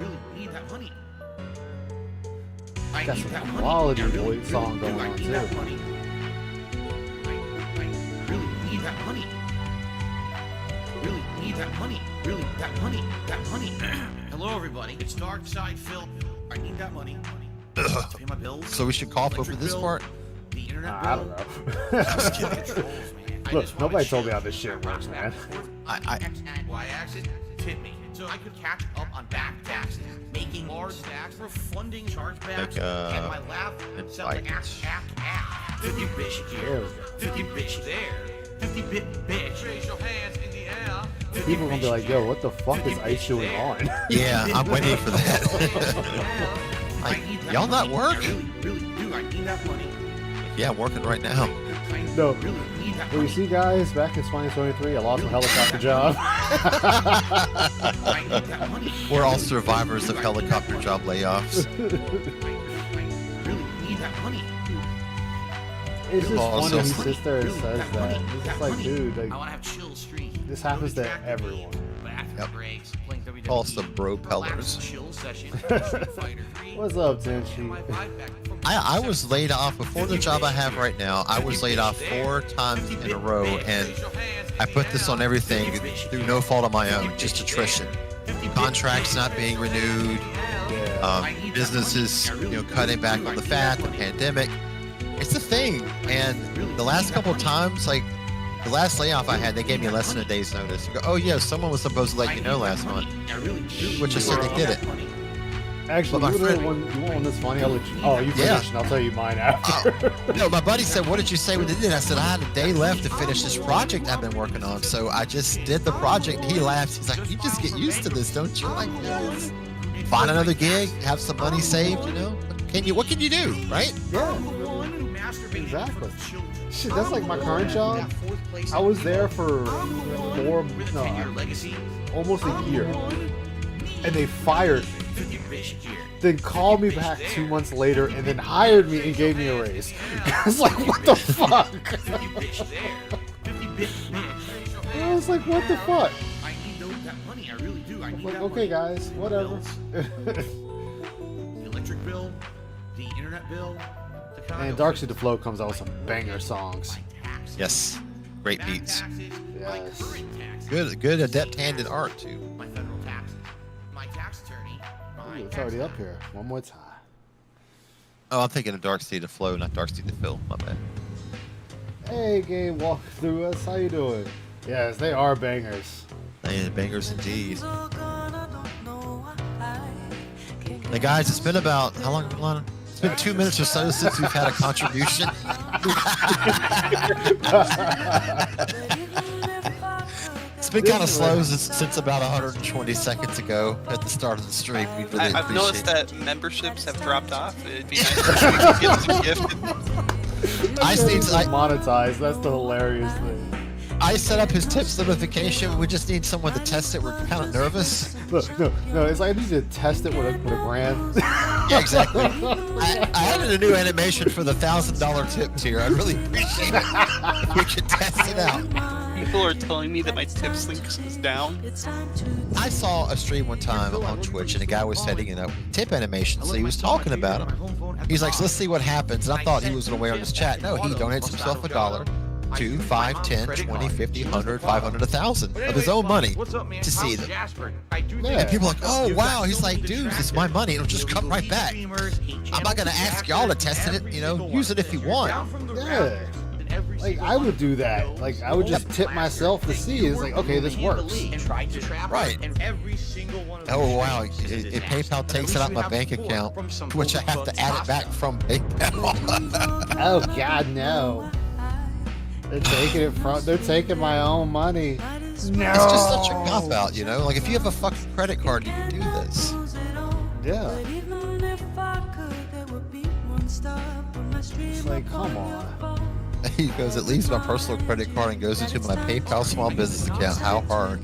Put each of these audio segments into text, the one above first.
really need that money. Got some quality voice song going on too. I really need that money. Really need that money. Really, that money. Hello, everybody. It's Dark Side Phil. I need that money. To pay my bills. So we should cough over this part? The internet I don't know. Look, nobody told me how this shit works, man. Y-axis tip me, so I could catch up on back taxes, making large stacks, refunding chargebacks, and my lab selling app. 50 bitch here, 50 bitch there, 50 bit bitch. Raise your hands in the air. People are gonna be like, yo, what the fuck is Ice doing on? Yeah, I'm waiting for that. Y'all not work? Really do. I need that money. Yeah, I'm working right now. No. Well, you see, guys, back in 2023, I lost my helicopter job. We're all survivors of helicopter job layoffs. It's just funny he sits there and says that. It's just like, dude, like, this happens to everyone. Yep. Call us the bro pellers. What's up, Tenchi? I was laid off before the job I have right now. I was laid off 4 times in a row, and I put this on everything through no fault of my own, just attrition. Contracts not being renewed, businesses, cutting back on the fat, the pandemic. It's a thing, and the last couple of times, like the last layoff I had, they gave me less than a day's notice. You go, oh yeah, someone was supposed to let you know last month, which I said they did it. Actually, you want one that's funny? I'll let you. Oh, you finished, and I'll tell you mine after. No, my buddy said, what did you say when they did it? I said, I had a day left to finish this project I've been working on, so I just did the project. He laughed. He's like, you just get used to this, don't you? I'm like, yes. Find another gig, have some money saved, What can you do, right? Yeah. Exactly. Shit, that's like my current job. I was there for almost a year, and they fired me. Then called me back 2 months later, and then hired me and gave me a raise. It's like, what the fuck? I was like, what the fuck? I'm like, okay, guys, whatever. The electric bill, the internet bill. And Dark Side of the Flow comes out with some banger songs. Yes, great beats. Yes. Good adept hand in art too. My federal taxes, my tax attorney. Ooh, it's already up here. One more time. Oh, I'm thinking of Dark Side of Flow, not Dark Side of Phil. My bad. Hey, game walk through us. How you doing? Yes, they are bangers. And bangers indeed. Hey guys, it's been about how long have we been on? It's been 2 minutes or so since we've had a contribution. It's been kind of slow since about 120 seconds ago at the start of the stream. We really I've noticed that memberships have dropped off. It'd be nice if we could get some gifted. I need to monetize. That's the hilarious thing. I set up his tips notification. We just need someone to test it. We're kind of nervous. Look, no, it's like I need to test it with a brand. Yeah, exactly. I added a new animation for the $1,000 tip tier. I really appreciate it. We can test it out. People are telling me that my tips link is down. I saw a stream one time on Twitch, and a guy was setting it up tip animation, so he was talking about him. He's like, so let's see what happens. And I thought he was going to wear on his chat. No, he donates himself $1. 2, 5, 10, 20, 50, 100, 500, 1,000 of his own money to see them. And people are like, oh wow, he's like, dude, it's my money, it'll just come right back. I'm not gonna ask y'all to test it, use it if you want. Yeah. Like, I would do that. Like, I would just tip myself to see. It's like, okay, this works. Right. Oh, wow. If PayPal takes it out my bank account, which I have to add it back from PayPal. Oh, God, no. They're taking my own money. No. It's just such a cop-out, Like, if you have a fucking credit card, you can do this. Yeah. It's like, come on. He goes, it leaves my personal credit card and goes into my PayPal small business account. How hard?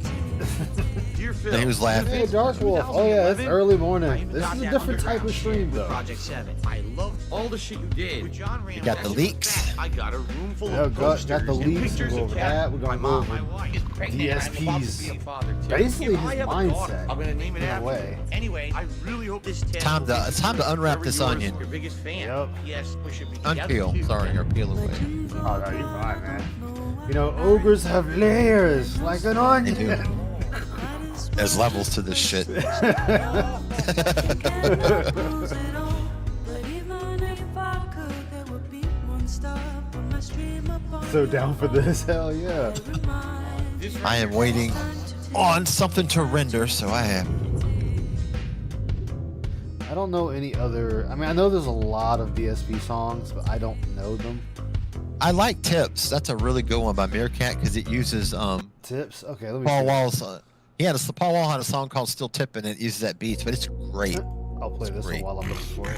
And he was laughing. Hey, Dark Wolf. Oh, yeah, it's early morning. This is a different type of stream, though. Project 7. I love all the shit you did. With John You got the leaks. I got a room full Yeah, of posters got the and leaks. pictures We'll of go over Kat, that. We're my gonna go mom, over my wife. It's pregnant. DSP's I'm about to be a father, too. basically If I his have a daughter, mindset, I'm gonna name it in a after way. you. Anyway, I really hope this test It's time to unwrap this onion. Your biggest fan. Yep. Yes, we should be together, Unpeel. too. Sorry, or peel away. Oh no, you're fine, man. You know, ogres have layers like an They do. onion. There's levels to this shit. So down for this? Hell yeah. I am waiting on something to render, so I am. I don't know any other. I mean, I know there's a lot of DSP songs, but I don't know them. I like Tips. That's a really good one by Meerkat because it uses Tips? Okay, let me Paul see. Wall's. Paul Wall had a song called "Still Tippin'." It uses that beat, but it's great. I'll play this one Great. while I'm looking for it.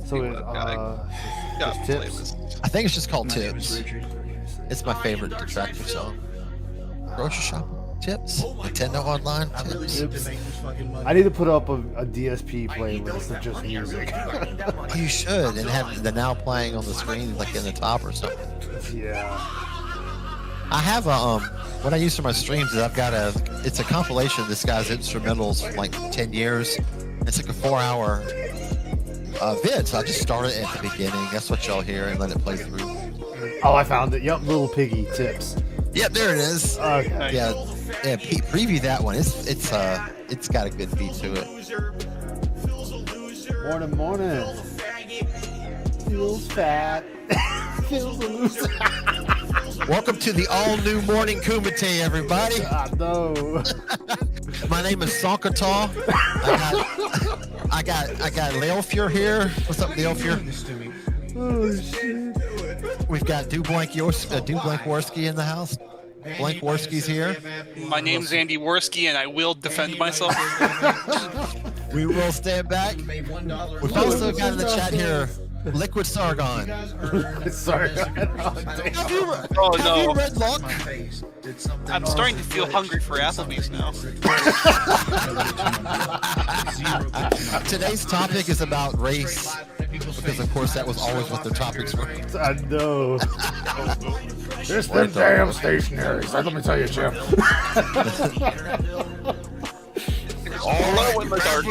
So Got it's a Tips. playlist. I think it's just called Tips. It's my favorite detractor song. Grocery shop Tips. Nintendo Online Tips. I need to put up a DSP playlist of just music. You should, and have the now playing on the screen, like in the top or something. Yeah. I have a what I use for my streams is it's a compilation of this guy's instrumentals from like 10 years. It's like a 4-hour vid, so I just start it at the beginning. That's what y'all hear, and let it play through. Oh, I found it. Yep, Little Piggy Tips. Yep, there it is. Okay. Yeah, preview that one. It's got a good beat to it. Morning. Feels fat. Feels a loser. Welcome to the all-new morning Kumite, everybody. I know. My name is Sankata. I got Leofur here. What's up, Leofur? Oh shit. We've got Dublankworski in the house. Blankworski's here. My name's Andy Worski, and I will defend myself. We will stand back. We've also got in the chat here Liquid Sargon. Sorry. Have you no. read Luck? I'm starting to feel hungry for Applebee's now. Today's topic is about race, because of course that was always what their topics were. I know. It's them damn stationaries. Let me tell you, Jim. All in the dark.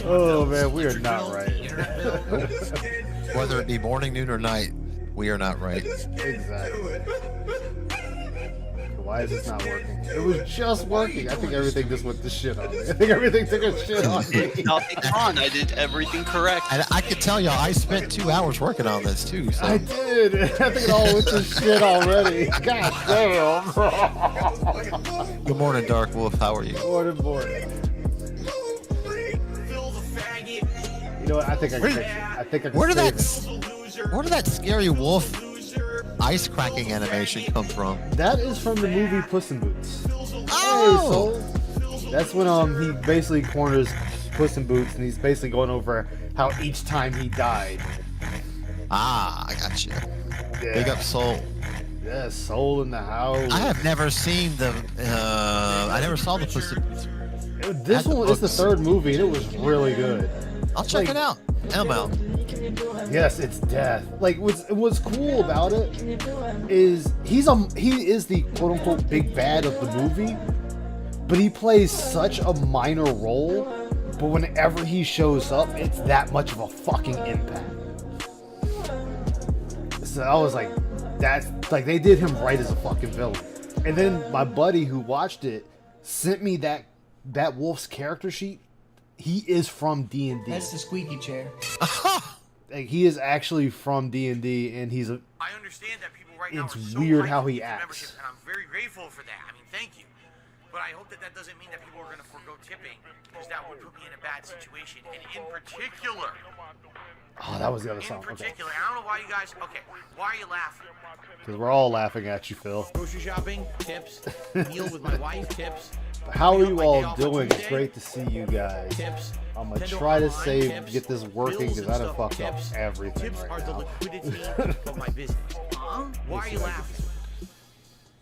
Oh man, we are not right. Whether it be morning, noon, or night, we are not right. Exactly. Why is this not working? It was just working. I think everything just went to shit on me. I think everything took a shit on me. Nothing wrong. I did everything correct. And I can tell y'all, I spent 2 hours working on this too. So. I did. I think it all went to shit already. God damn. Good morning, Dark Wolf. How are you? Morning. You know what? I think I can Where did save where did that scary wolf ice cracking animation come from? it. That is from the movie Puss in Boots. Oh! Hey, soul. That's when he basically corners Puss in Boots, and he's basically going over how each time he died. Ah, I got you. Yeah. Big up, Soul. Yeah, Soul in the house. I have never seen the. I never saw the Puss in Boots. This At the one is the books. third movie, and it was really good. I'll check it out. ML. Yes, it's death. Like what's cool about it is he is the quote unquote big bad of the movie, but he plays such a minor role. But whenever he shows up, it's that much of a fucking impact. So I was like, that's like they did him right as a fucking villain. And then my buddy who watched it sent me that Wolf's character sheet. He is from D&D. That's the squeaky chair. Like, he is actually from D&D, and he's a. I understand that people right now It's are so weird hyped how he for acts. membership, and I'm very grateful for that. I mean, thank you. But I hope that doesn't mean that people are going to forego tipping, because that would put me in a bad situation. And in particular, Oh, that was the other song. I Okay. don't know why you guys. Okay, why are you laughing? Because we're all laughing at you, Phil. Grocery shopping tips. Meal with my wife tips. How are you all doing? It's great to see you guys. Tips. I'm gonna Nintendo try to Online save, tips, get this working, bills because and I done stuff fucked up tips. everything Tips are right the now. liquidity of my business. Why are you laughing?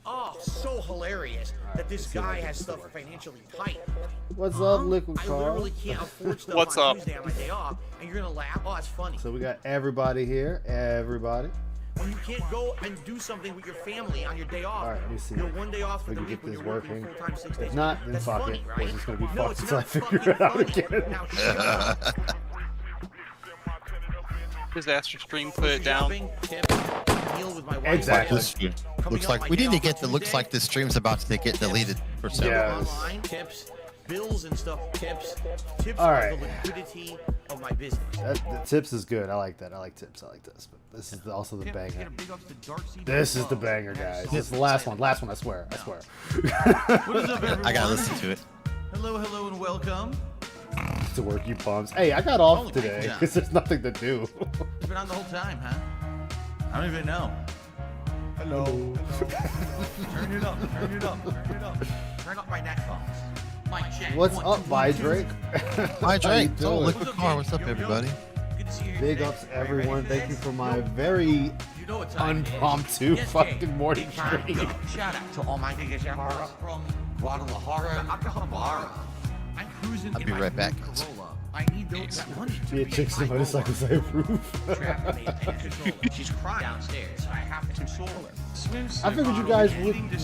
oh, so hilarious that this guy has stuff financially tight. What's up, Liquid I Car? literally can't afford stuff What's on up? Tuesday on my day off, and you're gonna laugh. Oh, it's funny. So we got everybody here. Everybody. When you can't go and do something with your family on your day off. All right, let me see. You're one day off for We the can week get when this you're working working. full-time 6 days. If not, then That's fuck funny, it. right? This is gonna be No, fucked it's until I not figure fucking it out funny. again. Now shut up. Disaster stream, put it down. Shopping, tip, meal with my wife. Exactly. This stream Coming looks up like my we day need to off get on the looks Tuesday. like this stream's about to get deleted for some. Yes. Online tips, bills and stuff. Tips All are right. the liquidity of my business. The tips is good. I like that. I like tips. I like this. But this is also the banger. This is the banger, guys. This is the last one. Last one. I swear. I swear. What is up, everyone? I gotta listen to it. Hello, hello, and welcome. To work, you bums. Hey, I got off Holy today crap. because there's nothing to do. It's been on the whole time, huh? I don't even know. Hello. Turn it up. Turn it up. Turn it up. Turn up my headphones. Mic check. What's 1, up, 2, By 1, 2. Drake? Hi, How Drake. you Oh, doing? Liquid Car. What's up, everybody? Good to see you here Big today. ups, Are you ready everyone. for Thank you this? for my very You know what time it is. impromptu Yes, fucking Jay. morning Big time to stream. go. Shout out to all my niggas that are up from Guadalajara, Akihabara. I'm cruising I'll in be my right back, blue guys. Corolla. I need those that money to Yeah, repay chicks and my motorcycles I approve. Trap made and she's crying downstairs, so I have to console her. I figured you guys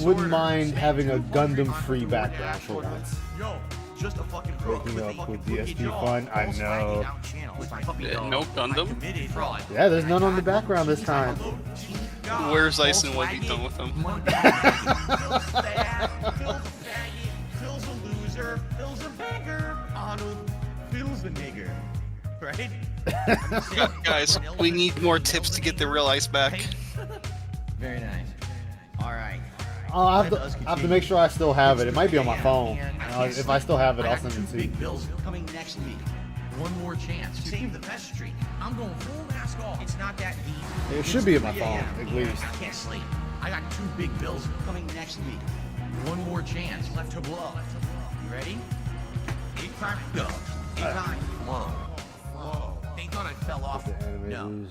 wouldn't mind having a Gundam-free background for once. Yo, just a fucking crook Waking with up the with fucking DSP jaw, fun, I almost know. flagging down channel with my puppy dog. No Gundam? I committed fraud. Yeah, there's none on the background this time. Where's Ison when we done with him? Phil's a faggot, Phil's a loser, Phil's a beggar, Arnold, Phil's a nigger. Right? Guys, we need more tips to get the real ice back. Very nice. Alright. I have to make sure I still have it. It might be on my phone. If I still have it, I'll send it to you. Big bills coming next week. One more chance. Save the best streak. I'm going full mask off. It's not that deep. It should be in my 3 phone, a.m. at least. I can't sleep. I got 2 big bills coming next week. One more chance left to blow. You ready? 8 time go. 8 time blow. Whoa. They thought I fell off. No.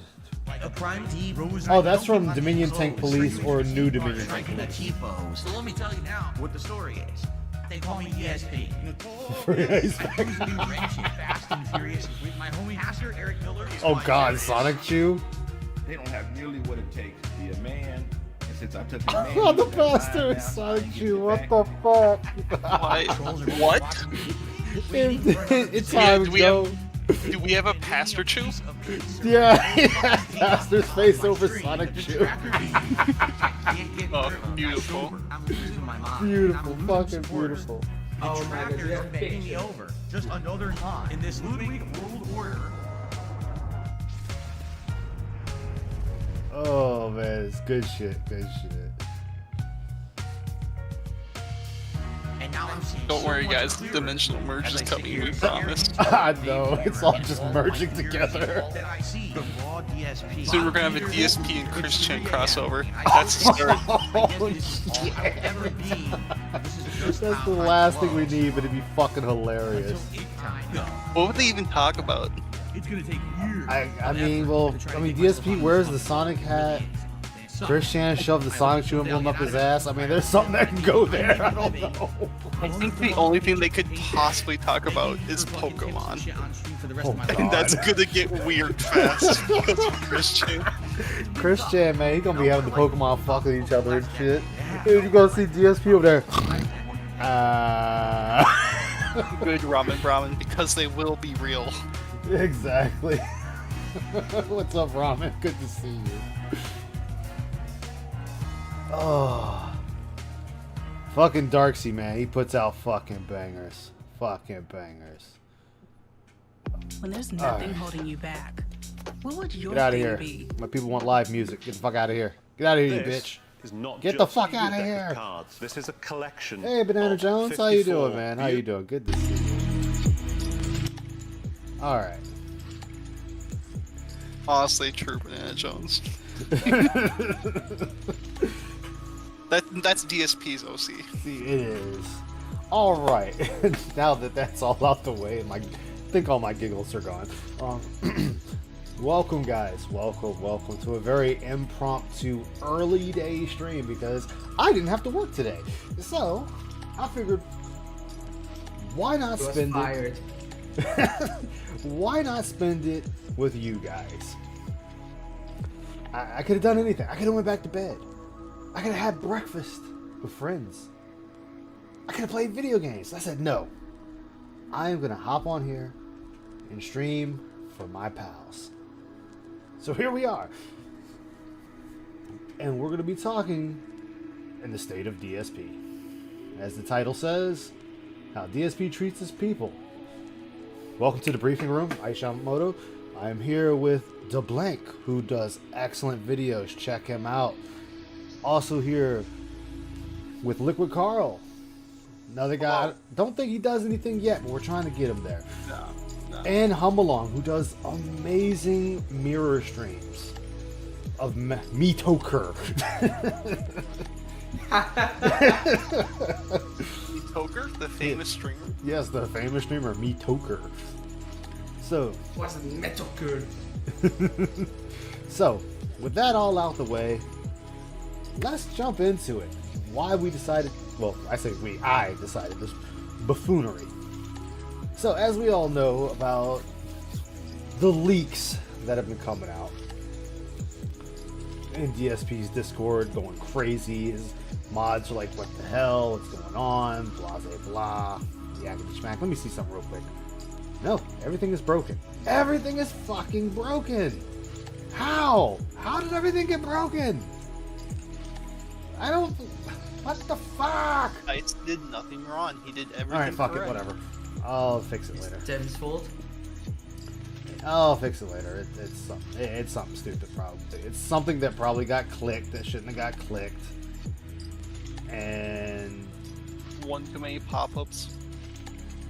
A prime D rose. Oh, that's from Dominion Tank Police or New Dominion Tank Striking a Police. cheapo. So let me tell you now what the story is. They call me DSP. Free ice I pack. used to be racing fast and furious with my homie Pastor Eric Miller. Oh God, Sonic Chew. They don't have nearly what it takes to be a man. And since I took the man, Oh, the you got bastard, mine now, Sonic I can Chew. get What it the back. fuck? What? It's time do to we go. Do we have a Pastor Chew? Yeah, Pastor's face over Sonic Chew. Oh, beautiful. I'm losing my mind. Beautiful, I'm losing fucking supporters. beautiful. The tractor is bending me over. Just another knot in this Ludwig world order. Oh man, it's good shit, good shit. And now I'm seeing Don't so worry, much guys. clearer Dimensional merge as is I sit coming. here We staring promise. I know, into it's all and just all merging my fears together. that I see. The raw DSP. Soon we're gonna have a DSP and Christian crossover. That's the start. Holy shit. That's the last thing we need, but it'd be fucking hilarious. What would they even talk about? It's gonna take years. I mean, well, I mean, DSP wears the Sonic hat. Christian shoved the Sonic Shoe emblem up his ass. I mean, there's something that can go there. I don't know. I think the only thing they could possibly talk about is Pokemon. And that's gonna get weird fast because of Christian. Christian, man, he gonna be having the Pokemon fuck with each other and shit. Dude, you gonna see DSP over there. Good ramen because they will be real. Exactly. What's up, Ramen? Good to see you. Oh. Fucking Darksy, man. He puts out fucking bangers. Fucking bangers. When there's nothing holding you back, what would your Get out of thing here. be? My people want live music. Get the fuck out of here. Get out of here, you bitch. Is not Get the just fuck a outta deck of here. Cards. This is a collection. Hey, Banana of Jones. How you 54 doing, man? How you doing? Good to see you. Alright. Honestly, true, Banana Jones. That's DSP's OC. See, it is. Alright. Now that that's all out the way, I think all my giggles are gone. Welcome, guys. Welcome to a very impromptu early day stream because I didn't have to work today. So, I figured, why not spend it? Why not spend it with you guys? I could have done anything. I could have went back to bed. I could have had breakfast with friends. I could have played video games. I said, no. I am going to hop on here and stream for my pals. So here we are. And we're going to be talking in the state of DSP. As the title says, how DSP treats his people. Welcome to the briefing room, Aishamoto. I am here with DeBlank, who does excellent videos. Check him out. Also here with Liquid Carl. Another guy, I don't think he does anything yet, but we're trying to get him there. No. And Humalong, who does amazing mirror streams of me Toker. Toker, the famous streamer. Yes, the famous streamer, me Toker. So, What's a metal girl? so, with that all out the way, let's jump into it. Why we decided, well, I decided this buffoonery. So, as we all know about the leaks that have been coming out in DSP's Discord, going crazy. His mods are like, what the hell? What's going on? Blah, blah, blah. Yakety smack. Let me see something real quick. No, everything is broken. Everything is fucking broken. How? How did everything get broken? I don't... What the fuck? Ice did nothing wrong. He did everything Alright, fuck correct. it, whatever. I'll fix it later. Tim's fault. I'll fix it later. It's something stupid, probably. It's something that probably got clicked that shouldn't have got clicked. And... One too many pop-ups.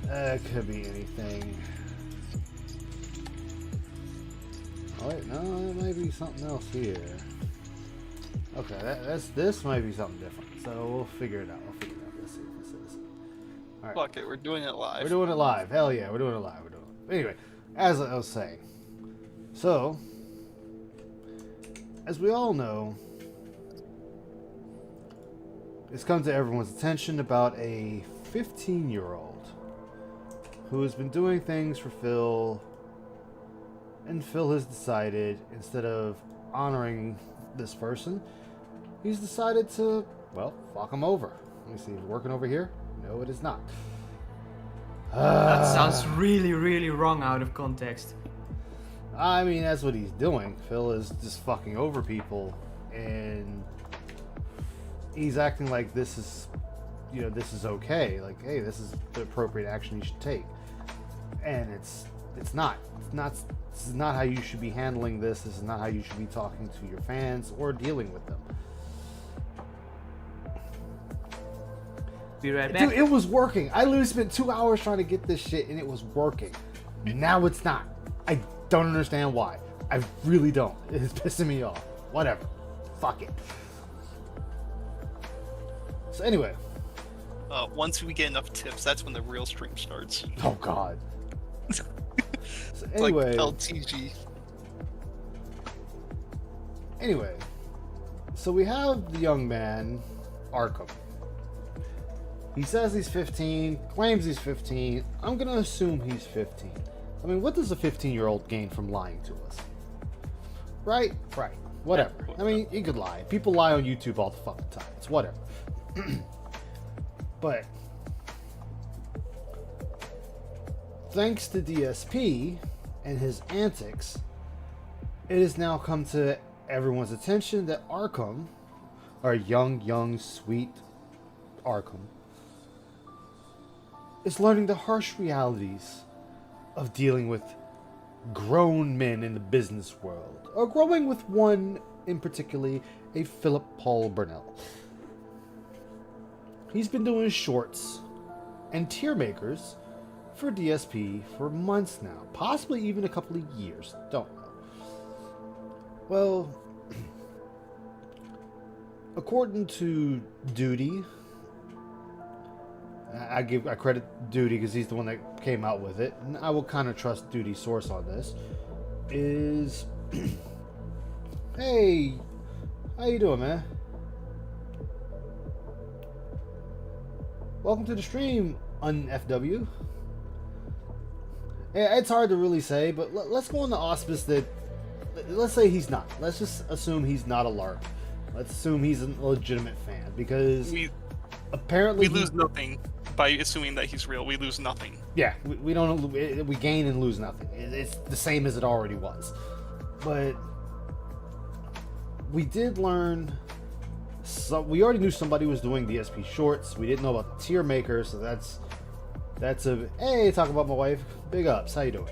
It could be anything. Oh wait, no, it might be something else here. Okay, this might be something different. So we'll figure it out. Let's see what this is. All right. Fuck it, we're doing it live. We're doing it live. Hell yeah, we're doing it live. Anyway, as I was saying, so as we all know, it's come to everyone's attention about a 15-year-old who has been doing things for Phil, and Phil has decided, instead of honoring this person, he's decided to, well, fuck him over. Let me see, is it working over here? No, it is not. That sounds really, really wrong out of context. I mean, that's what he's doing. Phil is just fucking over people, and he's acting like this is, this is okay. Like, hey, this is the appropriate action you should take. And it's not. This is not how you should be handling this. This is not how you should be talking to your fans or dealing with them. Be right back. Dude, it was working. I literally spent 2 hours trying to get this shit, and it was working. Now it's not. I don't understand why. I really don't. It's pissing me off. Whatever. Fuck it. So anyway. Once we get enough tips, that's when the real stream starts. Oh God. So It's anyway. like LTG. Anyway. So we have the young man, Arkham. He says he's 15, claims he's 15. I'm going to assume he's 15. I mean, what does a 15-year-old gain from lying to us? Right? Right. Whatever. I mean, you could lie. People lie on YouTube all the fucking time. It's whatever. But thanks to DSP and his antics, it has now come to everyone's attention that Arkham, our young, sweet Arkham, is learning the harsh realities of dealing with grown men in the business world, or growing with one in particularly, a Philip Paul Burnell. He's been doing shorts and tier makers for DSP for months now, possibly even a couple of years, don't know. Well, according to Duty, I credit Duty because he's the one that came out with it, and I will kind of trust Duty's source on this, is Hey, how you doing, man? Welcome to the stream, UnFW. Yeah, it's hard to really say, but let's go on the auspice that, let's say he's not. Let's just assume he's not a LARP. Let's assume he's a legitimate fan, because apparently we lose nothing by assuming that he's real. We lose nothing. Yeah, we don't. We gain and lose nothing. It's the same as it already was. But we did learn. We already knew somebody was doing DSP shorts. We didn't know about the tier maker, so that's a hey, talk about my wife. Big ups. How you doing?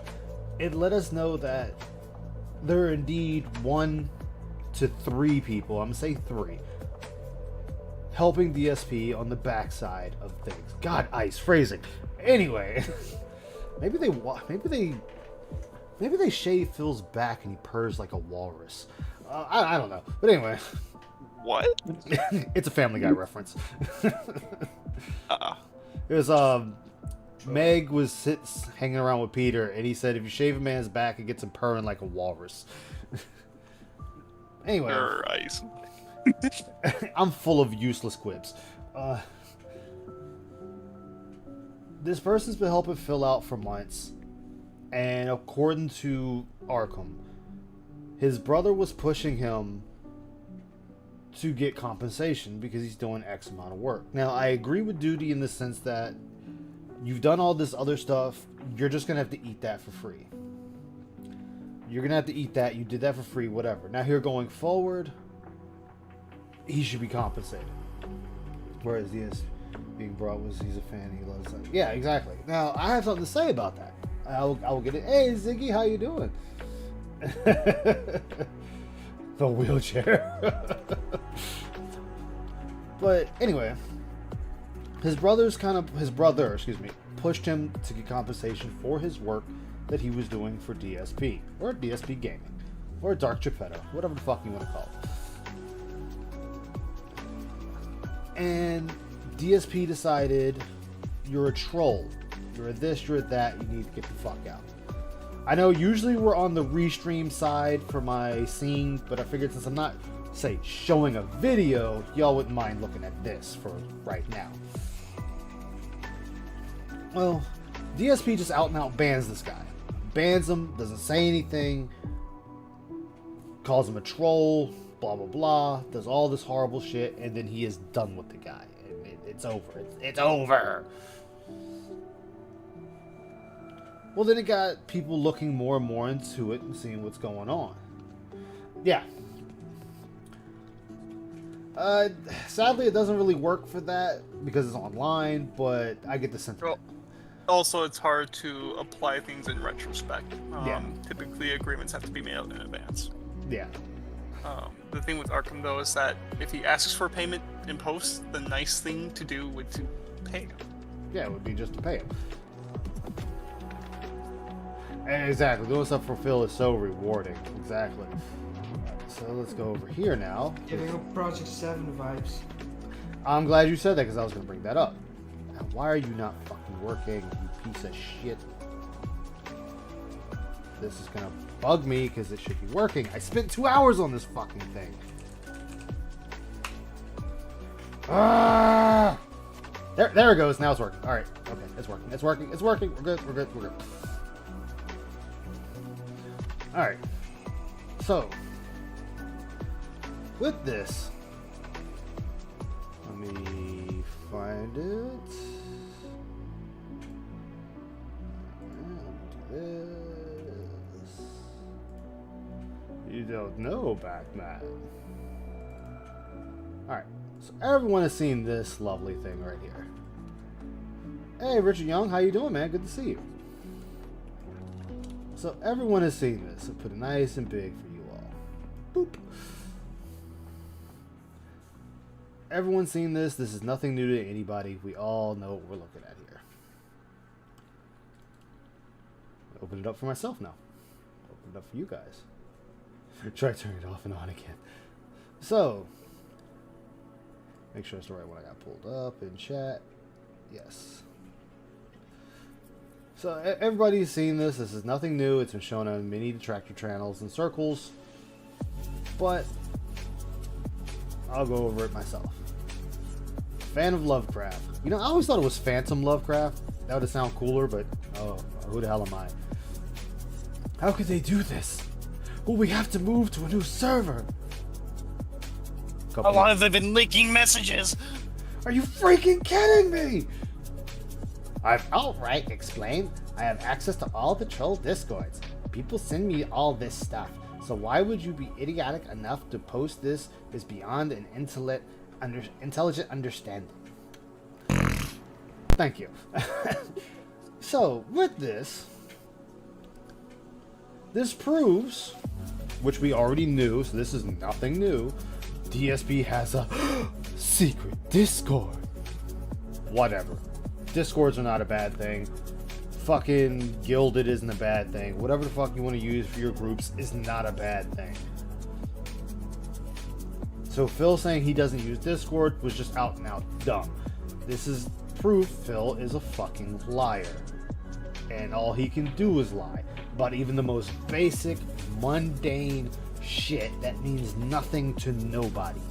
It let us know that there are indeed 1 to 3 people. I'm gonna say 3. Helping DSP on the backside of things. God, ice phrasing. Anyway, maybe they shave Phil's back and he purrs like a walrus. I don't know, but anyway. What? It's a Family Guy reference. It was Meg was hanging around with Peter, and he said if you shave a man's back, it gets him purring like a walrus. Anyway. Ice. I'm full of useless quibs. This person's been helping Phil out for months, and according to Arkham, his brother was pushing him to get compensation because he's doing X amount of work. Now, I agree with Duty in the sense that you've done all this other stuff, you're just going to have to eat that for free. You're going to have to eat that, you did that for free, whatever. Now, here going forward, he should be compensated. Whereas he is being brought was he's a fan, he loves that. Yeah, exactly. Now, I have something to say about that. I will get it. Hey, Ziggy, how you doing? The wheelchair. But anyway, his brother, pushed him to get compensation for his work that he was doing for DSP, or DSP Gaming, or Dark Geppetto, whatever the fuck you want to call it. And DSP decided, you're a troll, you're a this, you're a that, you need to get the fuck out. I know usually we're on the restream side for my scene, but I figured since I'm not, say, showing a video, y'all wouldn't mind looking at this for right now. Well, DSP just out and out bans this guy. Bans him, doesn't say anything, calls him a troll, blah blah blah, does all this horrible shit, and then he is done with the guy. It's over. It's over. Well, then it got people looking more and more into it and seeing what's going on. Yeah. Sadly, it doesn't really work for that because it's online, but I get the sentiment. Well, also, it's hard to apply things in retrospect. Yeah. Typically, agreements have to be made out in advance. Yeah. The thing with Arkham, though, is that if he asks for payment in post, the nice thing to do would to pay him. Yeah, it would be just to pay him. Exactly. Doing stuff for Phil is so rewarding. Exactly. So let's go over here now. Giving up Project 7 vibes. I'm glad you said that because I was going to bring that up. Now, why are you not fucking working, you piece of shit? This is going to bug me because it should be working. I spent 2 hours on this fucking thing. Ah! There it goes. Now it's working. All right. Okay. It's working. It's working. It's working. We're good. We're good. We're good. All right. So, with this, let me find it. And do this. You don't know, Batman. All right. So everyone has seen this lovely thing right here. Hey, Richard Young, how you doing, man? Good to see you. So everyone has seen this. I put it nice and big for you all. Boop. Everyone's seen this. This is nothing new to anybody. We all know what we're looking at here. Open it up for myself now. Open it up for you guys. Try turning it off and on again. So, make sure it's the right one I got pulled up in chat. Yes. So everybody's seen this. This is nothing new. It's been shown on many detractor channels and circles. But I'll go over it myself. Fan of Lovecraft. You know, I always thought it was Phantom Lovecraft. That would sound cooler, but oh, who the hell am I? How could they do this? Well, we have to move to a new server. How long have they been leaking messages? Are you freaking kidding me? I've outright explained I have access to all the troll discords. People send me all this stuff. So why would you be idiotic enough to post this is beyond an intelligent understanding. Thank you. So, with this proves, which we already knew, so this is nothing new, DSP has a secret Discord. Whatever. Discords are not a bad thing. Fucking Gilded isn't a bad thing. Whatever the fuck you want to use for your groups is not a bad thing. So Phil saying he doesn't use Discord was just out and out dumb. This is proof Phil is a fucking liar. And all he can do is lie about even the most basic, mundane shit that means nothing to nobody.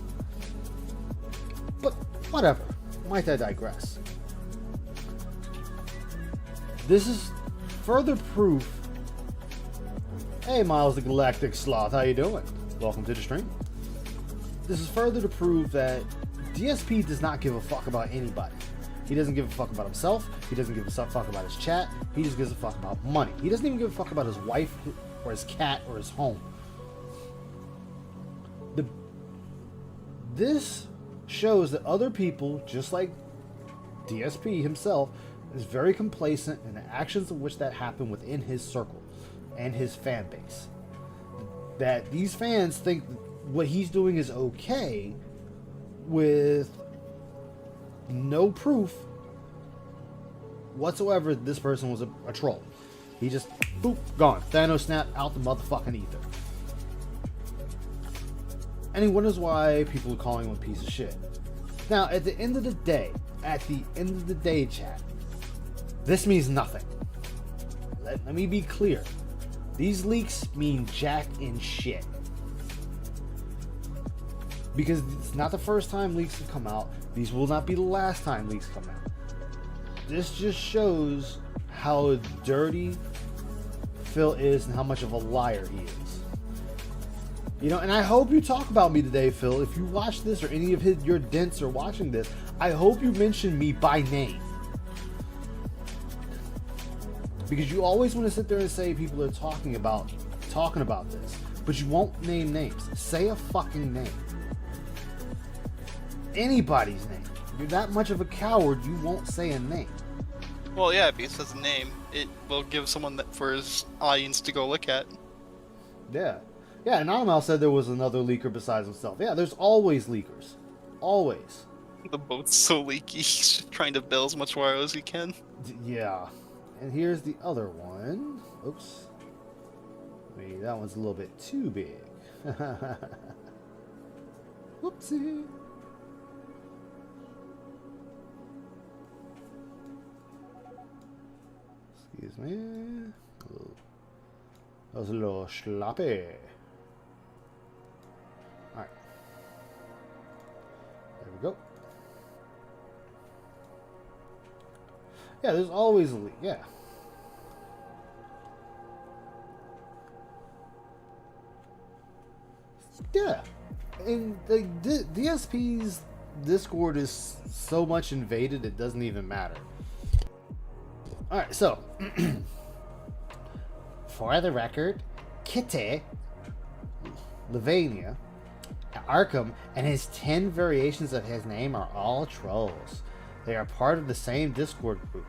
But whatever. Might I digress? This is further proof. Hey, Miles the Galactic Sloth, how you doing? Welcome to the stream. This is further to prove that DSP does not give a fuck about anybody. He doesn't give a fuck about himself. He doesn't give a fuck about his chat. He just gives a fuck about money. He doesn't even give a fuck about his wife or his cat or his home. This shows that other people, just like DSP himself, is very complacent in the actions of which that happen within his circle and his fan base. That these fans think what he's doing is okay with no proof whatsoever this person was a troll. He just, boop, gone. Thanos snap out the motherfucking ether. And he wonders why people are calling him a piece of shit. Now, at the end of the day, chat, this means nothing. Let me be clear. These leaks mean jack and shit. Because it's not the first time leaks have come out. These will not be the last time leaks come out. This just shows how dirty Phil is and how much of a liar he is. You know, and I hope you talk about me today, Phil. If you watch this or any of your dents are watching this, I hope you mention me by name. Because you always want to sit there and say people are talking about this, but you won't name names. Say a fucking name. Anybody's name. You're that much of a coward, you won't say a name. Well, yeah, if he says a name, it will give someone that for his audience to go look at. Yeah. Yeah, Anonymous said there was another leaker besides himself. Yeah, there's always leakers. Always. The boat's so leaky, he's just trying to build as much wire as he can. Yeah. And here's the other one. Oops. Maybe that one's a little bit too big. Whoopsie. Excuse me. That was a little sloppy. Alright. There we go. Yeah, there's always a leak. Yeah. Yeah. And the DSP's Discord is so much invaded it doesn't even matter. Alright, so for the record, Kitty, Lavania, Arkham, and his 10 variations of his name are all trolls. They are part of the same Discord group.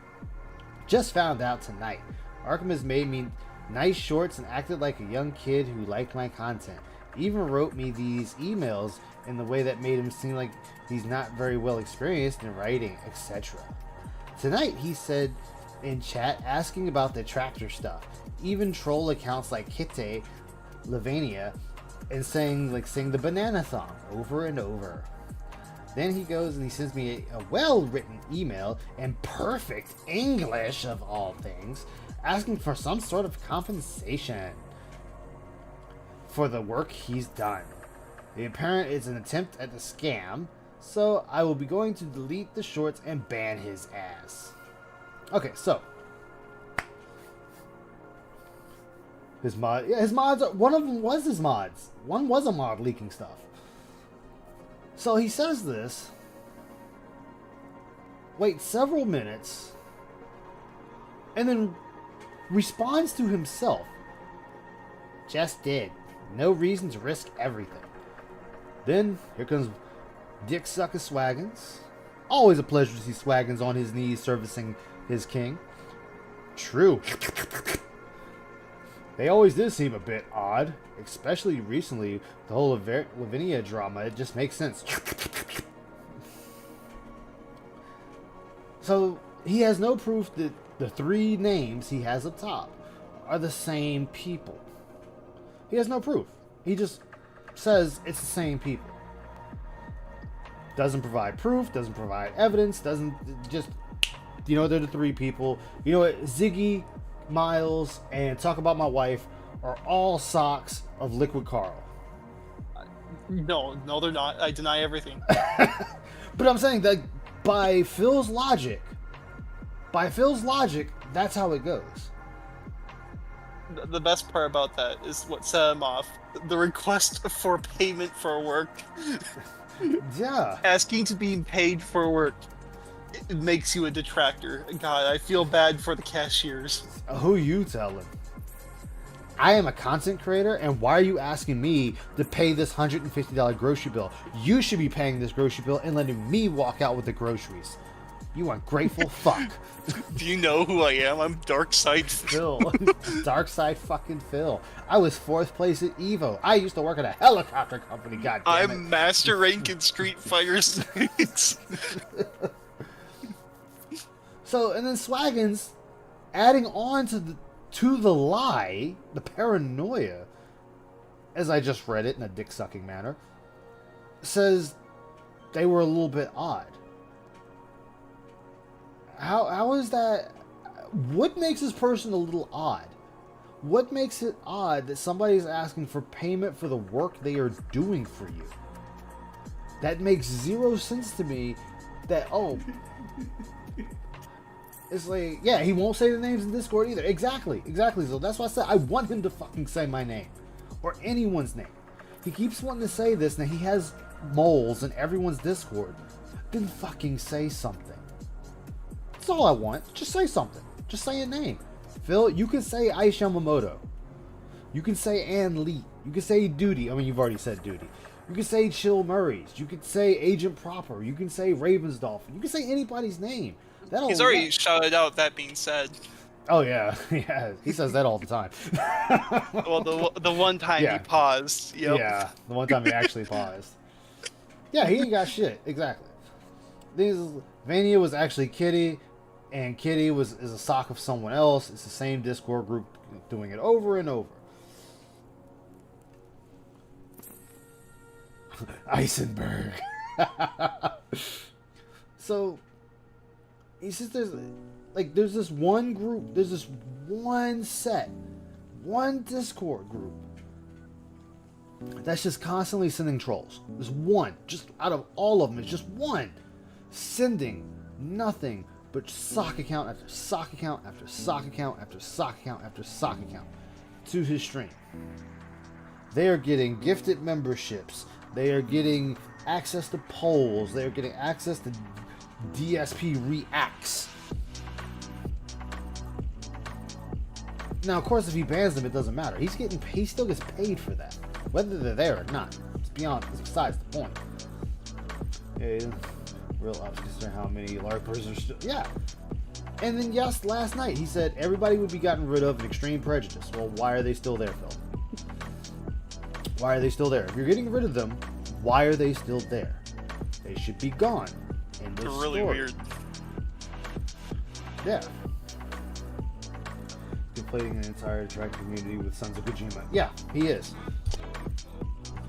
Just found out tonight. Arkham has made me nice shorts and acted like a young kid who liked my content. Even wrote me these emails in the way that made him seem like he's not very well experienced in writing, etc. Tonight he said in chat asking about the tractor stuff. Even troll accounts like Kitty, Lavania, and sing the banana song over and over. Then he goes and he sends me a well-written email in perfect English, of all things, asking for some sort of compensation for the work he's done. The apparent is an attempt at the scam, so I will be going to delete the shorts and ban his ass. Okay, so his mods. One of them was his mods. One was a mod leaking stuff. So he says this. Waits several minutes, and then responds to himself. Just did. No reason to risk everything. Then here comes Dick Sucker Swaggins. Always a pleasure to see Swaggins on his knees servicing his king. True. They always did seem a bit odd, especially recently, the whole Lavinia drama. It just makes sense. So, he has no proof that the 3 names he has up top are the same people. He has no proof. He just says it's the same people. Doesn't provide proof, doesn't provide evidence, doesn't just, they're the 3 people. You know what? Ziggy, Miles, and Talk About My Wife are all socks of Liquid Carl. No, they're not. I deny everything. But I'm saying that by Phil's logic, that's how it goes. The best part about that is what set him off. The request for payment for work. Yeah. Asking to be paid for work. It makes you a detractor. God, I feel bad for the cashiers. Who you telling? I am a content creator, and why are you asking me to pay this $150 grocery bill? You should be paying this grocery bill and letting me walk out with the groceries. You ungrateful fuck. Do you know who I am? I'm Darkside Phil. Darkside fucking Phil. I was 4th place at EVO. I used to work at a helicopter company, goddammit. I'm Master Rank in Street Fighter 6. So, and then Swaggins, adding on to the lie, the paranoia, as I just read it in a dick-sucking manner, says they were a little bit odd. How is that? What makes this person a little odd? What makes it odd that somebody's asking for payment for the work they are doing for you? That makes 0 sense to me. It's like, yeah, he won't say the names in Discord either. Exactly. So that's why I said I want him to fucking say my name. Or anyone's name. He keeps wanting to say this, and he has moles in everyone's Discord. Then fucking say something. That's all I want. Just say something. Just say a name. Phil, you can say Aish Yamamoto. You can say Ann Lee. You can say Duty. I mean, you've already said Duty. You can say Chill Murray's. You can say Agent Proper. You can say Ravensdolphin. You can say anybody's name. He's already shouted out, that being said. Oh, yeah. Yeah, he says that all the time. Well, the one time he paused. Yep. Yeah, the one time he actually paused. Yeah, he ain't got shit. Exactly. Vania was actually Kitty, and Kitty is a sock of someone else. It's the same Discord group doing it over and over. Eisenberg. So he says there's this one group, there's this one Discord group that's just constantly sending trolls. There's one, just out of all of them, it's just one sending nothing but sock account after sock account after sock account after sock account after sock account to his stream. They are getting gifted memberships. They are getting access to polls. They are getting access to DSP reacts. Now, of course, if he bans them, it doesn't matter. He still gets paid for that, whether they're there or not. It's besides the point. Yeah, real obvious how many LARPers are still. Yeah. And then last night he said everybody would be gotten rid of in extreme prejudice. Well, why are they still there, Phil? Why are they still there? If you're getting rid of them, why are they still there? They should be gone. They're really weird. Yeah. Completing an entire track community with Sons of Kojima. Yeah, he is.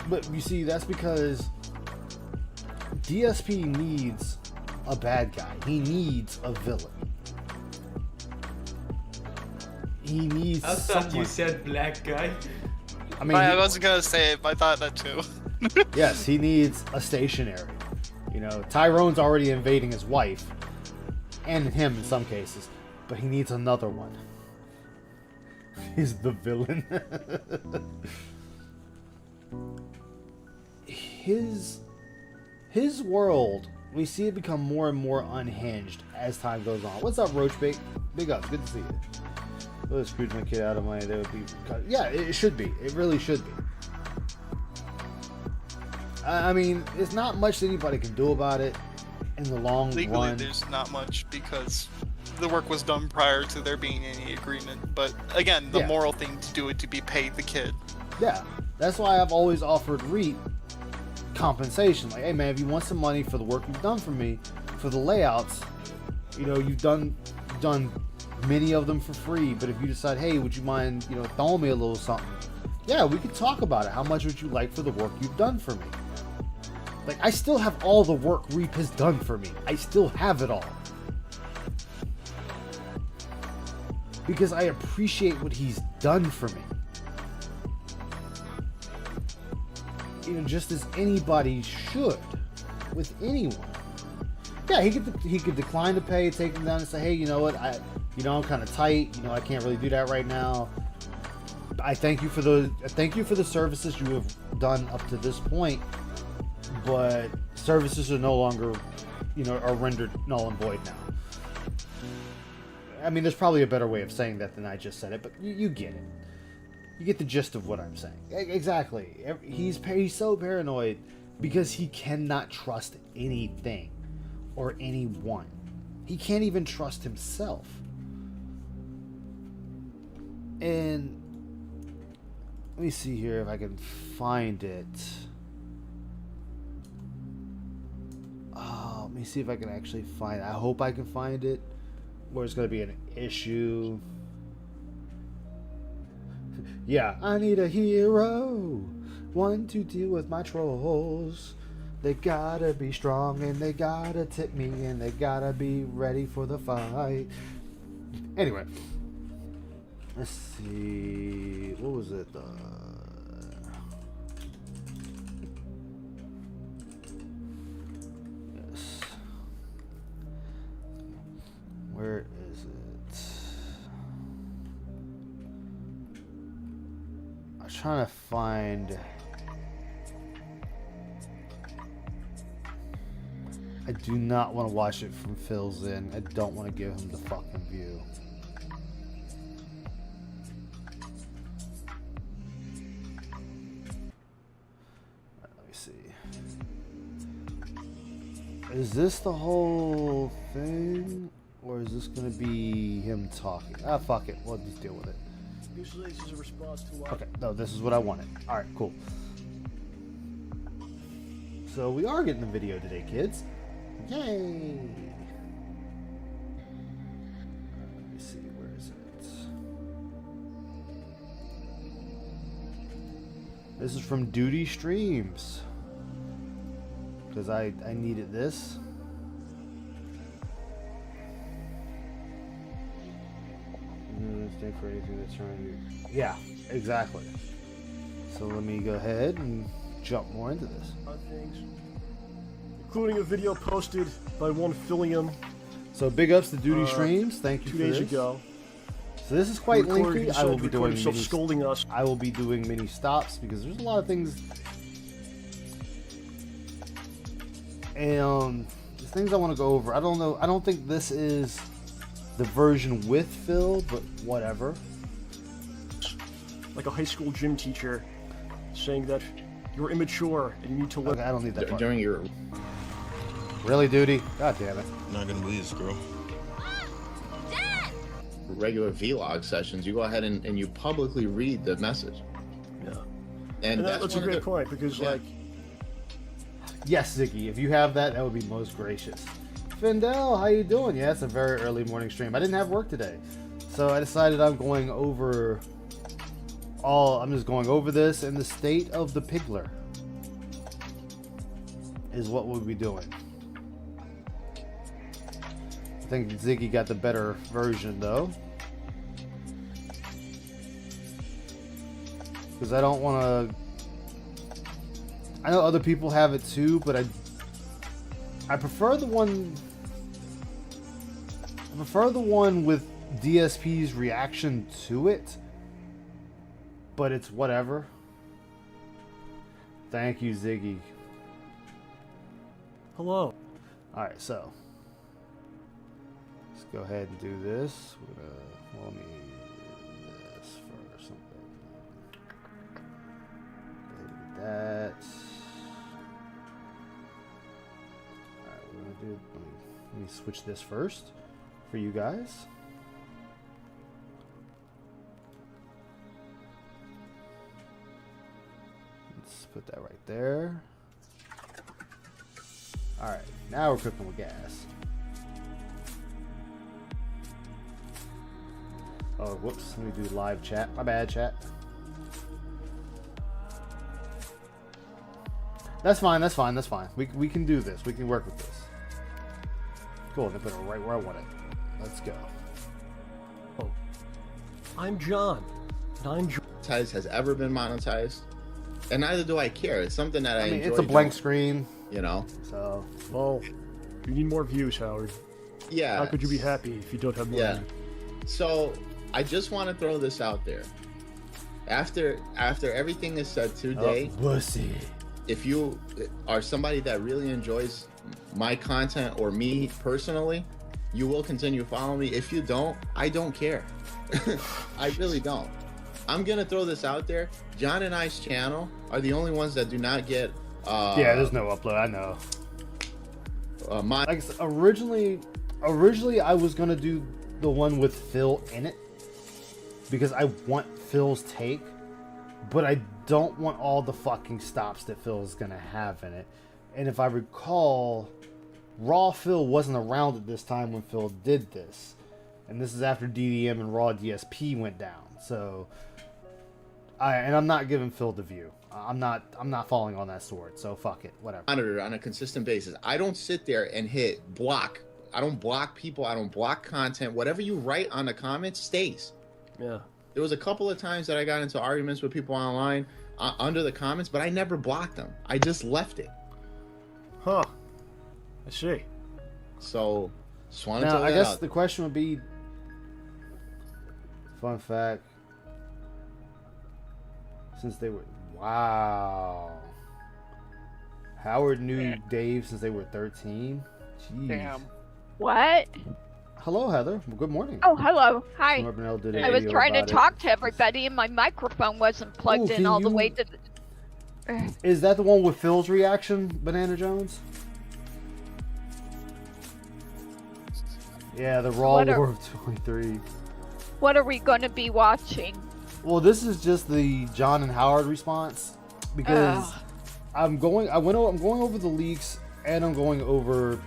But you see, that's because DSP needs a bad guy. He needs a villain. He needs I thought someone. you said black guy. I mean, I wasn't gonna say it, but I thought that too. yes, he needs a stationary. You know, Tyrone's already invading his wife, and him in some cases, but he needs another one. He's the villain. His world, we see it become more and more unhinged as time goes on. What's up, Roach Bait? Big ups, good to see you. Let's Scrooge my kid out of money. That would be, yeah, it should be. It really should be. I mean, it's not much that anybody can do about it in the long Legally, run. there's not much because the work was done prior to there being any agreement. But again, the moral thing to do it to be paid the kid. Yeah, that's why I've always offered REIT compensation. Like, hey man, if you want some money for the work you've done for me, for the layouts, you know, you've done many of them for free. But if you decide, hey, would you mind, you know, throwing me a little something? Yeah, we could talk about it. How much would you like for the work you've done for me? Like, I still have all the work Reap has done for me. I still have it all. Because I appreciate what he's done for me. You know, just as anybody should with anyone. Yeah, he could decline to pay, take him down and say, hey, you know what, I'm kind of tight. You know, I can't really do that right now. I thank you for the services you have done up to this point. But services are no longer, you know, are rendered null and void now. I mean, there's probably a better way of saying that than I just said it, but you get it. You get the gist of what I'm saying. Exactly. He's so paranoid because he cannot trust anything or anyone. He can't even trust himself. And let me see here if I can find it. Let me see if I can actually find it. I hope I can find it where it's going to be an issue. Yeah, I need a hero, one to deal with my trolls. They gotta be strong and they gotta tip me and they gotta be ready for the fight. Anyway, let's see. What was it? Yes. Where is it? I was trying to find. I do not want to watch it from Phil's in. I don't want to give him the fucking view. Let me see. Is this the whole thing? Or is this going to be him talking? Ah, fuck it. We'll just deal with it. Okay, no, this is what I wanted. Alright, cool. So we are getting the video today, kids. Yay! Let me see, where is it? This is from Duty Streams. Because I needed this. Stand for anything that's trying to... Yeah, exactly. So let me go ahead and jump more into this. Things, including a video posted by one Philium. So big ups to Duty Streams. Thank you 2 for days this. ago. So this is quite lengthy. I will be doing scolding us. I will be doing mini stops because there's a lot of things. And there's things I want to go over. I don't know. I don't think this is the version with Phil, but whatever. Like a high school gym teacher saying that you're immature and you need to learn. Okay, I don't need that part. During your Really, Duty? God damn it. not gonna believe this, girl. Regular vlog sessions, you go ahead and you publicly read the message. Yeah. And that's a one of great the- point because, yeah. like, Yes, Ziggy. If you have that, that would be most gracious. Findel, how you doing? Yeah, it's a very early morning stream. I didn't have work today, so I decided I'm going over I'm just going over this in the state of the Pigler. is what we'll be doing. I think Ziggy got the better version though. Because I don't want to... I know other people have it too, but I prefer the one... I prefer the one with DSP's reaction to it. But it's whatever. Thank you, Ziggy. Hello. Alright, so let's go ahead and do this. We're gonna, well, let me do this for something. Go ahead and get that. Alright, we're gonna do, let me switch this first for you guys. Let's put that right there. Alright, now we're cooking with gas. Oh, whoops, let me do live chat. My bad, chat. That's fine, that's fine, that's fine. We can do this. We can work with this. Cool, and put it right where I want it. Let's go. Oh, I'm John. And I'm Monetized has ever been monetized, and neither do I care. It's something that I mean, enjoy it's a blank doing, screen, you know. so Well, you need more views, Howard. Yeah. How could you be happy if you don't have more? Yeah. So I just want to throw this out there. After everything is said today, pussy. if you are somebody that really enjoys my content or me personally, you will continue following me. If you don't, I don't care. I really don't. I'm gonna throw this out there. John and I's channel are the only ones that do not get yeah, there's no upload, I know. My Like originally I was gonna do the one with Phil in it because I want Phil's take, but I don't want all the fucking stops that Phil's gonna have in it. And if I recall, Raw Phil wasn't around at this time when Phil did this, and this is after DDM and Raw DSP went down. So, I'm not giving Phil the view. I'm not falling on that sword. So fuck it, whatever. monitor on a consistent basis. I don't sit there and hit block. I don't block people. I don't block content. Whatever you write on the comments stays. Yeah. There was a couple of times that I got into arguments with people online under the comments, but I never blocked them. I just left it. Huh. I see. So, just wanted Now to I let guess out. the question would be, fun fact, since they were, wow, Howard knew Dave since they were 13. Jeez. Damn. What? Hello, Heather. Well, good morning. Oh, hello. Hi. Smurfnell did a I was video trying to about it. talk to everybody and my microphone wasn't plugged Ooh, in can all the you- way to Is that the one with Phil's reaction, Banana Jones? Yeah, the Raw What are- War of 23. What are we going to be watching? Well, this is just the John and Howard response because Ugh. I'm going over the leaks and I'm going over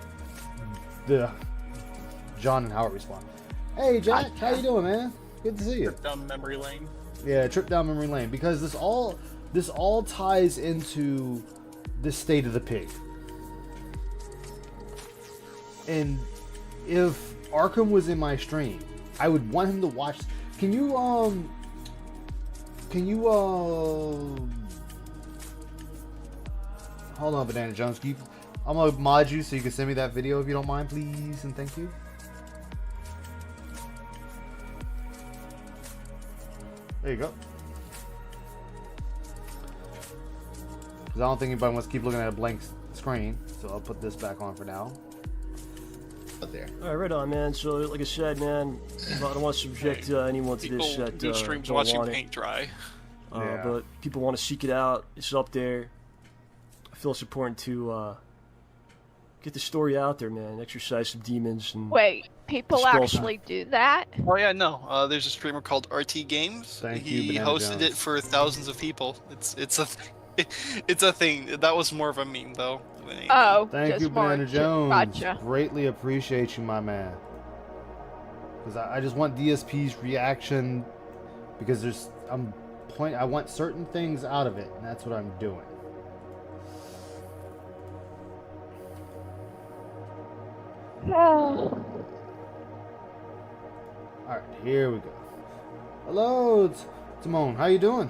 the John and Howard response. Hey Jack, how you doing, man? Good to see you. Down memory lane. Yeah, trip down memory lane because this all ties into the state of the pig. And if Arkham was in my stream, I would want him to watch. Can you hold on, Banana Jones. I'm gonna mod you so you can send me that video if you don't mind, please, and thank you. There you go. Because I don't think anybody wants to keep looking at a blank screen, so I'll put this back on for now. Out there. All right, right on, man. So, like I said, man, I don't want to subject anyone to this People that do streams don't watching want paint dry. Yeah. But people want to seek it out. It's up there. I feel it's important to get the story out there, man. Exercise some demons and Wait, people Scroll some. actually do that? Oh yeah, no. There's a streamer called RT Games. Thank you, He Banana hosted Jones. it for thousands of people. It's a it's a thing. That was more of a meme though. than anything. Oh, Thank just you, more Banana Jones. Gotcha. Greatly appreciate you, my man. Because I just want DSP's reaction. Because I want certain things out of it, and that's what I'm doing. Oh. All right, here we go. Hello, Timon. How you doing?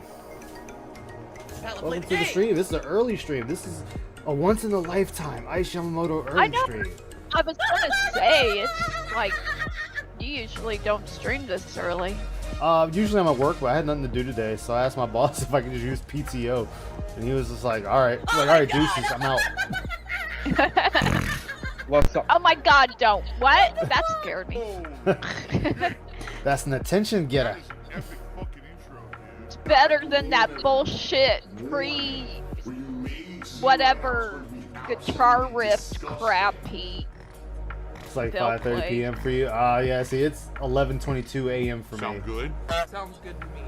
Welcome to the stream. This is an early stream. This is a once in a lifetime Ice Yamamoto I early know. stream. I was gonna say, it's like, you usually don't stream this early. Usually I'm at work, but I had nothing to do today, so I asked my boss if I could just use PTO, and he was just like, "All right, all right, deuces, I'm out." What's up? Oh my god, don't. What? That scared me. That's an attention getter. It's better than that bullshit free whatever guitar riff crap he. It's like They'll 5:30 play. p.m. for you. Yeah, see, it's 11:22 a.m. for me. Sound good? Sounds good to me.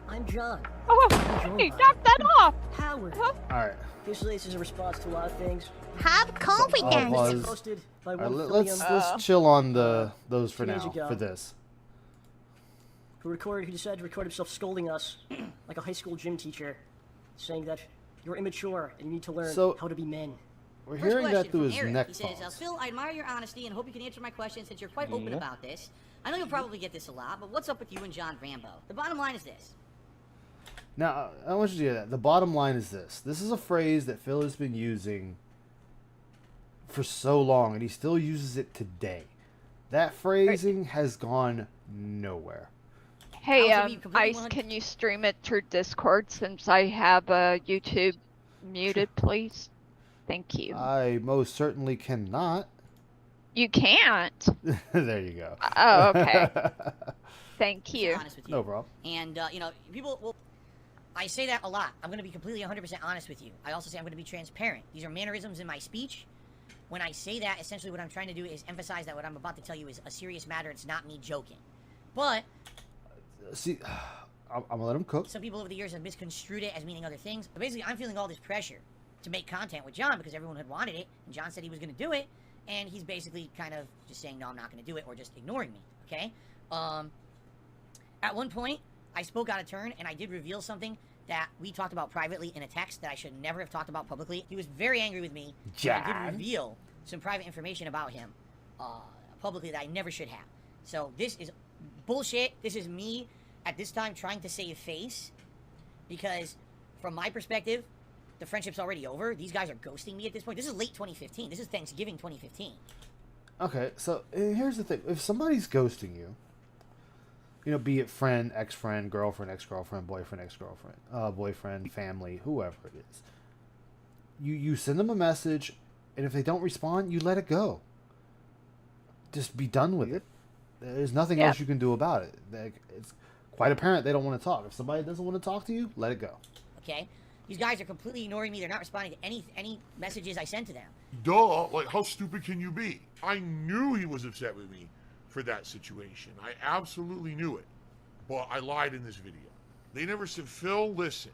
I'm John. Oh, hey, knock that off. Howard. All right. Usually this is a response to a lot of things. Have confidence. Pause. Posted by All right, one let's William, chill on those for 2 days now. ago. For this. who decided to record himself scolding us like a high school gym teacher, saying that you're immature and you need to learn So- how to be men. We're First hearing that question through from his Eric. neck He says, bones. Phil, I admire your honesty and hope you can answer my question since you're quite open Yeah. about this. I know you'll probably get this a lot, but what's up with you and John Rambo? The bottom line is this. Now, I want you to hear that. The bottom line is this. This is a phrase that Phil has been using for so long, and he still uses it today. That phrasing has gone nowhere. Hey, How's it be completely Ice, 100 can you stream it through Discord since I have YouTube muted, please? Thank you. I most certainly cannot. You can't. There you go. Oh, okay. Thank To be you. honest with you. No problem. And, you know, people will... I say that a lot. I'm going to be completely 100% honest with you. I also say I'm going to be transparent. These are mannerisms in my speech. When I say that, essentially what I'm trying to do is emphasize that what I'm about to tell you is a serious matter. It's not me joking. But See, I'm gonna let him cook. some people over the years have misconstrued it as meaning other things. But basically, I'm feeling all this pressure to make content with John because everyone had wanted it, and John said he was going to do it, and he's basically kind of just saying, no, I'm not going to do it, or just ignoring me, okay? At one point, I spoke out of turn, and I did reveal something that we talked about privately in a text that I should never have talked about publicly. He was very angry with me. And I John? did reveal some private information about him publicly that I never should have. So this is bullshit. This is me at this time trying to save face because from my perspective, the friendship's already over. These guys are ghosting me at this point. This is late 2015. This is Thanksgiving 2015. Okay, so here's the thing: if somebody's ghosting you, you know, be it friend, ex-friend, girlfriend, ex-girlfriend, boyfriend, ex-girlfriend, boyfriend, family, whoever it is, you send them a message, and if they don't respond, you let it go. Just be done with it. There's nothing else you can do about it. It's quite apparent they don't want to talk. If somebody doesn't want to talk to you, let it go. Okay? These guys are completely ignoring me. They're not responding to any messages I sent to them. Duh, like how stupid can you be? I knew he was upset with me for that situation. I absolutely knew it. But I lied in this video. They never said, Phil, listen,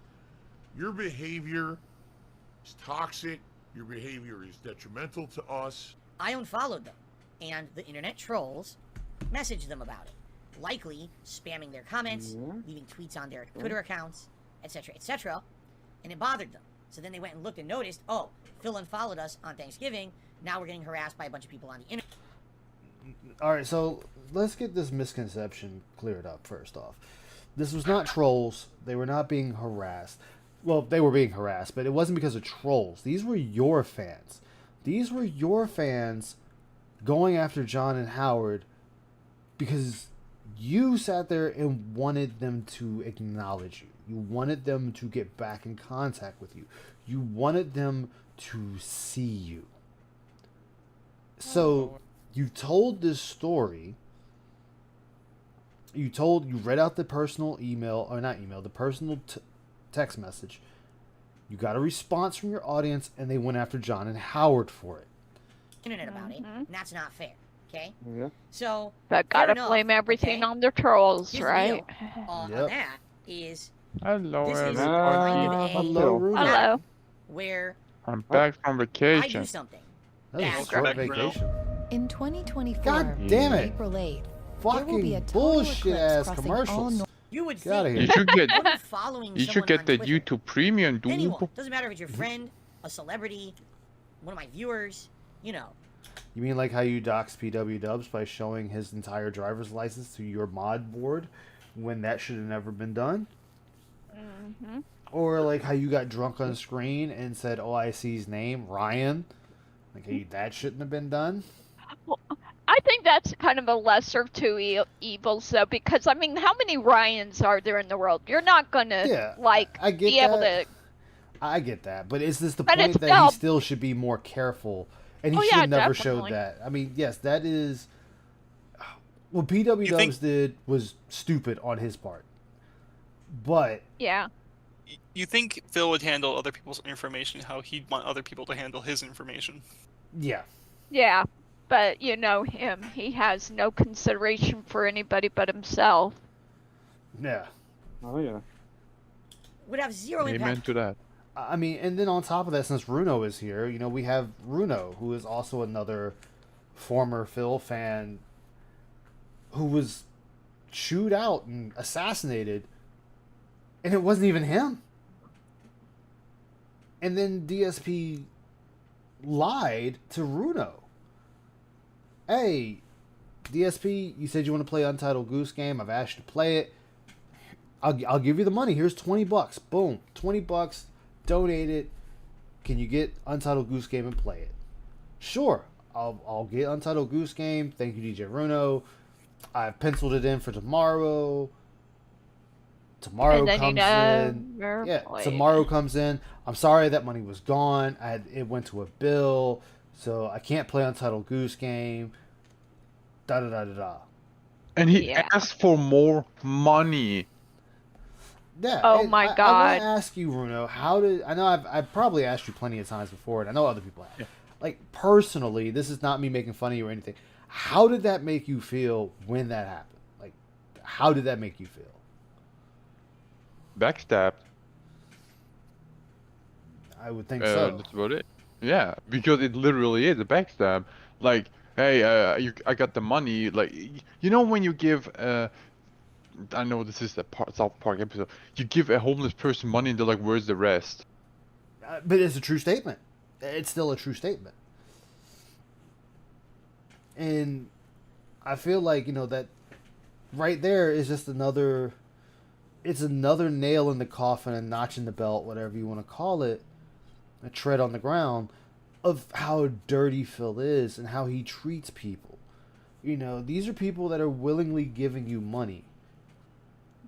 your behavior is toxic, your behavior is detrimental to us. I unfollowed them, and the internet trolls messaged them about it, likely spamming their comments, leaving tweets on their Twitter accounts, etc., etc., and it bothered them. So then they went and looked and noticed, oh, Phil unfollowed us on Thanksgiving, now we're getting harassed by a bunch of people on the internet. All right, so let's get this misconception cleared up first off. This was not trolls. They were not being harassed. Well, they were being harassed, but it wasn't because of trolls. These were your fans. These were your fans going after John and Howard because you sat there and wanted them to acknowledge you. You wanted them to get back in contact with you. You wanted them to see you. So you told this story. You read out the personal email, or not email, the personal text message. You got a response from your audience, and they went after John and Howard for it. Internet about it, and that's not fair, okay? Yeah. So, But fair gotta enough, blame everything okay? on the trolls, Here's the right? deal, on Yep. that is, Hello, this is everybody. kind of a Hello, Rudy. Hello. where I'm back from I vacation. do something. That was a That's short right, vacation. In 2024, God damn it. April 8th, there will be a Fucking total bullshit eclipse ass crossing commercials. all You would Get outta think You here. should get following you should someone get on the Twitter, YouTube Premium, dude. anyone, doesn't matter if it's your friend, a celebrity, one of my viewers, you know, You mean like how you dox PW Dubs by showing his entire driver's license to your mod board when that should have never been done? Mm-hmm. Or like how you got drunk on screen and said OIC's name, Ryan? Like, hey, that shouldn't have been done? Well, I think that's kind of a lesser of two evils, though, because, I mean, how many Ryans are there in the world? You're not going to, I get be able that. to... I get that. But is this the But point it's that he still should be more careful? And he should have never showed that. I mean, yes, that is... What PW Dubs did was stupid on his part. But... Yeah. You think Phil would handle other people's information how he'd want other people to handle his information? Yeah. Yeah, but you know him. He has no consideration for anybody but himself. Yeah. Oh, yeah. Would have zero impact. Amen to that. I mean, and then on top of that, since Runo is here, you know, we have Runo, who is also another former Phil fan who was chewed out and assassinated, and it wasn't even him. And then DSP lied to Runo. Hey, DSP, you said you want to play Untitled Goose Game. I've asked you to play it. I'll give you the money. Here's $20. Boom, $20. Donate it. Can you get Untitled Goose Game and play it? Sure, I'll get Untitled Goose Game. Thank you, DJ Runo. I've penciled it in for tomorrow. Tomorrow comes in. Yeah, tomorrow comes in. I'm sorry that money was gone. It went to a bill, so I can't play Untitled Goose Game. Da da da da da. And he asked for more money. Yeah. Oh my God. God. I want to ask you, Runo, how did I know I've probably asked you plenty of times before, and I know other people have. Yeah. Like personally, this is not me making fun of you or anything. How did that make you feel when that happened? Like, how did that make you feel? Backstabbed. I would think so. That's about it. Yeah, because it literally is a backstab. Like, hey, I got the money. Like, you know when you give, I know this is a South Park episode. You give a homeless person money and they're like, "Where's the rest?" But it's a true statement. It's still a true statement. And I feel like, you know, that right there is just another... It's another nail in the coffin, a notch in the belt, whatever you want to call it, a tread on the ground, of how dirty Phil is and how he treats people. You know, these are people that are willingly giving you money.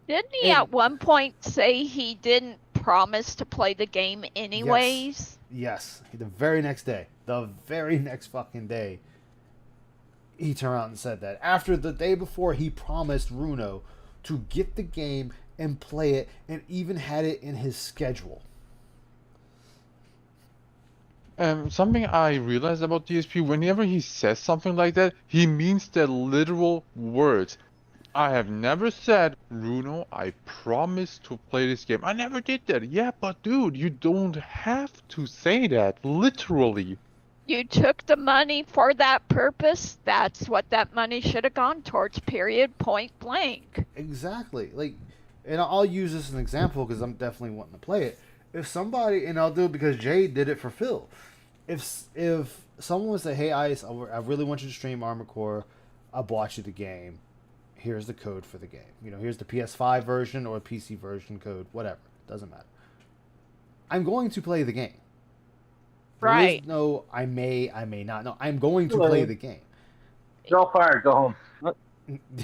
Didn't he at one point say he didn't promise to play the game anyways? Yes. The very next day. The very next fucking day. He turned out and said that. After the day before, he promised Runo to get the game and play it, and even had it in his schedule. Something I realized about DSP, whenever he says something like that, he means the literal words. I have never said, Runo, I promise to play this game. I never did that. Yeah, but dude, you don't have to say that, literally. You took the money for that purpose. That's what that money should have gone towards, period, point blank. Exactly. Like, and I'll use this as an example because I'm definitely wanting to play it. If somebody, and I'll do it because Jay did it for Phil. If someone was to say, hey, Ice, I really want you to stream Armored Core. I bought you the game. Here's the code for the game. You know, here's the PS5 version or PC version code, whatever. Doesn't matter. I'm going to play the game. Right. There is no, I may not. No, I'm going to play the game. Y'all fired. Go home.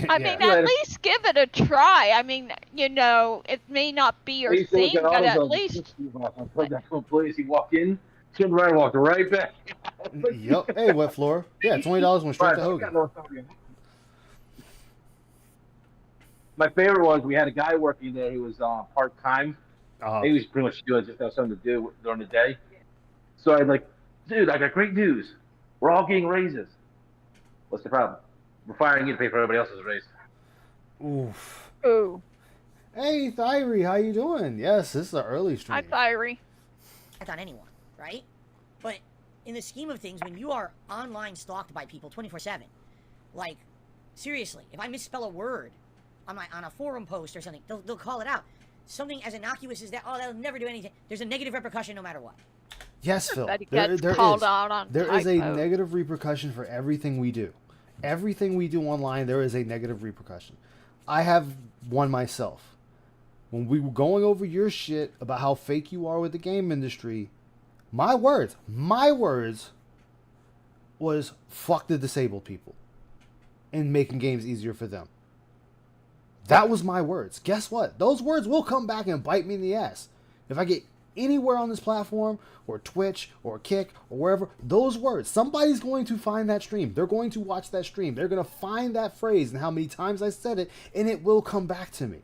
I mean, at least give it a try. I mean, you know, it may not be your thing, but at least... I played that one place. He walked in, turned around, walked right back. Yep. Hey, wet floor. Yeah, $20 went straight to Hogan. My favorite was we had a guy working there who was part-time. He was pretty much doing just have something to do during the day. So I'm like, dude, I got great news. We're all getting raises. What's the problem? We're firing you to pay for everybody else's raise. Oof. Ooh. Hey, Thyri, how you doing? Yes, this is an early stream. Hi, Thyri. On anyone, right? But in the scheme of things, when you are online stalked by people 24/7, like, seriously, if I misspell a word on a forum post or something, they'll call it out. Something as innocuous as that, oh, that'll never do anything. There's a negative repercussion no matter what. Yes, Phil. Everybody gets called out on There is a typos. negative repercussion for everything we do. Everything we do online, there is a negative repercussion. I have one myself. When we were going over your shit about how fake you are with the game industry, my words was fuck the disabled people and making games easier for them. That was my words. Guess what? Those words will come back and bite me in the ass. If I get anywhere on this platform or Twitch or Kick or wherever, those words, somebody's going to find that stream. They're going to watch that stream. They're going to find that phrase and how many times I said it, and it will come back to me.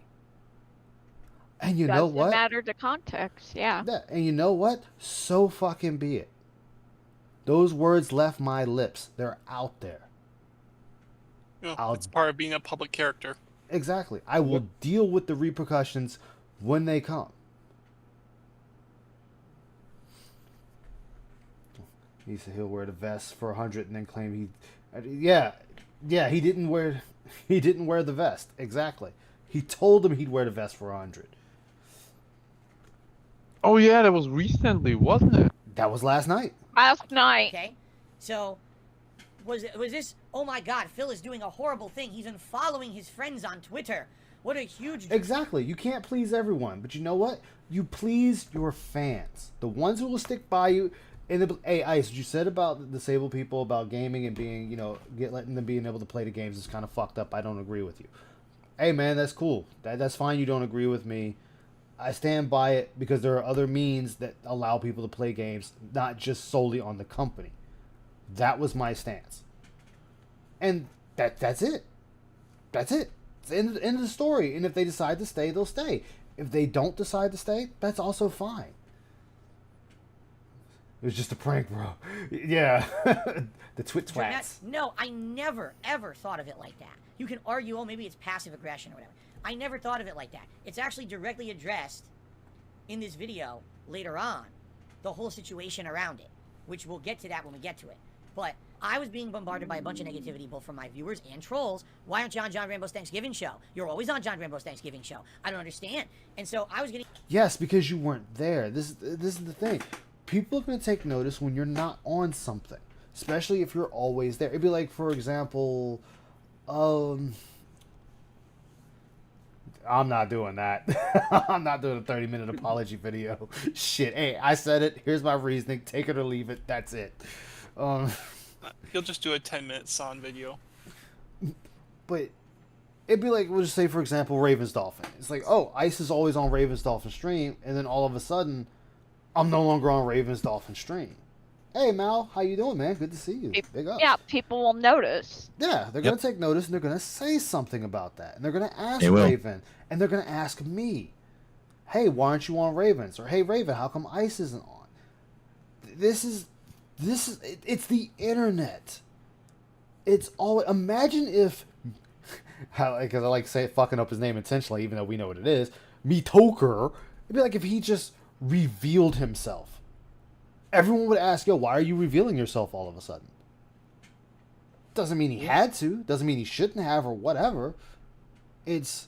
And you know what? Doesn't matter the context, yeah. And you know what? So fucking be it. Those words left my lips. They're out there. It's part of being a public character. Exactly. I will deal with the repercussions when they come. He said he'll wear the vest for 100 and then claim he didn't wear the vest. Exactly. He told him he'd wear the vest for 100. Oh yeah, that was recently, wasn't it? That was last night. Last night. Okay, so was this? Oh my God, Phil is doing a horrible thing. He's unfollowing his friends on Twitter. What a huge. Exactly. You can't please everyone, but you know what? You please your fans, the ones who will stick by you. Hey, Ice, what you said about disabled people, about gaming and being, letting them being able to play the games is kind of fucked up. I don't agree with you. Hey, man, that's cool. That's fine. You don't agree with me. I stand by it because there are other means that allow people to play games, not just solely on the company. That was my stance. And that's it. That's it. It's the end of the story. And if they decide to stay, they'll stay. If they don't decide to stay, that's also fine. It was just a prank, bro. Yeah. The twit twats. No, I never, ever thought of it like that. You can argue, oh, maybe it's passive aggression or whatever. I never thought of it like that. It's actually directly addressed in this video later on, the whole situation around it, which we'll get to that when we get to it. But I was being bombarded by a bunch of negativity, both from my viewers and trolls. Why aren't you on John Rambo's Thanksgiving show? You're always on John Rambo's Thanksgiving show. I don't understand. And so I was getting... Yes, because you weren't there. This is the thing. People are going to take notice when you're not on something, especially if you're always there. It'd be like, for example, I'm not doing that. I'm not doing a 30-minute apology video. Shit. Hey, I said it. Here's my reasoning. Take it or leave it. That's it. He'll just do a 10-minute Son video. But it'd be like, we'll just say, for example, Raven's Dolphin. It's like, oh, Ice is always on Raven's Dolphin stream, and then all of a sudden, I'm no longer on Raven's Dolphin stream. Hey, Mal, how you doing, man? Good to see you. Big up. Yeah, people will notice. Yeah, they're going to take notice, and they're going to say something about that. And they're going to ask Raven, and they're going to ask me, hey, why aren't you on Ravens? Or, hey, Raven, how come Ice isn't on? It's the internet. It's all, imagine if, because I like fucking up his name intentionally, even though we know what it is, Mitoker, it'd be like if he just revealed himself. Everyone would ask, yo, why are you revealing yourself all of a sudden? Doesn't mean he had to. Doesn't mean he shouldn't have or whatever. It's,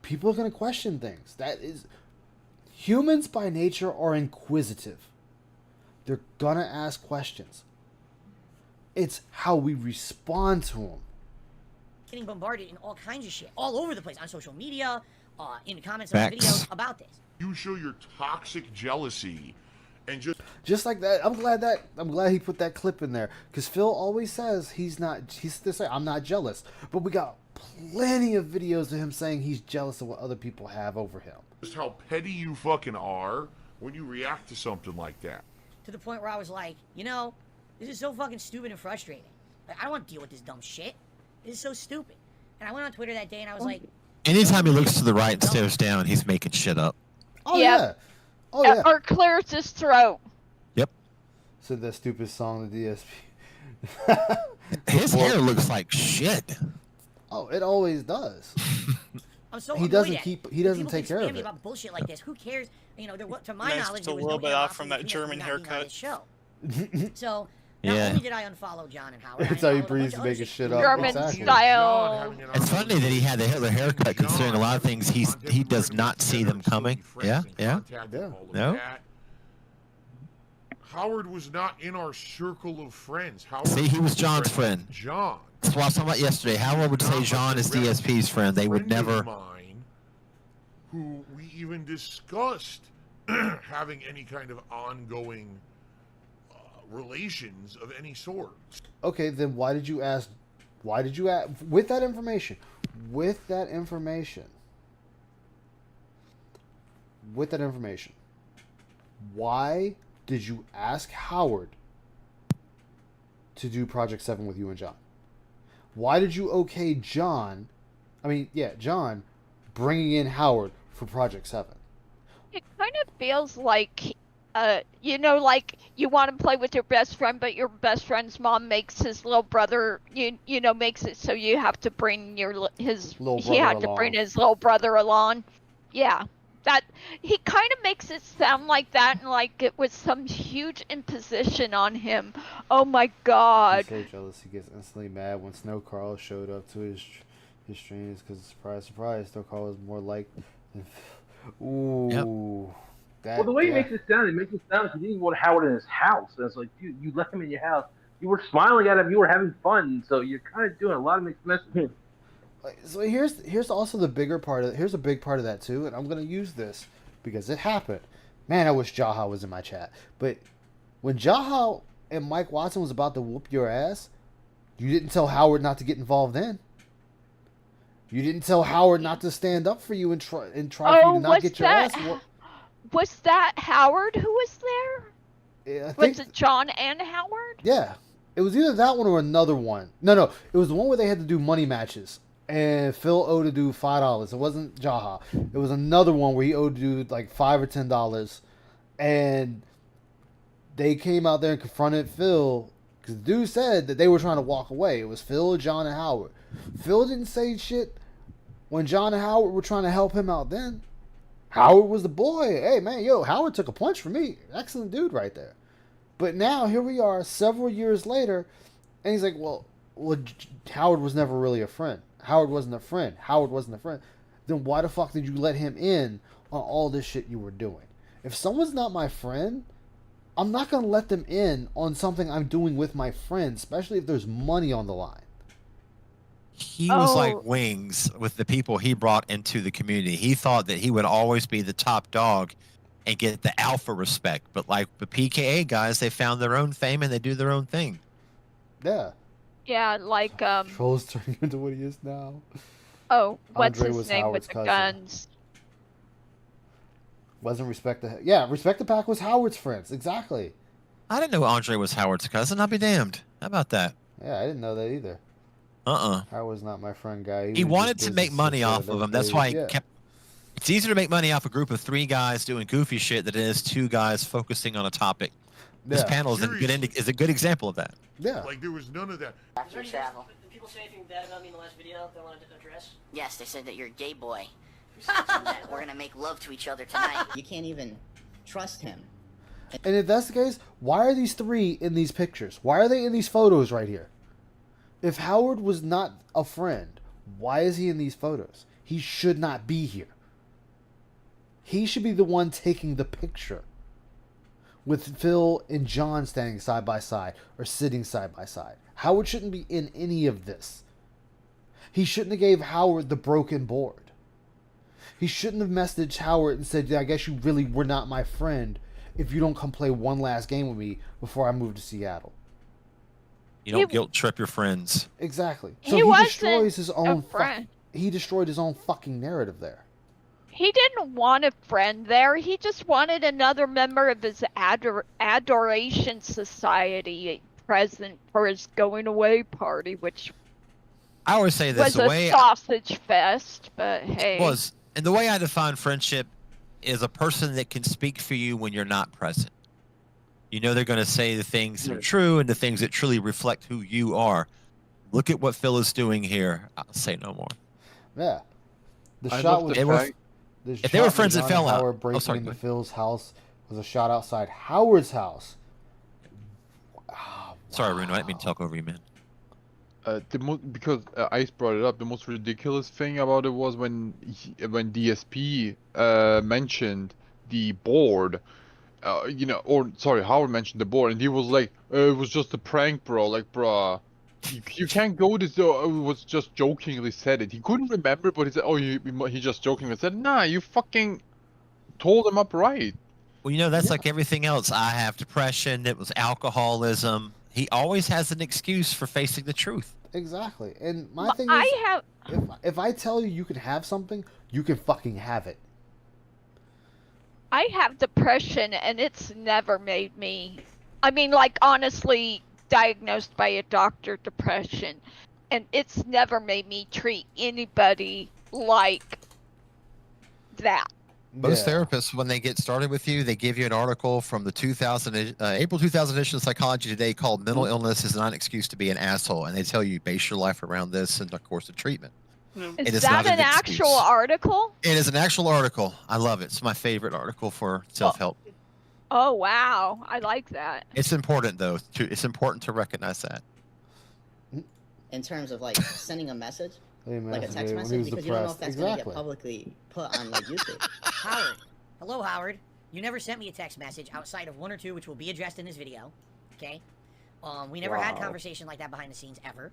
people are going to question things. That is, humans by nature are inquisitive. They're going to ask questions. It's how we respond to them. Getting bombarded in all kinds of shit, all over the place, on social media, in comments on videos about this. You show your toxic jealousy. And just like that, I'm glad he put that clip in there, because Phil always says he's to say I'm not jealous, but we got plenty of videos of him saying he's jealous of what other people have over him. Just how petty you fucking are when you react to something like that. To the point where I was like, this is so fucking stupid and frustrating. Like, I don't want to deal with this dumb shit. This is so stupid. And I went on Twitter that day and I was like, anytime he looks to the right and stares down, he's making shit up. Oh yeah. Oh yeah. Or clears his throat. Yep. Said that stupid song, the DSP. His hair looks like shit. Oh, it always does. I'm so he doesn't take care of it. About bullshit like this. Who cares? To my Nice, knowledge, it's there a was little no bit off from that German haircut. Show. So not only did I unfollow John and Howard, That's how he breathes to make his shit up. German style. It's funny that he had the haircut, considering a lot of things he does not see them coming. Yeah. No. Howard was not in our circle of friends. Howard See, he was John's friend. friend. John. That's what I was talking about yesterday. Howard would say John is DSP's friend. They would never. Of mine, who we even discussed having any kind of ongoing relations of any sort. Okay, then why did you ask? Why did you ask with that information? With that information. Why did you ask Howard to do Project 7 with you and John? Why did you okay John, bringing in Howard for Project 7? It kind of feels like, like you want to play with your best friend, but your best friend's mom makes his little brother, makes it so you have to bring he had to bring his little brother along. Yeah. That he kind of makes it sound like that, and like it was some huge imposition on him. Oh my God! He's so jealous. He gets instantly mad when Snow Carl showed up to his streams because surprise, Snow Carl is more like. Ooh. Yep. Well, the way he makes it sound like he didn't want Howard in his house. And it's like, dude, you let him in your house. You were smiling at him. You were having fun. So you're kind of doing a lot of mixed messages. So here's also the bigger part of here's a big part of that too, and I'm gonna use this because it happened. Man, I wish Jaha was in my chat. But when Jaha and Mike Watson was about to whoop your ass, you didn't tell Howard not to get involved then. You didn't tell Howard not to stand up for you and try for you to not get your ass whooped. Was that Howard who was there? Yeah, was it John and Howard? Yeah. It was either that one or another one. No. It was the one where they had to do money matches. And Phil owed to do $5. It wasn't Jaha. It was another one where he owed to do like $5 or $10. And they came out there and confronted Phil because the dude said that they were trying to walk away. It was Phil, John, and Howard. Phil didn't say shit when John and Howard were trying to help him out then. Howard was the boy. Hey, man, Howard took a punch for me. Excellent dude right there. But now, here we are several years later, and he's like, well, Howard was never really a friend. Howard wasn't a friend. Then why the fuck did you let him in on all this shit you were doing? If someone's not my friend, I'm not going to let them in on something I'm doing with my friend, especially if there's money on the line. He was like Wings with the people he brought into the community. He thought that he would always be the top dog and get the alpha respect. But like the PKA guys, they found their own fame and they do their own thing. Yeah. Yeah, like Troll's turning into what he is now. Oh, what's Andre his was name Howard's with the cousin. guns? Wasn't Respect the Respect the Pack was Howard's friends. Exactly. I didn't know Andre was Howard's cousin. I'll be damned. How about that? Yeah, I didn't know that either. Howard was not my friend guy. He wanted to make money off of him. That's why he kept. It's easier to make money off a group of 3 guys doing goofy shit than it is 2 guys focusing on a topic. This panel is a good example of that. Yeah. Like there was none of that. Did people say anything bad about me in the last video they wanted to address? Yes, they said that you're a gay boy. That we're gonna make love to each other tonight. You can't even trust him. And if that's the case, why are these 3 in these pictures? Why are they in these photos right here? If Howard was not a friend, why is he in these photos? He should not be here. He should be the one taking the picture with Phil and John standing side by side or sitting side by side. Howard shouldn't be in any of this. He shouldn't have gave Howard the broken board. He shouldn't have messaged Howard and said, I guess you really were not my friend if you don't come play one last game with me before I move to Seattle. You don't guilt trip your friends. Exactly. So he destroys his own he destroyed his own fucking narrative there. He didn't want a friend there. He just wanted another member of his adoration society present for his going away party, which I always say this was a sausage fest, but hey. And the way I define friendship is a person that can speak for you when you're not present. You know they're going to say the things that are true and the things that truly reflect who you are. Look at what Phil is doing here. I'll say no more. Yeah. The shot was... If they were friends that fell out. Howard breaking into Phil's house was a shot outside Howard's house. Sorry, Reno. I didn't mean to talk over you, man. Because Ice brought it up, the most ridiculous thing about it was when DSP mentioned the board. you know, or sorry, Howard mentioned the board, and he was like, it was just a prank, bro. Like, bruh, you can't go this. It was just jokingly said it. He couldn't remember, but he said, oh, he just jokingly said, nah, you fucking told him up right. Well, you know, that's like everything else. I have depression. It was alcoholism. He always has an excuse for facing the truth. Exactly. And my thing is, if I tell you can have something, you can fucking have it. I have depression, and it's never made me. I mean, like, honestly, diagnosed by a doctor depression, and it's never made me treat anybody like that. Most therapists, when they get started with you, they give you an article from the April 2000 edition of Psychology Today called "Mental Illness is not an excuse to be an asshole," and they tell you base your life around this and the course of treatment. Is that an actual article? It is an actual article. I love it. It's my favorite article for self-help. Oh wow, I like that. It's important though. It's important to recognize that. In terms of like sending a message, like a text message, because you don't know if that's going to get publicly put on like YouTube. Howard. Hello, Howard. You never sent me a text message outside of one or two, which will be addressed in this video. Okay? We never had conversation like that behind the scenes ever.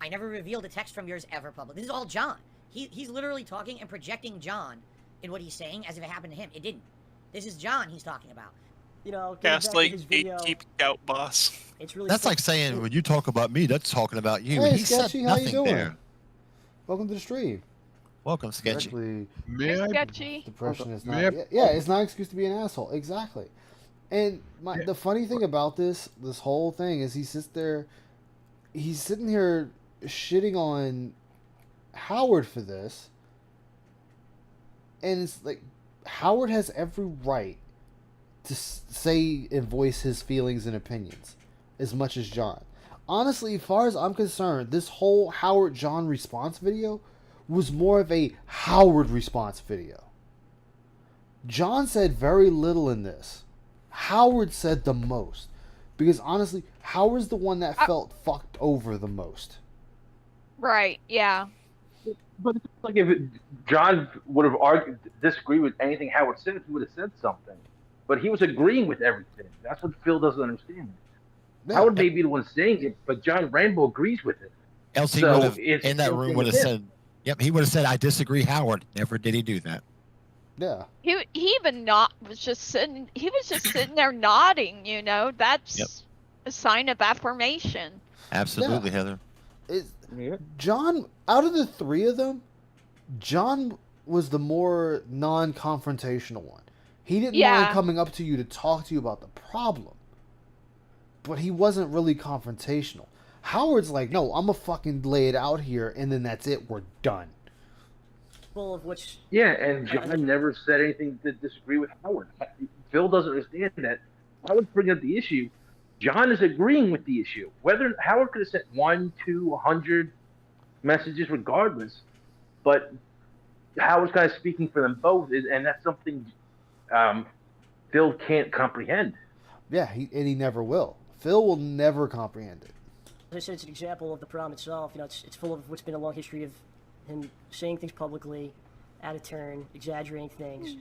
I never revealed a text from yours ever public. This is all John. He's literally talking and projecting John in what he's saying as if it happened to him. It didn't. This is John he's talking about. You know, Gaslight, keep out, boss. It's really That's like saying when you talk about me, that's talking about you. Hey, He said Sketchy, how you nothing doing? there. Welcome to the stream. Welcome, Sketchy. Sketchy. Depression is not. Yeah, it's not an excuse to be an asshole. Exactly. And the funny thing about this whole thing is he's sitting here shitting on Howard for this, and it's like Howard has every right to say and voice his feelings and opinions as much as John. Honestly, as far as I'm concerned, this whole Howard John response video was more of a Howard response video. John said very little in this. Howard said the most. Because honestly, Howard's the one that felt fucked over the most. Right, yeah. But it's like if John would have disagreed with anything Howard said, he would have said something. But he was agreeing with everything. That's what Phil doesn't understand. Yeah. Howard may be the one saying it, but John Rambo agrees with it. Else he would have, in that room, would have said, yep, he would have said, I disagree, Howard. Never did he do that. Yeah. He even was just sitting there nodding, you know. That's a sign of affirmation. Absolutely, Heather. John, out of the three of them, John was the more non-confrontational one. He didn't mind coming up to you to talk to you about the problem. But he wasn't really confrontational. Howard's like, no, I'm going to fucking lay it out here, and then that's it. We're done. Full of which... Yeah, and John never said anything to disagree with Howard. Phil doesn't understand that. Howard's bringing up the issue. John is agreeing with the issue. Whether Howard could have sent 1, 2, 100 messages regardless, but Howard's kind of speaking for them both, and that's something Phil can't comprehend. Yeah, he never will. Phil will never comprehend it. As I said, it's an example of the problem itself. You know, it's full of what's been a long history of him saying things publicly, out of turn, exaggerating things,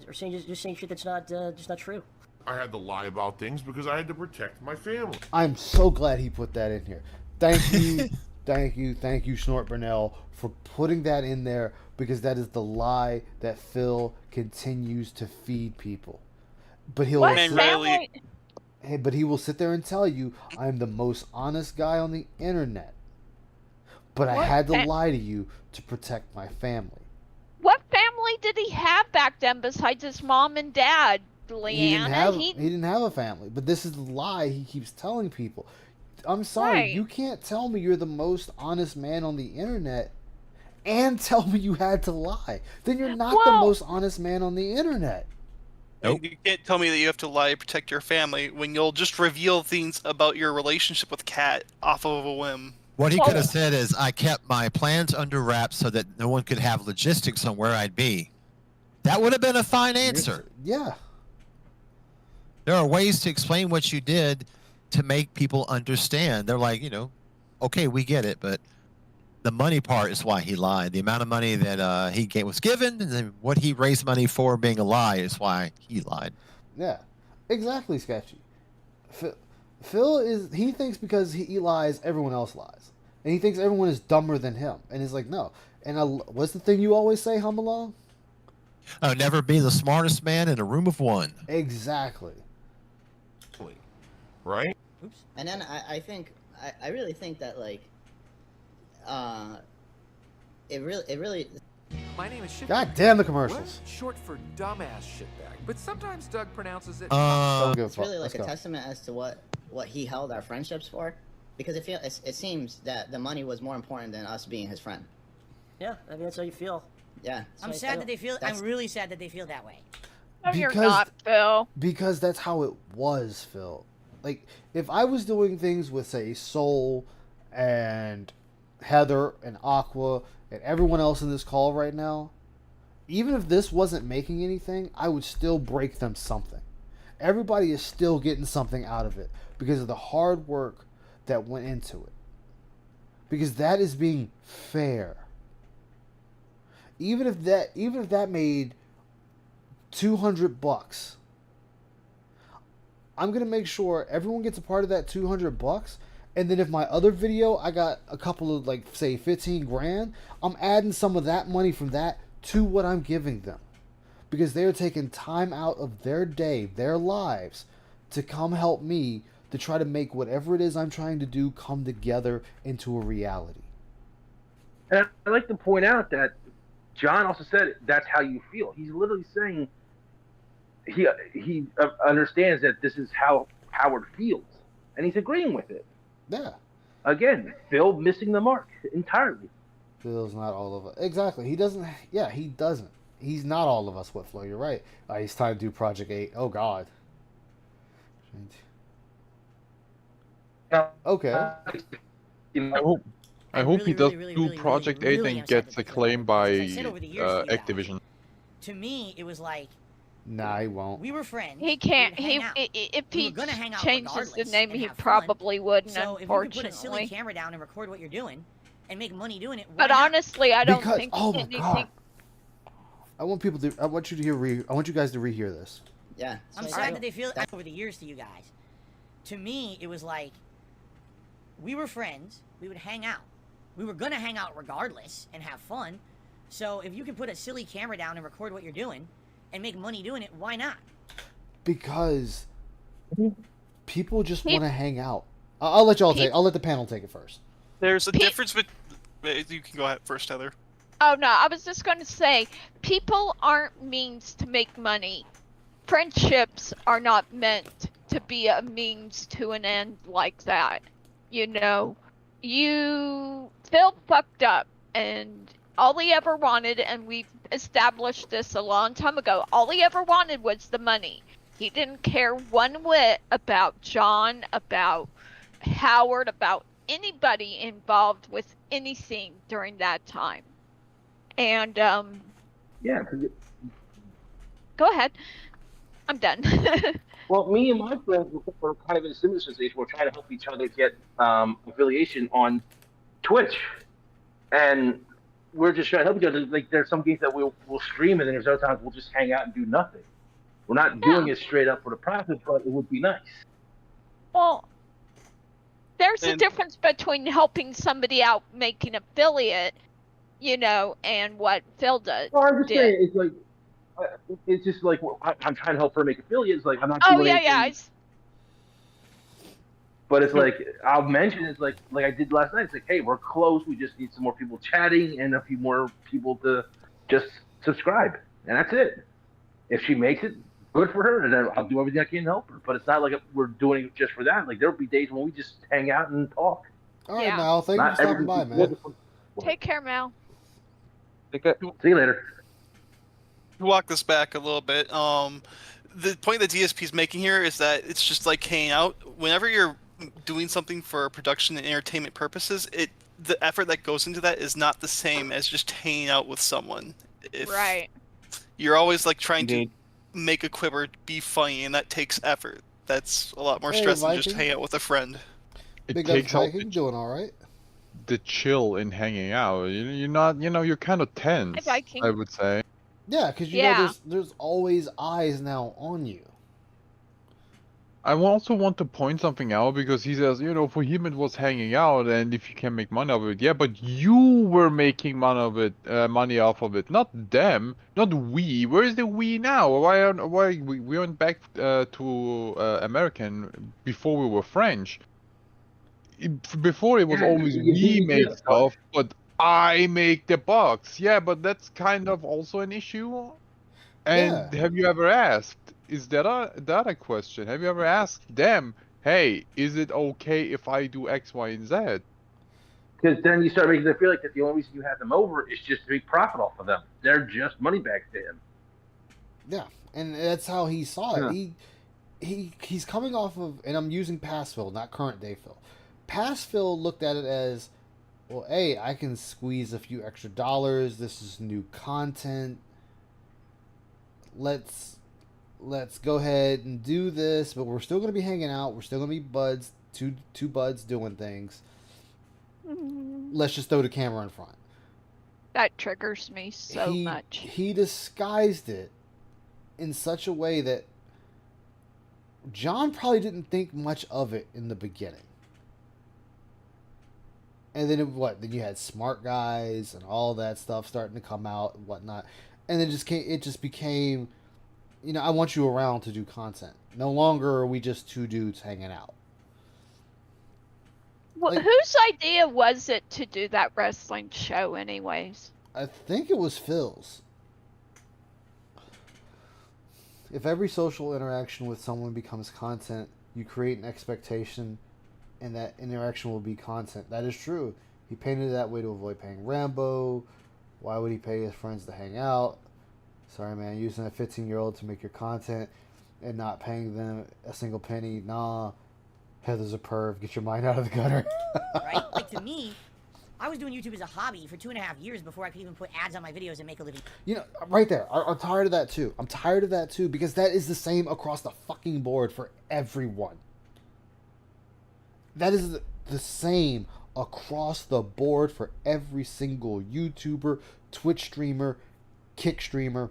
or saying just saying shit that's just not true. I had to lie about things because I had to protect my family. I'm so glad he put that in here. Thank you, thank you, Snort Burnell, for putting that in there, because that is the lie that Phil continues to feed people. But he will sit there and tell you, I'm the most honest guy on the internet. But I had to lie to you to protect my family. What family did he have back then besides his mom and dad, Leanna? He didn't have a family. But this is the lie he keeps telling people. I'm sorry, you can't tell me you're the most honest man on the internet and tell me you had to lie. Then you're not the most honest man on the internet. Nope. You can't tell me that you have to lie to protect your family when you'll just reveal things about your relationship with Kat off of a whim. What he could have said is, I kept my plans under wraps so that no one could have logistics on where I'd be. That would have been a fine answer. Yeah. There are ways to explain what you did to make people understand. They're like, okay, we get it, but the money part is why he lied. The amount of money that was given, and then what he raised money for being a lie is why he lied. Yeah. Exactly, sketchy. Phil he thinks because he lies, everyone else lies. And he thinks everyone is dumber than him. And he's like, no. And what's the thing you always say, hum along? Oh, never be the smartest man in a room of one. Exactly. Right? Oops. And then I really think that like, it really. My name is Shitbag. God damn the commercials. What? Short for dumbass shitbag. But sometimes Doug pronounces it. It's really like a testament as to what he held our friendships for, because it seems that the money was more important than us being his friend. Yeah, I mean that's how you feel. Yeah. I'm sad that they feel. I'm really sad that they feel that way. No, you're not, Phil. Because that's how it was, Phil. Like, if I was doing things with, say, Soul and Heather and Aqua and everyone else in this call right now, even if this wasn't making anything, I would still break them something. Everybody is still getting something out of it because of the hard work that went into it. Because that is being fair. Even if that made $200, I'm gonna make sure everyone gets a part of that $200, and then if my other video I got a couple of, like, say 15 grand, I'm adding some of that money from that to what I'm giving them, because they are taking time out of their day, their lives, to come help me to try to make whatever it is I'm trying to do come together into a reality. And I'd like to point out that John also said that's how you feel. He's literally saying he understands that this is how Howard feels, and he's agreeing with it. Yeah. Again, Phil missing the mark entirely. Phil's not all of us. Exactly. He doesn't. Yeah, he doesn't. He's not all of us, Whitflow. You're right. It's time to do Project 8. Oh, God. Okay. I hope he does do Project 8 and gets acclaimed by Activision. To me, it was like, nah, he won't. we were friends. He can't. If he changes the name, he probably wouldn't. So Unfortunately. if you can put a silly camera down and record what you're doing, and make money doing it, but honestly, I don't think. Oh my God. I want people to. I want you to hear. I want you guys to rehear this. Yeah. I'm sad that they feel that over the years to you guys. To me, it was like, we were friends. We would hang out. We were gonna hang out regardless and have fun. So if you can put a silly camera down and record what you're doing, and make money doing it, why not? Because people just want to hang out. I'll let y'all take. I'll let the panel take it first. There's a difference with. You can go ahead first, Heather. Oh no, I was just going to say, people aren't means to make money. Friendships are not meant to be a means to an end like that. You know, Phil fucked up, and all he ever wanted, and we've established this a long time ago, all he ever wanted was the money. He didn't care one whit about John, about Howard, about anybody involved with anything during that time. And yeah. Go ahead. I'm done. Well, me and my friends were kind of in a similar situation. We're trying to help each other get affiliation on Twitch, and we're just trying to help each other. Like, there's some games that we'll stream, and then there's other times we'll just hang out and do nothing. We're not doing it straight up for the profit, but it would be nice. Well, there's a difference between helping somebody out making affiliate, you know, and what Phil does. Well, I'm just saying, it's just like I'm trying to help her make affiliates. Like, I'm not doing anything. Yeah. But it's like, I'll mention, it's like I did last night. It's like, hey, we're close. We just need some more people chatting and a few more people to just subscribe. And that's it. If she makes it, good for her. And then I'll do everything I can to help her. But it's not like we're doing it just for that. Like, there'll be days when we just hang out and talk. All right, Mal. Thank you for stopping by, man. Take care, Mal. See you later. To walk this back a little bit, the point that DSP is making here is that it's just like hanging out. Whenever you're doing something for production and entertainment purposes, the effort that goes into that is not the same as just hanging out with someone. Right. You're always like trying to make a quiver be funny, and that takes effort. That's a lot more stress than just hang out with a friend. It takes out doing all right. The chill in hanging out. You're not, you're kind of tense. I would say. Yeah, because you know there's always eyes now on you. I also want to point something out because he says, you know, for him it was hanging out, and if you can make money out of it, yeah, but you were making money off of it, not them, not we. Where is the we now? Why we went back to American before we were French? Before it was always we make stuff, but I make the bucks. Yeah, but that's kind of also an issue. And have you ever asked? Is that a question? Have you ever asked them, hey, is it okay if I do X, Y, and Z? Because then you start making them feel like that the only reason you have them over is just to make profit off of them. They're just money bags to him. Yeah, and that's how he saw it. He's coming off of, and I'm using past Phil, not current day Phil. Past Phil looked at it as, well, hey, I can squeeze a few extra dollars. This is new content. Let's go ahead and do this, but we're still going to be hanging out. We're still going to be buds, two buds doing things. Let's just throw the camera in front. That triggers me so much. He disguised it in such a way that John probably didn't think much of it in the beginning. And then then you had smart guys and all that stuff starting to come out and whatnot. And it just became, you know, I want you around to do content. No longer are we just two dudes hanging out. Well, whose idea was it to do that wrestling show anyways? I think it was Phil's. If every social interaction with someone becomes content, you create an expectation and that interaction will be content. That is true. He painted it that way to avoid paying Rambo. Why would he pay his friends to hang out? Sorry, man, using a 15-year-old to make your content and not paying them a single penny. Nah, Heather's a perv. Get your mind out of the gutter. Right? Like, to me, I was doing YouTube as a hobby for 2.5 years before I could even put ads on my videos and make a living. You know, right there. I'm tired of that, too. I'm tired of that, too, because that is the same across the fucking board for everyone. That is the same across the board for every single YouTuber, Twitch streamer, Kick streamer,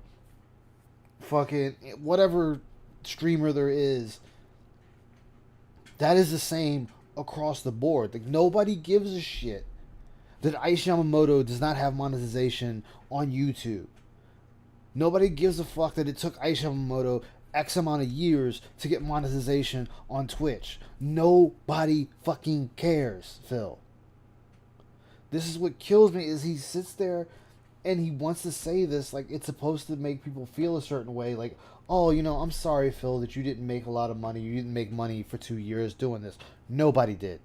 fucking whatever streamer there is. That is the same across the board. Like, nobody gives a shit that Ice Yamamoto does not have monetization on YouTube. Nobody gives a fuck that it took Ice Yamamoto X amount of years to get monetization on Twitch. Nobody fucking cares, Phil. This is what kills me, is he sits there and he wants to say this like it's supposed to make people feel a certain way, like, oh, you know, I'm sorry, Phil, that you didn't make a lot of money. You didn't make money for 2 years doing this. Nobody did.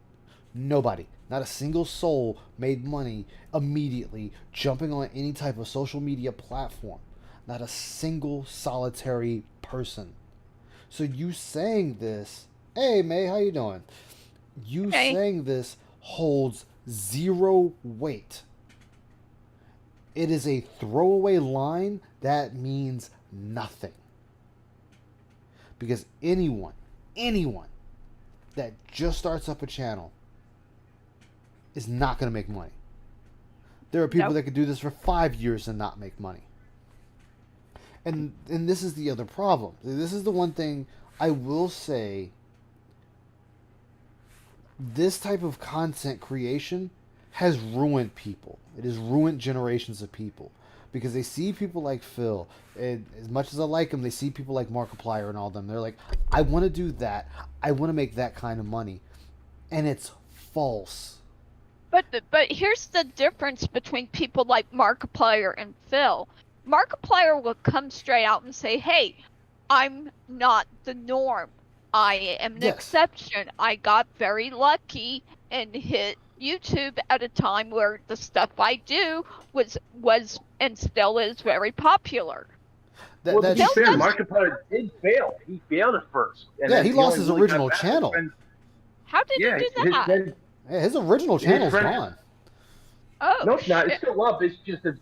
Nobody. Not a single soul made money immediately jumping on any type of social media platform. Not a single solitary person. So you saying this, hey, May, how you doing? You saying this holds zero weight. It is a throwaway line that means nothing. Because anyone that just starts up a channel is not going to make money. There are people that could do this for 5 years and not make money. And this is the other problem. This is the one thing I will say. This type of content creation has ruined people. It has ruined generations of people. Because they see people like Phil, and as much as I like them, they see people like Markiplier and all them. They're like, I want to do that. I want to make that kind of money. And it's false. But here's the difference between people like Markiplier and Phil. Markiplier will come straight out and say, hey, I'm not the norm. I am an exception. I got very lucky and hit YouTube at a time where the stuff I do was and still is very popular. Well, to be fair, Markiplier did fail. He failed at first. And he lost his original channel. How did he do that? His original channel's gone. Oh, no, it's not. It's still up. It's just a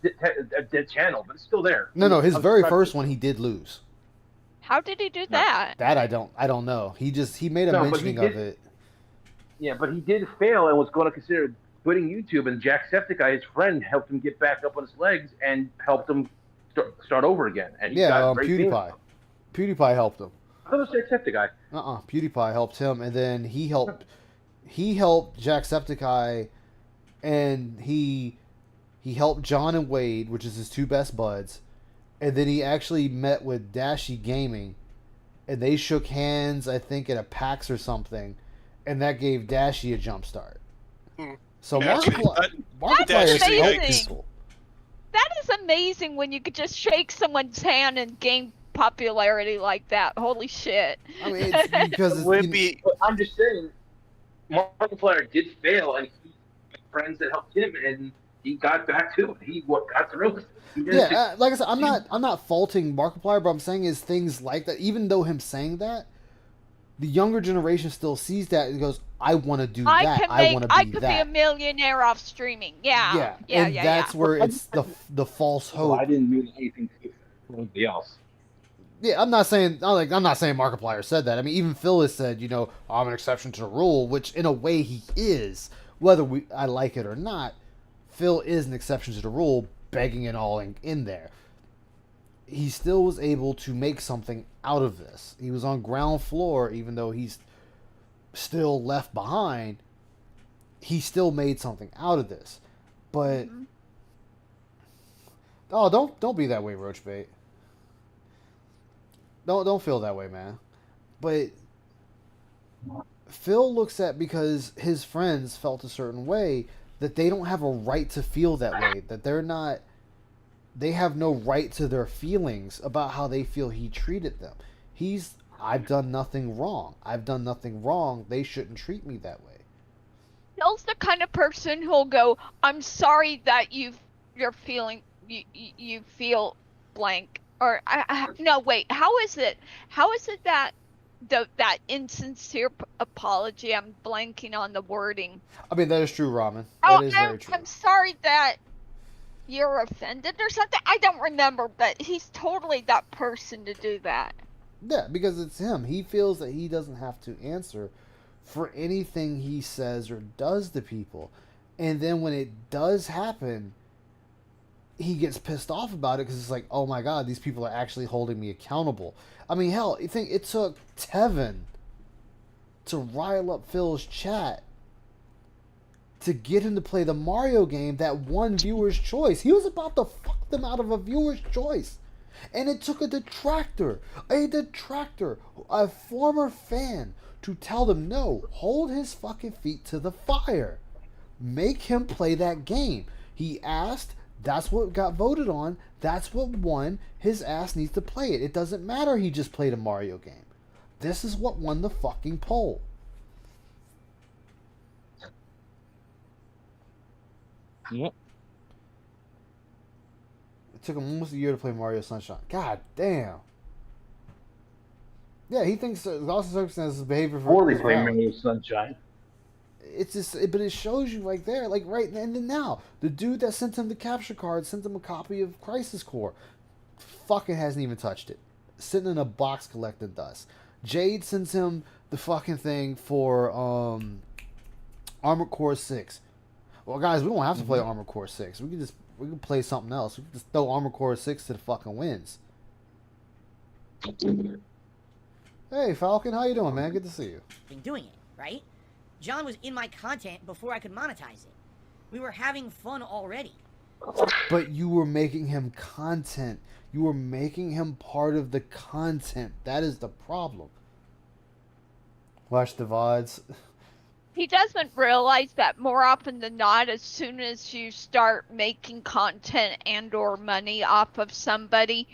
dead channel, but it's still there. No. His very first one, he did lose. How did he do that? That I don't know. He made a mentioning of it. Yeah, but he did fail and was going to consider quitting YouTube. And Jacksepticeye, his friend, helped him get back up on his legs and helped him start over again. And he got PewDiePie. PewDiePie helped him. thought it was Jacksepticeye. PewDiePie helped him, and then he helped Jacksepticeye, and he helped John and Wade, which is his two best buds, and then he actually met with Dashi Gaming, and they shook hands, I think, at a PAX or something, and that gave Dashi a jump start. So Markiplier is helped people. That is amazing when you could just shake someone's hand and gain popularity like that. Holy shit. I mean, it's because I'm just saying, Markiplier did fail, and he had friends that helped him, and he got back to it. He got through it. Yeah, like I said, I'm not faulting Markiplier, but I'm saying is things like that. Even though him saying that, the younger generation still sees that and goes, "I want to do that. I want to be I could be a millionaire off streaming." Yeah. And that's where it's the false hope. Well, I didn't mean anything to anybody else. Yeah, I'm not saying Markiplier said that. I mean, even Phil has said, I'm an exception to the rule, which in a way he is, whether I like it or not. Phil is an exception to the rule, begging it all in there. He still was able to make something out of this. He was on ground floor, even though he's still left behind. He still made something out of this. But don't be that way, Roachbait. Don't feel that way, man. But Phil looks at, because his friends felt a certain way, that they don't have a right to feel that way. That they have no right to their feelings about how they feel he treated them. I've done nothing wrong. I've done nothing wrong. They shouldn't treat me that way. Phil's the kind of person who'll go, "I'm sorry that you feel blank." Or no, wait. How is it that that insincere apology? I'm blanking on the wording. I mean, that is true, Ramen. That is very true. I'm sorry that you're offended or something. I don't remember, but he's totally that person to do that. Yeah, because it's him. He feels that he doesn't have to answer for anything he says or does to people, and then when it does happen, he gets pissed off about it because it's like, oh my god, these people are actually holding me accountable. I mean, hell, you think it took Tevin to rile up Phil's chat to get him to play the Mario game that won viewer's choice. He was about to fuck them out of a viewer's choice. And it took a detractor, a former fan, to tell them, no, hold his fucking feet to the fire. Make him play that game. He asked, that's what got voted on. That's what won. His ass needs to play it. It doesn't matter he just played a Mario game. This is what won the fucking poll. Yep. It took him almost a year to play Mario Sunshine. God damn. Yeah, he thinks loss of circumstances behavior for Poorly playing Mario Sunshine. It's just, but it shows you like there, like right and then now, the dude that sent him the capture card sent him a copy of Crisis Core. Fucking hasn't even touched it. Sitting in a box collecting dust. Jade sends him the fucking thing for Armored Core 6. Well, guys, we don't have to play Armored Core 6. We can play something else. We can just throw Armored Core 6 to the fucking winds. Hey, Falcon, how you doing, man? Good to see you. Been doing it, right? John was in my content before I could monetize it. We were having fun already. But you were making him content. You were making him part of the content. That is the problem. Watch the VODs. He doesn't realize that more often than not, as soon as you start making content and or money off of somebody,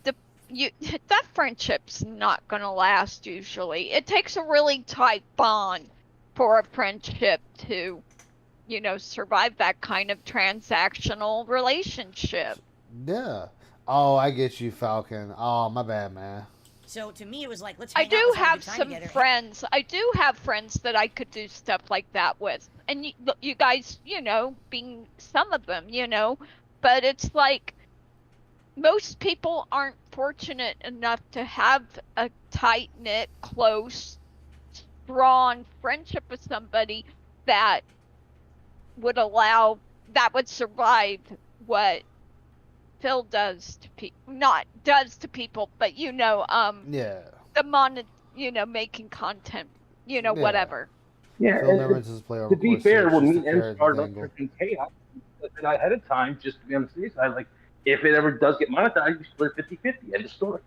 that friendship's not going to last usually. It takes a really tight bond for a friendship to, survive that kind of transactional relationship. Yeah. Oh, I get you, Falcon. Oh, my bad, man. So to me, it was like, let's. I do have some friends. I do have friends that I could do stuff like that with, and you guys, being some of them, but it's like most people aren't fortunate enough to have a tight knit, close, strong friendship with somebody that would survive what Phil does to people. Not does to people, but yeah. making content, Yeah. whatever. Yeah, Phil and never does play over to be course fair, six, when just me a and him carrot started up dangle. freaking chaos, and ahead of time, just to be on the safe side, like, if it ever does get monetized, you split 50-50. End of story.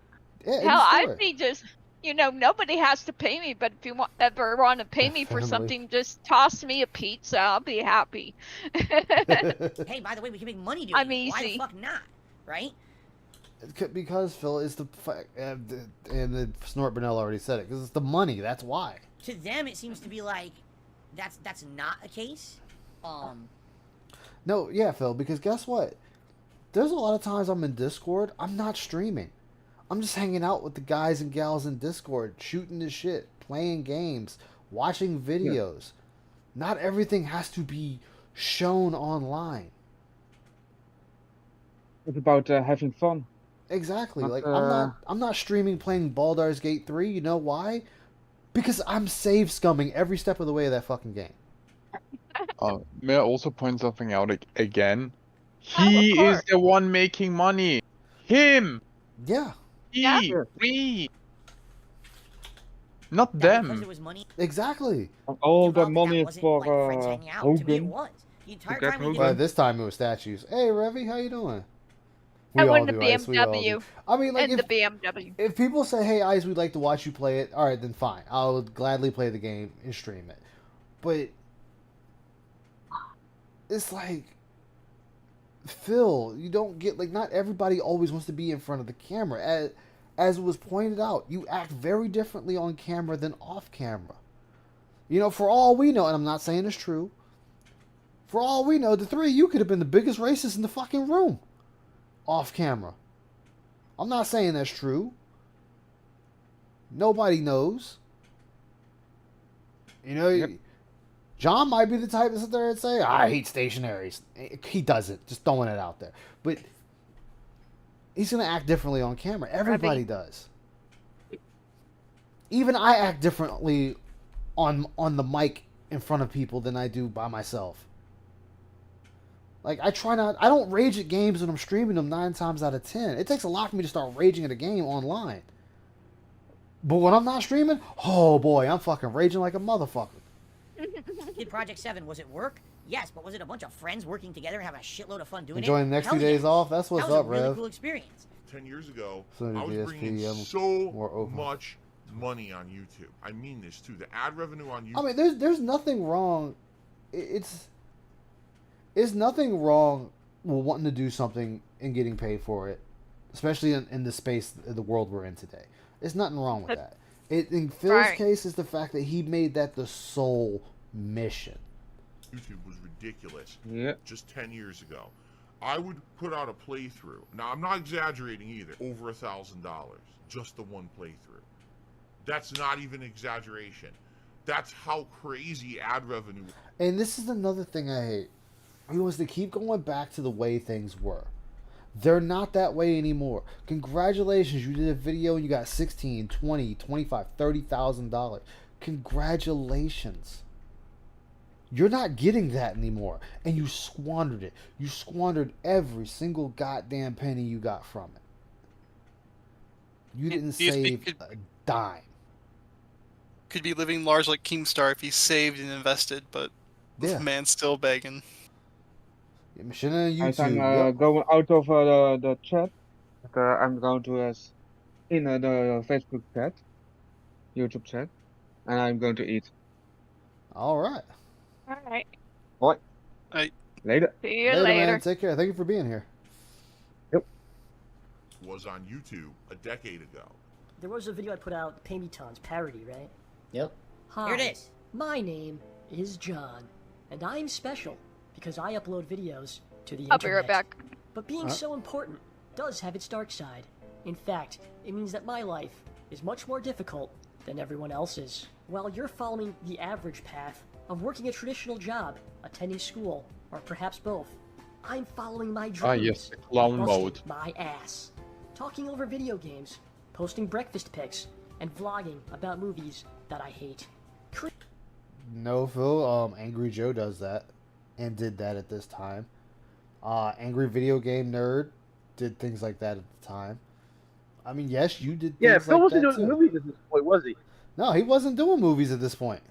Yeah, Hell, I'd be just, nobody has to pay me, but if you ever want to pay me for Family. something, just toss me a pizza. I'll be happy. Hey, by the way, we can make money doing I'm it. Why easy. the fuck not? Right? Because Phil is the and the Snort Brunel already said it. Because it's the money. That's why. To them, it seems to be like that's not a case. No, yeah, Phil. Because guess what? There's a lot of times I'm in Discord. I'm not streaming. I'm just hanging out with the guys and gals in Discord, shooting the shit, playing games, watching videos. Not everything has to be shown online. It's about having fun. Exactly. Not, Like I'm not streaming playing Baldur's Gate 3. You know why? Because I'm save scumming every step of the way of that fucking game. May I also point something out again? He is the one making money. Him. Yeah. Me. Not them. Because it was money. Exactly. All the money is for To me, it was. The entire time we Well, this time it was statues. Hey, Revy, how you doing? I We all want a do, Ice. We all do. BMW. I mean, like and the BMW. if people say, "Hey, Ice, we'd like to watch you play it," all right, then fine. I would gladly play the game and stream it. But it's like, Phil, you don't get like not everybody always wants to be in front of the camera. As was pointed out, you act very differently on camera than off camera. For all we know, and I'm not saying it's true. For all we know, the three of you could have been the biggest racists in the fucking room. Off camera. I'm not saying that's true. Nobody knows. John might be the type to sit there and say, I hate stationaries. He doesn't. Just throwing it out there. But he's going to act differently on camera. Everybody does. Even I act differently on the mic in front of people than I do by myself. Like, I don't rage at games when I'm streaming them 9 times out of 10. It takes a lot for me to start raging at a game online. But when I'm not streaming, oh boy, I'm fucking raging like a motherfucker. Did Project 7, was it work? Yes, but was it a bunch of friends working together and having a shitload of fun doing Enjoying it? the next Hell few days yes. off? That's what's that was up, a really Rev. cool experience. 10 years ago, So I was DSP, bringing I'm so more open. much money on YouTube. I mean this too. The ad revenue on YouTube. I mean, there's nothing wrong. It's nothing wrong with wanting to do something and getting paid for it, especially in the space of the world we're in today. There's nothing wrong with that. In Phil's case, is the fact that he made that the sole mission. YouTube was ridiculous. Yeah. Just 10 years ago, I would put out a playthrough. Now I'm not exaggerating either. Over $1,000, just the one playthrough. That's not even exaggeration. That's how crazy ad revenue. And this is another thing I hate. He wants to keep going back to the way things were. They're not that way anymore. Congratulations, you did a video and you got $16, $20, $25, $30,000. Congratulations. You're not getting that anymore. And you squandered it. You squandered every single goddamn penny you got from it. You didn't save a dime. Could be living large like Keemstar if he saved and invested, but Yeah. the man's still begging. YouTube, As I'm going out of the chat, I'm going to in the Facebook chat, YouTube chat, and I'm going to eat. All right. All right. What? Later. See you later. Man. Take care. Thank you for being here. Was on YouTube a decade ago. There was a video I put out, Pay Me Tons, parody, right? Yep. Hi. Here it is. My name is John, and I'm special because I upload videos to the I'll be internet. right back. But being so important does have its dark side. In fact, it means that my life is much more difficult than everyone else's. While you're following the average path of working a traditional job, attending school, or perhaps both, I'm following my dreams. Ah, yes, the clown busting mode. my ass. Talking over video games, posting breakfast pics, and vlogging about movies that I hate. No, Phil. Angry Joe does that, and did that at this time. Angry Video Game Nerd did things like that at the time. I mean, yes, you did. Yeah, things Phil like wasn't that doing too. movies at this point, was he? No, he wasn't doing movies at this point.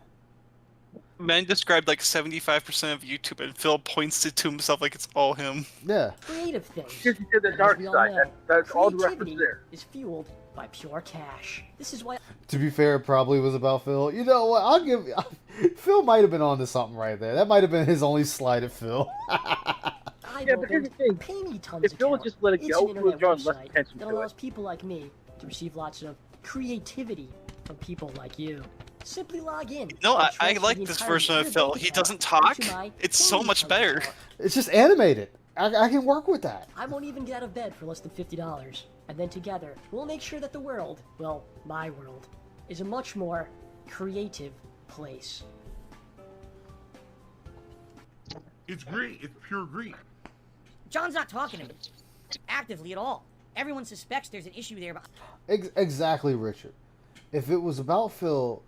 Men described like 75% of YouTube, and Phil points it to himself like it's all him. Yeah. Creative things. Because he did the And dark as we all side. know, That's all the reference creativity there. is fueled by pure cash. This is why To be fair, it probably was about Phil. You know what? I'll give Phil might have been onto something right there. That might have been his only slide at Phil. I've but here's the opened thing. Pay Me Tons If Phil would account. just let it It's go, an he would internet draw less website attention that to allows it. people like me to receive lots of creativity from people like you. Simply log in. No, and I transfer like the this entirety version of of your Phil. bank He account doesn't talk. into my It's Pay so Me much Tons better. account. It's just animated. I can work with that. I won't even get out of bed for less than $50. And then together, we'll make sure that the world, well, my world, is a much more creative place. It's greed. It's pure greed. John's not talking to me actively at all. Everyone suspects there's an issue there. Exactly, Richard. If it was about Phil,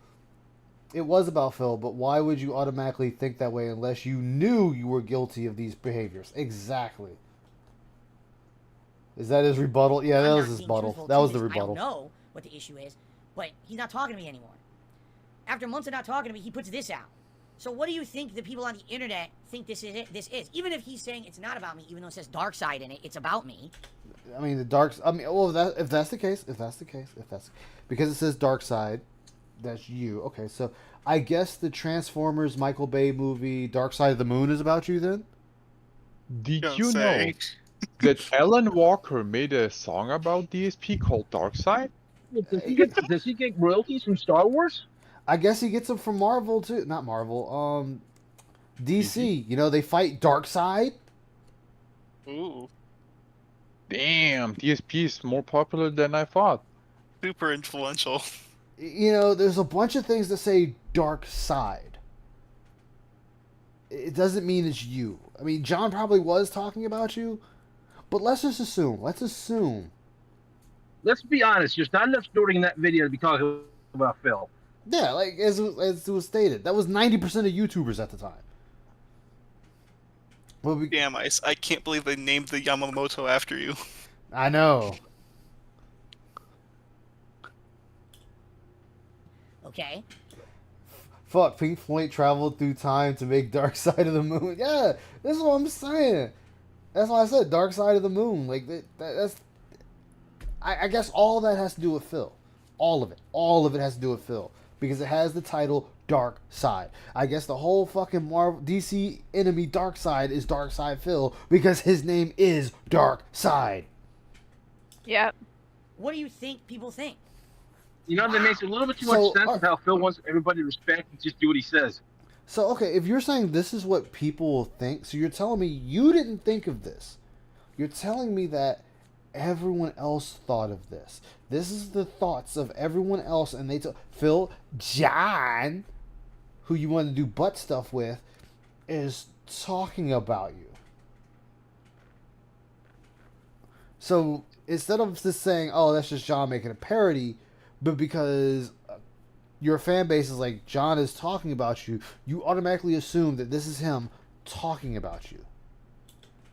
it was about Phil, but why would you automatically think that way unless you knew you were guilty of these behaviors? Exactly. Is that his rebuttal? Yeah, that I'm was not his being rebuttal. truthful That to was the this. I rebuttal. don't know what the issue is, but he's not talking to me anymore. After months of not talking to me, he puts this out. So what do you think the people on the internet think this is? Even if he's saying it's not about me, even though it says dark side in it, it's about me. I mean, the dark. I mean, well, if that's the case, because it says dark side, that's you. Okay, so I guess the Transformers Michael Bay movie Dark Side of the Moon is about you then. Did Don't you say. know that Alan Walker made a song about DSP called Dark Side? Does he get royalties from Star Wars? I guess he gets them from Marvel too. Not Marvel. DC. You know, they fight Dark Side. Ooh, Damn, DSP is more popular than I thought. super influential. You know, there's a bunch of things that say Dark Side. It doesn't mean it's you. I mean, John probably was talking about you, but let's just assume. Let's assume. Let's be honest. There's not enough snorting in that video to be talking about Phil. Yeah, like as it was stated, that was 90% of YouTubers at the time. Well, Damn, I can't believe they named the Yamamoto after you. I know. Okay. Fuck, Pink Floyd traveled through time to make Dark Side of the Moon. Yeah, that's what I'm saying. That's why I said Dark Side of the Moon. Like that's. I guess all that has to do with Phil. All of it. All of it has to do with Phil because it has the title Dark Side. I guess the whole fucking Marvel DC enemy Dark Side is Dark Side Phil because his name is Dark Side. Yep. What do you think people think? You know, that makes a little bit too So, much sense of how Phil wants everybody to respect and just do what he says. So, okay, if you're saying this is what people will think, so you're telling me you didn't think of this. You're telling me that everyone else thought of this. This is the thoughts of everyone else, and they Phil, John, who you want to do butt stuff with, is talking about you. So, instead of just saying, oh, that's just John making a parody, but because your fan base is like, John is talking about you, you automatically assume that this is him talking about you.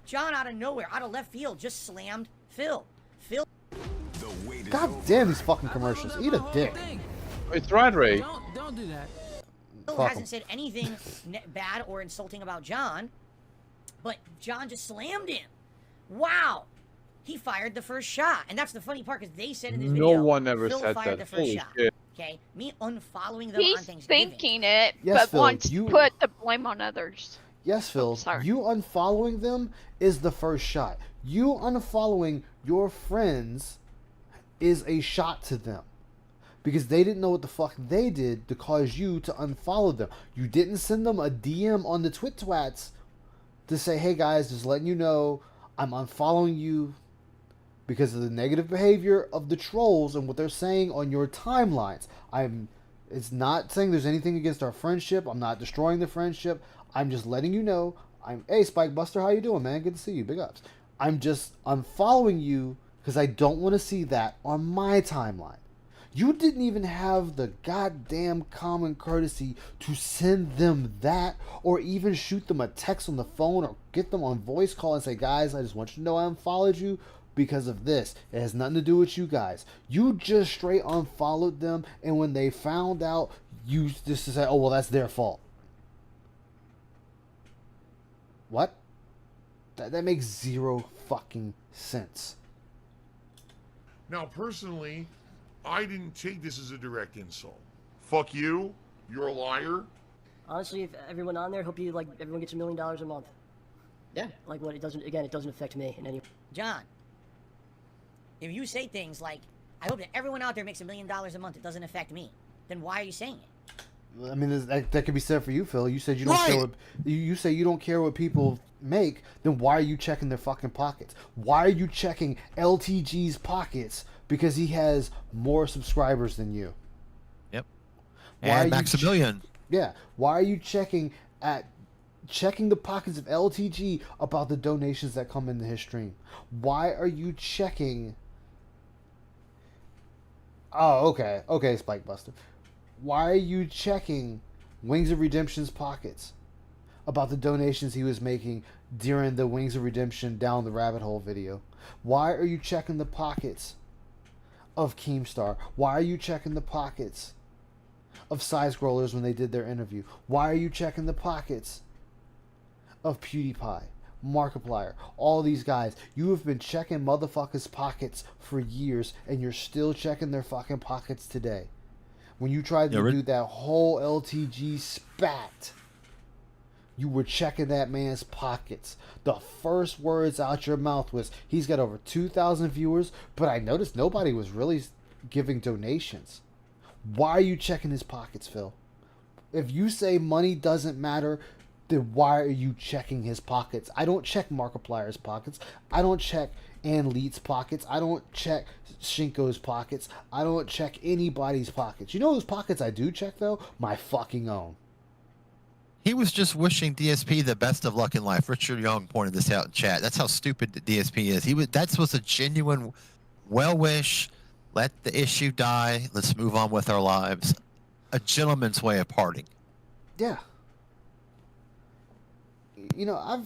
John out of nowhere, out of left field, just slammed Phil. Phil. God damn these fucking commercials. Eat a dick. It's right, Ray. Don't do that. Phil Fuck hasn't said anything bad or insulting about John, but John just slammed him. Wow. He fired the first shot. And that's the funny part because they said in this video, No one ever Phil said fired that. the first Holy shot. shit. Okay? Me unfollowing them on He's Thanksgiving. thinking it, Yes, but Phil, wants you- to put the blame on others. Yes, Phil, sorry. you unfollowing them is the first shot. You unfollowing your friends is a shot to them. Because they didn't know what the fuck they did to cause you to unfollow them. You didn't send them a DM on the Twits to say, hey guys, just letting you know I'm unfollowing you because of the negative behavior of the trolls and what they're saying on your timelines. It's not saying there's anything against our friendship. I'm not destroying the friendship. I'm just letting you know. Hey, Spike Buster, how you doing, man? Good to see you. Big ups. I'm following you because I don't want to see that on my timeline. You didn't even have the goddamn common courtesy to send them that or even shoot them a text on the phone or get them on voice call and say, guys, I just want you to know I unfollowed you. because of this. It has nothing to do with you guys. You just straight unfollowed them, and when they found out, you just said, oh, well, that's their fault. What? That makes zero fucking sense. Now, personally, I didn't take this as a direct insult. Fuck you. You're a liar. Honestly, if everyone on there, hope you like everyone gets $1 million a month. Yeah. Like what? It doesn't. Again, it doesn't affect me in any. John, if you say things like, "I hope that everyone out there makes $1 million a month," it doesn't affect me. Then why are you saying it? I mean, that could be said for you, Phil. You said you don't care what you say you don't care what people make. Then why are you checking their fucking pockets? Why are you checking LTG's pockets because he has more subscribers than you? Yep. Why And are you Maximilian. Yeah. Why are you checking the pockets of LTG about the donations that come into his stream? Why are you checking? Oh, okay, Spike Buster. Why are you checking Wings of Redemption's pockets about the donations he was making during the Wings of Redemption Down the Rabbit Hole video? Why are you checking the pockets of Keemstar? Why are you checking the pockets of Side Scrollers when they did their interview? Why are you checking the pockets of PewDiePie, Markiplier, all these guys? You have been checking motherfuckers' pockets for years, and you're still checking their fucking pockets today. When you tried to do that whole LTG spat, you were checking that man's pockets. The first words out your mouth was, he's got over 2,000 viewers, but I noticed nobody was really giving donations. Why are you checking his pockets, Phil? If you say money doesn't matter, then why are you checking his pockets? I don't check Markiplier's pockets. I don't check Ann Leet's pockets. I don't check Shinko's pockets. I don't check anybody's pockets. You know whose pockets I do check, though? My fucking own. He was just wishing DSP the best of luck in life. Richard Young pointed this out in chat. That's how stupid the DSP is. That was a genuine well wish. Let the issue die. Let's move on with our lives. A gentleman's way of parting. Yeah. You know,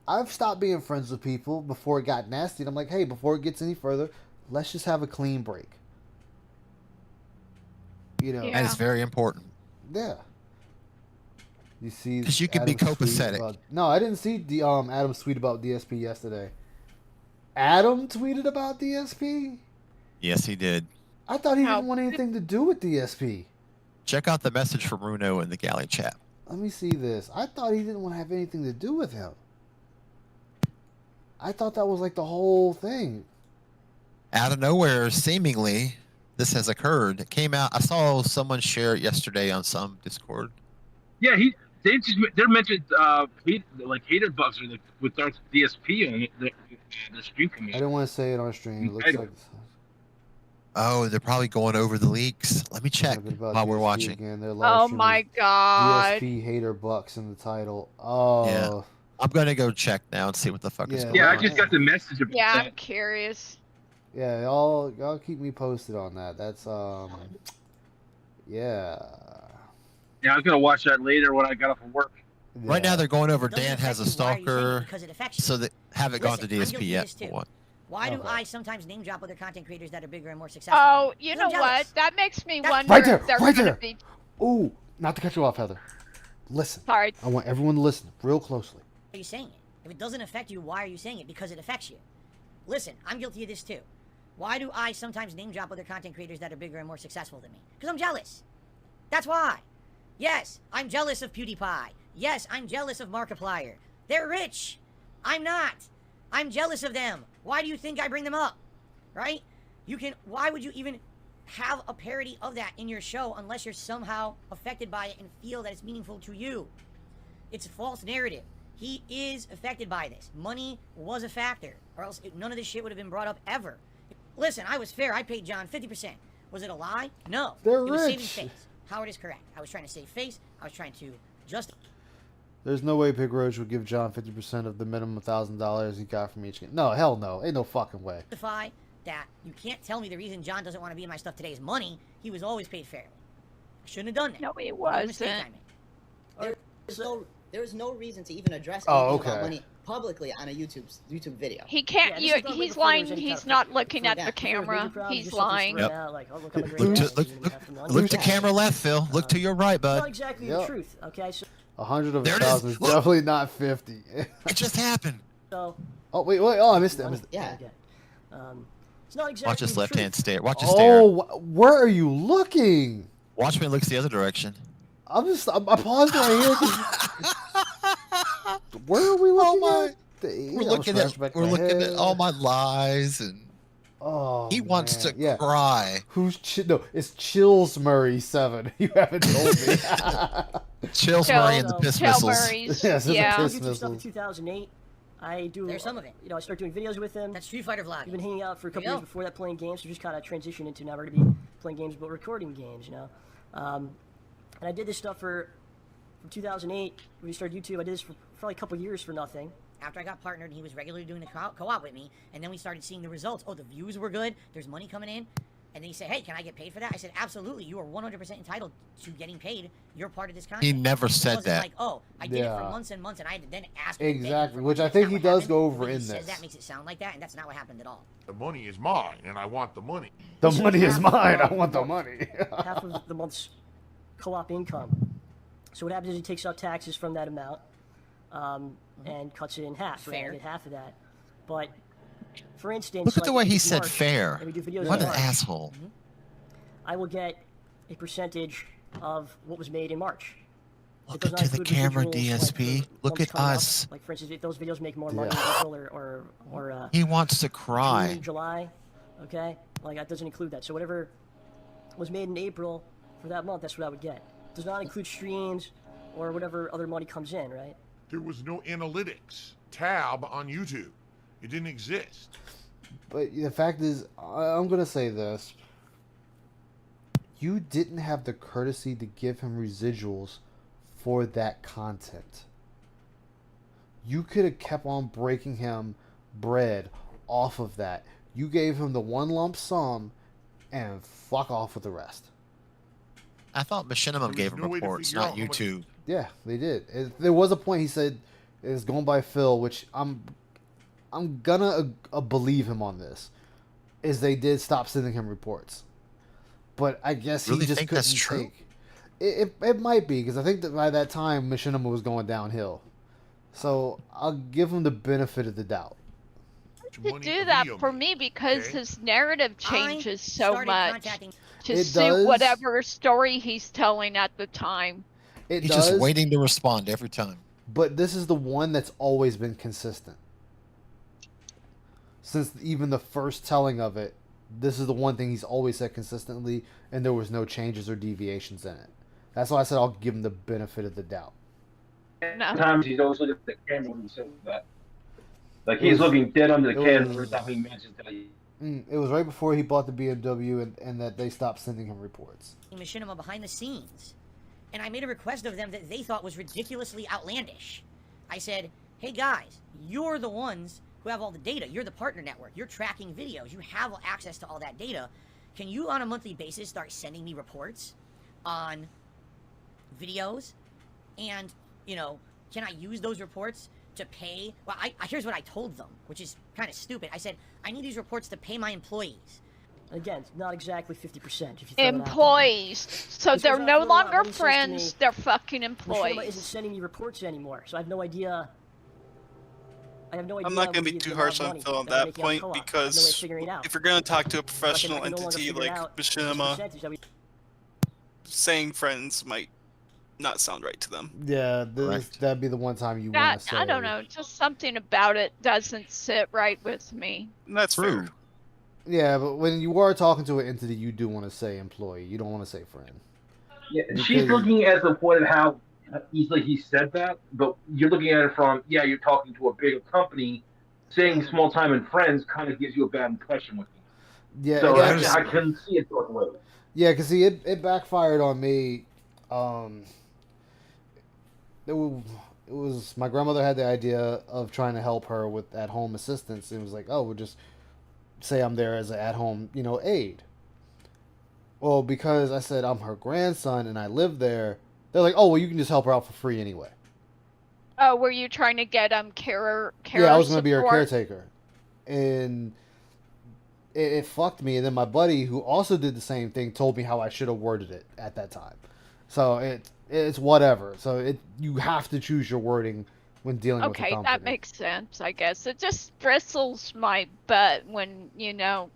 I've stopped being friends with people before it got nasty. And I'm like, hey, before it gets any further, let's just have a clean break. You know, and it's very important. Yeah. You see, because you can be copacetic. No, I didn't see the Adam's tweet about DSP yesterday. Adam tweeted about DSP? Yes, he did. I thought he didn't want anything to do with DSP. Check out the message from Runo in the galley chat. Let me see this. I thought he didn't want to have anything to do with him. I thought that was like the whole thing. Out of nowhere, seemingly, this has occurred. It came out. I saw someone share it yesterday on some Discord. Yeah, they're mentioned hated bugs with our DSP on the stream commission. I didn't want to say it on stream. It looks like. Oh, they're probably going over the leaks. Let me check while we're watching. Again. Oh my god. DSP hater bucks in the title. Oh. Yeah. I'm gonna go check now and see what the fuck is going on. Yeah, I just got the message about Yeah, that. I'm curious. Yeah, y'all keep me posted on that. That's yeah. Yeah, I was gonna watch that later when I got off of work. Yeah. Right now they're going over Dan has a stalker, so they haven't gone to DSP yet. For one. Why do I sometimes name drop other content creators that are bigger and more successful? Oh, you know what? That makes me wonder Right there, if they're right gonna there. be. Ooh, not to cut you off, Heather. Listen. Sorry. I want everyone to listen real closely. Why are you saying it? If it doesn't affect you, why are you saying it? Because it affects you. Listen, I'm guilty of this too. Why do I sometimes name drop other content creators that are bigger and more successful than me? Because I'm jealous. That's why. Yes, I'm jealous of PewDiePie. Yes, I'm jealous of Markiplier. They're rich. I'm not. I'm jealous of them. Why do you think I bring them up? Right? Why would you even have a parody of that in your show unless you're somehow affected by it and feel that it's meaningful to you? It's a false narrative. He is affected by this. Money was a factor, or else none of this shit would have been brought up ever. Listen, I was fair. I paid John 50%. Was it a lie? No. They're it was saving rich. face. Howard is correct. I was trying to save face. I was trying to just. There's no way Big Roach would give John 50% of the minimum $1,000 he got from each game. No, hell no. Ain't no fucking way. Justify that. You can't tell me the reason John doesn't want to be in my stuff today is money. He was always paid fairly. I shouldn't have done that. No, he What a mistake wasn't. I made. There is no reason to even address Oh, anything okay. about money publicly on a YouTube video. He can't. Yeah, this is not he's before there was lying. any kind He's of not for looking at the that. Before it was major camera. problems, He's just something lying. thrown out, like, oh, look, I'm a great Look guy, to, look, you look, have to know. look to camera left, Phil. Look to your right, It's not bud. exactly Yep. the truth, okay? So, 100 of There it is. 1,000 is Look. definitely not 50. It just happened. so Oh, wait. Oh, I missed it. Yeah. It's not exactly Watch his the left hand truth. stare. Watch his stare. Oh, where are you looking? Watch when it looks the other direction. I paused right here. 'cause- Where are we looking at? We're looking at all my lies, and Oh, he wants man. to Yeah. cry. No, it's Chills Murray 7. You haven't told me. Chills Murray and the Piss Missiles. Yes, it's the I Piss do YouTube stuff in Missiles. 2008. I do. There's some of it. You know, I start doing videos with him. That's Street Fighter vlog. We've been hanging out for a couple There you years go. before that, playing games. So just kind of transitioned into now we're gonna be playing games, but recording games. You know, and I did this stuff from 2008 when we started YouTube. I did this for probably a couple years for nothing. After I got partnered, he was regularly doing the co-op with me, and then we started seeing the results. Oh, the views were good. There's money coming in. And then he said, hey, can I get paid for that? I said, absolutely. You are 100% entitled to getting paid. You're part of this content. He never It said wasn't that. like, oh, I did it for Yeah. months and months, and I had to then ask him to pay me Exactly, for which months. I think That's he not what does happened. go over When he in says this. that makes it sound like that, and that's not what happened at all. The money is mine, and I want the money. The money is mine. I want the money. Half of the month's co-op income. So what happens is he takes out taxes from that amount and cuts it in half. Right? I Fair. get half of that. But for instance, Look at the like way he in said March, fair. and we do videos What in an March, asshole. I will get a percentage of what was made in March. It Look does not into the include camera, residuals, like, DSP. for Look months at coming up. us. Like for instance, if those videos make more money Yeah. in April or He wants to June, cry. July, okay, like that doesn't include that. So whatever was made in April for that month, that's what I would get. Does not include streams or whatever other money comes in, right? There was no analytics tab on YouTube. It didn't exist. But the fact is, I'm going to say this. You didn't have the courtesy to give him residuals for that content. You could have kept on breaking him bread off of that. You gave him the one lump sum and fuck off with the rest. I thought Machinima gave him no way to reports, figure not out how much- YouTube. Yeah, they did. There was a point he said it was going by Phil, which I'm gonna believe him on this. Is they did stop sending him reports, but I guess Really he just think couldn't that's true? take. It might be because I think that by that time Machinima was going downhill, so I'll give him the benefit of the doubt. To do that for me because okay? his narrative changes so started much contacting- to It suit does. whatever story he's telling at the time. It He's does, just waiting to respond every time. but this is the one that's always been consistent. Since even the first telling of it, this is the one thing he's always said consistently, and there was no changes or deviations in it. That's why I said I'll give him the benefit of the doubt. No. Sometimes he's always looking at the camera when he says that. Like he's looking dead under the it camera was- every time he mentions that. It was right before he bought the BMW and that they stopped sending him reports. Machinima behind the scenes. And I made a request of them that they thought was ridiculously outlandish. I said, hey guys, you're the ones who have all the data. You're the partner network. You're tracking videos. You have access to all that data. Can you on a monthly basis start sending me reports on videos? And, you know, can I use those reports to pay? Well, here's what I told them, which is kind of stupid. I said, I need these reports to pay my employees. Again, it's not exactly 50%. If you throw that out there. Employees. So This they're goes on no for a while. longer Then he says to friends, me, they're fucking Machinima employees. isn't sending me reports anymore, so I have no idea. I have no idea. I'm not going what to be the too amount harsh of on money Phil on that I'm that making on point co-op. I have no way of because figuring it out. if you're going to talk to a So I can professional no longer entity figure like out this Machinima, percentage that we- saying friends might not sound right to them. Yeah, that'd be the one time you want to say. I don't know, just something about it doesn't sit right with me. That's True. fair. Yeah, but when you are talking to an entity, you do want to say employee. You don't want to say friend. Yeah, Because- she's looking at the point of how easily he said that, but you're looking at it from, yeah, you're talking to a bigger company. Saying small time and friends kind of gives you a bad impression with me. Yeah, So it- I can see it both ways. Yeah, because see, it backfired on me. It was my grandmother had the idea of trying to help her with at-home assistance. It was like, oh, we'll just say I'm there as an at-home, aide. Well, because I said I'm her grandson and I live there, they're like, oh, well, you can just help her out for free anyway. Oh, were you trying to get care Yeah, I was gonna be her support? caretaker, and it fucked me. And then my buddy, who also did the same thing, told me how I should have worded it at that time. So it's whatever. So you have to choose your wording when dealing with a Okay, company. that makes sense, I guess. It just bristles my butt when, you know,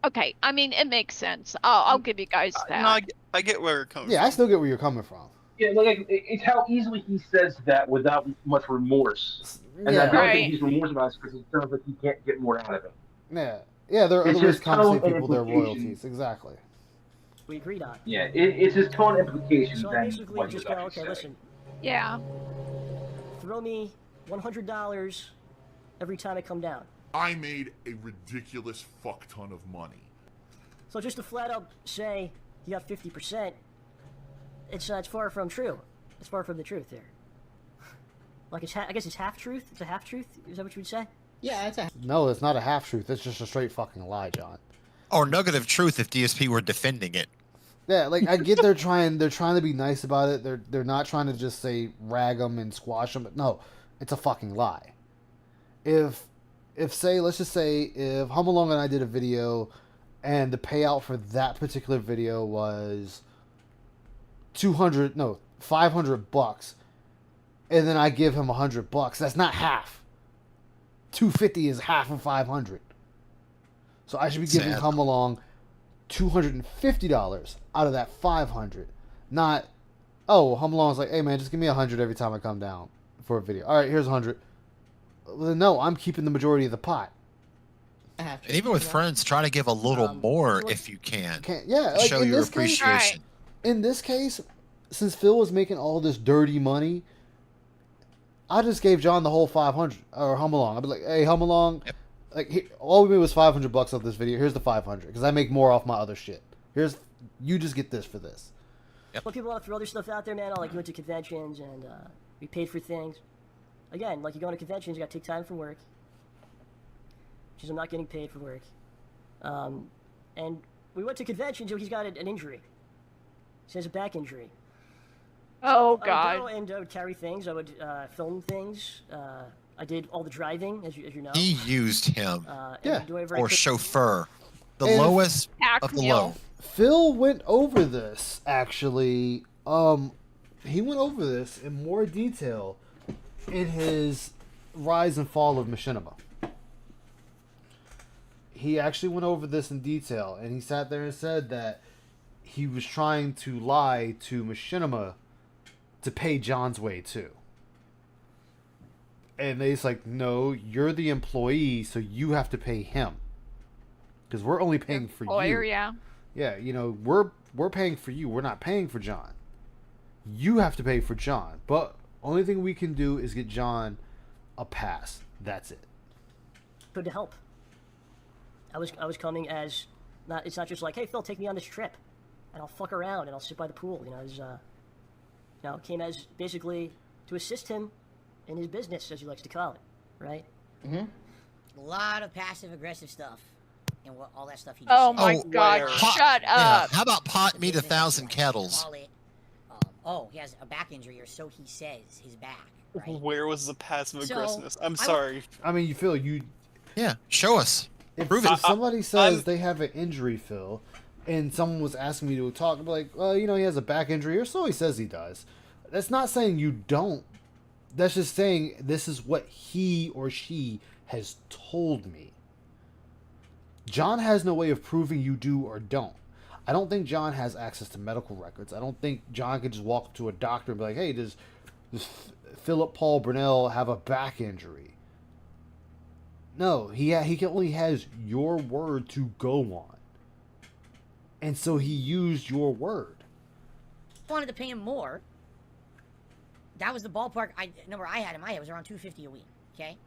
okay, I mean, it makes sense. I'll give you guys that. No, I get where you're coming Yeah, I still get where you're coming from. Yeah, like it's how easily he says that without much remorse, and Yeah. that the only Right. thing he's remorseful about is because it sounds like he can't get more out of it. Yeah. There are It's other ways his to compensate tone and people their implication. royalties. Exactly. We agreed on. Yeah, it's his tone implication So I than basically what just he go, was okay, actually listen, Yeah. throw me $100 every time I come down. I made a ridiculous fuck ton of money. So just to flat out say you got 50%, it's far from true. It's far from the truth there. Like I guess it's half truth. It's a half truth. Is that what you would say? Yeah, it's a. No, it's not a half truth. It's just a straight fucking lie, John. Or nugget of truth if DSP were defending it. Yeah, like I get they're trying to be nice about it. They're not trying to just say rag them and squash them. But no, it's a fucking lie. If let's just say if Hum Along and I did a video, and the payout for that particular video was $500, and then I give him $100. That's not half. $250 is half of $500. So I should be giving Sad. Hum Along $250 out of that $500. Not, oh, Hum Along's like, hey man, just give me $100 every time I come down for a video. All right, here's $100. Well, no, I'm keeping the majority of the pot. And even with friends, try to give a little more if you can. Yeah, to like show in your this case, appreciation. in this case, since Phil was making all this dirty money, I just gave John the whole 500 or Hum Along. I'd be like, hey, Hum Along, like all we made was $500 off this video. Here's the 500 because I make more off my other shit. You just get this for this. When people want to throw their stuff out there, man, like you went to conventions and we paid for things. Again, like you go to conventions, you got to take time from work. Which is I'm not getting paid for work. And we went to conventions, he's got an injury. He has a back injury. Oh, I God. would go and I would carry things. I would film things. I did all the driving, as you know. He used him. And do it very Or quick. chauffeur. The And lowest of the low. Phil went over this actually. He went over this in more detail in his Rise and Fall of Machinima. He actually went over this in detail, and he sat there and said that he was trying to lie to Machinima to pay John's way too. And they's like, no, you're the employee, so you have to pay him. Because we're only paying for Lawyer, you. yeah. Yeah, you know, we're paying for you. We're not paying for John. You have to pay for John. But only thing we can do is get John a pass. That's it. Good to help. I was coming as it's not just like, hey Phil, take me on this trip, and I'll fuck around and I'll sit by the pool. Came as basically to assist him in his business, as he likes to call it, right? A lot of passive aggressive stuff, and all that stuff he just Oh said. my God! Shut up. How about pot meet 1,000 kettles? Call it, he has a back injury, or so he says, his back. Where was the passive So, aggressiveness? I'm I- sorry. I mean, you feel you. Yeah, show us. If, Prove it. if somebody says they have an injury, Phil, and someone was asking me to talk, I'd be like, well, you know, he has a back injury, or so he says he does. That's not saying you don't. That's just saying this is what he or she has told me. John has no way of proving you do or don't. I don't think John has access to medical records. I don't think John could just walk up to a doctor and be like, hey, does Philip Paul Brunel have a back injury? No, he only has your word to go on. And so he used your word. Wanted to pay him more. That was the ballpark number I had in my head, was around $250 a week, okay?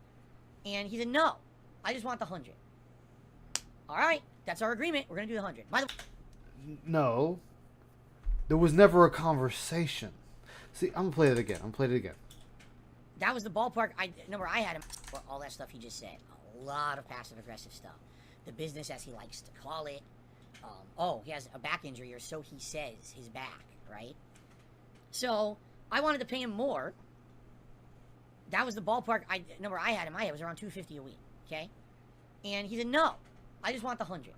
And he said, no, I just want the 100. All right, that's our agreement. We're going to do the 100. By the No. There was never a conversation. See, I'm going to play it again. That was the ballpark number I had in all that stuff he just said. A lot of passive-aggressive stuff. The business, as he likes to call it. He has a back injury, or so he says, his back, right? So I wanted to pay him more That was the ballpark number I had in my head, was around $250 a week, okay? And he said, no, I just want the 100.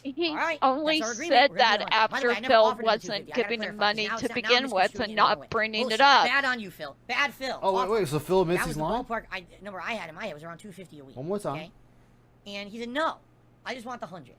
He Alright, only that's our agreement. said We're gonna do that the 100. By the way, I after never Phil offered him the wasn't 250. I gotta giving him clarify, 'cause money now to it's- now begin he's with misconstruing and it the wrong not way. bringing Bullshit. it up. Bad on you, Phil. Bad Phil. Oh, Awful. wait, so Phil admits That he's was the lying? ballpark number I had in my head was around $250 a week. One more time. Okay? And he said, no, I just want the 100.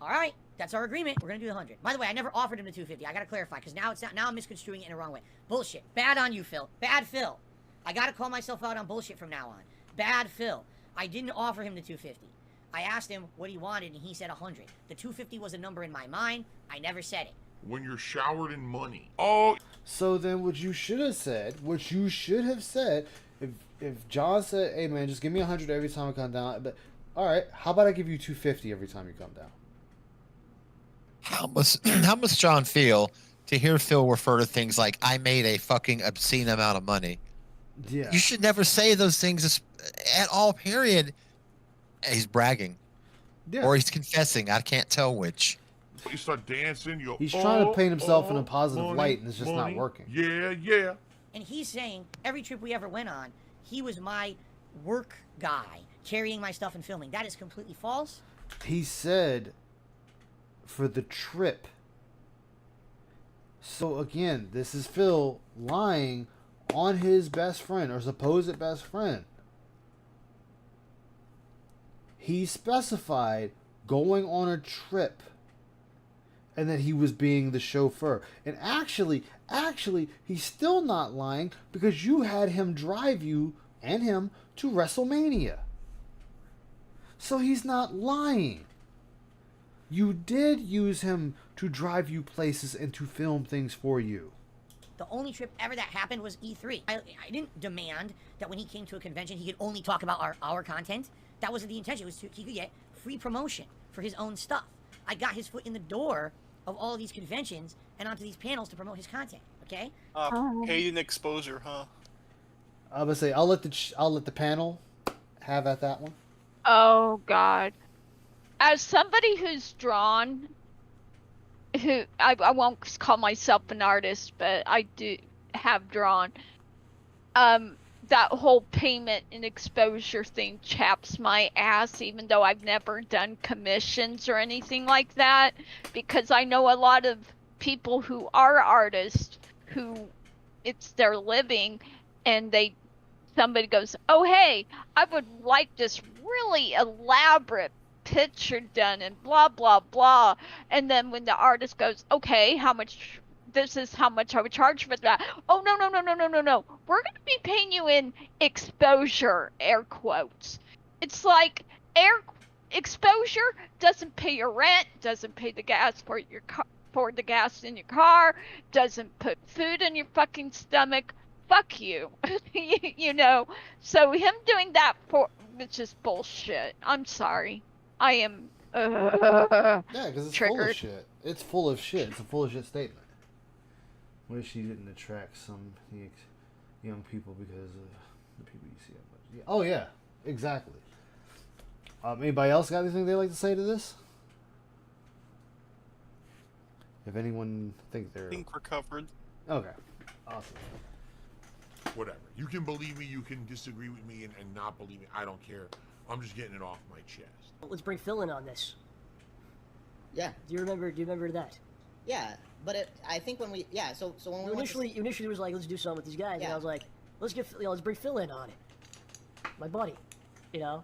Alright, that's our agreement. We're gonna do the 100. By the way, I never offered him the 250. I gotta clarify, because now it's not, now I'm misconstruing it in the wrong way. Bullshit. Bad on you, Phil. Bad Phil. I gotta call myself out on bullshit from now on. Bad Phil. I didn't offer him the 250. I asked him what he wanted, and he said 100. The 250 was a number in my mind. I never said it. When you're showered in money. Oh. So then what you should have said, if John said, hey man, just give me 100 every time I come down, but all right, how about I give you 250 every time you come down? How must John feel to hear Phil refer to things like, I made a fucking obscene amount of money? Yeah. You should never say those things at all, period. He's bragging. Yeah. Or he's confessing. I can't tell which. You start dancing. You go, He's trying to paint himself in a oh, positive money, light, and it's just money. not working. Yeah, yeah. And he's saying every trip we ever went on, he was my work guy, carrying my stuff and filming. That is completely false. He said for the trip. So again, this is Phil lying on his best friend or supposed best friend. He specified going on a trip and that he was being the chauffeur. And actually, he's still not lying because you had him drive you and him to WrestleMania. So he's not lying. You did use him to drive you places and to film things for you. The only trip ever that happened was E3. I didn't demand that when he came to a convention, he could only talk about our content. That wasn't the intention. It was he could get free promotion for his own stuff. I got his foot in the door of all of these conventions and onto these panels to promote his content. Okay? Paid in exposure, huh? I would say I'll let the panel have at that one. Oh God. As somebody who's drawn, I won't call myself an artist, but I do have drawn. That whole payment and exposure thing chaps my ass, even though I've never done commissions or anything like that, because I know a lot of people who are artists who it's their living, and somebody goes, oh hey, I would like this really elaborate picture done and blah blah blah, and then when the artist goes, okay, this is how much I would charge for that. Oh no, we're gonna be paying you in exposure, air quotes. It's like exposure doesn't pay your rent, doesn't pay the gas for your car, for the gas in your car, doesn't put food in your fucking stomach. Fuck you. You know, so him doing that it's just bullshit. I'm sorry. I am yeah, because it's triggered. full of shit. It's full of shit. It's a full of shit statement. Wish he didn't attract some young people because of the people you see. Yeah. Oh yeah, exactly. Anybody else got anything they'd like to say to this? If anyone think they're... I think we're covered. Okay, awesome. Whatever. You can believe me, you can disagree with me, and not believe me. I don't care. I'm just getting it off my chest. Let's bring Phil in on this. Yeah. Do you remember that? Yeah, but I think when we so when we initially was like, let's do something with these guys, and I was like, let's bring Phil in on it. My buddy, you know.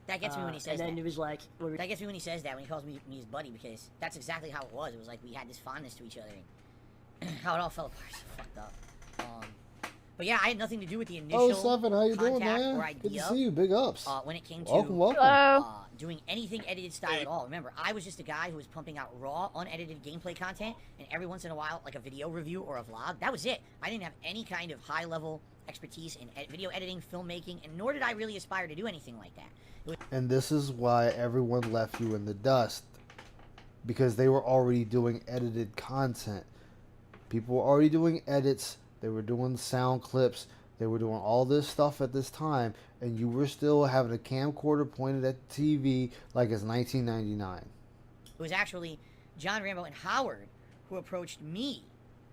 That gets me when he says that. And then it was like, that gets me when he says that, when he calls me his buddy, because that's exactly how it was. It was like we had this fondness to each other, and how it all fell apart. So fucked up. But yeah, I had nothing to do with the initial Seven, how you doing, contact man? or idea. Good to see you. Big ups. When it came to welcome. doing anything edited style at all. Remember, I was just a guy who was pumping out raw, unedited gameplay content, and every once in a while, like a video review or a vlog. That was it. I didn't have any kind of high-level expertise in video editing, filmmaking, and nor did I really aspire to do anything like that. And this is why everyone left you in the dust, because they were already doing edited content. People were already doing edits. They were doing sound clips. They were doing all this stuff at this time, and you were still having a camcorder pointed at the TV like it's 1999. It was actually John Rambo and Howard who approached me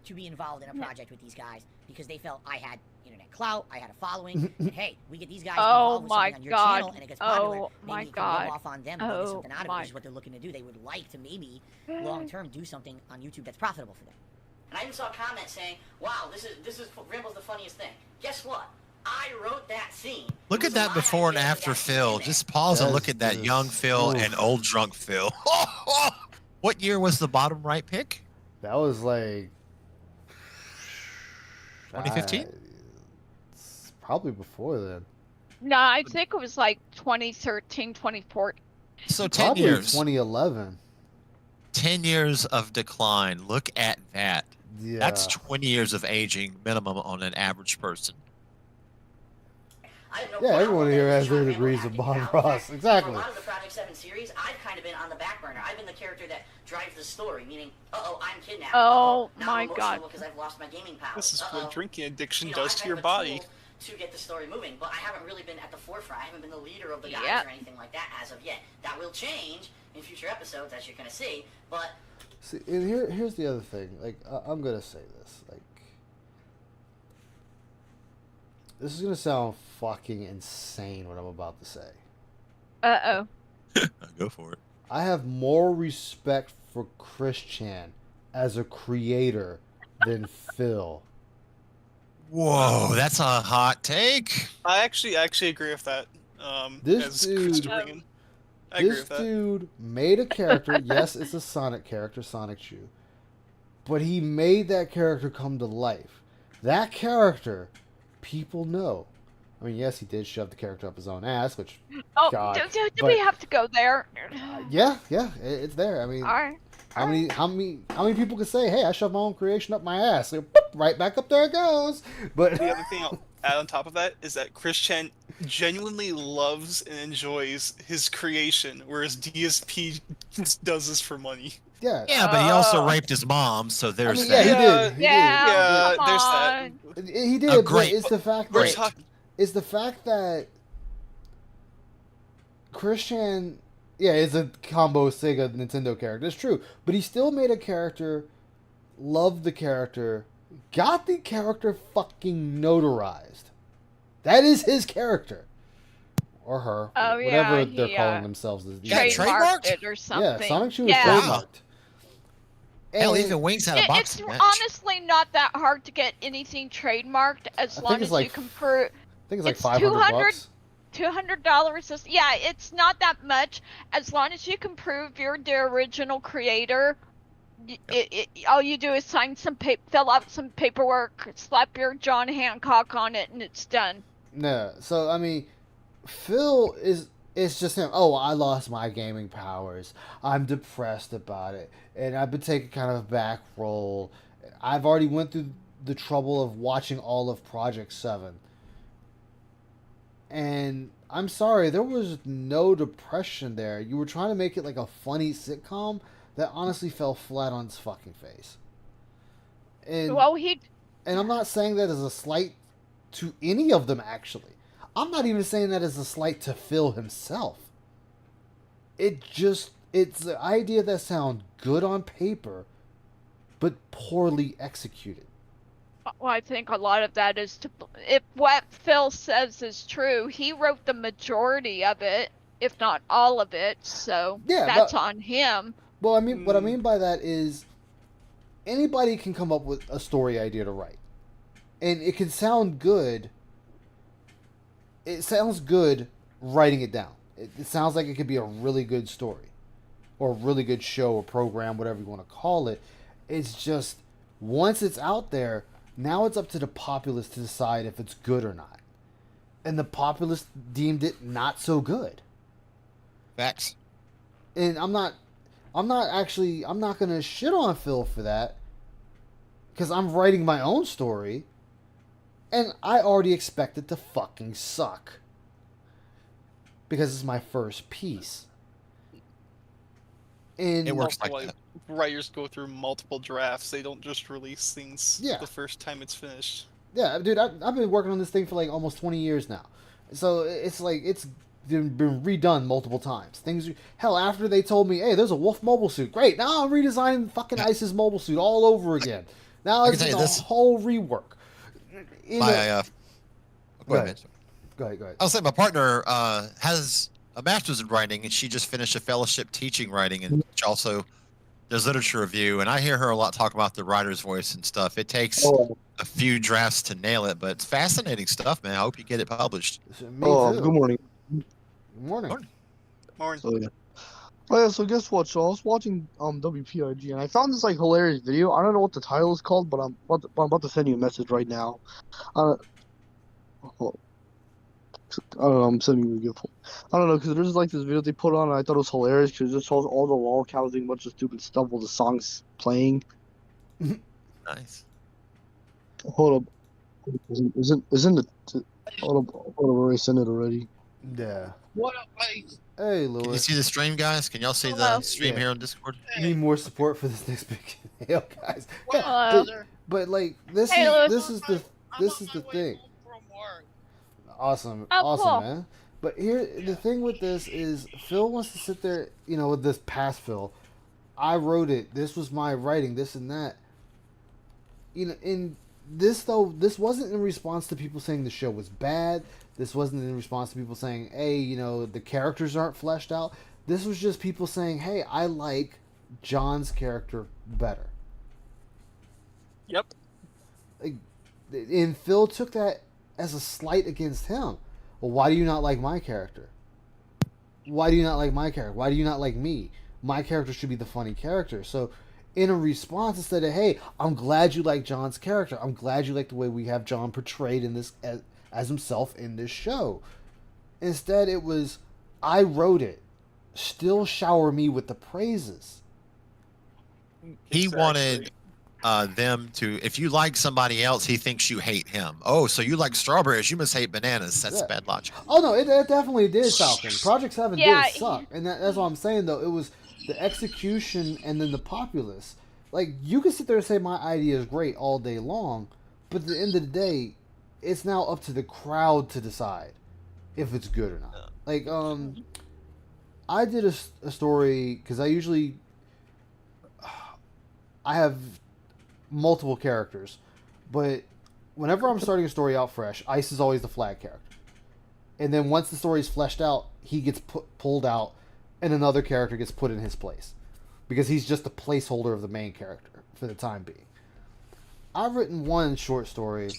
to be involved in a project with these guys because they felt I had internet clout. I had a following. And hey, we get these guys Oh involved with my something on your God. channel, and it gets popular. Oh maybe my you can God. rub off on them and get Oh something out of it, my- which is what they're looking to do. They would like to maybe long term do something on YouTube that's profitable for them. And I even saw a comment saying, "Wow, this is Rimble's the funniest thing." Guess what? I wrote that scene. Look at that before and after Phil. Just pause and look at that young Phil and old drunk Phil. What year was the bottom right pick? That was like 2015? Probably before then. No, I think it was like 2013, 2014. So 10 Probably years. 2011. 10 years of decline. Look at that. Yeah. That's 20 years of aging minimum on an average person. Yeah, everyone here has their degrees of Bob Ross. Exactly. For a lot of the Project 7 series, I've kind of been on the back burner. I've been the character that drives the story, meaning, I'm kidnapped. Oh now my I'm God. emotional because I've lost my gaming powers. This is what drinking addiction You know, does I've to had your the body. tools to get the story moving, but I haven't really been at the forefront. I haven't been the leader of the guys Yep. or anything like that as of yet. That will change in future episodes, as you're going to see, but... See, and here's the other thing. Like, I'm gonna say this. Like, this is gonna sound fucking insane what I'm about to say. Uh-oh. Go for it. I have more respect for Chris Chan as a creator than Phil. Whoa, that's a hot take. I actually agree with that. This dude, I agree this with that. dude made a character. Yes, it's a Sonic character, Sonic Shoe, but he made that character come to life. That character, people know. I mean, yes, he did shove the character up his own ass, which Oh, God, do but- we have to go there? yeah, it's there. I mean, All right. how many people could say, "Hey, I shoved my own creation up my ass"? So, boop, right back up there it goes. But The other thing I'll add on top of that is that Chris Chen genuinely loves and enjoys his creation, whereas DSP just does this for money. yeah, Yeah, but he also raped his mom, so there's mean, yeah, he that. did. He Yeah, Yeah, come there's on. that. He did, Oh, but great. it's the fact We're that talking. it's the fact that Christian, yeah, is a combo Sega Nintendo character. It's true, but he still made a character, loved the character, got the character fucking notarized. That is his character, or her, Oh, whatever yeah, they're he, calling themselves. These days. Trademarked it or something. Yeah, Sonic Shoe is Yeah. trademarked. Hell, And- even Wings had a It's boxing match. honestly not that hard to get anything trademarked as I long think it's as like you can prove. I think it's like It's 500 bucks. $200. Yeah, it's not that much as long as you can prove you're the original creator. All you do is sign some fill out some paperwork, slap your John Hancock on it, and it's done. No, so I mean, Phil is it's just him. Oh, I lost my gaming powers. I'm depressed about it, and I've been taking kind of a back role. I've already went through the trouble of watching all of Project 7. And I'm sorry, there was no depression there. You were trying to make it like a funny sitcom that honestly fell flat on its fucking face. And and I'm not saying that as a slight to any of them, actually. I'm not even saying that as a slight to Phil himself. It's the idea that sounds good on paper, but poorly executed. Well, I think a lot of that is if what Phil says is true, he wrote the majority of it, if not all of it. So Yeah, that's but- on him. Well, I mean, what I mean by that is anybody can come up with a story idea to write, and it can sound good. It sounds good writing it down. It sounds like it could be a really good story, or a really good show or program, whatever you want to call it. It's just once it's out there, now it's up to the populace to decide if it's good or not, and the populace deemed it not so good. Facts. And I'm not gonna shit on Phil for that, because I'm writing my own story, and I already expect it to fucking suck, because it's my first piece. And It works Also, like that. Writers go through multiple drafts. They don't just release things Yeah. the first time it's finished. Yeah, dude, I've been working on this thing for like almost 20 years now, so it's like it's been redone multiple times. Hell, after they told me, hey, there's a Wolf mobile suit, great, now I'm redesigning fucking Ice's mobile suit all over again. Now I can it's tell you a this. whole rework. you My know, go ahead, man. Go ahead. I'll say my partner has a master's in writing, and she just finished a fellowship teaching writing, and she also does literature review. And I hear her a lot talk about the writer's voice and stuff. It takes a few drafts to nail it, but it's fascinating stuff, man. I hope you get it published. Me too. Good morning. Good morning. Morning. So, yeah. Oh yeah, so guess what? So I was watching WPIG and I found this like hilarious video. I don't know what the title is called, but I'm about to send you a message right now. Hold- I don't know. I'm sending you a gift. I don't know because there's like this video they put on. And I thought it was hilarious because it just shows all the lol counts doing a bunch of stupid stuff while the song's playing. Nice. Hold up. Isn't it? Hold up. I already sent it already. Yeah. What up, mate? Hey, Can you Lewis. see the stream, guys? Can y'all see the stream here on Discord? Need more support for this next big hail, guys. Hello. But like this Hey, is Lewis. this is the thing. Awesome, Oh, awesome, cool. man. But here, the thing with this is, Phil wants to sit there, you know, with this past Phil. I wrote it. This was my writing. This and that. You know, in this though, this wasn't in response to people saying the show was bad. This wasn't in response to people saying, "Hey, you know, the characters aren't fleshed out." This was just people saying, "Hey, I like John's character better." Yep. Like, and Phil took that as a slight against him. Well, why do you not like my character? Why do you not like my character? Why do you not like me? My character should be the funny character. So, in a response, instead of, hey, I'm glad you like John's character. I'm glad you like the way we have John portrayed in this as himself in this show. Instead, it was, I wrote it. Still shower me with the praises. He wanted them to, if you like somebody else, he thinks you hate him. Oh, so you like strawberries, you must hate bananas. That's Yeah. bad logic. Oh no, it definitely did, Falcon. Project 7 Yeah, did suck, and that's what I'm saying though. It was the execution and then the populace. Like, you can sit there and say my idea is great all day long, but at the end of the day, it's now up to the crowd to decide if it's good or not. Like, I did a story because I usually I have multiple characters, but whenever I'm starting a story out fresh, Ice is always the flag character. And then once the story is fleshed out, he gets pulled out, and another character gets put in his place. Because he's just the placeholder of the main character for the time being. I've written one short story.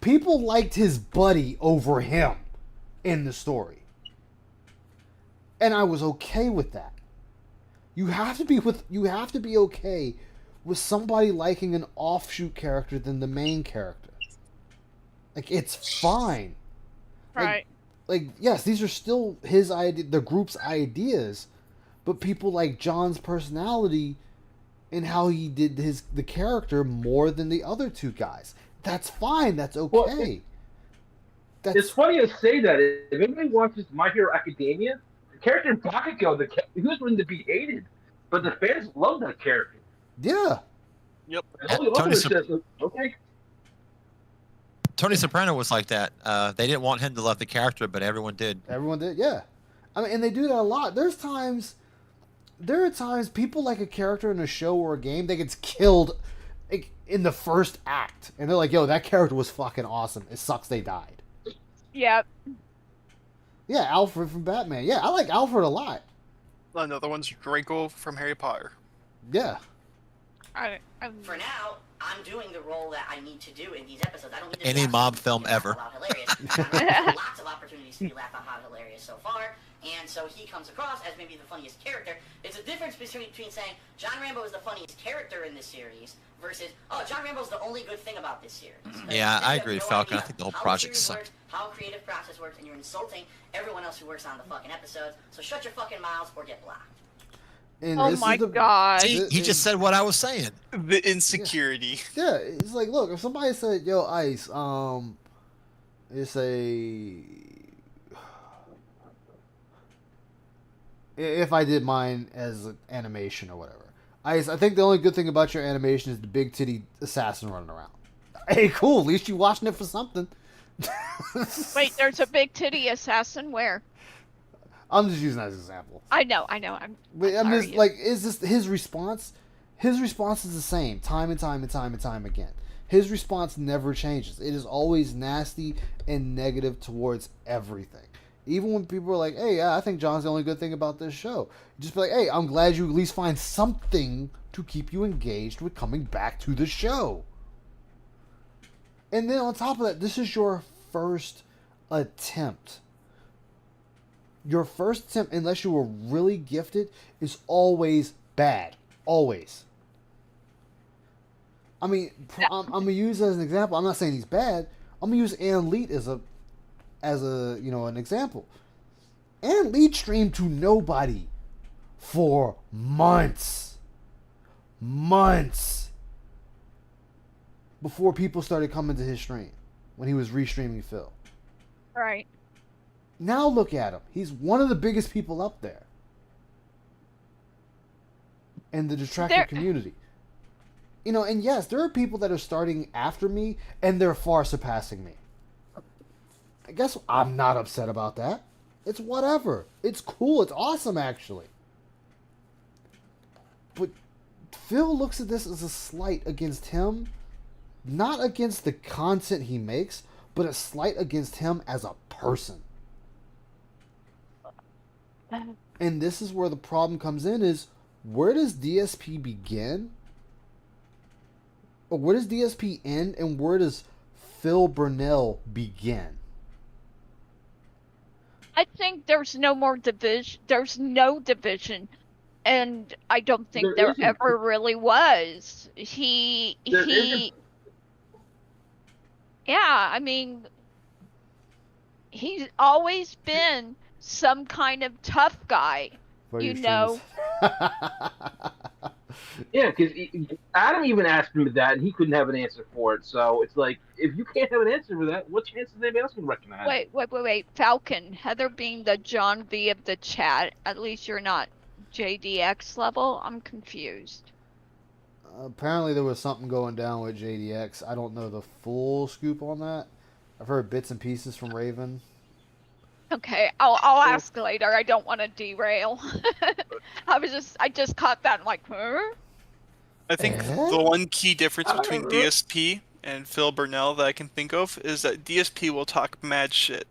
People liked his buddy over him in the story. And I was okay with that. You have to be okay with somebody liking an offshoot character than the main character. Like, it's fine. Right. Like, yes, these are still his idea, the group's ideas, but people like John's personality and how he did the character more than the other two guys. That's fine. That's okay. It's funny to say that. If anybody watches My Hero Academia, the character in Bakugo, he was written to be hated, but the fans love that character. Yeah. Yep. And all the others says, okay. Tony Soprano was like that. They didn't want him to love the character, but everyone did. Everyone did, yeah. I mean, and they do that a lot. There are times people like a character in a show or a game that gets killed like, in the first act, and they're like, "Yo, that character was fucking awesome. It sucks they died." Yep. Yeah, Alfred from Batman. Yeah, I like Alfred a lot. Another one's Draco from Harry Potter. Yeah. For now, I'm doing the role that I need to do in these episodes. I don't need to Any laugh mob film ever. out hilarious. I've had lots of opportunities to be laugh out loud hilarious so far, and so he comes across as maybe the funniest character. It's a difference between saying John Rambo is the funniest character in this series versus, oh, John Rambo's the only good thing about this series. Yeah, I agree You with have no Falcon. I idea think the whole how project series sucked. works, how a creative process works, and you're insulting everyone else who works on the fucking episodes. So shut your fucking mouths or get blocked. And Oh this is my the- god. See, he just said what I was saying. The insecurity. Yeah, it's like, look, if somebody said, "Yo, Ice, it's a," if I did mine as an animation or whatever, Ice, I think the only good thing about your animation is the big titty assassin running around. Hey, cool. At least you watching it for something. Wait, there's a big titty assassin where? I'm just using that as an example. I know. But I'm just like, is this his response? His response is the same, time and time and time and time again. His response never changes. It is always nasty and negative towards everything. Even when people are like, hey, yeah, I think John's the only good thing about this show. You just be like, hey, I'm glad you at least find something to keep you engaged with coming back to the show. And then on top of that, this is your first attempt. Your first attempt, unless you were really gifted, is always bad. Always. I mean, I'm gonna use as an example. I'm not saying he's bad. I'm gonna use Ann Leet as a an example. Ann Leet streamed to nobody for months before people started coming to his stream when he was restreaming Phil. Right. Now look at him. He's one of the biggest people up there in the detractor community. And yes, there are people that are starting after me, and they're far surpassing me. I guess I'm not upset about that. It's whatever. It's cool. It's awesome, actually. But Phil looks at this as a slight against him, not against the content he makes, but a slight against him as a person. And this is where the problem comes in, is where does DSP begin? Or where does DSP end, and where does Phil Burnell begin? I think there's no more division. There's no division, and I don't think there ever really was. Yeah, I mean, he's always been some kind of tough guy, Yeah, because Adam even asked him that, and he couldn't have an answer for it. So it's like, if you can't have an answer for that, what chance is anybody else going to recognize? Wait. Falcon, Heather being the John V of the chat, at least you're not JDX level? I'm confused. Apparently there was something going down with JDX. I don't know the full scoop on that. I've heard bits and pieces from Raven. Okay, I'll ask later. I don't want to derail. I just caught that and like, huh? I think the one key difference between DSP and Phil Burnell that I can think of is that DSP will talk mad shit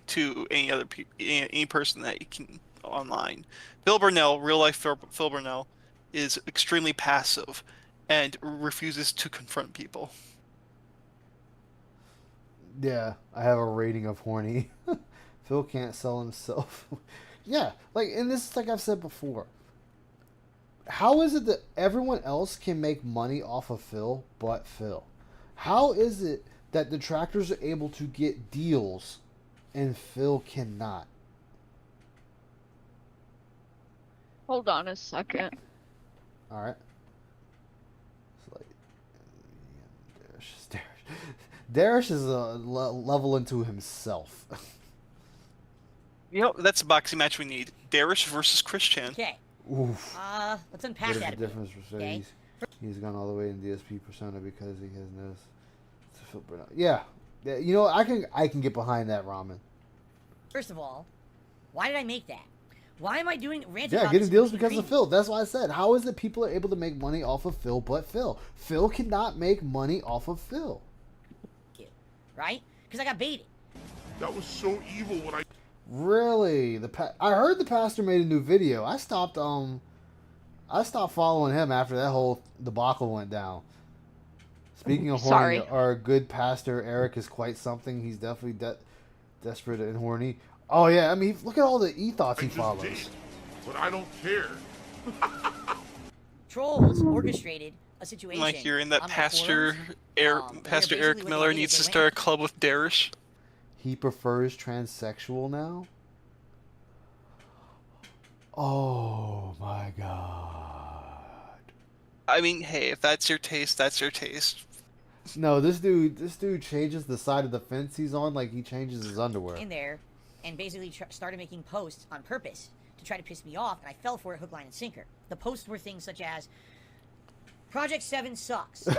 to any person that you can online. Phil Burnell, real life Phil Burnell, is extremely passive and refuses to confront people. Yeah, I have a rating of horny. Phil can't sell himself. Yeah, and this is like I've said before. How is it that everyone else can make money off of Phil but Phil? How is it that detractors are able to get deals and Phil cannot? Hold on a second. All right. Darish is a level into himself. That's a boxing match we need. Darish versus Christian. Okay. Oof. Let's unpack what is that. The difference for okay. He's gone all the way in DSP persona because he has no. Yeah. I can get behind that, Ramen. First of all, why did I make that? Why am I doing ranting? Yeah, getting deals because of Phil. That's why I said. How is it people are able to make money off of Phil but Phil? Phil cannot make money off of Phil. Right? Because I got baited. That was so evil when I. Really? I heard the pastor made a new video. I stopped following him after that whole debacle went down. Speaking of horny, our good pastor Eric is quite something. He's definitely desperate and horny. Oh yeah, I mean look at all the ethos he follows. Did, but I don't care. Trolls orchestrated a situation. Like you're in that Pastor Eric Miller needs to start a club with Darish. He prefers transsexual now? Oh my god. I mean, hey, if that's your taste, that's your taste. No, this dude changes the side of the fence he's on like he changes his underwear. In there, and basically started making posts on purpose to try to piss me off, and I fell for it hook, line, and sinker. The posts were things such as, Project 7 sucks. And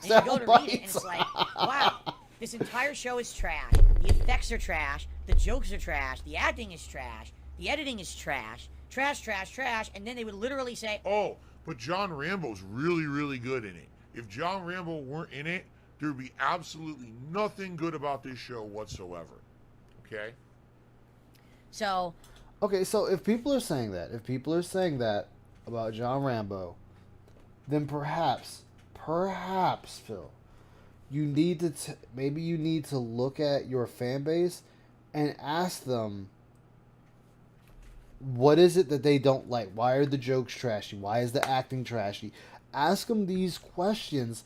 you go to read it, and it's like, wow, this entire show is trash. The effects are trash. The jokes are trash. The acting is trash. The editing is trash. Trash, trash, trash. And then they would literally say, oh, but John Rambo's really, really good in it. If John Rambo weren't in it, there would be absolutely nothing good about this show whatsoever. Okay? So. Okay, so if people are saying that about John Rambo, then perhaps, Phil, you need to maybe you need to look at your fan base and ask them, what is it that they don't like? Why are the jokes trashy? Why is the acting trashy? Ask them these questions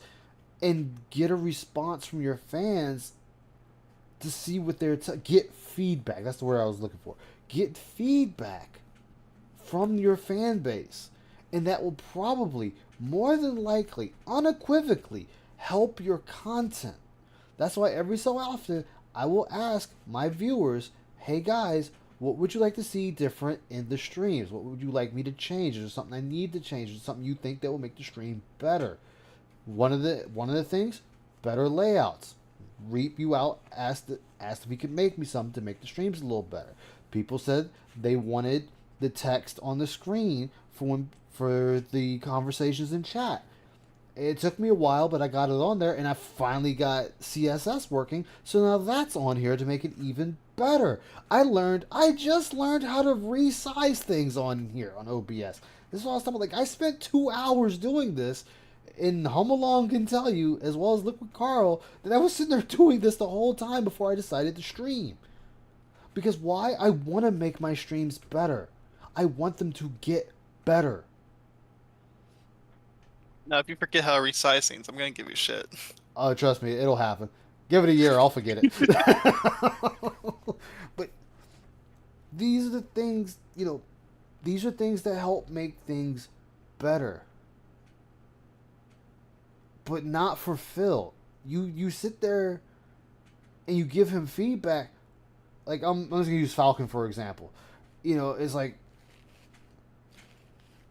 and get a response from your fans to see what they're get feedback. That's the word I was looking for. Get feedback from your fan base, and that will probably, more than likely, unequivocally help your content. That's why every so often I will ask my viewers, hey guys, what would you like to see different in the streams? What would you like me to change? Is there something I need to change? Is there something you think that will make the stream better? One of the things, better layouts. Reap you out, asked if he could make me something to make the streams a little better. People said they wanted the text on the screen for the conversations in chat. It took me a while, but I got it on there, and I finally got CSS working, so now that's on here to make it even better. I just learned how to resize things on here on OBS. This is what I was talking about. Like, I spent 2 hours doing this, and Home Along can tell you, as well as Liquid Carl, that I was sitting there doing this the whole time before I decided to stream. Because why? I want to make my streams better. I want them to get better. Now, if you forget how to resize things, I'm gonna give you shit. Oh, trust me, it'll happen. Give it a year, I'll forget it. But these are the things, these are things that help make things better. But not for Phil. You sit there and you give him feedback. Like, I'm just going to use Falcon, for example. It's like,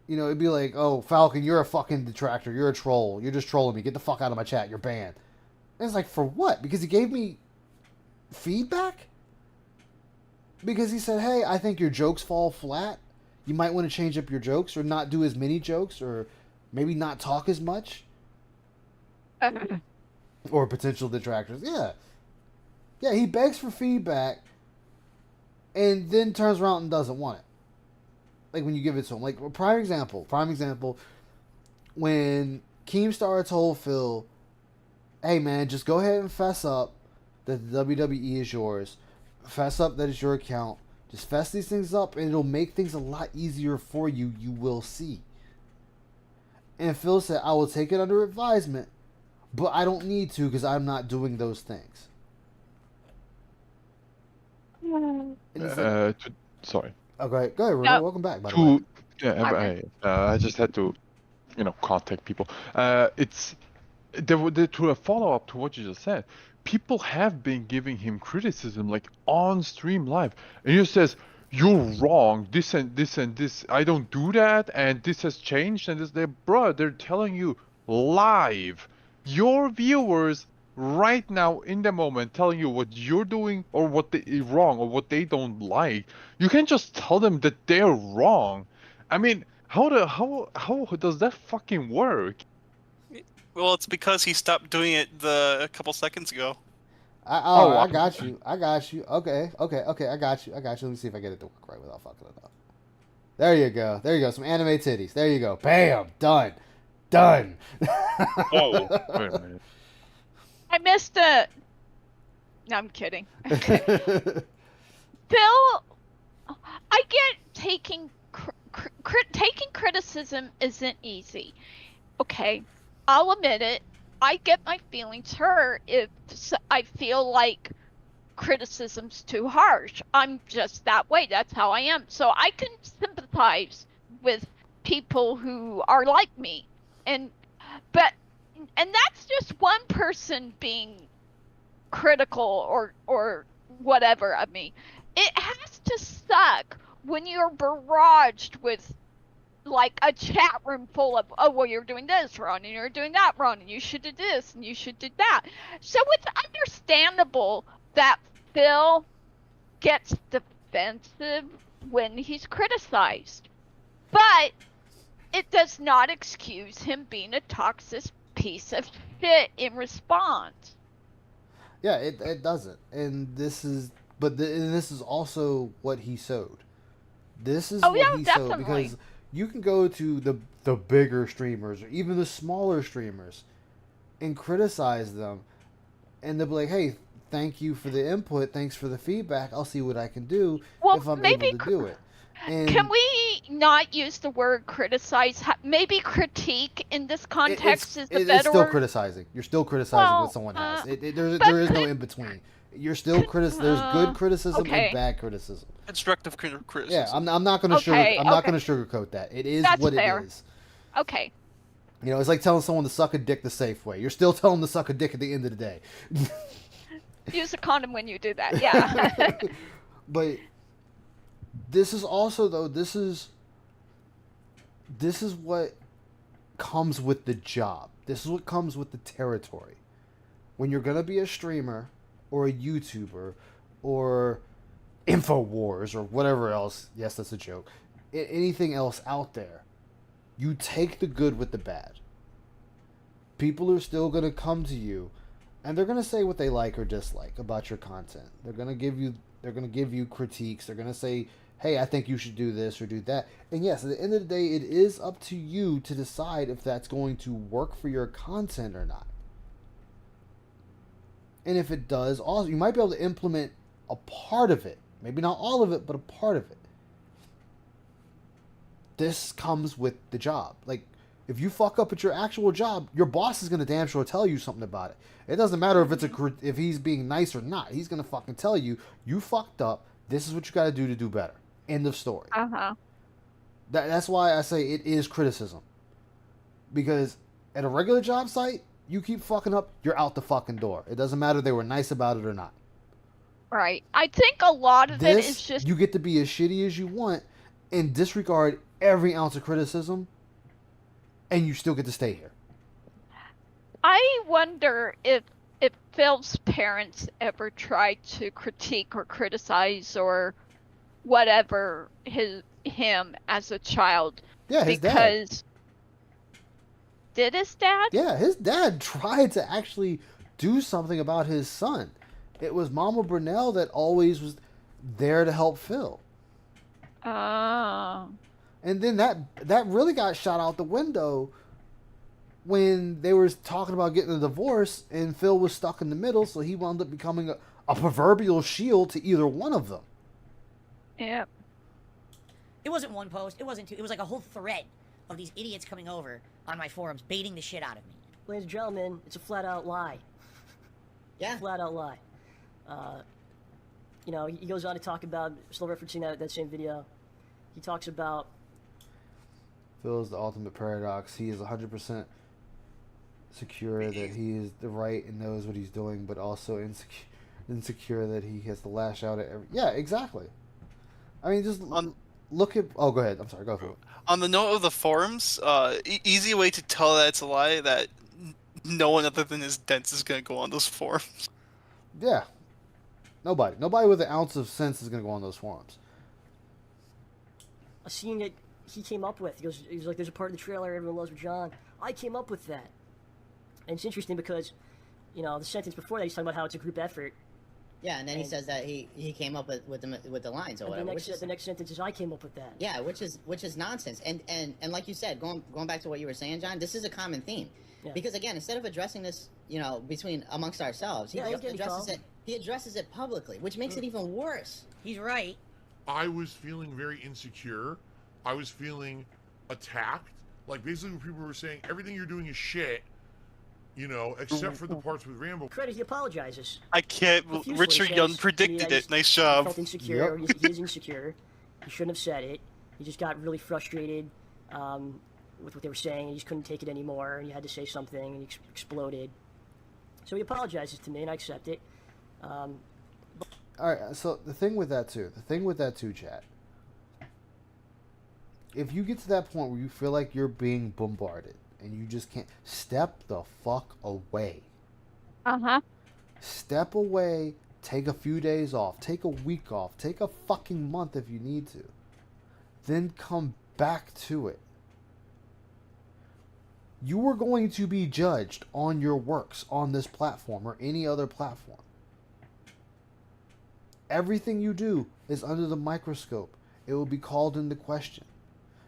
it'd be like, oh, Falcon, you're a fucking detractor. You're a troll. You're just trolling me. Get the fuck out of my chat. You're banned. And it's like, for what? Because he gave me feedback? Because he said, hey, I think your jokes fall flat. You might want to change up your jokes or not do as many jokes or maybe not talk as much. Or potential detractors. Yeah. Yeah, he begs for feedback and then turns around and doesn't want it. Like when you give it to him. Like, prime example, when Keemstar told Phil, hey man, just go ahead and fess up that the WWE is yours. Fess up that it's your account. Just fess these things up and it'll make things a lot easier for you. You will see. And Phil said, I will take it under advisement, but I don't need to because I'm not doing those things. Sorry. Okay, go ahead, Rudy. No. Welcome back, by the way. Yeah, I just had to, contact people. To a follow up to what you just said, people have been giving him criticism like on stream live, and he says you're wrong. This and this and this. I don't do that, and this has changed, and this. They're telling you live. Your viewers right now in the moment telling you what you're doing or what they wrong or what they don't like. You can't just tell them that they're wrong. I mean, how does that fucking work? Well, it's because he stopped doing it a couple seconds ago. I got you. Okay, I got you. Let me see if I get it to work right without fucking it up. There you go. Some anime titties. There you go. Bam. Done. Oh, wait a minute. I missed it. No, I'm kidding. Phil, I get taking criticism isn't easy. Okay, I'll admit it. I get my feelings hurt if I feel like criticism's too harsh. I'm just that way. That's how I am. So I can sympathize with people who are like me. And that's just one person being critical or whatever of me. It has to suck when you're barraged with like a chat room full of, oh, well, you're doing this wrong and you're doing that wrong and you should do this and you should do that. So it's understandable that Phil gets defensive when he's criticized. But it does not excuse him being a toxic piece of shit in response. Yeah, it doesn't. And this is, and this is also what he sowed. This is what he sowed, because you can go to the bigger streamers or even the smaller streamers and criticize them, and they'll be like, "Hey, thank you for the input. Thanks for the feedback. I'll see what I can do if I'm able to do it." And can we not use the word criticize? Maybe critique in this context is the better word. It's still criticizing. You're still criticizing what someone has. There is no in between. You're still There's good criticism and bad criticism. Constructive criticism. Yeah, I'm not going to not going to sugarcoat that. It is what it is. Okay. You know, it's like telling someone to suck a dick the safe way. You're still telling them to suck a dick at the end of the day. Use a condom when you do that. Yeah. But this is also, though, this is what comes with the job. This is what comes with the territory. When you're going to be a streamer or a YouTuber or InfoWars or whatever else, yes, that's a joke, anything else out there, you take the good with the bad. People are still going to come to you and they're going to say what they like or dislike about your content. They're going to give you critiques. They're going to say, "Hey, I think you should do this or do that." And yes, at the end of the day, it is up to you to decide if that's going to work for your content or not. And if it does, also, you might be able to implement a part of it. Maybe not all of it, but a part of it. This comes with the job. Like, if you fuck up at your actual job, your boss is going to damn sure tell you something about it. It doesn't matter if he's being nice or not. He's going to fucking tell you, "You fucked up. This is what you got to do better." End of story. That's why I say it is criticism. Because at a regular job site, you keep fucking up, you're out the fucking door. It doesn't matter if they were nice about it or not. Right. I think a lot of it is just... You get to be as shitty as you want and disregard every ounce of criticism, and you still get to stay here. I wonder if Phil's parents ever tried to critique or criticize or whatever him as a child. Yeah, his dad. Did his dad? Yeah, his dad tried to actually do something about his son. It was Mama Brunel that always was there to help Phil. Oh. And then that really got shot out the window when they were talking about getting a divorce and Phil was stuck in the middle, so he wound up becoming a proverbial shield to either one of them. Yep. It wasn't one post. It wasn't two. It was like a whole thread of these idiots coming over on my forums, baiting the shit out of me. Ladies and gentlemen, it's a flat-out lie. Yeah. Flat-out lie. You know, he goes on to talk about, still referencing that same video, he talks about... Phil is the ultimate paradox. He is 100% secure that he is the right and knows what he's doing, but also insecure that he has to lash out at every... Yeah, exactly. I mean, just look at... Oh, go ahead. I'm sorry. Go for it. On the note of the forums, easy way to tell that it's a lie, that no one other than his dents is going to go on those forums. Yeah. Nobody with an ounce of sense is going to go on those forums. A scene that he came up with. He was like, "There's a part of the trailer everyone loves with John. I came up with that." And it's interesting because, you know, the sentence before that, he's talking about how it's a group effort. Yeah, and then he says that he came up with the lines or and whatever. The next sentence is, "I came up with that." Yeah, which is nonsense. And like you said, going back to what you were saying, John, this is a common theme. Yeah. Because again, instead of addressing this, you know, amongst ourselves, he addresses it publicly, which makes it even worse. He's right. I was feeling very insecure. I was feeling attacked. Like, basically what people were saying, everything you're doing is shit, you know, except for the parts with Rambo. Credit, he apologizes. I can't... Richard Young predicted it. Nice job. He felt insecure. Yep. He is insecure. He shouldn't have said it. He just got really frustrated with what they were saying. He just couldn't take it anymore, and he had to say something, and he exploded. So he apologizes to me, and I accept it. All right, so the thing with that too, chat. If you get to that point where you feel like you're being bombarded and you just can't, step the fuck away. Step away, take a few days off, take a week off, take a fucking month if you need to. Then come back to it. You are going to be judged on your works on this platform or any other platform. Everything you do is under the microscope. It will be called into question.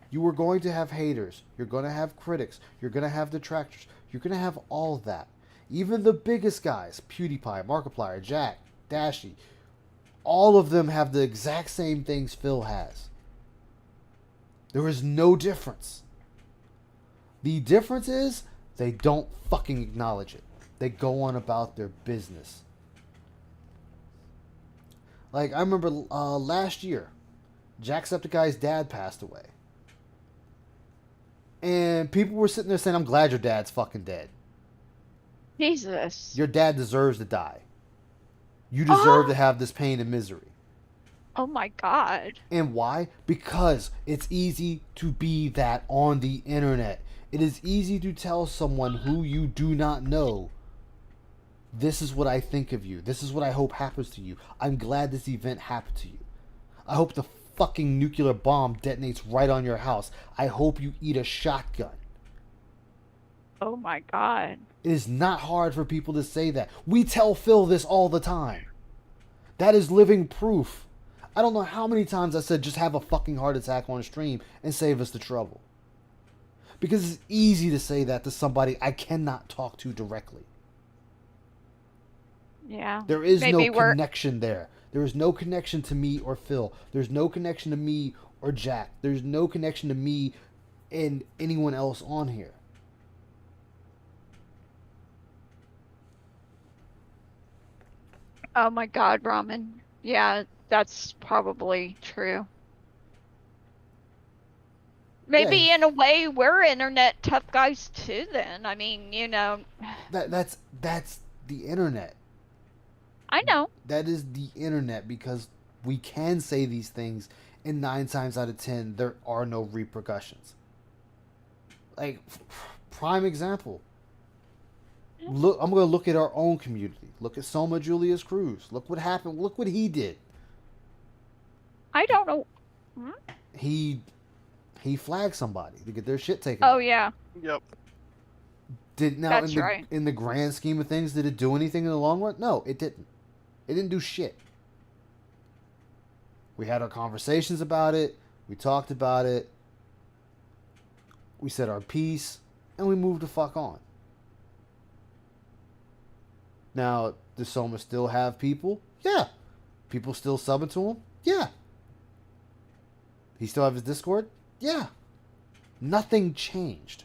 You are going to have haters. You're going to have critics. You're going to have detractors. You're going to have all of that. Even the biggest guys, PewDiePie, Markiplier, Jack, Dashy, all of them have the exact same things Phil has. There is no difference. The difference is they don't fucking acknowledge it. They go on about their business. Like, I remember last year, Jacksepticeye's dad passed away. And people were sitting there saying, I'm glad your dad's fucking dead. Jesus. Your dad deserves to die. You deserve to have this pain and misery. Oh my God. And why? Because it's easy to be that on the internet. It is easy to tell someone who you do not know, this is what I think of you. This is what I hope happens to you. I'm glad this event happened to you. I hope the fucking nuclear bomb detonates right on your house. I hope you eat a shotgun. Oh my God. It is not hard for people to say that. We tell Phil this all the time. That is living proof. I don't know how many times I said just have a fucking heart attack on stream and save us the trouble. Because it's easy to say that to somebody I cannot talk to directly. Yeah. There is no connection there. There is no connection to me or Phil. There's no connection to me or Jack. There's no connection to me and anyone else on here. Oh my God, Ramen. Yeah, that's probably true. Maybe in a way we're internet tough guys too then. I mean, you know. That's the internet. I know. That is the internet because we can say these things and 9 times out of 10 there are no repercussions. Like prime example. Look, I'm going to look at our own community. Look at Soma Julius Cruz. Look what happened. Look what he did. I don't know. He flagged somebody to get their shit taken. Oh yeah. Yep. That's right. In the grand scheme of things, did it do anything in the long run? No, it didn't. It didn't do shit. We had our conversations about it. We talked about it. We said our piece, and we moved the fuck on. Now, does Soma still have people? Yeah. People still subbing to him? Yeah. He still have his Discord? Yeah. Nothing changed.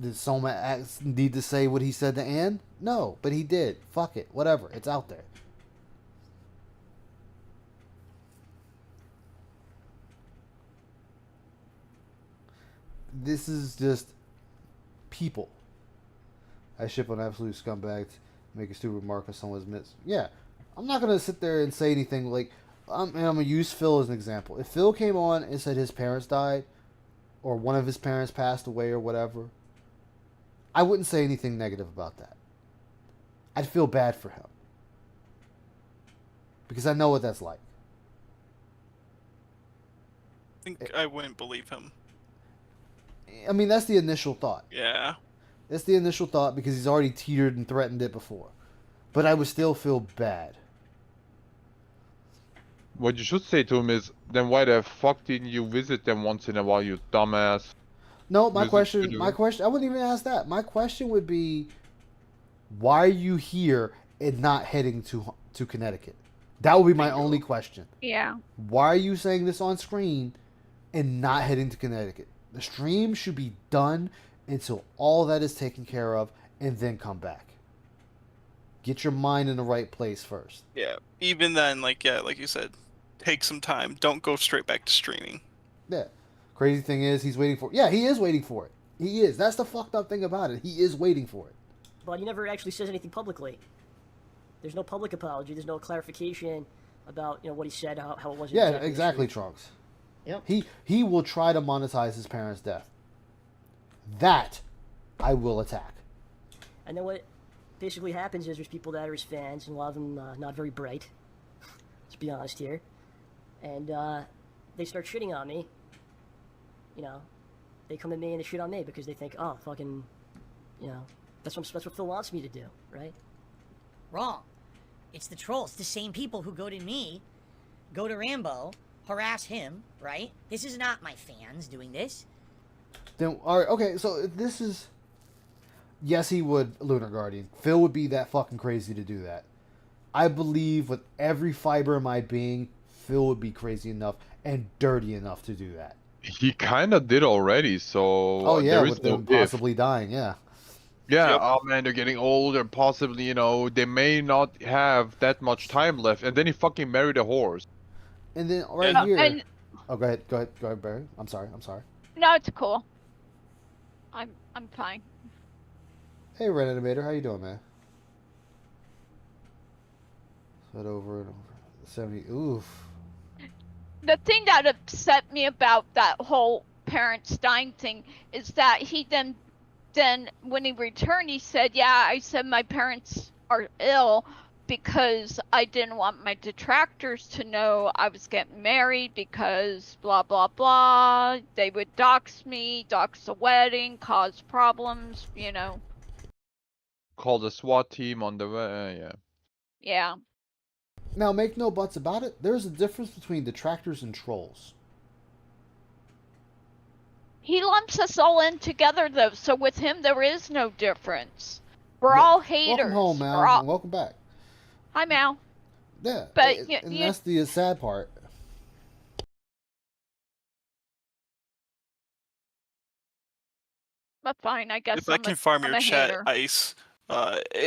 Did Soma need to say what he said to Ann? No, but he did. Fuck it. Whatever. It's out there. This is just people. I ship on absolute scumbags. Make a stupid remark on someone's midst. Yeah. I'm not going to sit there and say anything like... I'm going to use Phil as an example. If Phil came on and said his parents died, or one of his parents passed away or whatever, I wouldn't say anything negative about that. I'd feel bad for him. Because I know what that's like. I think I wouldn't believe him. I mean, that's the initial thought. Yeah. That's the initial thought because he's already teetered and threatened it before. But I would still feel bad. What you should say to him is, then why the fuck didn't you visit them once in a while, you dumbass? No, my question, I wouldn't even ask that. My question would be, why are you here and not heading to Connecticut? That would be my only question. Yeah. Why are you saying this on screen and not heading to Connecticut? The stream should be done until all that is taken care of and then come back. Get your mind in the right place first. Yeah. Even then, like you said, take some time. Don't go straight back to streaming. Yeah. Crazy thing is, he's waiting for it. Yeah, he is waiting for it. He is. That's the fucked up thing about it. He is waiting for it. But he never actually says anything publicly. There's no public apology. There's no clarification about what he said, how it wasn't. Yeah, exactly, Trunks. Yep. He will try to monetize his parents' death. That I will attack. And then what basically happens is there's people that are his fans, and a lot of them not very bright. Let's be honest here. And they start shitting on me. you know, they come to me and they shit on me because they think, oh, fucking, you know, that's what Phil wants me to do, right? Wrong. It's the trolls. The same people who go to me, go to Rambo, harass him, right? This is not my fans doing this. Then, all right, okay, so this is... Yes, he would, Lunar Guardian. Phil would be that fucking crazy to do that. I believe with every fiber of my being, Phil would be crazy enough and dirty enough to do that. He kind of did already, so Oh yeah, there is with no them possibly dying, yeah. Yeah, Yep. oh man, they're getting older. Possibly, you know, they may not have that much time left. And then he fucking married a horse. And then right Oh, here... and- Oh, go ahead, Barry. I'm sorry. No, it's cool. I'm fine. Hey, Red Animator, how you doing, man? Said over and over. 70. Oof. The thing that upset me about that whole parents dying thing is that he then when he returned, he said, "Yeah, I said my parents are ill because I didn't want my detractors to know I was getting married because blah blah blah. They would dox me, dox the wedding, cause problems, you know." Called the SWAT team on the way. Yeah. Yeah. Now, make no buts about it, there's a difference between detractors and trolls. He lumps us all in together, though, so with him there is no difference. We're all haters. Welcome home, Mal, We're all... and welcome back. Hi, Mal. Yeah, But and that's the sad part. But fine, I guess If I can farm I'm your a chat, hater. Ice.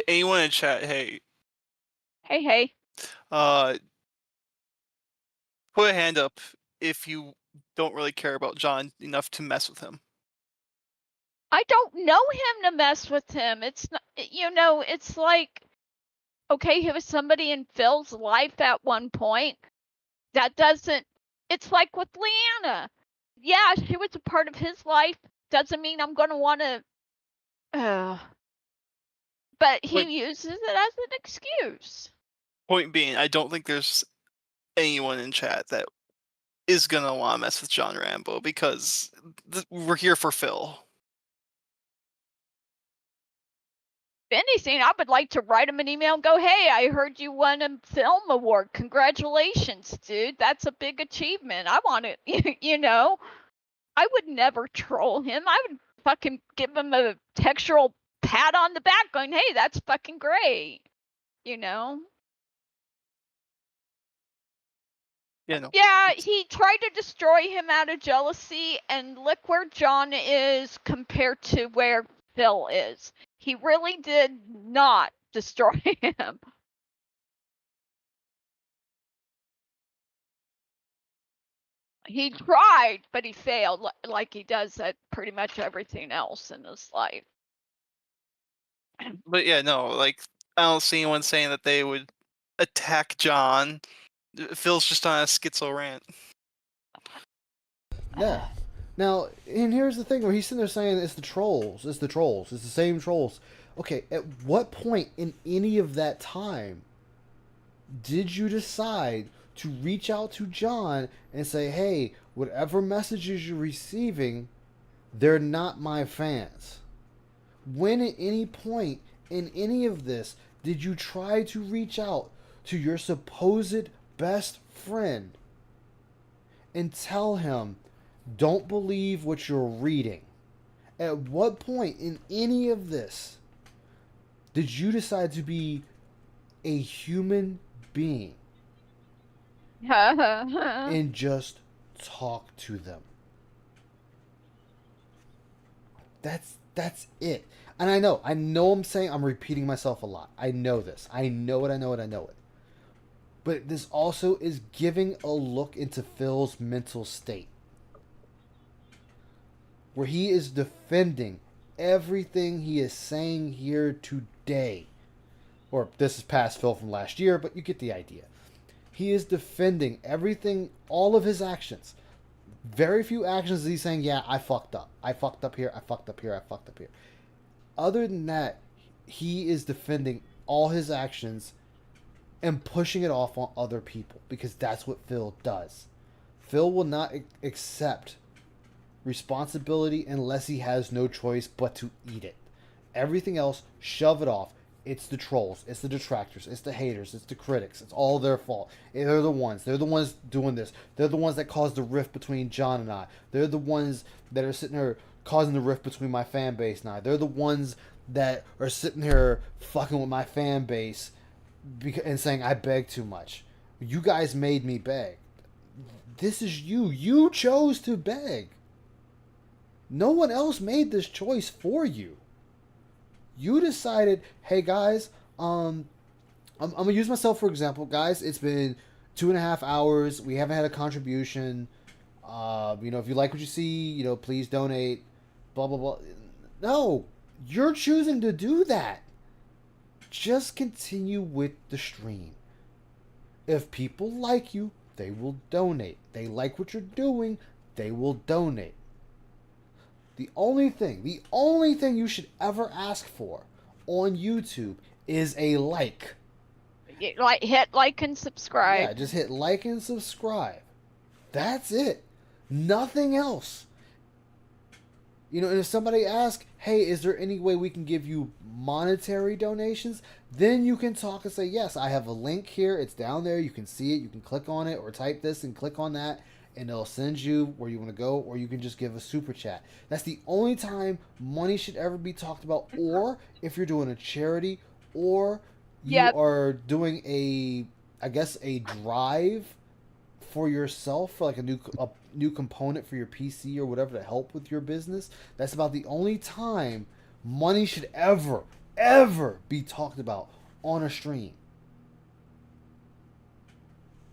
Anyone in chat, hey. Hey. Put a hand up if you don't really care about John enough to mess with him. I don't know him to mess with him. It's not, you know, it's like, okay, he was somebody in Phil's life at one point. That doesn't, it's like with Leanna. Yeah, she was a part of his life. Doesn't mean I'm going to want to, but he uses it as an excuse. Point being, I don't think there's anyone in chat that is gonna want to mess with John Rambo because we're here for Phil. If anything, I would like to write him an email and go, "Hey, I heard you won a film award. Congratulations, dude. That's a big achievement. I want it." You know, I would never troll him. I would fucking give him a textural pat on the back going, "Hey, that's fucking great." You know? Yeah, he tried to destroy him out of jealousy, and look where John is compared to where Phil is. He really did not destroy him. He tried, but he failed, like he does at pretty much everything else in his life. But yeah, no, like, I don't see anyone saying that they would attack John. Phil's just on a schizo rant. Yeah. Now, and here's the thing where he's sitting there saying it's the trolls, it's the same trolls. Okay, at what point in any of that time did you decide to reach out to John and say, hey, whatever messages you're receiving, they're not my fans? When at any point in any of this did you try to reach out to your supposed best friend and tell him, don't believe what you're reading? At what point in any of this did you decide to be a human being and just talk to them? That's it. And I know I'm repeating myself a lot. I know this. I know it. But this also is giving a look into Phil's mental state, where he is defending everything he is saying here today. Or this is past Phil from last year, but you get the idea. He is defending everything, all of his actions. Very few actions that he's saying, yeah, I fucked up. I fucked up here, I fucked up here, I fucked up here. Other than that, he is defending all his actions and pushing it off on other people, because that's what Phil does. Phil will not accept responsibility unless he has no choice but to eat it. Everything else, shove it off. It's the trolls, it's the detractors, it's the haters, it's the critics. It's all their fault. They're the ones doing this. They're the ones that caused the rift between John and I. They're the ones that are sitting there causing the rift between my fan base and I. They're the ones that are sitting here fucking with my fan base and saying I beg too much. You guys made me beg. This is you. You chose to beg. No one else made this choice for you. You decided, hey guys, I'm gonna use myself for example, guys. It's been 2.5 hours. We haven't had a contribution. If you like what you see, please donate. Blah blah blah. No, you're choosing to do that. Just continue with the stream. If people like you, they will donate. They like what you're doing, they will donate. The only thing you should ever ask for on YouTube is a like. Hit like and subscribe. Yeah, just hit like and subscribe. That's it. Nothing else. And if somebody asks, hey, is there any way we can give you monetary donations? Then you can talk and say, yes, I have a link here. It's down there. You can see it. You can click on it or type this and click on that. And it'll send you where you want to go, or you can just give a super chat. That's the only time money should ever be talked about, or if you're doing a charity, or you are doing a drive for yourself, for like a new component for your PC or whatever to help with your business. That's about the only time money should ever be talked about on a stream.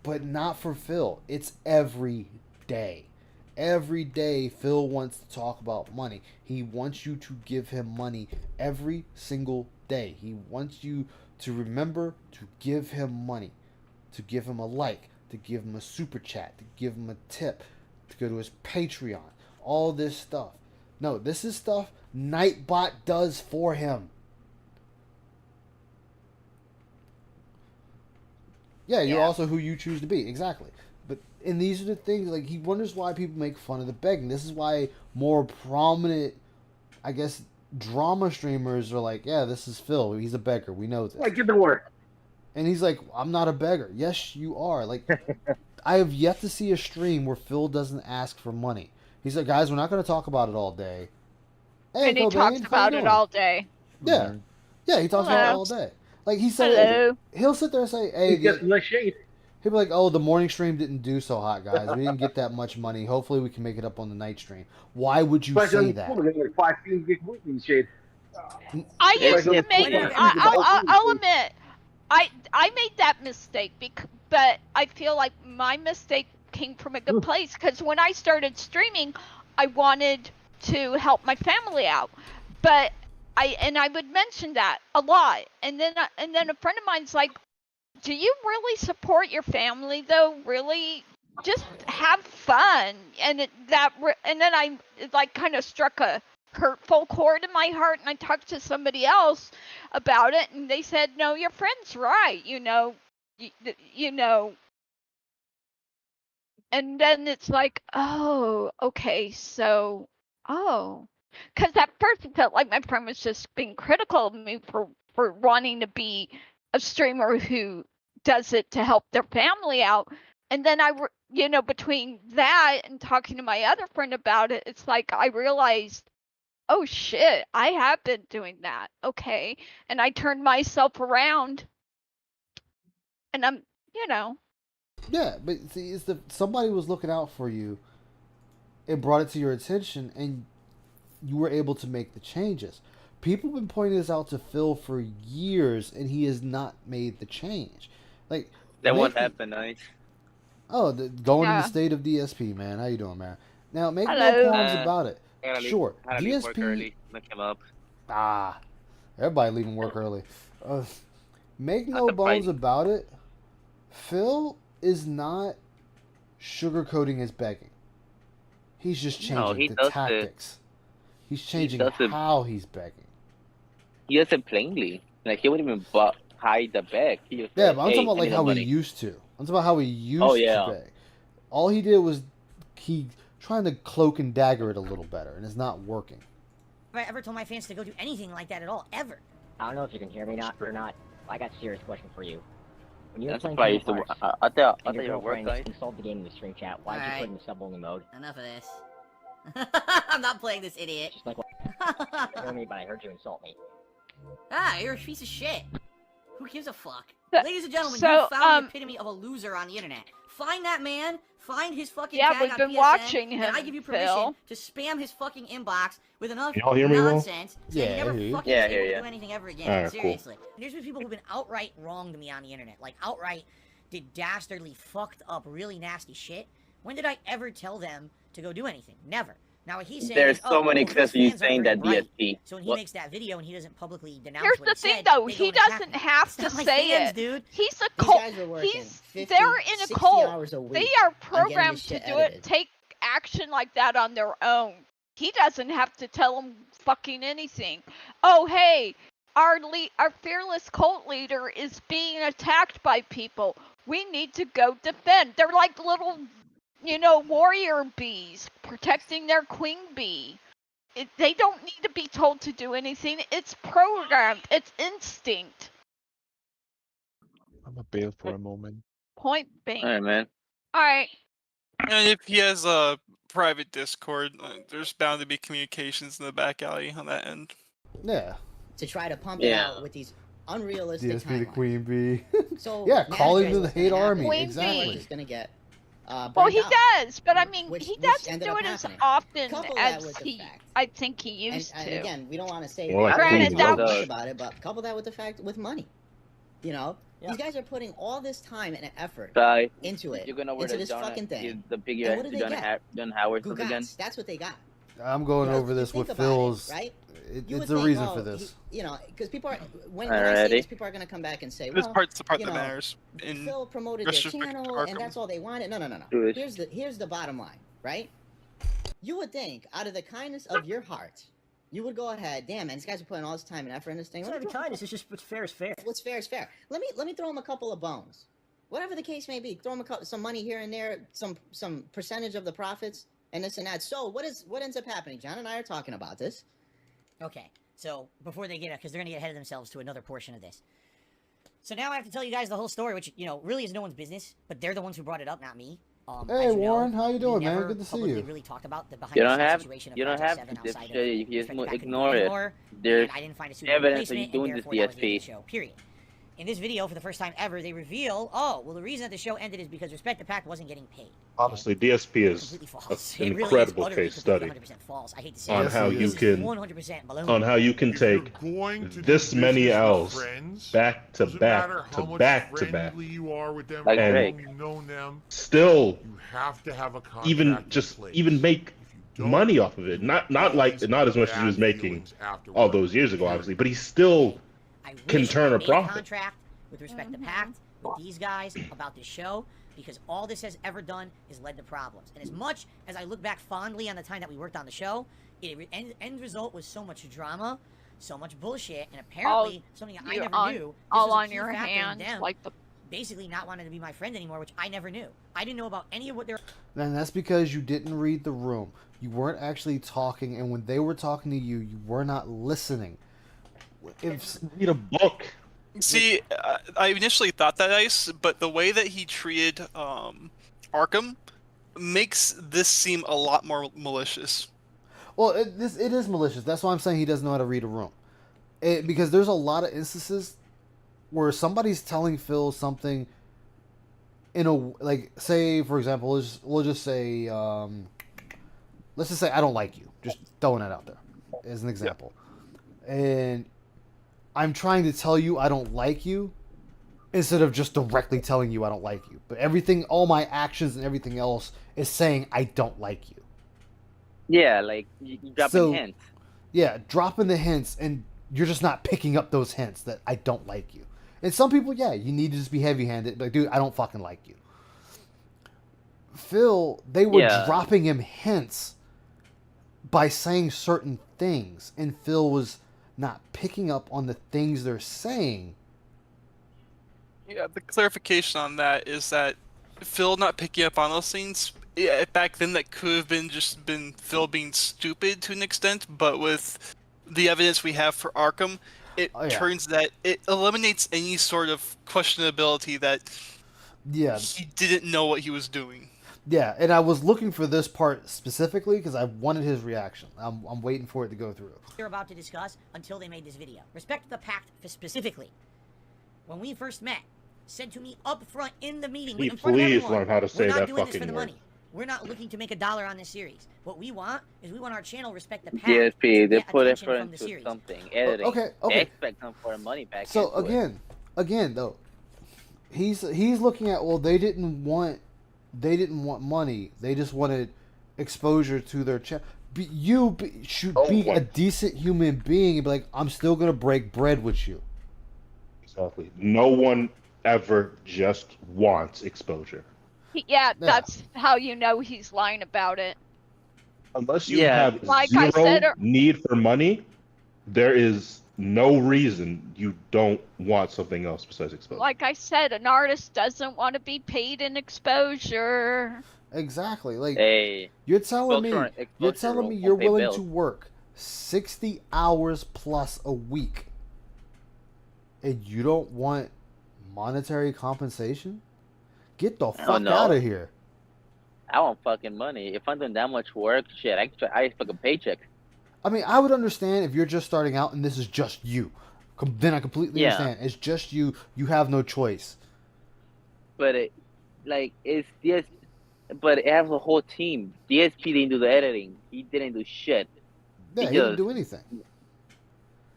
But not for Phil. It's every day. Every day Phil wants to talk about money. He wants you to give him money every single day. He wants you to remember to give him money. To give him a like. To give him a super chat. To give him a tip. To go to his Patreon. All this stuff. No, this is stuff Nightbot does for him. Yeah, you're also who you choose to be. Exactly. And these are the things, like, he wonders why people make fun of the begging. This is why more prominent, I guess, drama streamers are like, yeah, this is Phil. He's a beggar. We know this. Like, get to work. And he's like, I'm not a beggar. Yes, you are. Like, I have yet to see a stream where Phil doesn't ask for money. He's like, guys, we're not going to talk about it all day. Hey, and he talks about it all day. Yeah. Yeah, he talks about it all day. Like, he said, he'll sit there and say, hey, he'll be like, oh, the morning stream didn't do so hot, guys. We didn't get that much money. Hopefully we can make it up on the night stream. Why would you say that? I used to make, I'll admit, I made that mistake, but I feel like my mistake came from a good place, because when I started streaming, I wanted to help my family out. But I would mention that a lot, and then a friend of mine's like, do you really support your family though? Really, just have fun. And then I like kind of struck a hurtful chord in my heart, and I talked to somebody else about it, and they said, no, your friend's right, you know. And then it's like, oh, okay, so, because at first it felt like my friend was just being critical of me for wanting to be a streamer who does it to help their family out. And then between that and talking to my other friend about it, it's like I realized, oh shit, I have been doing that. Okay. And I turned myself around, and I'm, Yeah, but see, somebody was looking out for you. It brought it to your attention, and you were able to make the changes. People have been pointing this out to Phil for years, and he has not made the change. Like, then what happened, Nice? Oh, going in the state of DSP, man. How you doing, man? Now, make no qualms about it. Sure, DSP. Look him up. Everybody leaving work early. Make no bones about it. Phil is not sugarcoating his begging. He's just changing the tactics. He's changing how he's begging. He does it plainly. Like, he wouldn't even hide the beg. Yeah, but I'm talking about like how he used to. I'm talking about how he used to beg. All he did was he trying to cloak and dagger it a little better, and it's not working. Have I ever told my fans to go do anything like that at all, ever? I don't know if you can hear me or not. I got a serious question for you. When you're That's playing why I Kingdom used to. Hearts, I thought and you your were work, girlfriend guys. installed the game in the stream chat, why'd you put it in sub-only mode? Enough of this. I'm not playing this idiot. Just like, I heard me, but I heard you insult me. Ah, you're a piece of shit. Who gives a fuck? So- Ladies and gentlemen, so, you found the epitome of a loser on the internet. Find that man, find his fucking Yeah, tag we've on been PSN, watching and him, I give you permission Phil. to spam his fucking inbox with enough Y'all hear me well? nonsense so Yeah, he I never hear you. fucking Yeah, I is hear able to ya. do anything ever again. Alright, cool. Seriously. And there's been people who've been outright wrong to me on the internet. Like, outright did dastardly fucked up really nasty shit. When did I ever tell them to go do anything? Never. Now what he's saying There's is, so many his clips of you fans aren't saying very that bright. DSP. So when he What? makes that video and he doesn't publicly denounce Here's what the he thing, said, though. they go He and attack doesn't me. have It's to not my say fans, it. dude. He's a These cult. guys are working He's 50, they're in a 60 cult. hours a week They are on getting programmed this to shit do edited. it. Take action like that on their own. He doesn't have to tell them fucking anything. Oh, hey, our fearless cult leader is being attacked by people. We need to go defend. They're like little, warrior bees protecting their queen bee. They don't need to be told to do anything. It's programmed. It's instinct. I'm a bail for a moment. Point being. All right, man. All right. And if he has a private Discord, there's bound to be communications in the back alley on that end. Yeah. To try to pump Yeah. it out with these unrealistic DSP the timelines. queen bee. So Yeah, calling imagine to the what's hate gonna army. happen. Queen Exactly. bee. He's gonna get Well, burned he out. does, but I mean, Which he doesn't ended do up it as happening. often Couple that as with the he, fact. I think he used and to. again, we don't want to say More like Granted, Queen that Bee. was- about it, but couple that with the fact with money. These guys are putting all this time and effort Bye. into it, You're gonna wear into the this fucking thing. the big And what do they get? John Howard stuff again. Gugats. That's what they got. I'm going over this think with about it, Phil's. right? It's You would a think, reason oh, for this. Because people are when I say Alrighty. this, people are gonna come back and say, This well, part's the part you that know, matters. In Phil promoted their retrospect to channel, and Arkham. that's all they wanted. No. Do it. Here's the bottom line, right? You would think, out of the kindness of your heart, you would go ahead. Damn, man, these guys are putting all this time and effort in this thing. It's Let not me the throw- kindness, it's just what's fair is fair. What's fair is fair. Let me throw him a couple of bones. Whatever the case may be, throw him some money here and there, some percentage of the profits, and this and that. So what ends up happening? John and I are talking about this. Okay, so before they get up, because they're going to get ahead of themselves to another portion of this. So now I have to tell you guys the whole story, which, really is no one's business, but they're the ones who brought it up, not me. Hey, as you know, Warren, how you we doing, man? never Good to see publicly you. really talked about the behind You the don't scenes have situation of you don't Project have 7 to outside of dipshit. You respect just that I couldn't ignore do it. anymore, There's and I didn't find a suitable evidence that replacement, you're and doing this therefore that was the end of DSP. the show, period. In this video, for the first time ever, they reveal, the reason that the show ended is because Respect the Pact wasn't getting paid. Honestly, DSP is Completely false. an It really is incredible utterly, case study 100% false. I hate to say on it. how This you is can 100% baloney. on how you can If you're take going to do this many business with L's friends, back to doesn't back matter to how much back to back, friendly you are with them, Like how Drake. long you've known them, still you have to have a contract even in just place. even make If you don't, money off of it. Not as much as he was making all those years ago, obviously, but he still I can wish turn I a made profit. contract with Respect the Pact with these guys about this show, because all this has ever done is led to problems. And as much as I look back fondly on the time that we worked on the show, end result was so much drama, so much bullshit, and apparently something I never knew. All this was a on key your factor in hands, them like the. basically not wanting to be my friend anymore, which I never knew. I didn't know about any of what they're. And that's because you didn't read the room. You weren't actually talking, and when they were talking to you, you were not listening. If read a book. See, I initially thought that, Ice, but the way that he treated Arkham makes this seem a lot more malicious. Well, it is malicious. That's why I'm saying he doesn't know how to read a room. Because there's a lot of instances where somebody's telling Phil something in a, like, say, for example, we'll just say, let's just say I don't like you. Just throwing it out there as an example. And I'm trying to tell you I don't like you instead of just directly telling you I don't like you. But everything, all my actions and everything else is saying I don't like you. Yeah, like you dropping hints. Yeah, dropping the hints, and you're just not picking up those hints that I don't like you. And some people, yeah, you need to just be heavy-handed. Like, dude, I don't fucking like you. Phil, they were dropping him hints by saying certain things, and Phil was not picking up on the things they're saying. Yeah, the clarification on that is that Phil not picking up on those things yeah, back then that could have been Phil being stupid to an extent, but with the evidence we have for Arkham, it turns that it eliminates any sort of questionability that he didn't know what he was doing. Yeah, and I was looking for this part specifically because I wanted his reaction. I'm waiting for it to go through. They're about to discuss until they made this video. Respect the pact specifically. When we first met, said to me up front in the meeting, in front of Please everyone, learn how to say we're not that doing this for fucking the word. money. We're not looking to make $1 on this series. What we want is we want our channel respect the pact. DSP, they get put attention effort from the into series. something, editing. Okay. They expect some for money back. So into it. again though, he's looking at, well, they didn't want money. They just wanted exposure to their channel. Should be a decent human being and be like, I'm still gonna break bread with you. Exactly. No one ever just wants exposure. Yeah, that's how you know he's lying about it. Unless you have Like I zero said, need for money, there is no reason you don't want something else besides exposure. Like I said, an artist doesn't want to be paid in exposure. Exactly. Like Hey, you're telling me exposure you're won't pay willing bills. to work 60 hours plus a week and you don't want monetary compensation? Get the fuck out of here. I want fucking money. If I'm doing that much work, shit, I expect a paycheck. I mean, I would understand if you're just starting out and this is just you. Then I completely Yeah. understand. It's just you. You have no choice. But it has a whole team. DSP didn't do the editing. He didn't do shit. Yeah, he didn't do anything.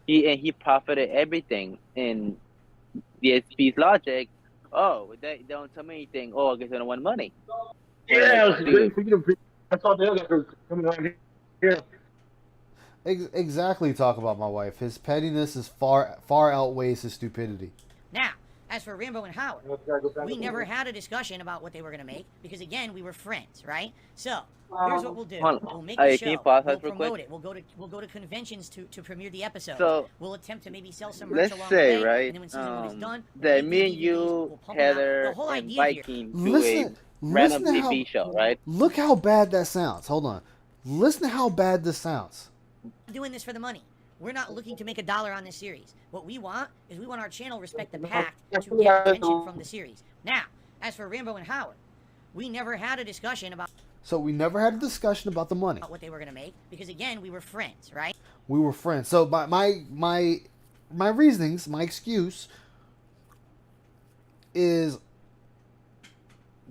He profited everything in DSP's logic. Oh, they don't tell me anything. Oh, I guess I don't want money. Yeah, Like, it's dude, great. I saw the other guys coming around here. Exactly. Talk about my wife. His pettiness is far outweighs his stupidity. Now, as for Rambo and Howard, we never had a discussion about what they were going to make because, again, we were friends, right? So, here's what we'll do. We'll make the can you show. pause We'll that real promote quick? it. We'll go to conventions to premiere the episode. So, we'll attempt to maybe sell some merch let's along say, the way. right, And then when season 1 is done, that we'll me and make DVDs, you, we'll pump them out. Heather, The whole and idea here. Viking do Listen a random to how, TV show, right? Look how bad that sounds. Hold on. Listen to how bad this sounds. Doing this for the money. We're not looking to make $1 on this series. What we want is we want our channel respect the pact to get attention from the series. Now, as for Rambo and Howard, we never had a discussion about So we never had a discussion about the money. what they were going to make because, again, we were friends, right? We were friends. So my reasonings, my excuse is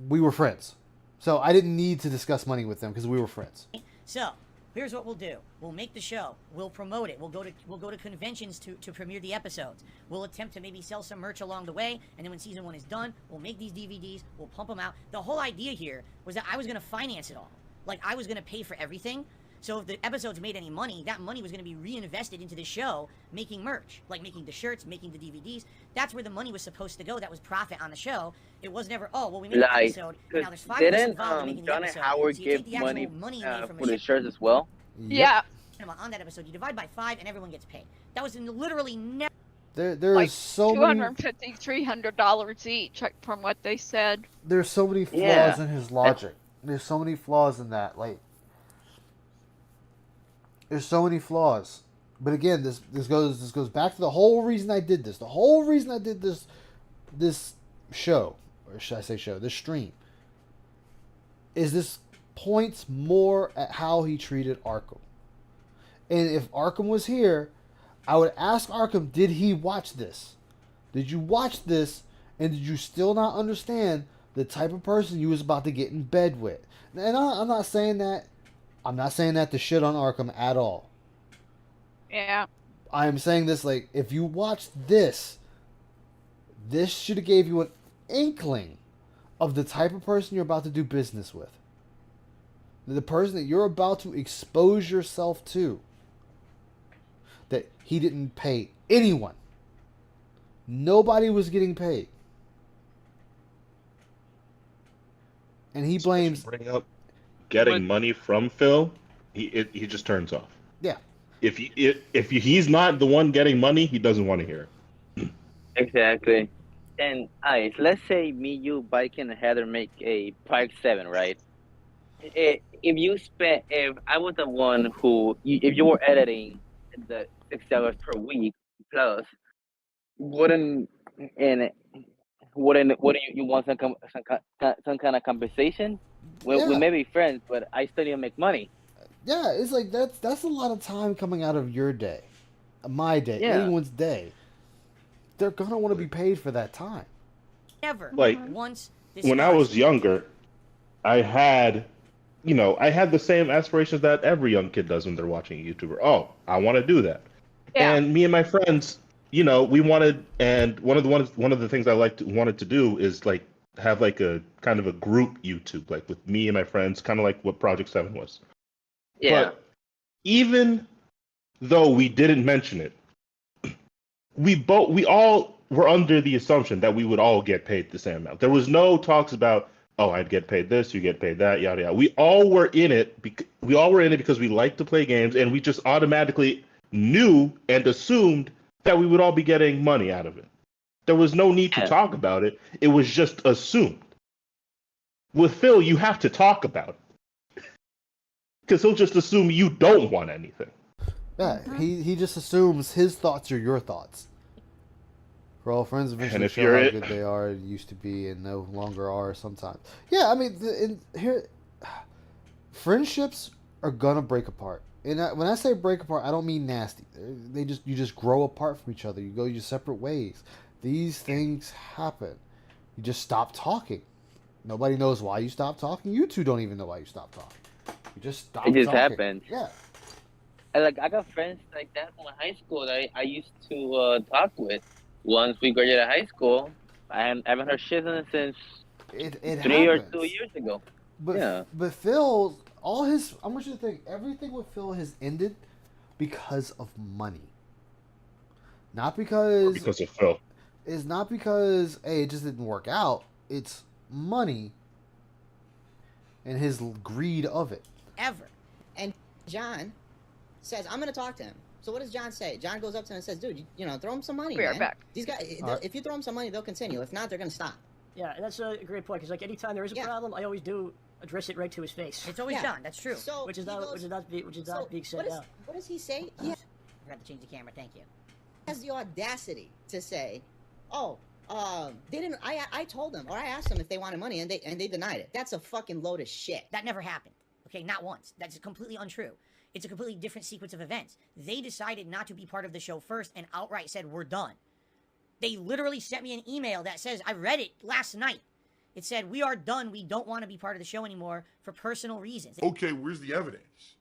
we were friends. So I didn't need to discuss money with them because we were friends. So, here's what we'll do. We'll make the show. We'll promote it. We'll go to conventions to premiere the episodes. We'll attempt to maybe sell some merch along the way, and then when season 1 is done, we'll make these DVDs, we'll pump them out. The whole idea here was that I was going to finance it all. Like, I was going to pay for everything. So if the episodes made any money, that money was going to be reinvested into the show, making merch, like making the shirts, making the DVDs. That's where the money was supposed to go. That was profit on the show. It was never, oh, well, we made an Like, episode, and now there's 5 of us didn't involved in making the John and episode. Howard So you take give the actual money money made from for the the shirts as well? Yeah. on that episode, you divide by 5 and everyone gets paid. That was literally never. There Like is so many. $250, $300 each, from what they said. There's so many flaws Yeah. in his logic. There's so many flaws in that. Like, there's so many flaws. But again, this goes back to the whole reason I did this. The whole reason I did this show, or should I say show, this stream, is this points more at how he treated Arkham. And if Arkham was here, I would ask Arkham, did he watch this? Did you watch this, and did you still not understand the type of person you was about to get in bed with? And I'm not saying that. I'm not saying that to shit on Arkham at all. Yeah. I am saying this like, if you watched this should have gave you an inkling of the type of person you're about to do business with. The person that you're about to expose yourself to. That he didn't pay anyone. Nobody was getting paid. And he blames... Bring up getting money from Phil, he just turns off. Yeah. If he's not the one getting money, he doesn't want to hear it. Exactly. And let's say me, you, Bike, and Heather make a Park 7, right? if I was the one who, if you were editing the 6 hours per week plus, wouldn't and wouldn't you want some kind of compensation? We Yeah. may be friends, but I still need to make money. Yeah, it's like that's a lot of time coming out of your day, my day, Yeah. anyone's day. They're gonna want to be paid for that time. Never. Like, Once when I was younger, I had, I had the same aspirations that every young kid does when they're watching a YouTuber. Oh, I want to do that. Yeah. And me and my friends, we wanted, and one of the things I wanted to do is like have like a kind of a group YouTube, like with me and my friends, kind of like what Project 7 was. Yeah. But even though we didn't mention it, we all were under the assumption that we would all get paid the same amount. There was no talks about, oh, I'd get paid this, you get paid that, yada yada. We all were in it because we liked to play games, and we just automatically knew and assumed that we would all be getting money out of it. There was no need to talk about it. It was just assumed. With Phil, you have to talk about it, because he'll just assume you don't want anything. Yeah, he just assumes his thoughts are your thoughts. For all friends eventually if show you're how it- good they are, used to be, and no longer are sometimes. Yeah, I mean, friendships are gonna break apart. And when I say break apart, I don't mean nasty. You just grow apart from each other. You go your separate ways. These things happen. You just stop talking. Nobody knows why you stopped talking. You two don't even know why you stopped talking. You just stopped It just talking. happens. Yeah. And I got friends like that from high school that I used to talk with. Once we graduated high school, I haven't heard shit since It 3 or happens. 2 years ago. But Yeah. but Phil, I want you to think, everything with Phil has ended because of money. Not because of Phil. It's not because hey, it just didn't work out. It's money and his greed of it. Ever. And John says, I'm going to talk to him. So what does John say? John goes up to him and says, dude, throw him some money, We are man. back. These guys, if you throw them some money, they'll continue. If not, they're going to stop. Yeah, and that's a great point, because like anytime there is a problem, I always do address it right to his face. It's always done. That's true. So which is he not goes- being said now. What does he say? He I forgot to change the camera. Thank you. has the audacity to say, "Oh, they didn't." I told them, or I asked them if they wanted money, and they denied it. That's a fucking load of shit. That never happened. Okay, not once. That's completely untrue. It's a completely different sequence of events. They decided not to be part of the show first and outright said, we're done. They literally sent me an email that says, I read it last night. It said, we are done. We don't want to be part of the show anymore for personal reasons. Okay, where's the evidence?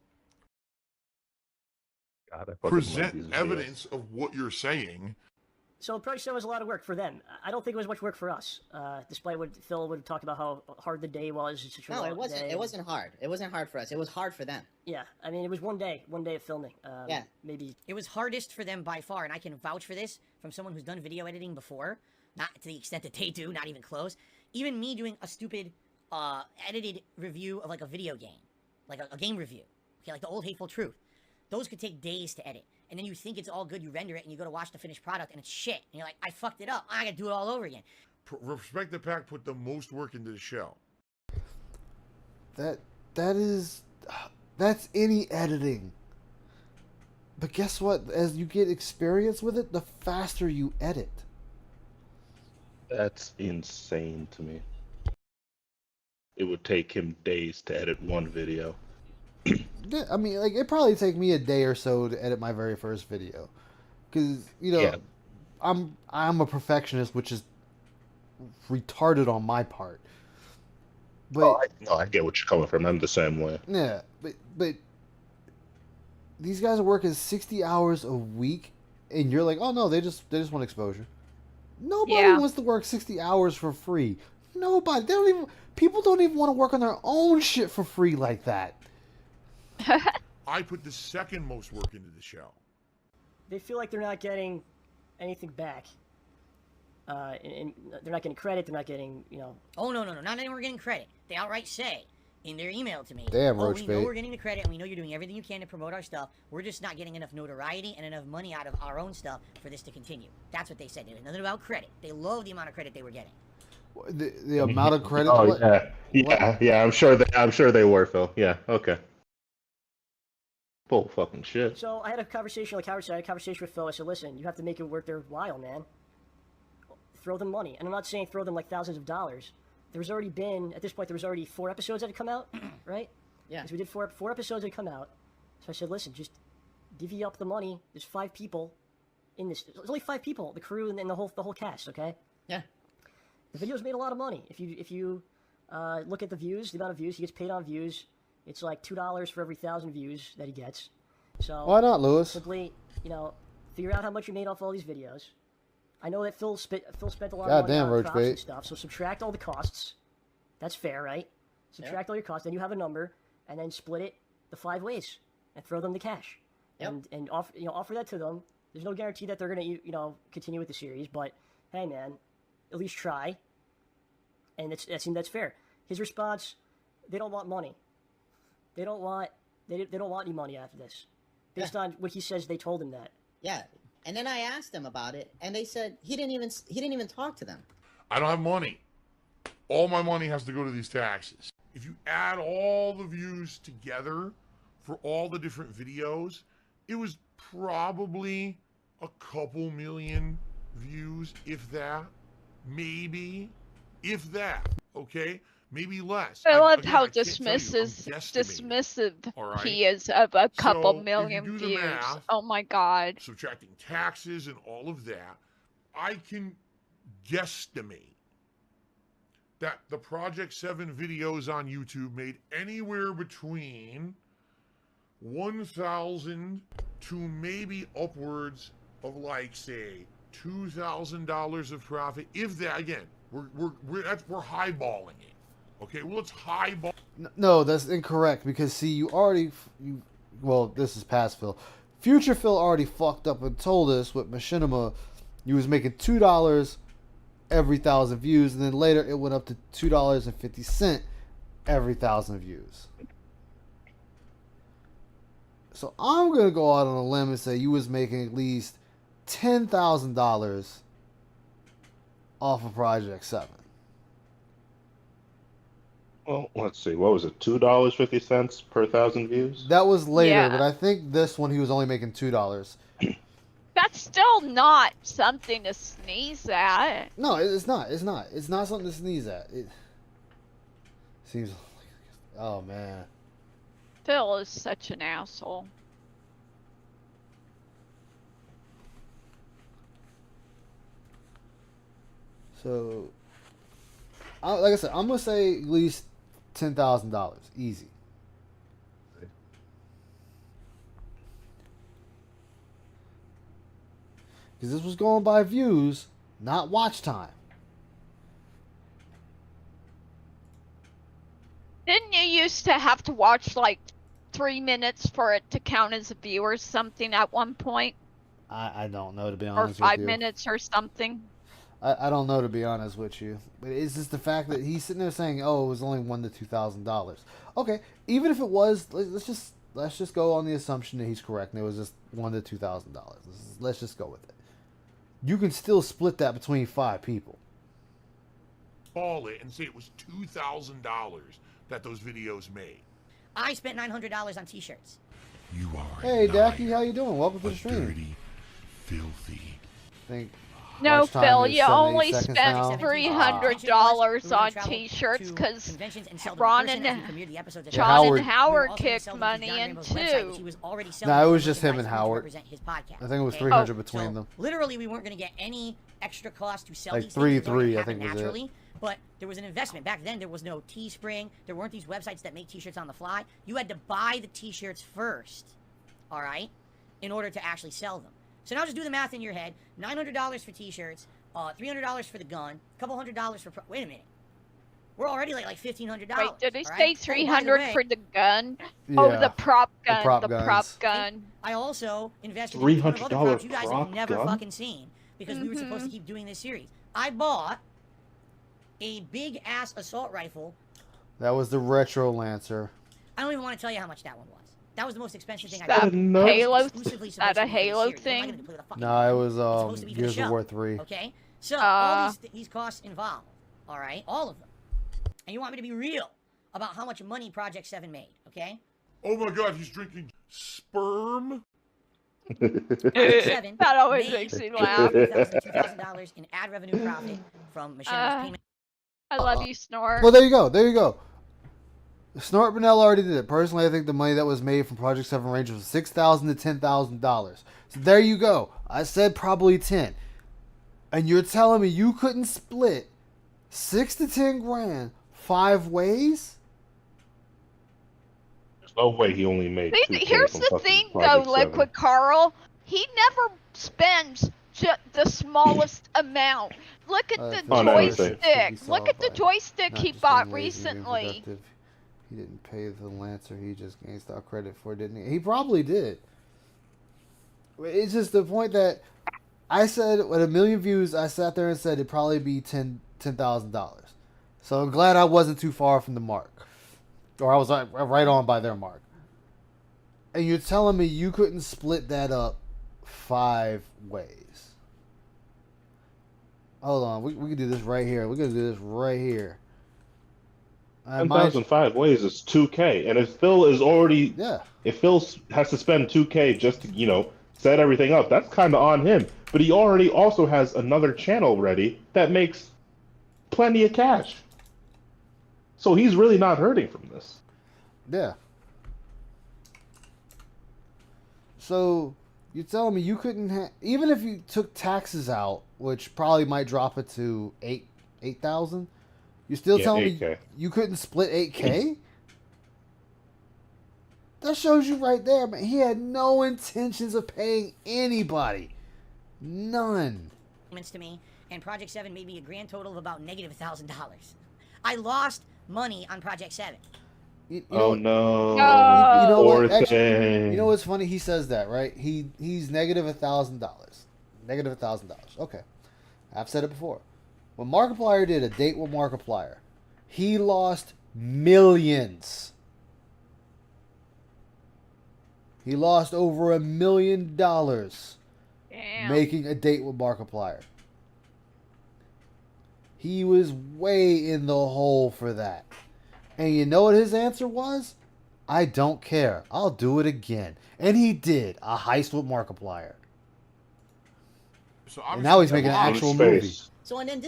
God, I fucking love Present these videos. evidence of what you're saying. So it probably still was a lot of work for them. I don't think it was much work for us, despite what Phil would talk about how hard the day was. It's such a No, long it wasn't. day. It wasn't hard. It wasn't hard for us. It was hard for them. Yeah, I mean, it was one day of filming. Yeah. Maybe. It was hardest for them by far, and I can vouch for this from someone who's done video editing before. Not to the extent that they do, not even close. Even me doing a stupid edited review of like a video game. Like a game review. Okay, like the old Hateful Truth. Those could take days to edit. And then you think it's all good, you render it, and you go to watch the finished product, and it's shit. And you're like, I fucked it up. I gotta do it all over again. Respect the Pack put the most work into the show. That's any editing. But guess what? As you get experience with it, the faster you edit. That's insane to me. It would take him days to edit one video. Yeah, I mean, like, it'd probably take me a day or so to edit my very first video. Because, I'm a perfectionist, which is retarded on my part. But I get what you're coming from. I'm the same way. yeah, but these guys are working 60 hours a week, and you're like, oh no, they just want exposure. Nobody wants to work 60 hours for free. Nobody. People don't even want to work on their own shit for free like that. I put the second most work into the show. They feel like they're not getting anything back. And they're not getting credit. They're not getting, Oh, no. Not anyone getting credit. They outright say in their email to me, Damn, oh, Roach we know Bait. we're getting the credit, and we know you're doing everything you can to promote our stuff. We're just not getting enough notoriety and enough money out of our own stuff for this to continue. That's what they said. It was nothing about credit. They love the amount of credit they were getting. The amount of credit. Oh yeah. I'm sure they were, Phil. Yeah. Okay. Bull fucking shit. So I had a conversation, like Howard said, I had a conversation with Phil. I said, listen, you have to make it worth their while, man. Throw them money. And I'm not saying throw them like thousands of dollars. There's already been, at this point, there was already 4 episodes that had come out, right? Yeah. So we did four episodes that had come out. So I said, listen, just divvy up the money. There's 5 people in this. There's only 5 people, the crew and the whole cast, okay? Yeah. The video's made a lot of money. If you look at the views, the amount of views, he gets paid on views. It's like $2 for every 1,000 views that he gets. So why not, Lewis? Simply, figure out how much you made off all these videos. I know that Phil spent a lot God of money damn, on Roach props Bait. and stuff. So subtract all the costs. That's fair, right? Subtract all your costs, then you have a number, and then split it the 5 ways and throw them the cash. Yep. And offer that to them. There's no guarantee that they're gonna continue with the series, but hey, man, at least try. And that's fair. His response: they don't want money. They don't want any money after this. Based on what he says, they told him that. Yeah, and then I asked them about it, and they said he didn't even talk to them. I don't have money. All my money has to go to these taxes. If you add all the views together for all the different videos, it was probably a couple million views, if that. Maybe, if that. Okay? Maybe less. I love again, how I can't tell you. I'm dismissive all right? he is of a couple So, if million you do the views. math, Oh my god. subtracting taxes and all of that, I can guesstimate that the Project 7 videos on YouTube made anywhere between 1,000 to maybe upwards of, like, say, $2,000 of profit. If that, again, we're highballing it. Okay, well, it's highball. No, that's incorrect because see, well, this is past Phil. Future Phil already fucked up and told us with Machinima, you was making $2 every 1,000 views, and then later it went up to $2.50 every 1,000 views. So I'm gonna go out on a limb and say you was making at least $10,000 off of Project 7. Well, let's see. What was it? $2.50 per 1,000 views? That was later, Yeah. but I think this one he was only making $2. That's still not something to sneeze at. No, it's not. It's not. It's not something to sneeze at. It seems like, oh man. Phil is such an asshole. So, like I said, I'm gonna say at least $10,000, easy. Because this was going by views, not watch time. Didn't you used to have to watch like 3 minutes for it to count as a view or something at one point? I don't know, to be Or honest 5 with you. minutes or something? I don't know, to be honest with you. But it's just the fact that he's sitting there saying, "Oh, it was only $1,000 to $2,000." Okay, even if it was, let's just go on the assumption that he's correct and it was just $1,000 to $2,000. Let's just go with it. You can still split that between 5 people. Call it and say it was $2,000 that those videos made. I spent $900 on t-shirts. You are Hey, Dacky, how you doing? Welcome to the stream. dirty, filthy. Think No, watch time Phil, is you 7 to 8 only seconds spent now. $300 on t-shirts because Ron and Howard kicked money in too. No, it was just him and Howard. I think it was 300 between them. Literally, we weren't going to get any extra cost to sell Like these things. 3-3, I think was it. naturally, but there was an investment. Back then, there was no Teespring. There weren't these websites that make t-shirts on the fly. You had to buy the t-shirts first, all right, in order to actually sell them. So now just do the math in your head. $900 for t-shirts, $300 for the gun, a couple $100 for... Wait a minute. We're already like $1,500. Wait, did he all say right? Oh, by the 300 way, for the gun? Oh, Yeah, the prop the gun. prop The guns. prop gun. I also invested in a ton of other $300 props you guys have prop never gun? fucking seen because we were supposed to keep doing this series. I bought a big-ass assault rifle. That was the Retro Lancer. I don't even want to tell you how much that one was. That was the most expensive thing I That got. Halo? Exclusively Is that supposed to a be for the Halo series. I'm not gonna thing? play the fucking No, it game. was It's supposed to be for the Gears of show, War 3. Okay, so all these costs involved. All right, all of them. And you want me to be real about how much money Project 7 made, okay? Oh my God, he's drinking sperm. Project 7 That always made makes me laugh. $2,000 in ad revenue profit from machinima payment. I love you, Snort. Well, there you go. There you go. Snort Brunel already did it. Personally, I think the money that was made from Project 7 ranges from $6,000 to $10,000. So there you go. I said probably 10. And you're telling me you couldn't split 6 to 10 grand 5 ways? There's no way he only made. See, 2K here's from the fucking thing, though, Project 7. Liquid Carl. He never spends the smallest amount. Look at the joystick. Look at the joystick he bought recently. He didn't pay the Lancer. He just gained stock credit for it, didn't he? He probably did. It's just the point that I said with 1 million views, I sat there and said it'd probably be $10,000. So I'm glad I wasn't too far from the mark. Or I was right on by their mark. And you're telling me you couldn't split that up 5 ways. Hold on. We can do this right here. We're going to do this right here. 10,005 ways is 2K. And if Phil is already... Yeah. If Phil has to spend 2K just to, set everything up, that's kind of on him. But he already also has another channel ready that makes plenty of cash. So he's really not hurting from this. Yeah. So you're telling me you couldn't even if you took taxes out, which probably might drop it to 8,000, you're still telling 8K. me you couldn't split 8K? That shows you right there, man. He had no intentions of paying anybody. None. To me, and Project 7 made me a grand total of about -$1,000. I lost money on Project 7. Oh no! You know Poor what? Actually, thing. you know what's funny? He says that, right? He's -$1,000. -$1,000. Okay, I've said it before. When Markiplier did a date with Markiplier, he lost millions. He lost over $1 million making a date with Markiplier. He was way in the hole for that. And you know what his answer was? I don't care. I'll do it again. And he did. A heist with Markiplier. So and now he's making an actual movie. So and then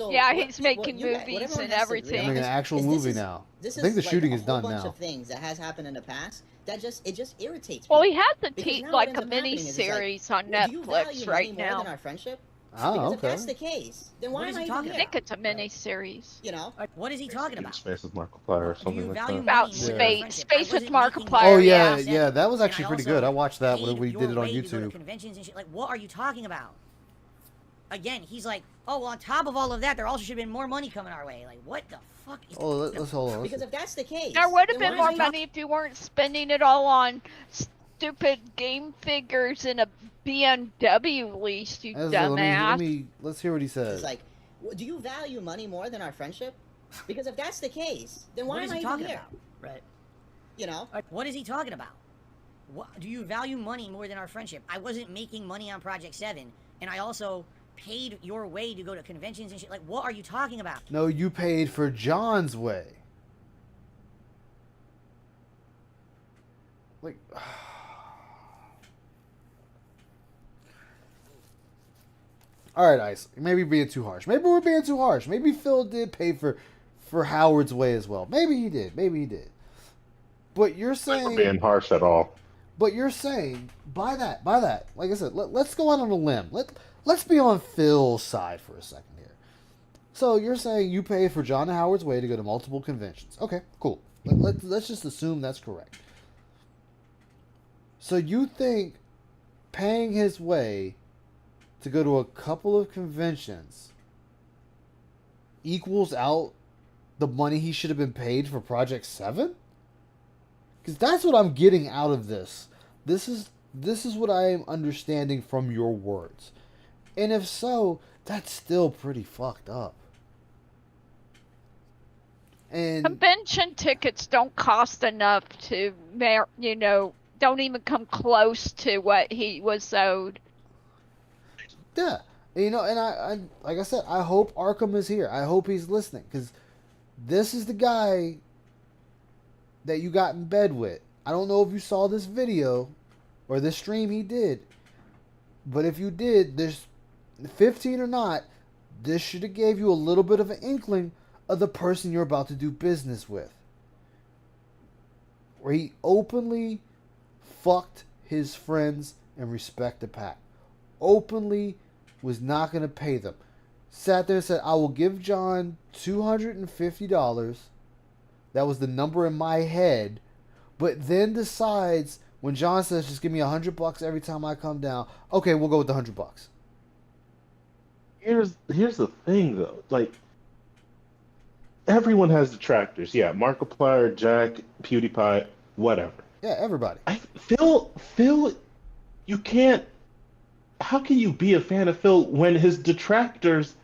yeah, he's making movies and everything. He's making an actual movie now. I think the shooting is done now. There's a bunch of things that has happened in the past that just irritates me. Well, he has a mini series on Netflix right now. More than our friendship? Oh, because okay. if that's the case, then why am I even here? I think it's a mini series. What is he talking about? Space with Markiplier or something like that. About space with Markiplier. Oh yeah, that was actually pretty good. I watched that when we did it on YouTube. Conventions and shit. Like, what are you talking about? Again, he's like, oh, well, on top of all of that, there also should have been more money coming our way. Like, what the fuck is let's hold on. Because if that's the case, there would have been more money if you weren't spending it all on stupid game figures and a BMW lease, you dumbass. Let's hear what he says. It's like, do you value money more than our friendship? Because if that's the case, then why am I even here? Right. What is he talking about? What, do you value money more than our friendship? I wasn't making money on Project 7, and I also paid your way to go to conventions and shit. Like, what are you talking about? No, you paid for John's way. Like, all right, Ice. Maybe being too harsh. Maybe we're being too harsh. Maybe Phil did pay for Howard's way as well. Maybe he did. Maybe he did. But you're saying we're being harsh at all. But you're saying buy that. Like I said, let's go out on a limb. Let's be on Phil's side for a second here. So you're saying you pay for John Howard's way to go to multiple conventions. Okay, cool. Let's just assume that's correct. So you think paying his way to go to a couple of conventions equals out the money he should have been paid for Project 7? Because that's what I'm getting out of this. This is what I am understanding from your words. And if so, that's still pretty fucked up. And convention tickets don't cost enough to, don't even come close to what he was owed. Yeah. You know, and I like I said, I hope Arkham is here. I hope he's listening because this is the guy that you got in bed with. I don't know if you saw this video or this stream he did, but if you did, there's 15 or not, this should have gave you a little bit of an inkling of the person you're about to do business with. Where he openly fucked his friends and respect the pack. Openly was not going to pay them. Sat there and said, I will give John $250. That was the number in my head. But then decides, when John says, just give me $100 every time I come down, okay, we'll go with the $100. Here's the thing though, like everyone has detractors. Yeah, Markiplier, Jack, PewDiePie, whatever. Yeah, everybody. Phil, you can't. How can you be a fan of Phil when his detractors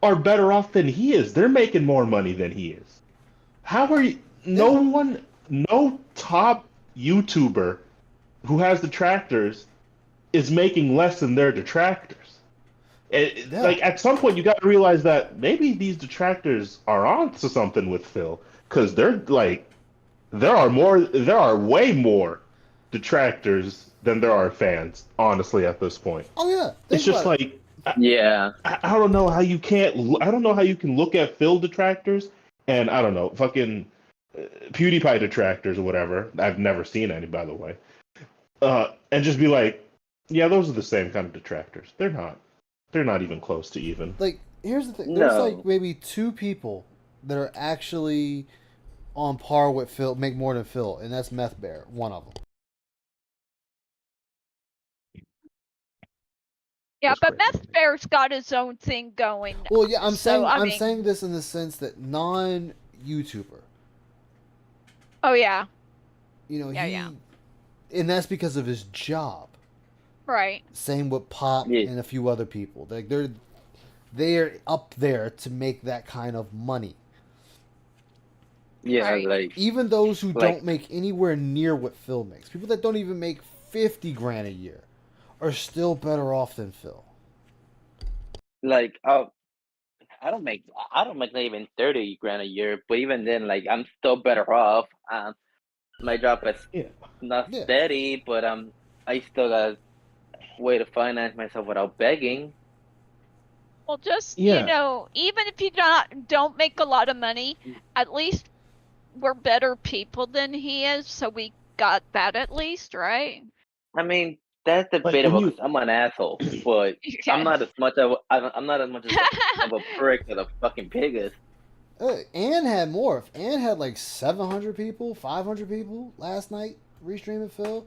are better off than he is? They're making more money than he is. How are you? No top YouTuber who has detractors is making less than their detractors. Like at some point, you got to realize that maybe these detractors are on to something with Phil, because they're like, there are way more detractors than there are fans. Honestly, at this point, oh yeah, it's just like, yeah, I don't know how you can't. I don't know how you can look at Phil detractors and I don't know fucking PewDiePie detractors or whatever. I've never seen any, by the way, and just be like, yeah, those are the same kind of detractors. They're not. They're not even close to even. Like, here's the thing. There's like maybe two people that are actually on par with Phil, make more than Phil, and that's Meth Bear, one of them. Yeah, but Meth Bear's got his own thing going. Well, yeah, I'm saying saying this in the sense that non-YouTuber. Oh yeah. You know, and that's because of his job. Right. Same with Pop and a few other people. Like they're up there to make that kind of money. Yeah, like even those who don't make anywhere near what Phil makes, people that don't even make 50 grand a year, are still better off than Phil. Like, I don't make not even 30 grand a year, but even then, like, I'm still better off. My job is not steady, but I still got a way to finance myself without begging. Well, just you know, even if you don't make a lot of money, at least we're better people than he is, so we got that at least, right? I mean, that's debatable because I'm an asshole, but I'm not as much of I'm not as much of a prick as a fucking pig is. Ann had more. Ann had like 700 people, 500 people last night restreaming Phil.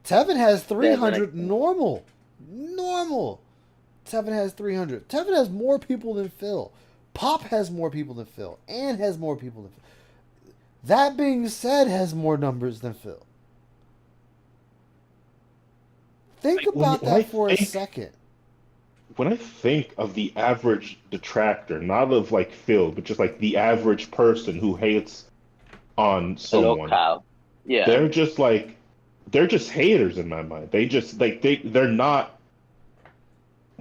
Tevin has 300 normal. Tevin has 300. Tevin has more people than Phil. Pop has more people than Phil. Ann has more people than Phil. That being said, has more numbers than Phil. Think about that for a second. When I think of the average detractor, not of like Phil, but just like the average person who hates on someone, they're just haters in my mind. They just like they're not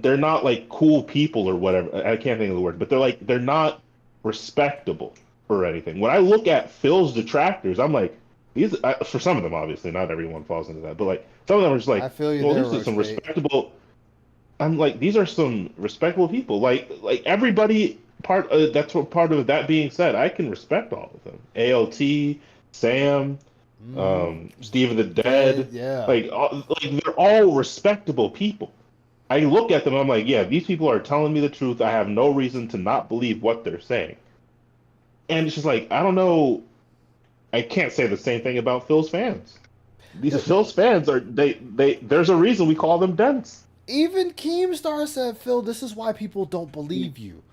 like cool people or whatever. I can't think of the word, but they're not respectable or anything. When I look at Phil's detractors, I'm like, these for some of them, obviously, not everyone falls into that, but like some of them are just like, I feel you well, there, these are some respectable. I'm like, these are some respectable people. Like everybody that's what part of that being said, I can respect all of them. ALT, Sam, Steve of the Dead, like they're all respectable people. I look at them, I'm like, yeah, these people are telling me the truth. I have no reason to not believe what they're saying. And it's just like, I don't know. I can't say the same thing about Phil's fans. Phil's fans are there's a reason we call them dense. Even Keemstar said, Phil, this is why people don't believe you.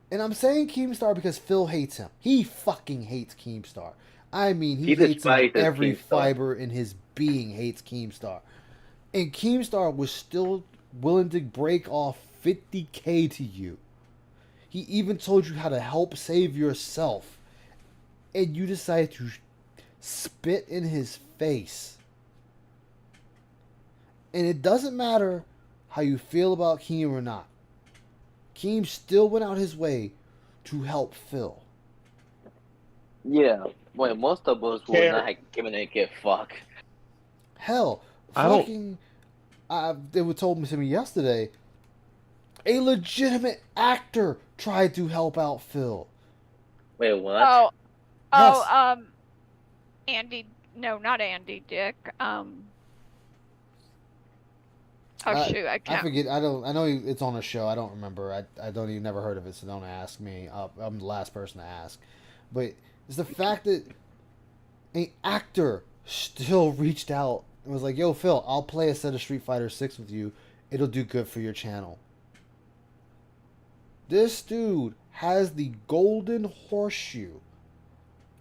And I'm saying Keemstar because Phil hates him. He fucking hates Keemstar. I mean, he hates him. Every fiber in his being hates Keemstar. And Keemstar was still willing to break off $50K to you. He even told you how to help save yourself. And you decided to spit in his face. And it doesn't matter how you feel about Keem or not, Keem still went out his way to help Phil. Yeah. Well, most of us would not have given a give fuck. Hell, fucking, they were told to me yesterday, a legitimate actor tried to help out Phil. Wait, what? Oh, Yes. Andy. No, not Andy. Dick. Oh shoot, I can't. I forget. I don't. I know it's on a show. I don't remember. I don't even never heard of it. So don't ask me. I'm the last person to ask. But it's the fact that an actor still reached out and was like, "Yo, Phil, I'll play a set of Street Fighter 6 with you. It'll do good for your channel." This dude has the golden horseshoe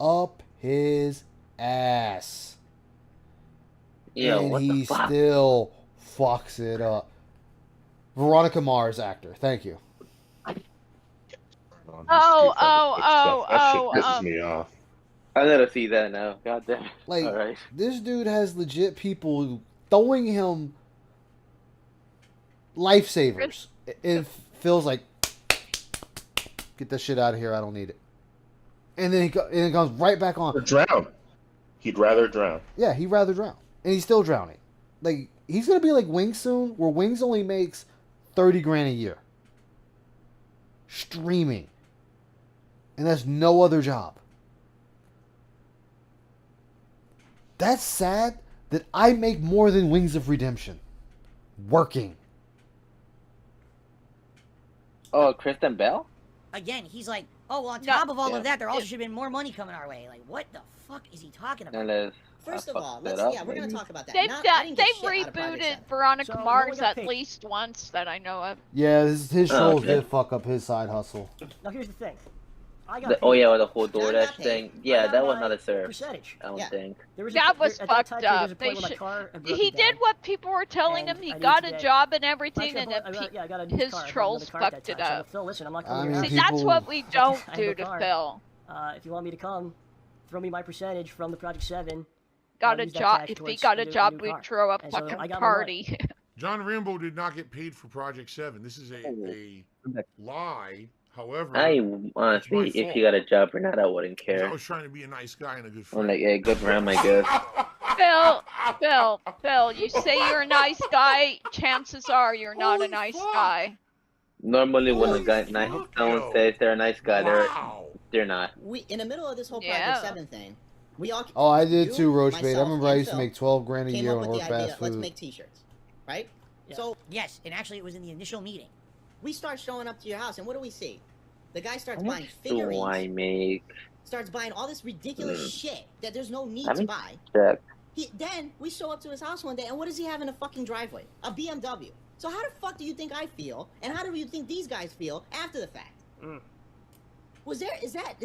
up his ass. Yeah, and what he the fuck? still fucks it up. Veronica Mars actor. Thank you. That shit pisses me off. I gotta see that now. God damn it. Like, All right. this dude has legit people throwing him lifesavers. If Phil's like, get that shit out of here, I don't need it. And then it comes right back on. Or drown. He'd rather drown. Yeah, he'd rather drown. And he's still drowning. Like, he's going to be like Wings soon, where Wings only makes $30,000 a year. Streaming. And that's no other job. That's sad that I make more than Wings of Redemption. Working. Oh, Kristen Bell? Again, he's like, oh, well, on top of all Yeah. of that, there also should have been more money coming our way. Like, what the fuck is he talking about? Unless First I of all, fucked let's it up, we're gonna maybe. talk about that. They've I didn't get shit out of Project rebooted 7. Veronica So, Mars we got at paid. least once that I know of. Yeah, his Oh, trolls okay. did fuck up his side hustle. Now here's the thing. I got Oh paid. yeah, with the whole I DoorDash got thing. paid. Yeah, got that was my not a serve. percentage. I don't Yeah. think. There was That was at that fucked time, there was up. a They point when my should. car had He broken did down. what people were telling And him. He I needed got to a get- job and everything, Actually, and I got a new his car. I bought trolls another car at that fucked it time. So I up. go, Phil, listen, I'm not I coming to mean, your See, house. that's what we don't I have do a to car. Phil. If you want me to come, throw me my percentage from the Project 7. Got I'll a use that job. cash If he towards got a a new job, we'd car. throw a And so fucking I got my money. party. John Rambo did not get paid for Project 7. This is a lie. However, I it's honestly, my if fault. he got a job or not, I wouldn't I care. was trying to be a nice guy and a good I'm friend. like, hey, good for him, I guess. Phil, you say you're a nice guy. Chances are you're not a nice guy. Normally, when a guy, someone says they're a nice guy, they're not. We in the middle of this whole Project Yeah. 7 thing. We all. Oh, I did you, too, Roach Bait. I myself, remember I and used to Phil make $12,000 a came year up on with work the idea. fast Let's food. make T-shirts, right? Yeah. So Yes, and actually, it was in the initial meeting. we start showing up to your house, and what do we see? The guy starts How buying much do figurines. I make? Starts buying all this ridiculous shit that there's no need Let to me buy. check. Then we show up to his house one day, and what does he have in the fucking driveway? A BMW. So how the fuck do you think I feel, and how do you think these guys feel after the fact? Is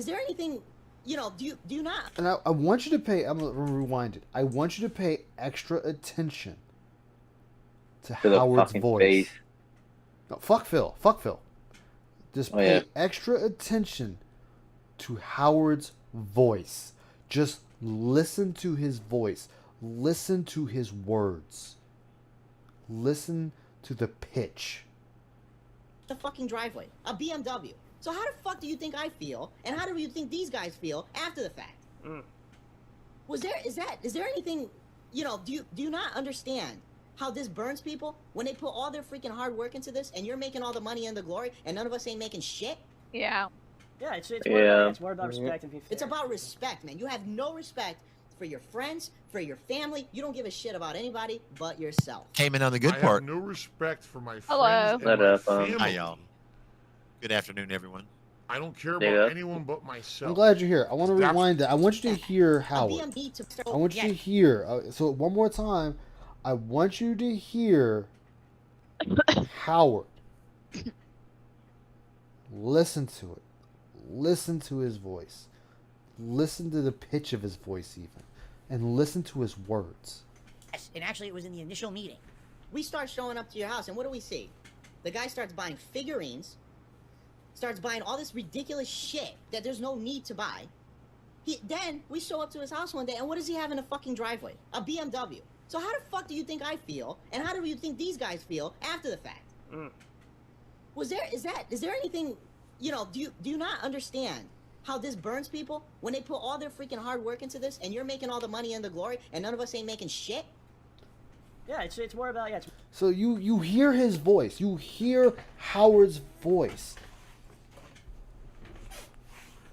there anything, do you not? And I want you to pay, I'm going to rewind it. I want you to pay extra attention to To the Howard's fucking voice. face. No, fuck Phil. Fuck Phil. Just Oh, pay yeah. extra attention to Howard's voice. Just listen to his voice. Listen to his words. Listen to the pitch. The fucking driveway. A BMW. So how the fuck do you think I feel, and how do you think these guys feel after the fact? Is there anything, do you not understand how this burns people when they put all their freaking hard work into this, and you're making all the money and the glory, and none of us ain't making shit? Yeah. Yeah, it's Yeah. more about respect and being fair. It's about respect, man. You have no respect for your friends, for your family. You don't give a shit about anybody but yourself. Came in on the good I part. have no respect for my Hello. friends and What my up, family. Hi, y'all. Good afternoon, everyone. I don't care There you about go. anyone but myself. I'm glad you're here. I want to That's- rewind it. I want you to hear A Howard. BMD to I want you to hear. So one more time, I want you to hear Howard. Listen to it. Listen to his voice. Listen to the pitch of his voice, even, and listen to his words. Yes, and actually, it was in the initial meeting. We start showing up to your house, and what do we see? The guy starts buying figurines, starts buying all this ridiculous shit that there's no need to buy. Then we show up to his house one day, and what does he have in the fucking driveway? A BMW. So how the fuck do you think I feel, and how do you think these guys feel after the fact? Is there anything, do you not understand how this burns people when they put all their freaking hard work into this, and you're making all the money and the glory, and none of us ain't making shit? Yeah, it's more about So you hear his voice. You hear Howard's voice.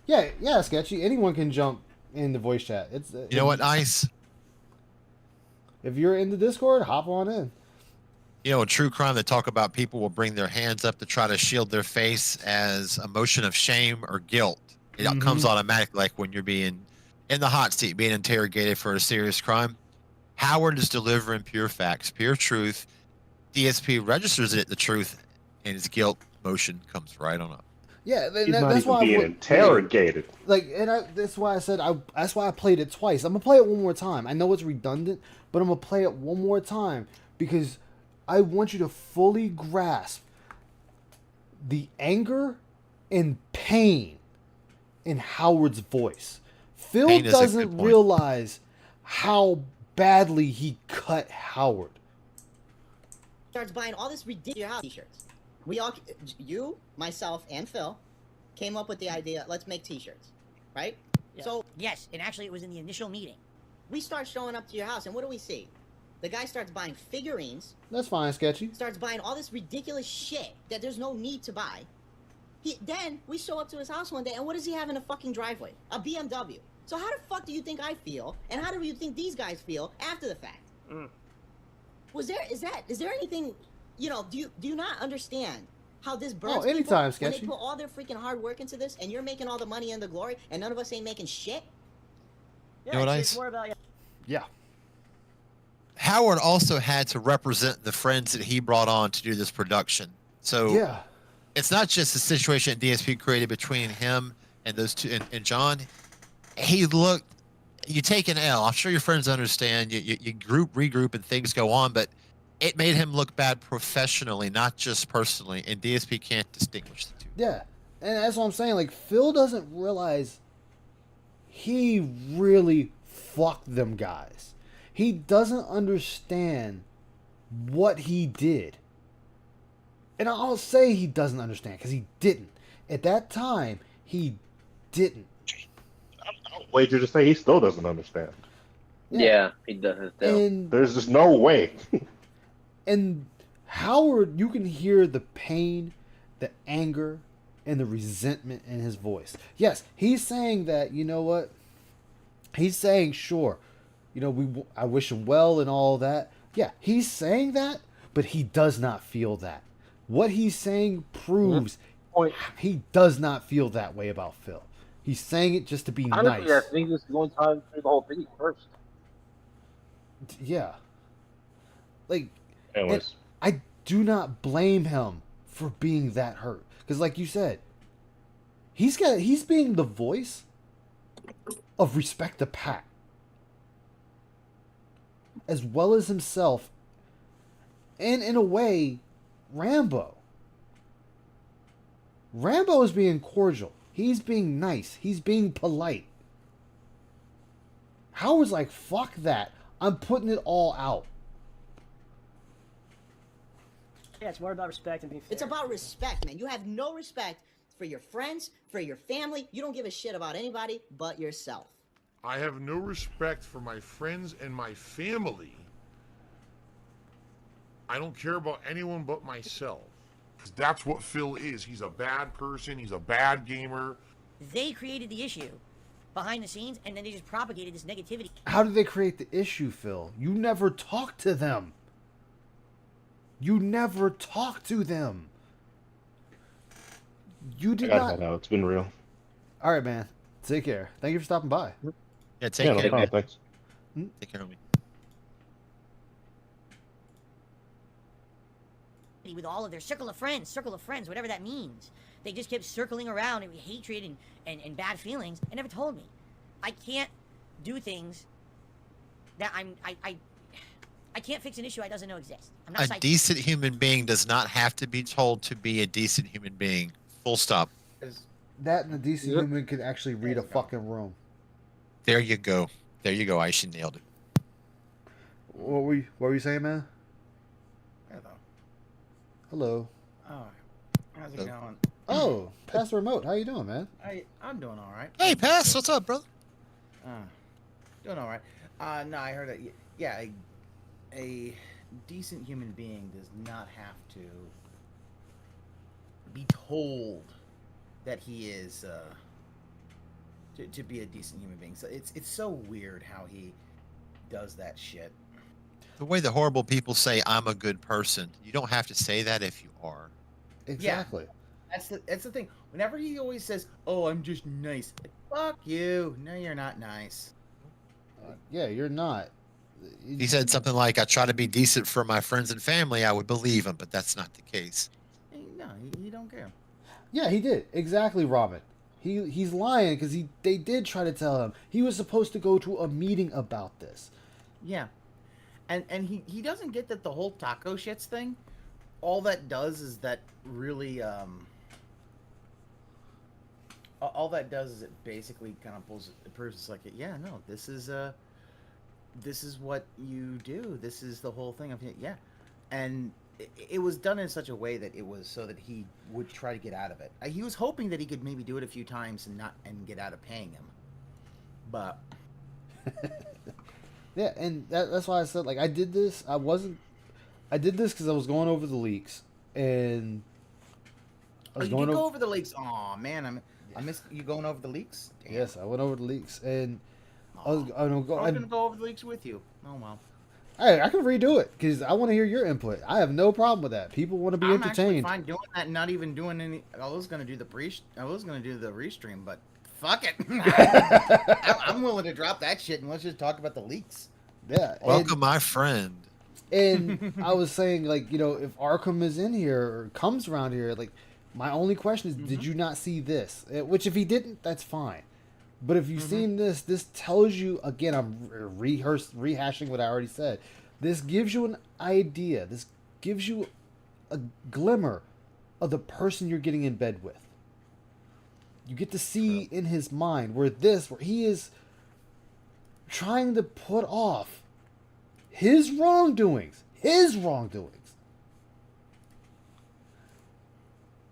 Yeah, Sketchy. Anyone can jump in the voice chat. It's You know what, Ice? If you're in the Discord, hop on in. You know, in true crime, they talk about people will bring their hands up to try to shield their face as a motion of shame or guilt. It comes automatically, like when you're being in the hot seat, being interrogated for a serious crime. Howard is delivering pure facts, pure truth. DSP registers it, the truth, and his guilt motion comes right on up. Yeah, He's not that's even why being interrogated. That's why I said that's why I played it twice. I'm gonna play it one more time. I know it's redundant, but I'm gonna play it one more time because I want you to fully grasp the anger and pain in Howard's voice. Phil Pain is a good doesn't point. realize how badly he cut Howard. Starts buying all this ridiculous t-shirts. We all, you, myself, and Phil, came up with the idea, let's make t-shirts, right? Yeah. So, Yes, and actually it was in the initial meeting. we start showing up to your house, and what do we see? The guy starts buying figurines, That's fine, Sketchy. starts buying all this ridiculous shit that there's no need to buy. Then we show up to his house one day, and what does he have in a fucking driveway? A BMW. So how the fuck do you think I feel, and how do you think these guys feel after the fact? Is there anything, do you not understand how this burns anytime, people when Sketchy. they put all their freaking hard work into this, and you're making all the money and the glory, and none of us ain't making shit? Yeah, You know what, it's Ice? more about Yeah. Howard also had to represent the friends that he brought on to do this production. So Yeah. it's not just the situation that DSP created between him and those two and John. You take an L. I'm sure your friends understand. You regroup, and things go on, but it made him look bad professionally, not just personally. And DSP can't distinguish the two. Yeah. And that's what I'm saying. Like, Phil doesn't realize he really fucked them guys. He doesn't understand what he did. And I'll say he doesn't understand because he didn't. At that time, he didn't. I'll wager to say he still doesn't understand. Yeah, he doesn't. And There's just no way. And Howard, you can hear the pain, the anger, and the resentment in his voice. Yes, he's saying that, you know what? He's saying, sure, I wish him well and all that. Yeah, he's saying that, but he does not feel that. What he's saying proves he does not feel that way about Phil. He's saying it just to be Honestly, nice. I think this is going time through the whole thing first. Yeah. Like, Anyways. and I do not blame him for being that hurt. Because like you said, he's being the voice of Respect the Pack. As well as himself. And in a way, Rambo. Rambo is being cordial. He's being nice. He's being polite. Howard's like, fuck that. I'm putting it all out. Yeah, it's more about respect and being fair. It's about respect, man. You have no respect for your friends, for your family. You don't give a shit about anybody but yourself. I have no respect for my friends and my family. I don't care about anyone but myself. 'Cause that's what Phil is. He's a bad person. He's a bad gamer. They created the issue behind the scenes, and then they just propagated this negativity. How did they create the issue, Phil? You never talked to them. You never talked to them. You did I not. gotta head out. It's been real. All right, man. Take care. Thank you for stopping by. Yeah, take Yeah, no care. problem. Thanks. Take care of me. With all of their circle of friends, whatever that means. They just kept circling around and hatred and bad feelings and never told me. I can't do things that I can't fix an issue I doesn't know exists. I'm not A decent human being does not have to be told to be a decent human being. Full stop. That and a decent human could actually read a fucking room. There you go. There you go, Ice. You nailed it. What were you saying, man? Hello. Hello. Oh, how's it going? Oh, Pastor Remote, how you doing, man? I'm doing all right. Hey, Pass, what's up, brother? Doing all right. No, I heard that. Yeah, a decent human being does not have to be told that he is to be a decent human being. So it's so weird how he does that shit. The way the horrible people say I'm a good person, you don't have to say that if you are. Exactly. Yeah, that's the thing. Whenever he always says, "Oh, I'm just nice," like, fuck you. No, you're not nice. Yeah, you're not. He said something like, I try to be decent for my friends and family, I would believe him, but that's not the case. No, he don't care. Yeah, he did. Exactly, Robin. He's lying because they did try to tell him he was supposed to go to a meeting about this. Yeah. And he doesn't get that the whole taco shits thing, all that does is that really all that does is it basically kind of proves it's like, yeah, no, this is what you do. This is the whole thing of it. Yeah. And it was done in such a way that it was so that he would try to get out of it. He was hoping that he could maybe do it a few times and get out of paying him. But yeah, and that's why I said, like, I did this. I did this because I was going over the leaks, and you did go over the leaks. Oh man, I missed you going over the leaks. Damn. Yes, I went over the leaks, and I was gonna go over the leaks with you. Oh well. Hey, I can redo it because I want to hear your input. I have no problem with that. People want to be entertained. I'm actually fine doing that, and not even doing any. I was gonna do the restream, but fuck it. I'm willing to drop that shit and let's just talk about the leaks. Yeah. Welcome, my friend. And I was saying, like, if Arkham is in here or comes around here, like, my only question is, did you not see this? Which, if he didn't, that's fine. But if you've seen this tells you, again, I'm rehashing what I already said. This gives you an idea. This gives you a glimmer of the person you're getting in bed with. You get to see in his mind where he is trying to put off his wrongdoings.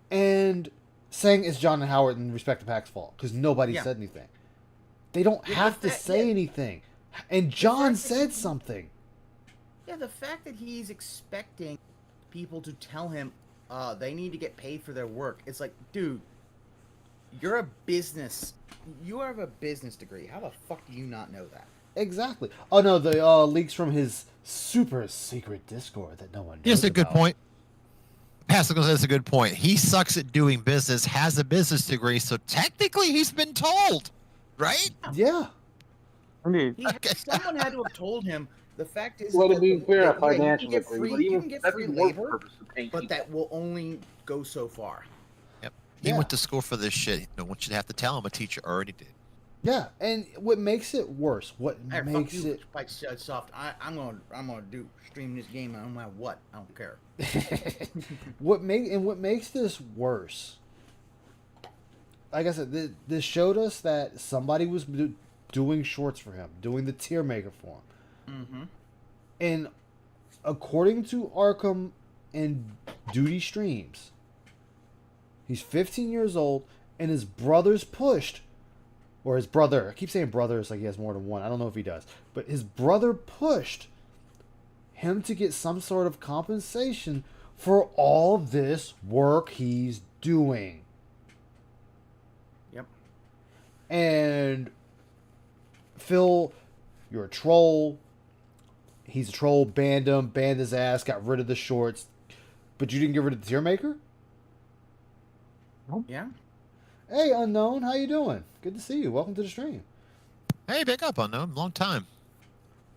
And saying it's John and Howard in respect to Pac's fault because nobody said anything. They don't have to say anything. And John said something. Yeah, the fact that he's expecting people to tell him they need to get paid for their work. It's like, dude, you're a business. You have a business degree. How the fuck do you not know that? Exactly. Oh, no, the leaks from his super secret Discord that no one knows That's a good about. point. Pascal says a good point. He sucks at doing business, has a business degree, so technically he's been told. Right? Yeah. Someone had to have told him. The fact is, Well, to be fair, a financial you degree, but can even get that's free more labor, purpose of paying but people. that will only go so far. Yep. He went to school for this shit. No one should have to tell him. A teacher already did. Yeah, and what makes it worse? What Hey, makes fuck you, it? Spike Soft. I'm gonna stream this game no matter what. I don't care. What makes this worse? Like I said, this showed us that somebody was doing shorts for him, doing the tier maker for him. Mm-hmm. And according to Arkham and Duty Streams, he's 15 years old, and his brother's pushed, or his brother, I keep saying brother, it's like he has more than one. I don't know if he does. But his brother pushed him to get some sort of compensation for all this work he's doing. Yep. And Phil, you're a troll. He's a troll, banned him, banned his ass, got rid of the shorts. But you didn't get rid of the tier maker? Yeah. Hey, Unknown, how you doing? Good to see you. Welcome to the stream. Hey, big up, Unknown. Long time.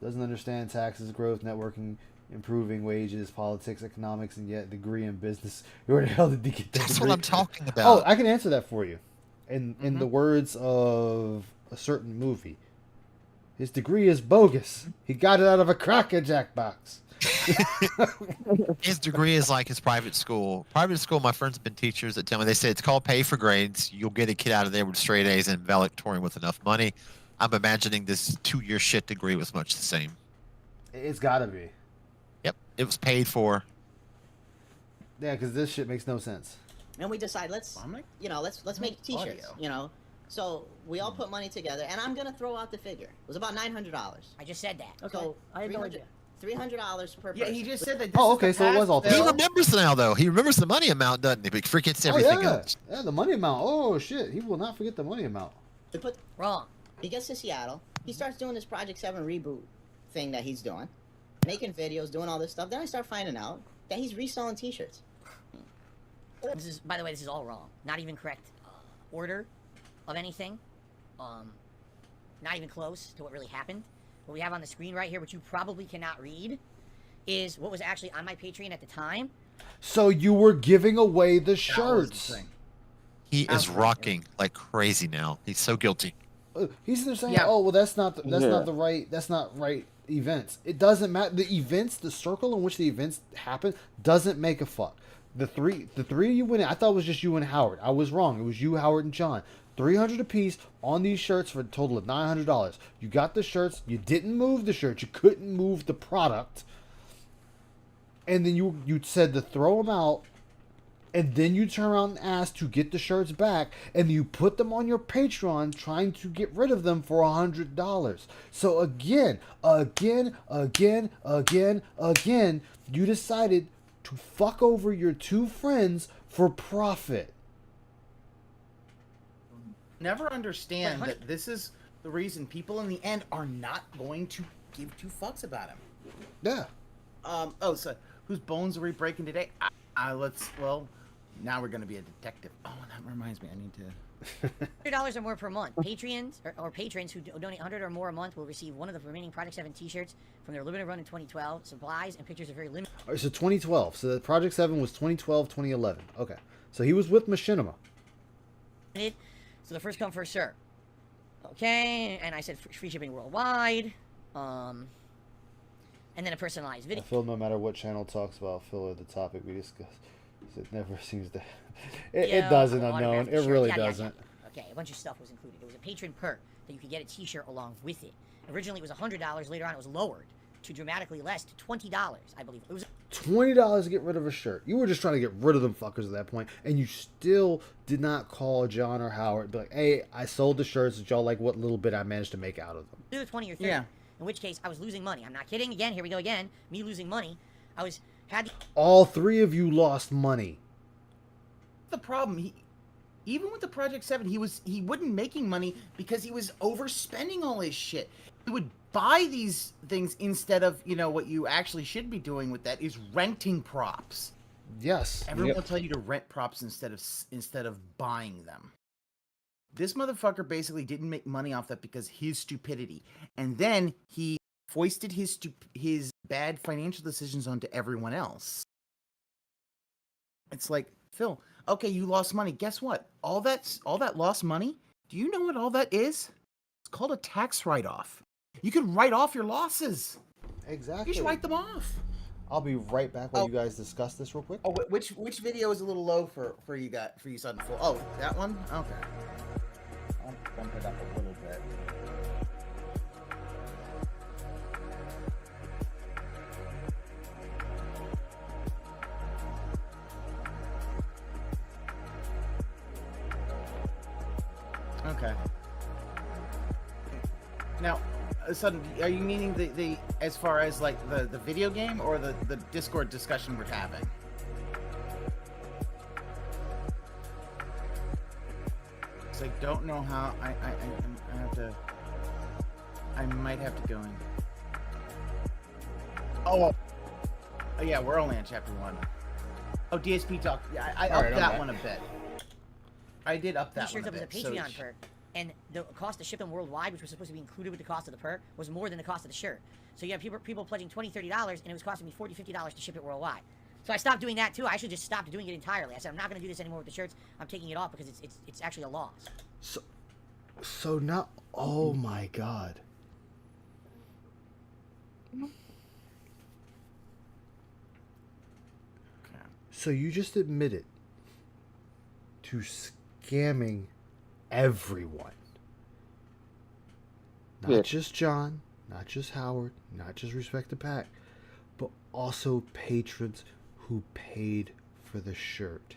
Doesn't understand taxes, growth, networking, improving wages, politics, economics, and yet degree in business. Where the hell did he get that That's degree? what I'm talking about. Oh, I can answer that for you. In the words of a certain movie, his degree is bogus. He got it out of a Cracker Jack box. His degree is like his private school. Private school, my friends have been teachers that tell me, they say it's called pay for grades. You'll get a kid out of there with straight A's and valedictorian with enough money. I'm imagining this 2-year shit degree was much the same. It's gotta be. Yep, it was paid for. Yeah, because this shit makes no sense. And we decide let's make T-shirts. So we all put money together, and I'm gonna throw out the figure. It was about $900. I just said that. Okay, So I had no idea. $300 per person. Yeah, he just said that. Oh, okay, so it was all. He remembers now, though. He remembers the money amount, doesn't he? But he forgets everything yeah. else. Yeah, the money amount. Oh shit, he will not forget the money amount. Wrong. He gets to Seattle. He starts doing this Project 7 reboot thing that he's doing, making videos, doing all this stuff. Then I start finding out that he's reselling T-shirts. This is, by the way, this is all wrong. Not even correct order of anything. Not even close to what really happened. What we have on the screen right here, which you probably cannot read, is what was actually on my Patreon at the time. So you were giving away the shirts. He is rocking like crazy now. He's so guilty. He's there saying, "Oh, well, that's not right events." It doesn't matter. The events, the circle in which the events happen, doesn't make a fuck. The three of you went in. I thought it was just you and Howard. I was wrong. It was you, Howard, and John. $300 a piece on these shirts for a total of $900. You got the shirts. You didn't move the shirts. You couldn't move the product. And then you said to throw them out. And then you turn around and ask to get the shirts back, and you put them on your Patreon trying to get rid of them for $100. So again, you decided to fuck over your two friends for profit. Never understand that this is the reason people in the end are not going to give two fucks about him. Yeah. So whose bones are we breaking today? Now we're going to be a detective. Oh, that reminds me. I need to... $100 or more per month. Patrons or patrons who donate 100 or more a month will receive one of the remaining Project 7 T-shirts from their limited run in 2012. Supplies and pictures are very limited. All right, so 2012. So the Project 7 was 2012, 2011. Okay. So he was with Machinima. So the first come, first serve. Okay, and I said free shipping worldwide. And then a personalized video. I feel no matter what channel talks about filler, the topic we discuss, it never seems to. It doesn't, unknown. It really doesn't. Okay, a bunch of stuff was included. It was a patron perk that you could get a T-shirt along with it. Originally, it was $100. Later on, it was lowered to dramatically less, to $20, I believe. It was $20 to get rid of a shirt. You were just trying to get rid of them fuckers at that point, and you still did not call John or Howard and be like, "Hey, I sold the shirts. Did y'all like what little bit I managed to make out of them?" Either 20 or 30. Yeah. In which case, I was losing money. I'm not kidding. Again, here we go again. Me losing money. All three of you lost money. The problem, even with the Project 7, he wasn't making money because he was overspending all his shit. He would buy these things instead of, what you actually should be doing with that is renting props. Yes. Everyone will tell you to rent props instead of buying them. This motherfucker basically didn't make money off that because his stupidity. And then he foisted his bad financial decisions onto everyone else. It's like, Phil, okay, you lost money. Guess what? All that lost money, do you know what all that is? It's called a tax write-off. You can write off your losses. Exactly. You should write them off. I'll be right back while you guys discuss this real quick. Oh, which video is a little low for you guys, for you sudden full? Oh, that one? Okay. I'll bump it up a little bit. Okay. Now, Sudden, are you meaning the as far as like the video game or the Discord discussion we're having? So I don't know how I have to. I might have to go in. Oh yeah, we're only on chapter 1. Oh, DSP talk. Yeah, I upped that one a bit. I did up that one a bit. T-shirts was a Patreon perk, and the cost to ship them worldwide, which was supposed to be included with the cost of the perk, was more than the cost of the shirt. So you have people pledging $20, $30, and it was costing me $40, $50 to ship it worldwide. So I stopped doing that too. I actually just stopped doing it entirely. I said I'm not going to do this anymore with the shirts. I'm taking it off because it's actually a loss. So now, oh my God. So you just admitted to scamming everyone. Not just John, not just Howard, not just Respect the Pack, but also patrons who paid for the shirt.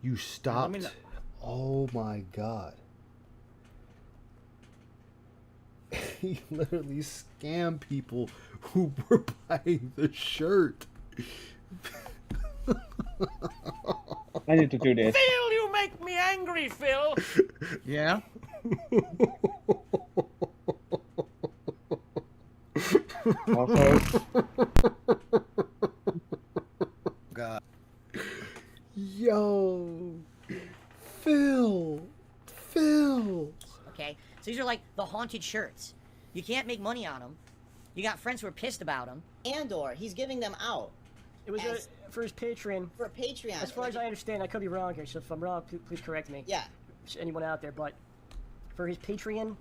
You stopped. Oh my God. He literally scammed people who were buying the shirt. I need to do this. Phil, you make me angry, Phil. Yeah. God. Yo. Phil. Okay, so these are like the haunted shirts. You can't make money on them. You got friends who are pissed about them. And/or he's giving them out. It was for his Patreon. For Patreon. As far as I understand, I could be wrong here, so if I'm wrong, please correct me. Yeah. Anyone out there, but for his Patreon,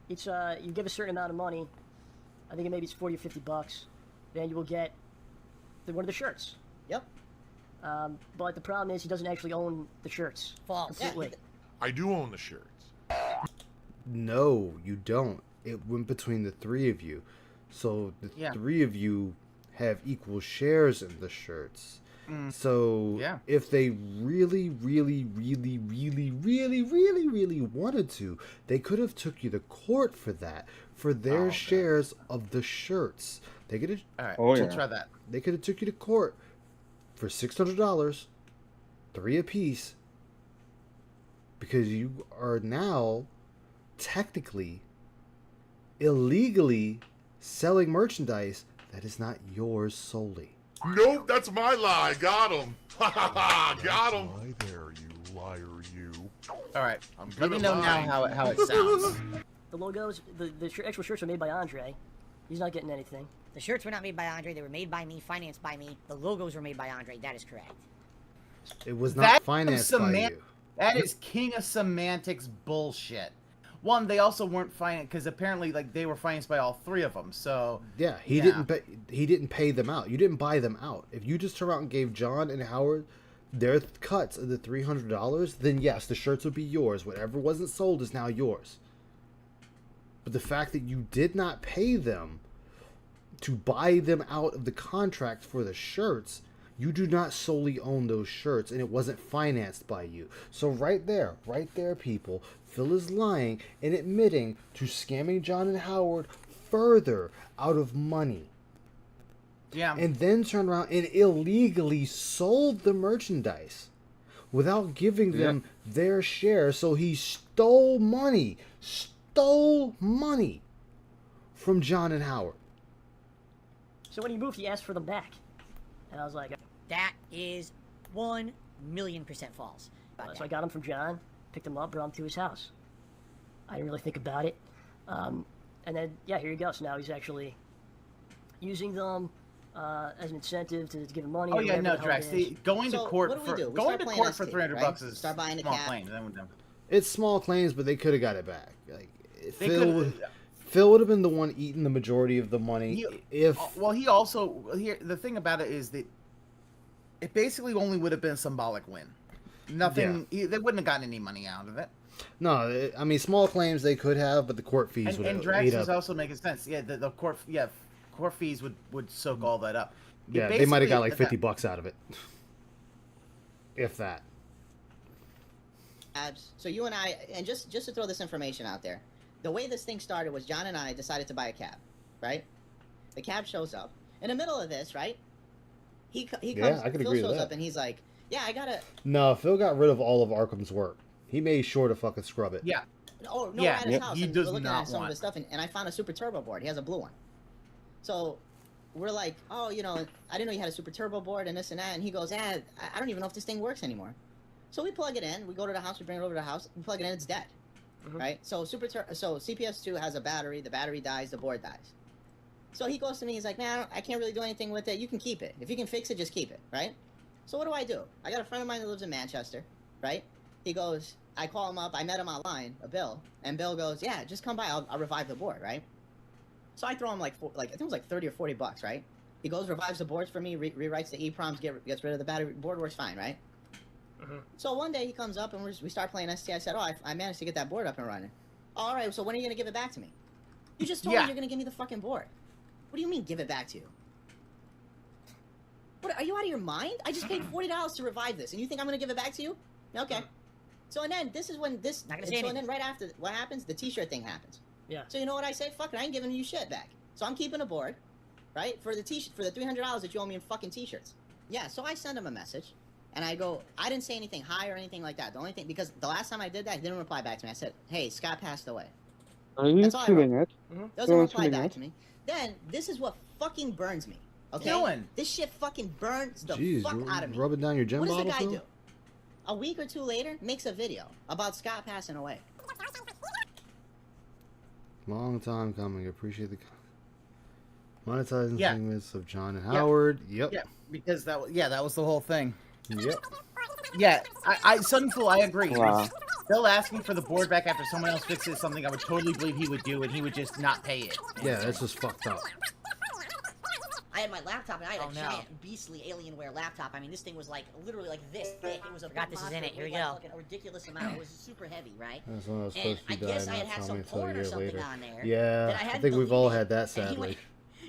it's you give a certain amount of money. I think maybe it's $40 or $50. Then you will get one of the shirts. Yep. But the problem is he doesn't actually own the shirts. False. Completely. I do own the shirts. No, you don't. It went between the three of you. So the three of you have equal shares in the shirts. So if they really wanted to, they could have took you to court for that, for their shares of the shirts. They could have. All right, we'll try that. They could have took you to court for $600, 3 apiece, because you are now technically illegally selling merchandise that is not yours solely. Nope, that's my lie. Got him. Got him. Lie there, you liar, you. All right, I'm let me gonna know lie. now how it sounds. The logos, the actual shirts are made by Andre. He's not getting anything. The shirts were not made by Andre. They were made by me, financed by me. The logos were made by Andre. That is correct. It was not financed by seman- you. That is king of semantics bullshit. One, they also weren't financed because apparently, like, they were financed by all three of them. So Yeah, he didn't pay them out. You didn't buy them out. If you just turned around and gave John and Howard their cuts of the $300, then yes, the shirts would be yours. Whatever wasn't sold is now yours. But the fact that you did not pay them to buy them out of the contract for the shirts, you do not solely own those shirts, and it wasn't financed by you. So right there, people, Phil is lying and admitting to scamming John and Howard further out of money. Yeah. And then turned around and illegally sold the merchandise without giving them their share. So he stole money from John and Howard. So when he moved, he asked for them back. And I was like... That is 1,000,000% false. So I got them from John, picked them up, brought them to his house. I didn't really think about it. And then, yeah, here you go. So now he's actually using them as an incentive to give him money. Oh yeah, no, Drax. Going to court what do we for do? We going start to playing court for ST, $300 right? is Start buying a small cap. claims. Then we're done. It's small claims, but they could have got it back. Like They Phil would have been the one eating the majority of the money if. Well, he also here. The thing about it is that it basically only would have been a symbolic win. Nothing. They wouldn't have gotten any money out of it. No, I mean small claims they could have, but the court fees would have And Drax ate is up. also making sense. Yeah, the court. Yeah, court fees would soak all that up. Yeah, they might have got like $50 out of it, if that. So you and I, and just to throw this information out there, the way this thing started was John and I decided to buy a cab, right? The cab shows up in the middle of this, right? He comes. I could Phil agree with shows that. up and he's like, "Yeah, I gotta." No, Phil got rid of all of Arkham's work. He made sure to fucking scrub it. Yeah. Oh no, Yeah, at his house. he and does we're looking not at some of want- his stuff, and I found a super turbo board. He has a blue one. So we're like, oh, you know, I didn't know you had a super turbo board and this and that. And he goes, I don't even know if this thing works anymore. So we plug it in. We go to the house. We bring it over to the house. We plug it in. It's dead. Right. So so CPS2 has a battery. The battery dies. The board dies. So he goes to me. He's like, man, I can't really do anything with it. You can keep it. If you can fix it, just keep it. Right. So what do? I got a friend of mine that lives in Manchester. Right. He goes. I call him up. I met him online, Bill, and Bill goes, yeah, just come by. I'll revive the board. Right. So I throw him like I think it was like $30 or $40, right? He goes, revives the boards for me, rewrites the EPROMs, gets rid of the battery. Board works fine, right? So one day he comes up and we start playing ST. I said, "Oh, I managed to get that board up and running." All right. So when are you gonna give it back to me? You just told me you're gonna give me the fucking board. What do you mean, give it back to you? What, are you out of your mind? I just paid $40 to revive this, and you think I'm gonna give it back to you? Okay. So and then this is when this. Not gonna And say so and anything. then right after what happens, the T-shirt thing happens. Yeah. So you know what I say? Fuck it, I ain't giving you shit back. So I'm keeping a board, right? For the T-shirt, for the $300 that you owe me in fucking T-shirts. Yeah. So I send him a message, and I go, I didn't say anything hi or anything like that. The only thing, because the last time I did that, he didn't reply back to me. I said, "Hey, Scott passed away." Are you That's all I feeling wrote. it? Doesn't You're reply feeling back it? to me. Then this is what fucking burns me. Okay. Doing? This shit fucking burns the Jeez, fuck you out of me. rubbing down your gem What does the bottle, guy Phil? do? A week or two later, makes a video about Scott passing away. Long time coming. Appreciate the monetizing Yeah. segments of John and Yeah. Howard. Yep. Yeah, because that was the whole thing. Yep. Yeah, Sunful, I agree. Wow. Still asking for the board back after someone else fixes something I would totally believe he would do, and he would just not pay it. Yeah, that's just fucked up. I had my laptop, and I had Oh, a no. giant beastly Alienware laptop. I mean, this thing was like literally like this thick. It was a Forgot big this is in monster. it. Here we weighed, like, go. fucking a ridiculous amount. It was super heavy, right? That's when I was And supposed to I be guess dying, I had not had tell some me until a porn or year something later. on there. Yeah, that I I hadn't think we've all deleted. had that, And sadly.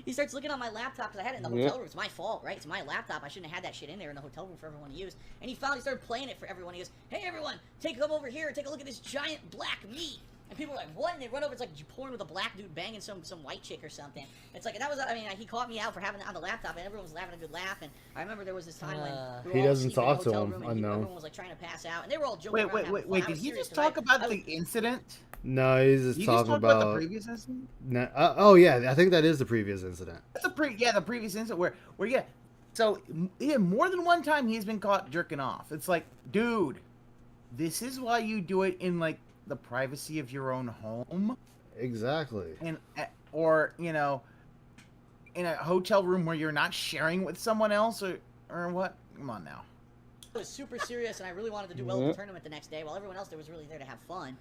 he starts looking on my laptop because I had it in the Yep. hotel room. It's my fault, right? It's my laptop. I shouldn't have had that shit in there in the hotel room for everyone to use. And he started playing it for everyone. He goes, "Hey everyone, come over here. Take a look at this giant black meat." And people were like, "What?" And they run over. It's like porn with a black dude banging some white chick or something. It's like, and that was, I mean, he caught me out for having it on the laptop, and everyone was having a good laugh. And I remember there was this time when we were He all doesn't asleep in the talk to hotel him, room, and unknown. everyone was like trying to pass out, and they were all joking around. Wait, having fun. I did was he serious just 'cause talk about the incident? No, he's just You talking just talked about the previous incident? Oh yeah, I think that is the previous incident. That's the previous incident where yeah. So yeah, more than one time he's been caught jerking off. It's like, dude, this is why you do it in like the privacy of your own home, Exactly. and or in a hotel room where you're not sharing with someone else or what? Come on now. It was super serious, and I really wanted to do well in the tournament the next day, while everyone else there was really there to have fun.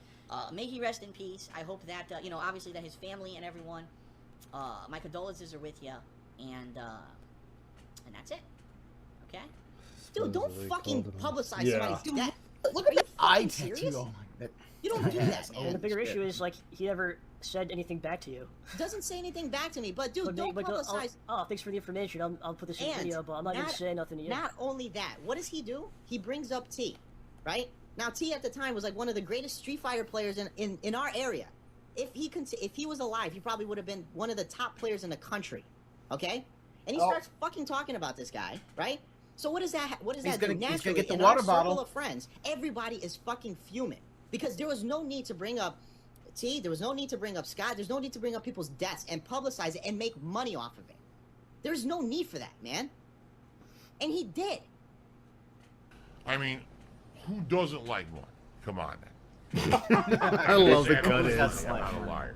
May he rest in peace. I hope that obviously that his family and everyone, my condolences are with you, and that's it. Okay. Dude, don't fucking publicize Yeah. somebody's death. Look at the eye fucking tattoo. serious? Oh my god. You don't do that, And man. the bigger issue is, like, he never said anything back to you. Doesn't say anything back to me, but dude, don't publicize. Oh, thanks for the information. I'll put this in And video, but I'm not gonna say nothing to you. Not only that, what does he do? He brings up T, right? Now T at the time was like one of the greatest Street Fighter players in our area. If he was alive, he probably would have been one of the top players in the country. Okay? And he starts fucking talking about this guy, right? So what does that do? He's gonna Naturally, get the in water our bottle. circle of friends, everybody is fucking fuming because there was no need to bring up T. There was no need to bring up Scott. There's no need to bring up people's deaths and publicize it and make money off of it. There's no need for that, man. And he did. I mean, who doesn't like one? Come on, I love the cut in. I'm not a liar.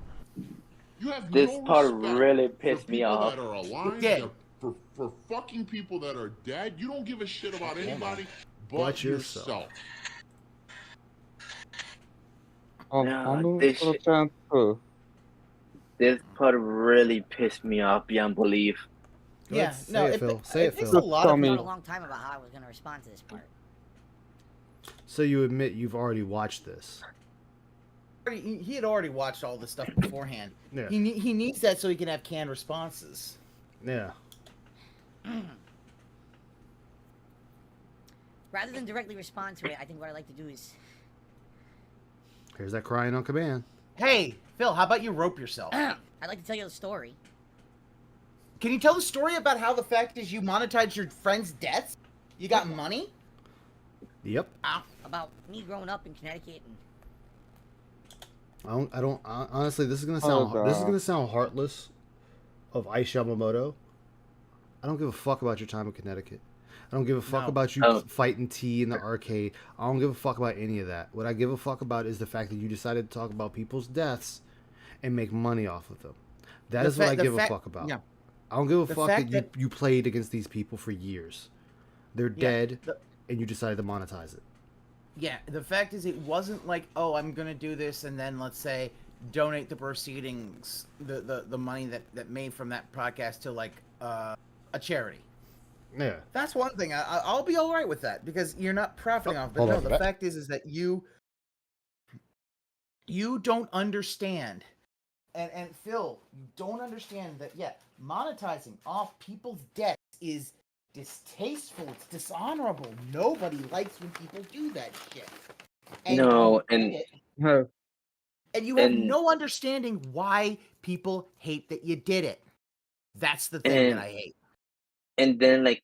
You have This no part respect really for pissed me people off. that are alive, Dead. for fucking people that are dead. You don't give a shit about anybody but But yourself. yourself. No, this shit- 100% true. This part really pissed me off beyond belief. Go Yeah, ahead, say no, it, it- Phil. Say it, takes Phil. a lot Tell of me. I thought a long time about how I was gonna respond to this part. So you admit you've already watched this? He had already watched all this stuff beforehand. Yeah. He needs that so he can have canned responses. Yeah. Rather than directly respond to it, I think what I like to do is Here's that crying on command. Hey, Phil, how about you rope yourself? I'd like to tell you the story. Can you tell the story about how the fact is you monetized your friend's deaths? You got money? Yep. About me growing up in Connecticut and Honestly, this is gonna sound heartless of Ice Yamamoto. I don't give a fuck about your time in Connecticut. I don't give a fuck about you fighting T in the arcade. I don't give a fuck about any of that. What I give a fuck about is the fact that you decided to talk about people's deaths and make money off of them. That is what I give a fuck about. Yeah. I don't give a The fuck fact that you played against these people for years. They're dead, the- and you decided to monetize it. Yeah, the fact is it wasn't like, oh, I'm gonna do this and then let's say donate the proceedings, the money that made from that podcast to like a charity. Yeah. That's one thing. I'll be all right with that because you're not profiting off. But hold no, on, the that- fact is that you don't understand, and Phil, you don't understand that. Yeah, monetizing off people's debts is distasteful. It's dishonorable. Nobody likes when people do that shit. And No, you and did it, No. and you have and no understanding why people hate that you did it. That's the thing that and I hate. and then like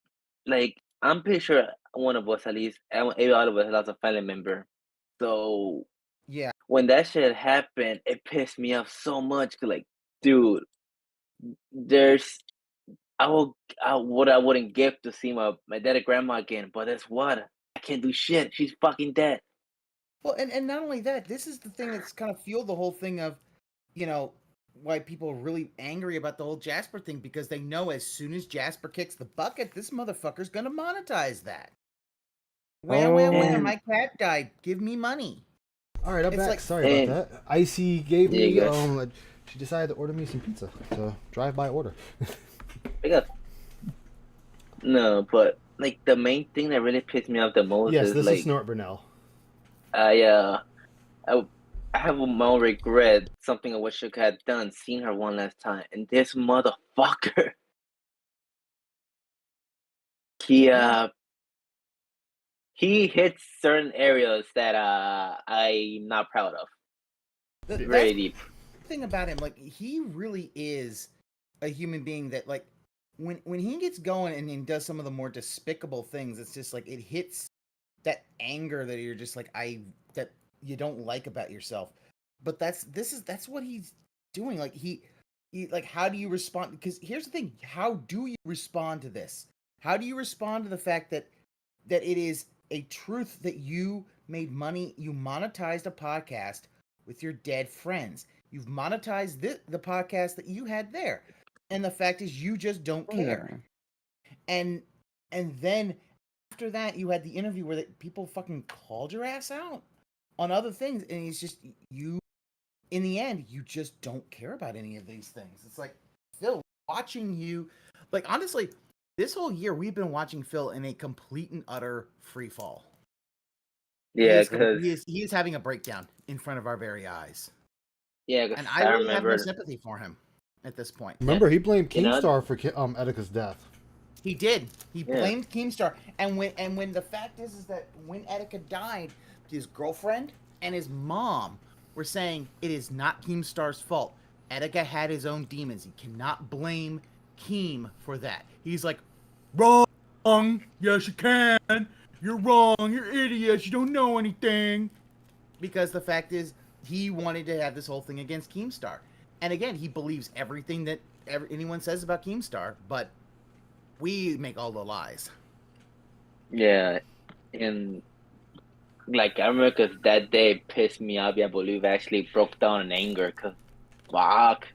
I'm pretty sure one of us at least, every all of us lost a family member. So Yeah. when that shit happened, it pissed me off so much. 'Cause, like, dude, there's I wouldn't give to see my dead grandma again, but that's what I can't do shit. She's fucking dead. Well, and not only that, this is the thing that's kind of fueled the whole thing of, why people are really angry about the whole Jasper thing because they know as soon as Jasper kicks the bucket, this motherfucker's gonna monetize that. Wham, wham, wham! My cat died. Give me money. All right, I'm It's back. like- Sorry about that. Icy gave Yeah, me you guys. she decided to order me some pizza. So drive-by order. I got no, but like the main thing that really pissed me off the most Yes, is this like is Snort Burnell. I have a more regret something I wish I could have done, seen her one last time, and this motherfucker. He hits certain areas that I'm not proud of. Very That's deep. the thing about him, like he really is a human being that, like, when he gets going and does some of the more despicable things, it's just like it hits that anger that you're just like that you don't like about yourself. But that's what he's doing. Like he like, how do you respond? Because here's the thing: how do you respond to this? How do you respond to the fact that it is a truth that you made money, you monetized a podcast with your dead friends, you've monetized the podcast that you had there, and the fact is you just don't care. And then after that, you had the interview where people fucking called your ass out on other things, and it's just you. In the end, you just don't care about any of these things. It's like Phil watching you, like honestly, this whole year we've been watching Phil in a complete and utter free fall. Yeah, because he is having a breakdown in front of our very eyes. Yeah, and I really have no sympathy for him at this point. Remember, he blamed Keemstar for Etika's death. He did. He blamed Keemstar, and when the fact is that when Etika died, his girlfriend and his mom were saying it is not Keemstar's fault. Etika had his own demons. He cannot blame Keem for that. He's like, wrong. Yes, you can. You're wrong. You're idiots. You don't know anything. Because the fact is, he wanted to have this whole thing against Keemstar. And again, he believes everything that anyone says about Keemstar, but we make all the lies. Yeah, and like I remember because that day pissed me off. I believe I actually broke down in anger. Cause fuck.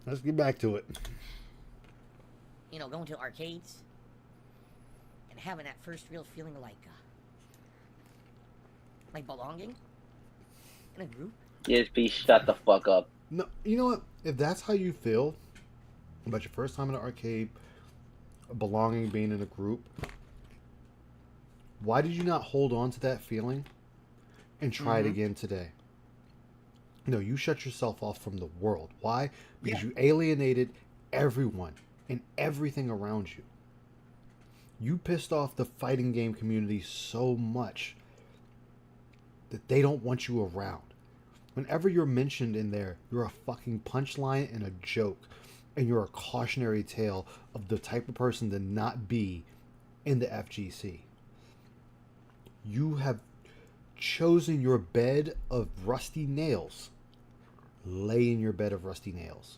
Let's get back to it. Going to arcades and having that first real feeling of like belonging in a group. DSP, shut the fuck up. No, you know what? If that's how you feel about your first time in an arcade, belonging, being in a group, why did you not hold on to that feeling and try it again today? No, you shut yourself off from the world. Why? Because you alienated everyone and everything around you. You pissed off the fighting game community so much that they don't want you around. Whenever you're mentioned in there, you're a fucking punchline and a joke. And you're a cautionary tale of the type of person to not be in the FGC. You have chosen your bed of rusty nails. Lay in your bed of rusty nails.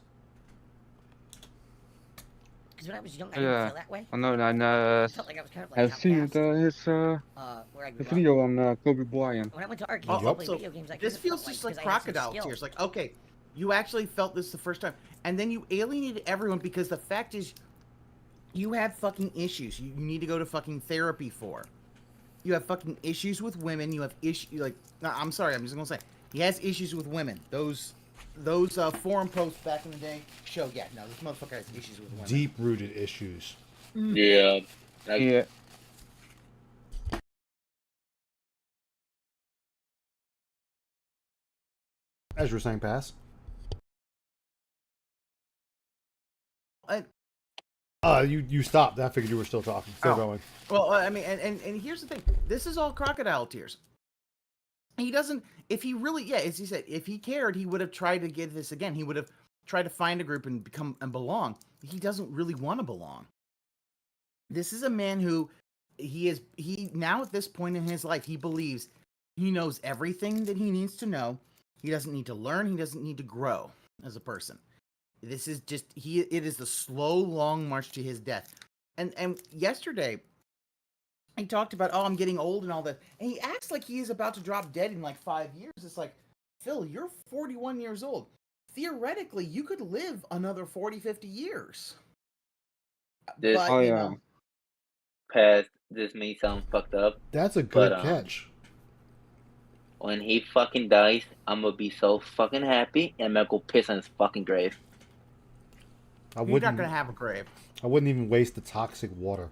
Because when I was young, I didn't feel that way. I know, and I felt like I was kind of like I've seen his where I grew video on Kobe Bryant. When I went to arcades, I played video games. This feels just like crocodile tears. Like, okay, you actually felt this the first time, and then you alienated everyone because the fact is, you have fucking issues. You need to go to fucking therapy for. You have fucking issues with women. You have issues like. No, I'm sorry. I'm just gonna say he has issues with women. Those forum posts back in the day show. Yeah, no, this motherfucker has issues with women. Deep-rooted issues. Yeah. Like, Yeah. As you were saying, pass. You stopped. I figured you were still talking. Still going. Well, I mean, and here's the thing. This is all crocodile tears. He doesn't. If he really, yeah, as he said, if he cared, he would have tried to get this again. He would have tried to find a group and become and belong. He doesn't really want to belong. This is a man who he now at this point in his life, he believes he knows everything that he needs to know. He doesn't need to learn. He doesn't need to grow as a person. This is just it is the slow, long march to his death. And yesterday, he talked about, oh, I'm getting old and all that. And he acts like he is about to drop dead in like 5 years. It's like, Phil, you're 41 years old. Theoretically, you could live another 40, 50 years. this But, you know, past, this may sound fucked up. That's a good but, catch. When he fucking dies, I'm gonna be so fucking happy, and I'm gonna go piss on his fucking grave. You're not gonna have a grave. I wouldn't even waste the toxic water.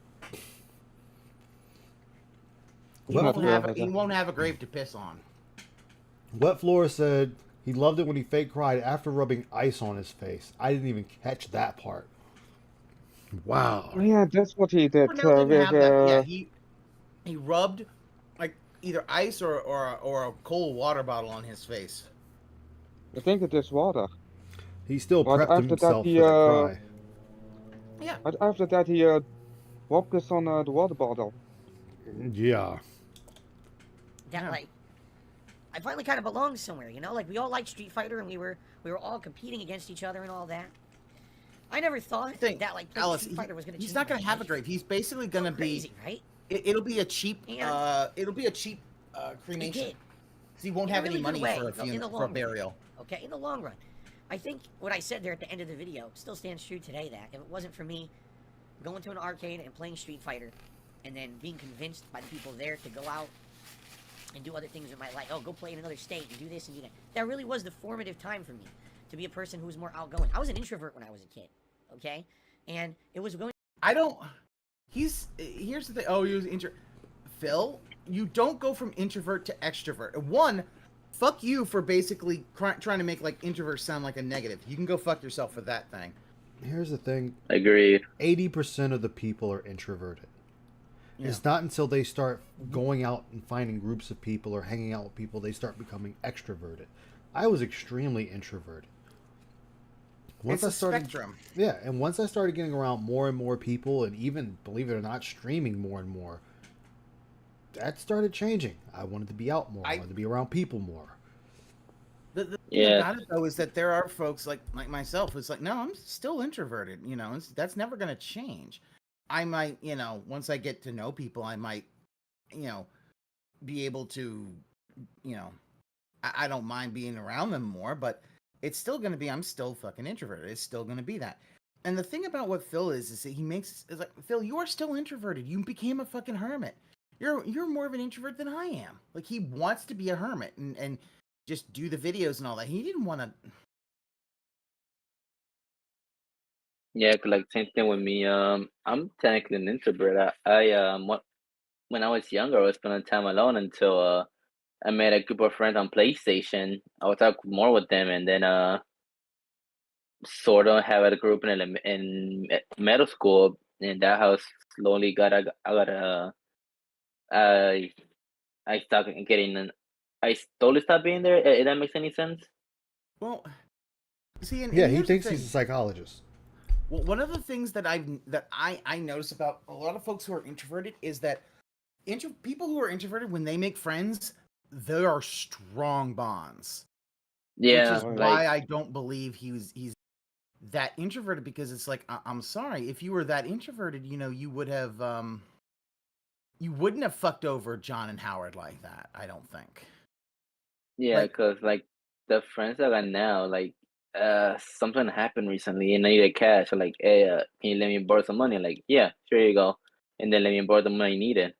He won't have a grave to piss on. Wet Floor said he loved it when he fake cried after rubbing ice on his face. I didn't even catch that part. Wow. Yeah, that's what he did. Yeah, he rubbed like either ice or a cold water bottle on his face. I think it is water. He still But prepped after himself that, he, for that cry. Yeah. But after that, he rubbed this on the water bottle. Yeah. That like, I finally kind of belonged somewhere, you know. Like we all liked Street Fighter, and we were all competing against each other and all that. I never thought that like Alice, Street Fighter was gonna. He's not gonna have a grave. He's basically gonna crazy, be right? It'll be a cheap. It'll be a cheap cremation. Because he won't In a have really any money good way, for a in the funeral, long for a run. burial. Okay, in the long run, I think what I said there at the end of the video still stands true today. That if it wasn't for me going to an arcade and playing Street Fighter, and then being convinced by the people there to go out and do other things in my life. Oh, go play in another state and do this and do that. That really was the formative time for me to be a person who was more outgoing. I was an introvert when I was a kid, okay? And it was going... Here's the thing. Oh, he was Phil, you don't go from introvert to extrovert. One, fuck you for basically trying to make like introvert sound like a negative. You can go fuck yourself for that thing. Here's the thing. Agreed. 80% of the people are introverted. Yeah. It's not until they start going out and finding groups of people or hanging out with people they start becoming extroverted. I was extremely introverted. It's a spectrum. Yeah, and once I started getting around more and more people, and even, believe it or not, streaming more and more, that started changing. I wanted to be out more. I wanted to be around people more. The thing about it, though, is that there are folks like myself who's like, no, I'm still introverted. You know, that's never going to change. I might, you know, once I get to know people, I might, you know, be able to, you know, I don't mind being around them more, but it's still going to be, I'm still fucking introverted. It's still going to be that. And the thing about what Phil is that he makes, is like, Phil, you are still introverted. You became a fucking hermit. You're more of an introvert than I am. Like, he wants to be a hermit and just do the videos and all that. He didn't want to. Yeah, like same thing with me. I'm technically an introvert. When I was younger, I was spending time alone until I met a group of friends on PlayStation. I would talk more with them, and then sort of have a group in middle school, and that house slowly I stopped getting. I slowly stopped being there. If that makes any sense. Well, see, and he thinks he's a psychologist. Well, one of the things that I notice about a lot of folks who are introverted is that people who are introverted, when they make friends, there are strong bonds. Yeah, which is why I don't believe he's that introverted, because it's like, I'm sorry, if you were that introverted, you know, you would have you wouldn't have fucked over John and Howard like that. I don't think. Yeah, because like the friends I got now, like something happened recently and I needed cash. So like, hey, can you let me borrow some money? I'm like, yeah, sure you go. And then let me borrow the money I needed.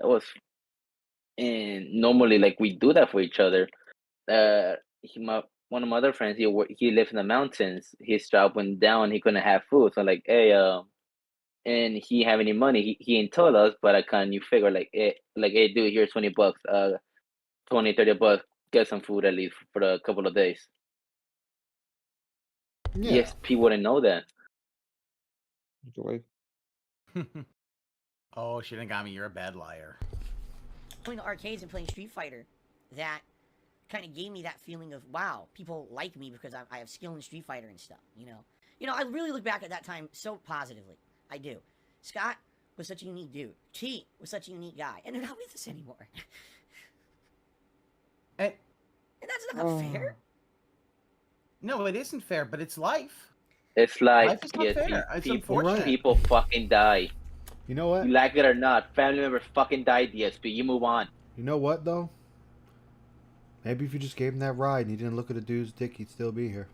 That was, and normally like we do that for each other. one of my other friends, he lived in the mountains. His job went down. He couldn't have food. So like, hey, and he didn't have any money. He ain't told us, but I kind of figure like, hey, dude, here's $20, 20, $30. Get some food at least for a couple of days. Yeah. Yes, people wouldn't know that. Oh, Shinigami, you're a bad liar. Going to arcades and playing Street Fighter, that kind of gave me that feeling of, wow, people like me because I have skill in Street Fighter and stuff, you know? You know, I really look back at that time so positively. I do. Scott was such a unique dude. T was such a unique guy. And they're not with us anymore. And that's not fair. No, it isn't fair, but it's life. It's like Life is not fair. It's unfortunate. People fucking die. You know what? You like it or not, family members fucking die, DSP. You move on. You know what, though? Maybe if you just gave him that ride and he didn't look at a dude's dick, he'd still be here.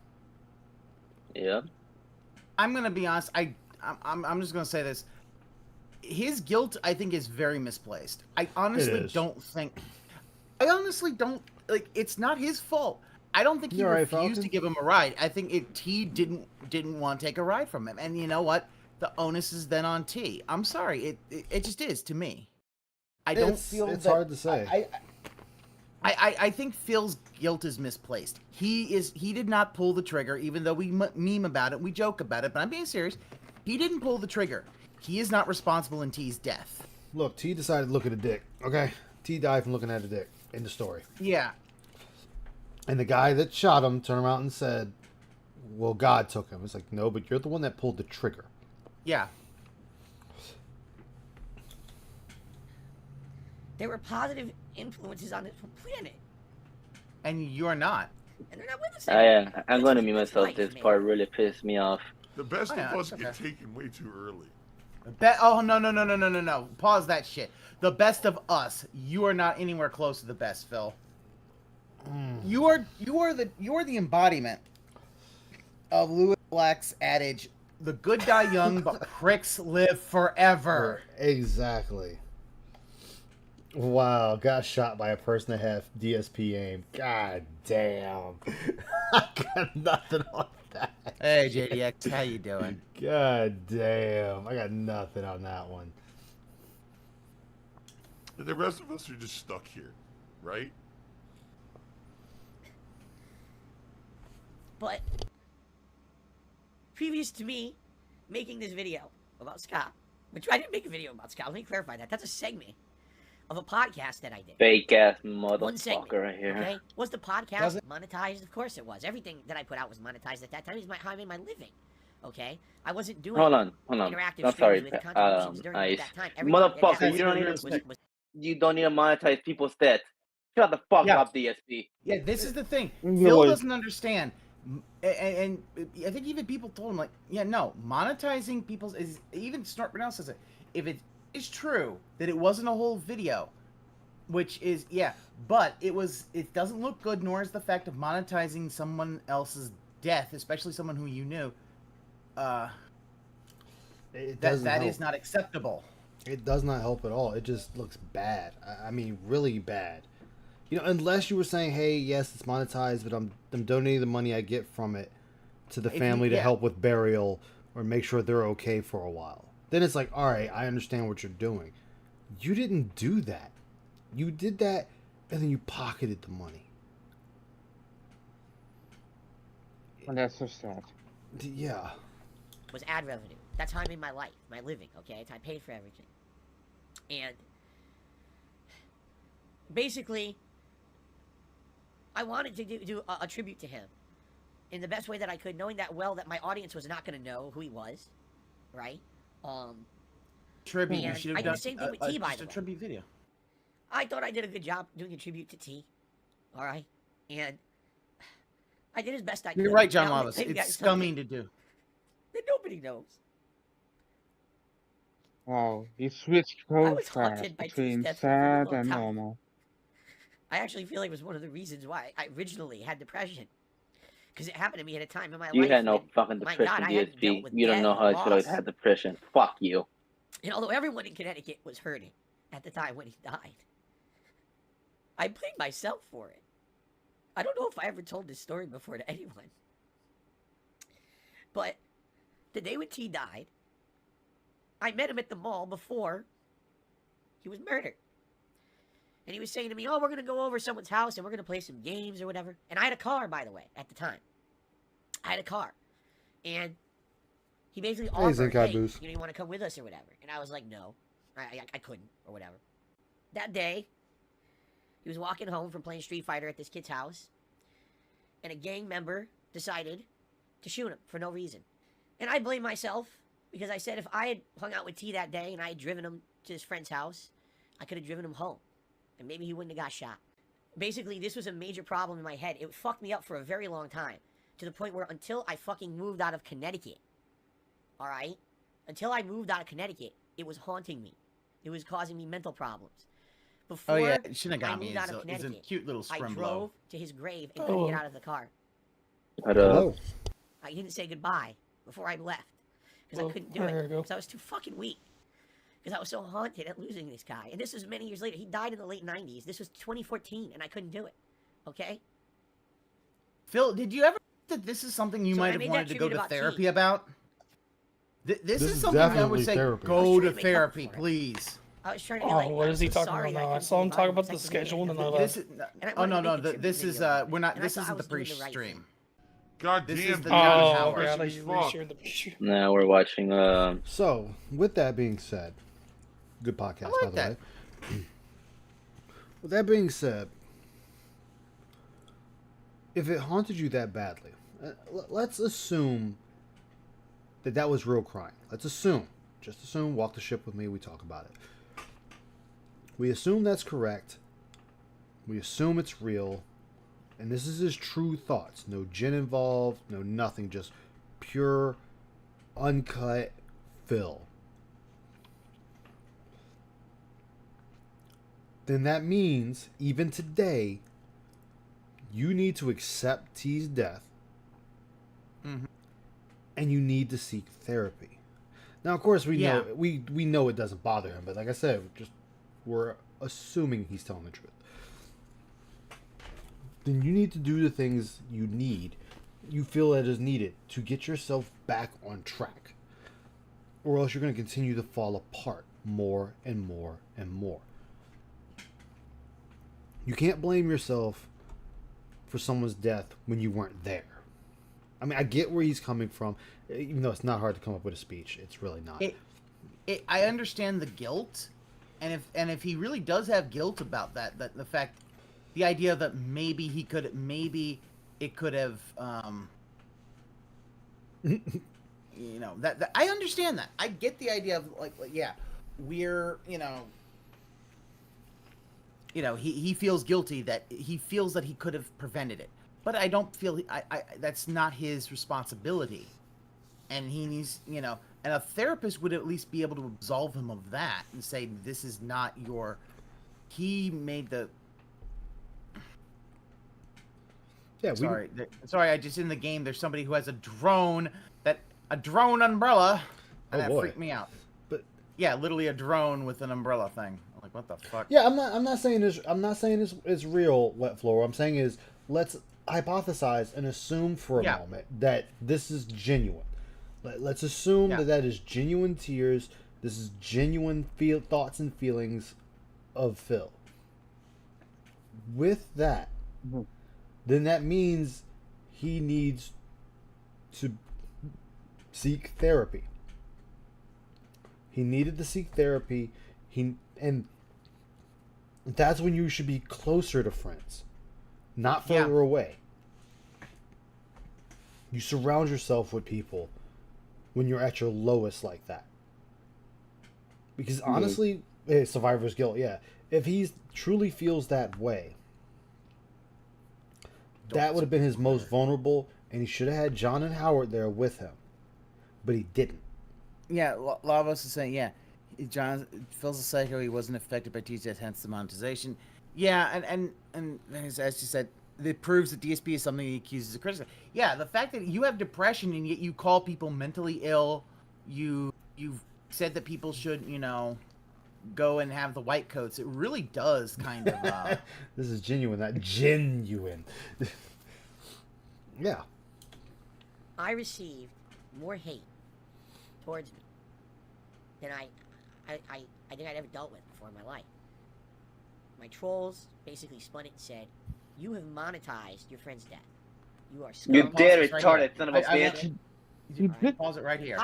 Yeah. I'm gonna be honest. I'm just gonna say this. His guilt, I think, is very misplaced. I honestly don't think. I honestly don't like. It's not his fault. I don't think he refused to give him a ride. I think T didn't want to take a ride from him. And you know what? The onus is then on T. I'm sorry. It just is to me. I don't feel it's that, hard to say. I think Phil's guilt is misplaced. He did not pull the trigger, even though we meme about it, we joke about it, but I'm being serious. He didn't pull the trigger. He is not responsible in T's death. Look, T decided to look at a dick. Okay, T died from looking at a dick in the story. Yeah. And the guy that shot him turned around and said, "Well, God took him." It's like, no, but you're the one that pulled the trigger. Yeah. There were positive influences on this planet. And you're not. And they're not with us anymore. I'm going to mute myself. This part really pissed me off. The best Oh, yeah, of us it's get okay. taken way too early. Oh, no. Pause that shit. The best of us. You are not anywhere close to the best, Phil. You are the embodiment of Louis Black's adage, the good die young, but pricks live forever. Exactly. Wow, got shot by a person that had DSP aim. God damn. I got nothing on that. Hey, JDX, how you doing? God damn. I got nothing on that one. The rest of us are just stuck here, right? But previous to me making this video about Scott, which I didn't make a video about Scott, let me clarify that. That's a segment of a podcast that I did. Fake ass One segment, motherfucker right here. Okay? Was the podcast monetized? Of course it was. Everything that I put out was monetized at that time. It was how I made my living. Okay? I wasn't doing Hold on. interactive I'm streams sorry, with contributions during Ice. that time. Everything Motherfucker, that you don't was- even was- you don't need to monetize people's stats. Shut the fuck up, DSP. Yeah, this is the thing. Yeah, Phil like- doesn't understand. And I think even people told him, like, yeah, no, monetizing people's is even Snort Brunel says it. If it is true that it wasn't a whole video, which is but it doesn't look good, nor is the fact of monetizing someone else's death, especially someone who you knew. That is not acceptable. It does not help at all. It just looks bad. I mean, really bad. You know, unless you were saying, hey, yes, it's monetized, but I'm donating the money I get from it to the family to help with burial or make sure they're okay for a while. Then it's like, all right, I understand what you're doing. You didn't do that. You did that, and then you pocketed the money. And that's so sad. Yeah. was ad revenue. That's how I made my life, my living, okay? I paid for everything. And basically, I wanted to do a tribute to him in the best way that I could, knowing that well that my audience was not going to know who he was, right? Tribute. You and should I have did done the same thing with T, by the way. tribute video. I thought I did a good job doing a tribute to T. All right, and I did as best I could. You're right, John Now, Wallace. maybe It's that's something scummy to do. that nobody knows. Wow, he switched so was fast haunted by between T-steps for a sad long and time. normal. I actually feel like it was one of the reasons why I originally had depression. Because it happened to me at a time in my You life. had no when, fucking my depression, God, I hadn't dealt DSP. with You don't death know how and I feel like loss. I had depression. Fuck you. And although everyone in Connecticut was hurting at the time when he died, I blamed myself for it. I don't know if I ever told this story before to anyone. But the day when T died, I met him at the mall before he was murdered. And he was saying to me, oh, we're going to go over someone's house and we're going to play some games or whatever. And I had a car, by the way, at the time. I had a car. And he basically offered, hey, you want to come with us or whatever? And I was like, no, I couldn't or whatever. That day, he was walking home from playing Street Fighter at this kid's house. And a gang member decided to shoot him for no reason. And I blame myself because I said if I had hung out with T that day and I had driven him to his friend's house, I could have driven him home. And maybe he wouldn't have got shot. Basically, this was a major problem in my head. It fucked me up for a very long time. To the point where until I fucking moved out of Connecticut, alright? Until I moved out of Connecticut, it was haunting me. It was causing me mental problems. Before it shouldn't have got me. moved out of It's a Connecticut, cute little I scrum drove blow. to his grave and couldn't get out of the car. Hello. I didn't say goodbye before I left. Because I couldn't do it. Because I was too fucking weak. Because I was so haunted at losing this guy. And this was many years later. He died in the late 90s. This was 2014, and I couldn't do it. Okay? Phil, did you ever think that this is something you So might I have made wanted that to go tribute to about therapy T. about? This is something I would say, therapy. go to therapy, please. I was trying to be Oh, like, what I'm is he so talking sorry about now? I couldn't saw him be talk involved about in the sex schedule and then I This left. is, And I oh no wanted to no, make a tribute this is video. we're not. And I This thought I isn't the was doing the right pre-stream. thing. God This damn, is the dude, John this is Howard. Okay, I thought impressive you as fuck. reshared the picture. Now we're watching. So, with that being said, good podcast, by the that. way. With that being said, if it haunted you that badly, let's assume that was real crime. Let's assume. Just assume, walk the ship with me, we talk about it. We assume that's correct. We assume it's real. And this is his true thoughts. No gin involved, no nothing. Just pure, uncut Phil. Then that means, even today, you need to accept T's death. Mm-hmm. And you need to seek therapy. Now, of course, we Yeah. know we know it doesn't bother him, but like I said, we're assuming he's telling the truth. Then you need to do the things you feel that is needed to get yourself back on track, or else you're going to continue to fall apart more and more and more. You can't blame yourself for someone's death when you weren't there. I mean, I get where he's coming from, even though it's not hard to come up with a speech. It's really not. I understand the guilt, and if he really does have guilt about that the fact, the idea that maybe it could have, you know, that I understand that. I get the idea of like yeah, we're he feels guilty that he feels that he could have prevented it. But I don't feel I that's not his responsibility, and he needs and a therapist would at least be able to absolve him of that and say this is not your. He made the. Yeah, sorry. I just in the game. There's somebody who has a drone umbrella, and that freaked me out. But yeah, literally a drone with an umbrella thing. I'm like, what the fuck? Yeah, I'm not saying it's real, Wet Floor. What I'm saying is let's hypothesize and assume for a moment that this is genuine. Let's assume that is genuine tears. This is genuine thoughts and feelings of Phil. With that, then that means he needs to seek therapy. He needed to seek therapy. And that's when you should be closer to friends, not further away. You surround yourself with people when you're at your lowest like that. Because honestly, survivor's guilt, yeah. If he truly feels that way, that would have been his most vulnerable, and he should have had John and Howard there with him. But he didn't. Yeah, Lavos is saying, John Phil's a psycho. He wasn't affected by TJ's, hence the monetization. Yeah, and as you said, it proves that DSP is something he accuses of criticism. Yeah, the fact that you have depression and yet you call people mentally ill, you've said that people should, go and have the white coats, it really does kind of. This is genuine, not genuine. Yeah. I received more hate towards me than I think I'd ever dealt with before in my life. My trolls basically spun it and said, "You have monetized your friend's death. You are scum." You did, retarded son of a bitch. Pause it right here.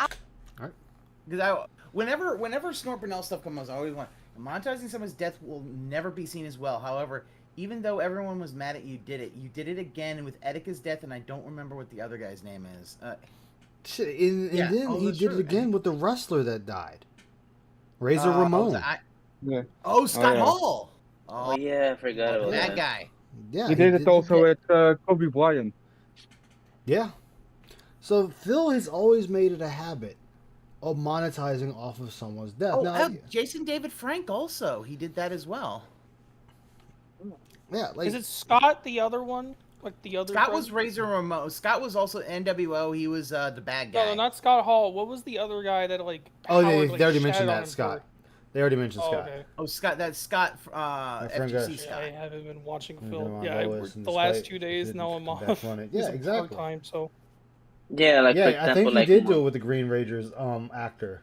Because whenever Snort Burnell stuff comes, I always want monetizing someone's death will never be seen as well. However, even though everyone was mad at you, you did it again with Etika's death, and I don't remember what the other guy's name is. Shit, and then he did it again with the wrestler that died, Razor Ramon. Scott Hall. Oh yeah, I forgot about that guy. Yeah, he did it also with Kobe Bryant. Yeah. So Phil has always made it a habit of monetizing off of someone's death. Oh, now, Jason David Frank also. He did that as well. Yeah, like is it Scott the other one? Like the other Scott friend? was Razor Ramon. Scott was also NWO. He was the bad guy. No, not Scott Hall. What was the other guy that like? Oh, Howard, they already shat mentioned on that, him Scott. for? They already mentioned Scott. Okay. Oh, Scott. That's Scott. friend FGC got- Scott. I haven't been watching I'm Phil. doing my Yeah, lowest in the this last fight. 2 days. Didn't Now I'm come back off. on it. Yeah, exactly. Time, so. Yeah, like for Yeah, example, I think he like did do it with the Green Rangers actor,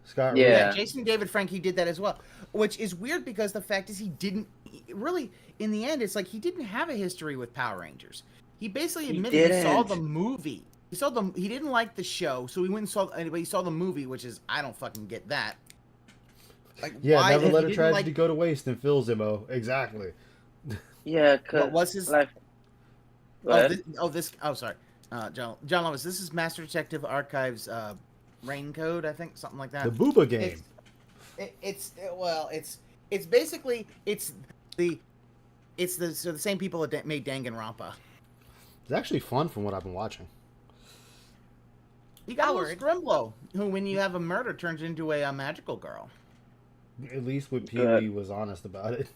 Scott. Yeah. Jason David Frank. He did that as well, which is weird because the fact is he didn't really. In the end, it's like he didn't have a history with Power Rangers. He basically admitted he saw the movie. He didn't like the show, so he went and saw. Anyway, he saw the movie, which is I don't fucking get that. Like, Yeah, why, never if let he a didn't tragedy like- go to waste in Phil's MO. Exactly. Yeah, cause What was his? like, Sorry, John Lovis. This is Master Detective Archives Rain Code, I think, something like that. The Booba game. It's basically the same people that made Danganronpa. It's actually fun from what I've been watching. You got Howard Grimlow, who, when you have a murder, turns into a magical girl. At least with Pee Wee was honest about it.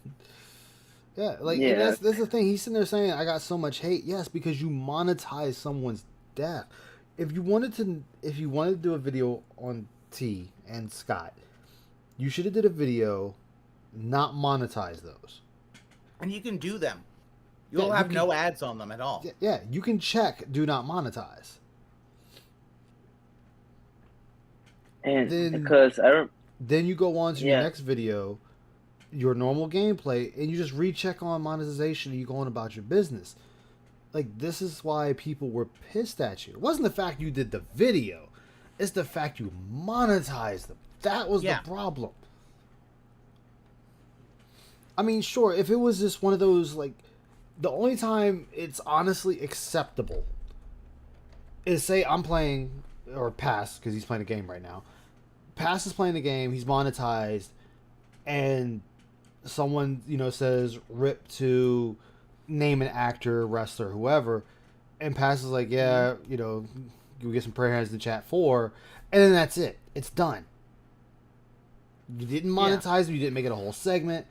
Yeah, like and that's the thing. He's sitting there saying, "I got so much hate." Yes, because you monetize someone's death. If you wanted to do a video on T and Scott, you should have did a video, not monetize those. And you can do them. You'll have no ads on them at all. Yeah, you can check do not monetize. and Then, because I don't. Then you go on to your next video, your normal gameplay, and you just recheck on monetization and you go on about your business. Like, this is why people were pissed at you. It wasn't the fact you did the video. It's the fact you monetized them. That was the problem. I mean, sure, if it was just one of those, like, the only time it's honestly acceptable is, say, I'm playing, or Pass, because he's playing a game right now. Pass is playing the game, he's monetized, and someone, says rip to name an actor, wrestler, whoever, and Pass is like, yeah, you get some prayer hands in the chat for, and then that's it. It's done. You didn't monetize them, you didn't make it a whole segment.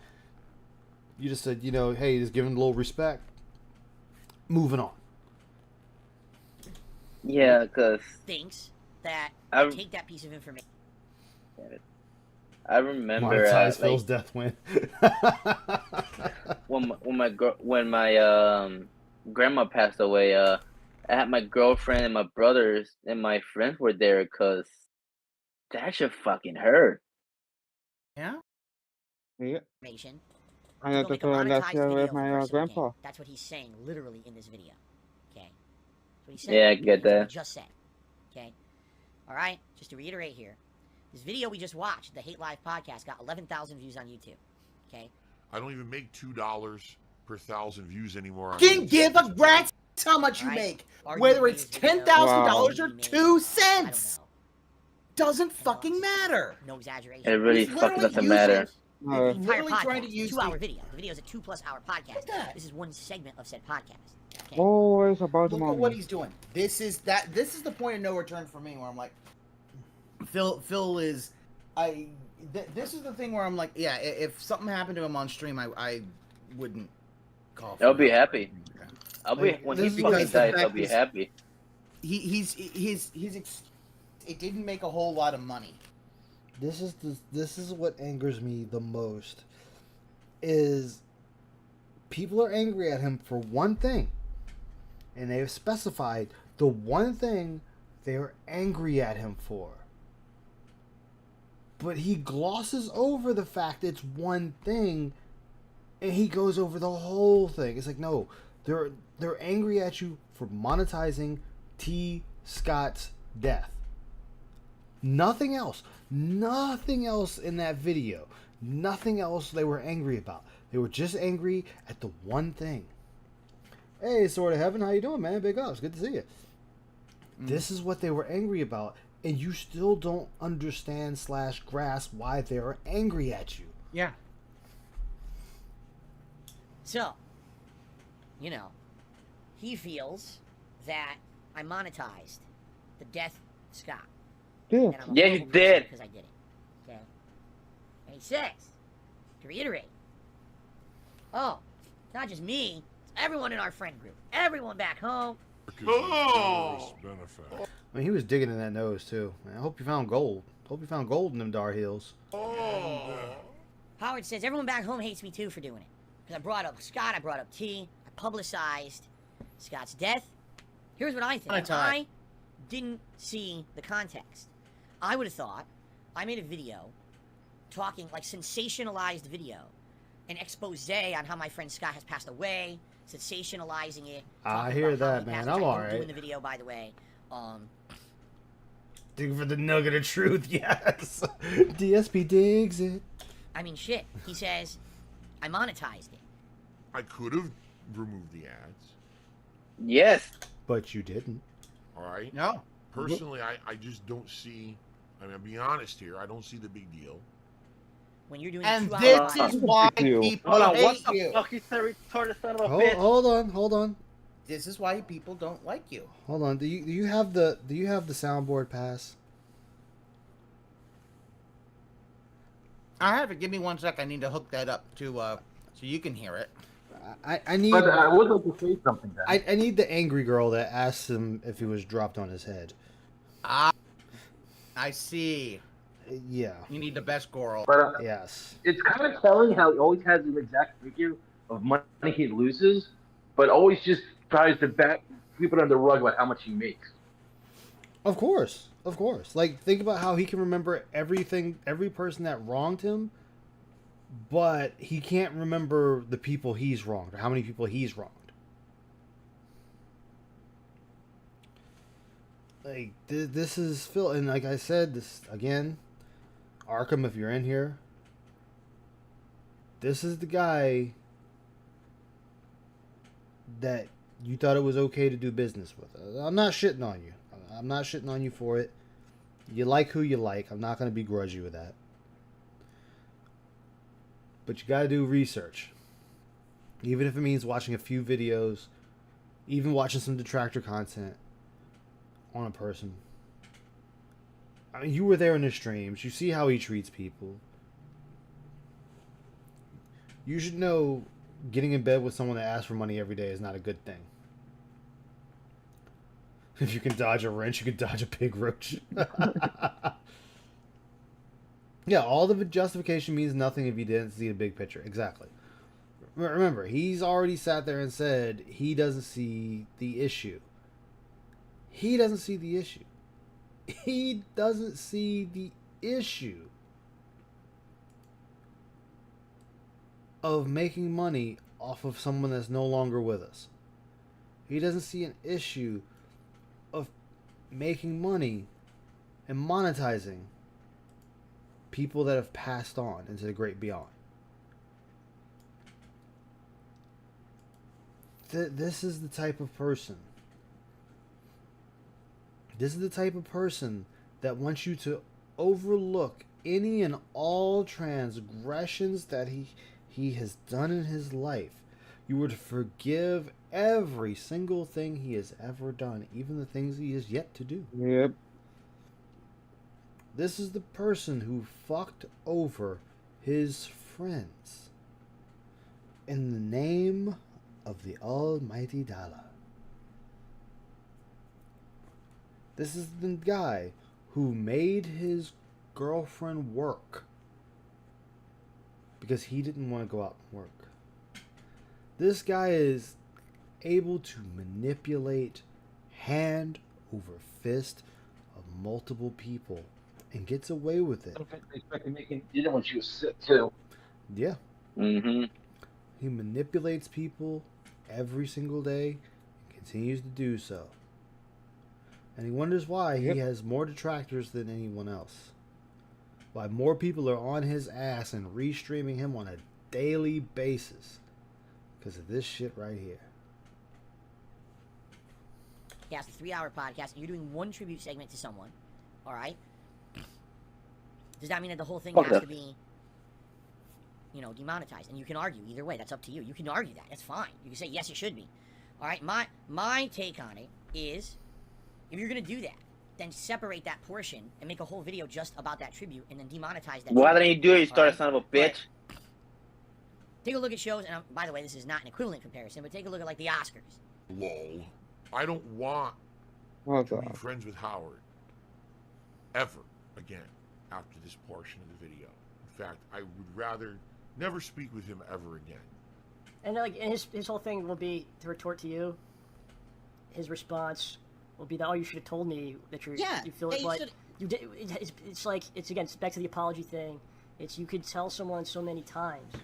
You just said, hey, just give him a little respect. Moving on. Yeah, because thinks that I take that piece of information. I remember Monetize Phil's death win. when my grandma passed away, I had my girlfriend and my brothers and my friends were there because that shit fucking hurt. Yeah. Yeah. Information. I had to go last year with my grandpa. That's what he's saying literally in this video. Okay. That's what he's saying. Yeah, I get That's what that. he just said. Okay. All right. Just to reiterate here, this video we just watched, the Hate Live podcast, got 11,000 views on YouTube. Okay. I don't even make $2 per 1,000 views anymore. Can give a rat's how much you make, whether it's $10,000 or 2 cents. Doesn't fucking matter. No exaggeration. It really fucking doesn't matter. The entire literally trying to podcast, use 2-hour video. The video is a 2+ hour podcast. This is one segment of said podcast. Okay. Always about Look money. at what he's doing. This is the point of no return for me, where I'm like, Phil is, this is the thing where I'm like, yeah, if something happened to him on stream, I wouldn't call. I'll be happy. I'll be Like, when this he is fucking because the dies. fact I'll be is- happy. It didn't make a whole lot of money. This is what angers me the most. Is people are angry at him for one thing, and they have specified the one thing they are angry at him for. But he glosses over the fact it's one thing, and he goes over the whole thing. It's like, no, they're angry at you for monetizing T. Scott's death. Nothing else. Nothing else in that video. Nothing else they were angry about. They were just angry at the one thing. Hey, Sword of Heaven, how you doing, man? Big ups. Good to see you. This is what they were angry about, and you still don't understand / grasp why they are angry at you. Yeah. So, he feels that I monetized the death of Scott. Yeah. And I'm a Yeah, you horrible person did. because I did it. Okay. And he says, to reiterate, oh, it's not just me, it's everyone in our friend group, everyone back home. Oh! I mean, he was digging in that nose, too. Man, I hope you found gold. Hope you found gold in them Dar Heels. Howard says everyone back home hates me too for doing it. Because I brought up Scott, I brought up T, I publicized Scott's death. Here's what I think. I didn't see the context. I would have thought I made a video talking, like sensationalized video, an expose on how my friend Scott has passed away, sensationalizing it. I talking hear about how that, he man. passed, I'm which I don't alright. do in the video, by the way. Dig for the nugget of truth, yes. DSP digs it. I mean, shit. He says, I monetized it. I could have removed the ads. Yes. But you didn't. All right? No. Personally, I just don't see... I mean, I'll be honest here. I don't see the big deal. When you're doing And 2 this hours. is why people Hold on, what hate the you. fuck you said, retarded son of a bitch? Hold on. This is why people don't like you. Hold on. Do you have the soundboard pass? I have it. Give me 1 sec. I need to hook that up to so you can hear it. I need. But I would like to say something. Dan. I need the angry girl that asked him if he was dropped on his head. Ah, I see. Yeah. You need the best girl. But yes. It's kind of telling how he always has the exact figure of money he loses, but always just tries to sweep it under the rug about how much he makes. Of course. Like, think about how he can remember everything, every person that wronged him, but he can't remember the people he's wronged or how many people he's wronged. Like, this is Phil, and like I said, this again, Arkham, if you're in here, this is the guy that you thought it was okay to do business with. I'm not shitting on you. I'm not shitting on you for it. You like who you like. I'm not going to begrudge you with that. But you got to do research. Even if it means watching a few videos, even watching some detractor content on a person. I mean, you were there in his streams. You see how he treats people. You should know getting in bed with someone that asks for money every day is not a good thing. If you can dodge a wrench, you can dodge a pig roach. Yeah, all the justification means nothing if you didn't see the big picture. Exactly. Remember, he's already sat there and said he doesn't see the issue. He doesn't see the issue. He doesn't see the issue of making money off of someone that's no longer with us. He doesn't see an issue of making money and monetizing people that have passed on into the great beyond. This is the type of person. This is the type of person that wants you to overlook any and all transgressions that he has done in his life. You were to forgive every single thing he has ever done, even the things he has yet to do. Yep. This is the person who fucked over his friends in the name of the almighty dollar. This is the guy who made his girlfriend work because he didn't want to go out and work. This guy is able to manipulate hand over fist of multiple people and gets away with it. You know when she was sick too. Yeah. Mm-hmm. He manipulates people every single day and continues to do so. And he wonders why he has more detractors than anyone else. Why more people are on his ass and restreaming him on a daily basis. Because of this shit right here. Podcast, a 3-hour podcast, and you're doing one tribute segment to someone, all right? Does that mean that the whole thing has to be, demonetized? And you can argue either way. That's up to you. You can argue that. That's fine. You can say, yes, it should be. All right? My take on it is, if you're going to do that, then separate that portion and make a whole video just about that tribute and then demonetize that. Why didn't you do it, you start a son of a bitch? Take a look at shows, and by the way, this is not an equivalent comparison, but take a look at, like, the Oscars. Lol. I don't want to be friends with Howard ever again after this portion of the video. In fact, I would rather never speak with him ever again. And his whole thing will be to retort to you. His response will be that, oh, you should have told me that you feel it, but you did. It's like it's back to the apology thing. It's you could tell someone so many times,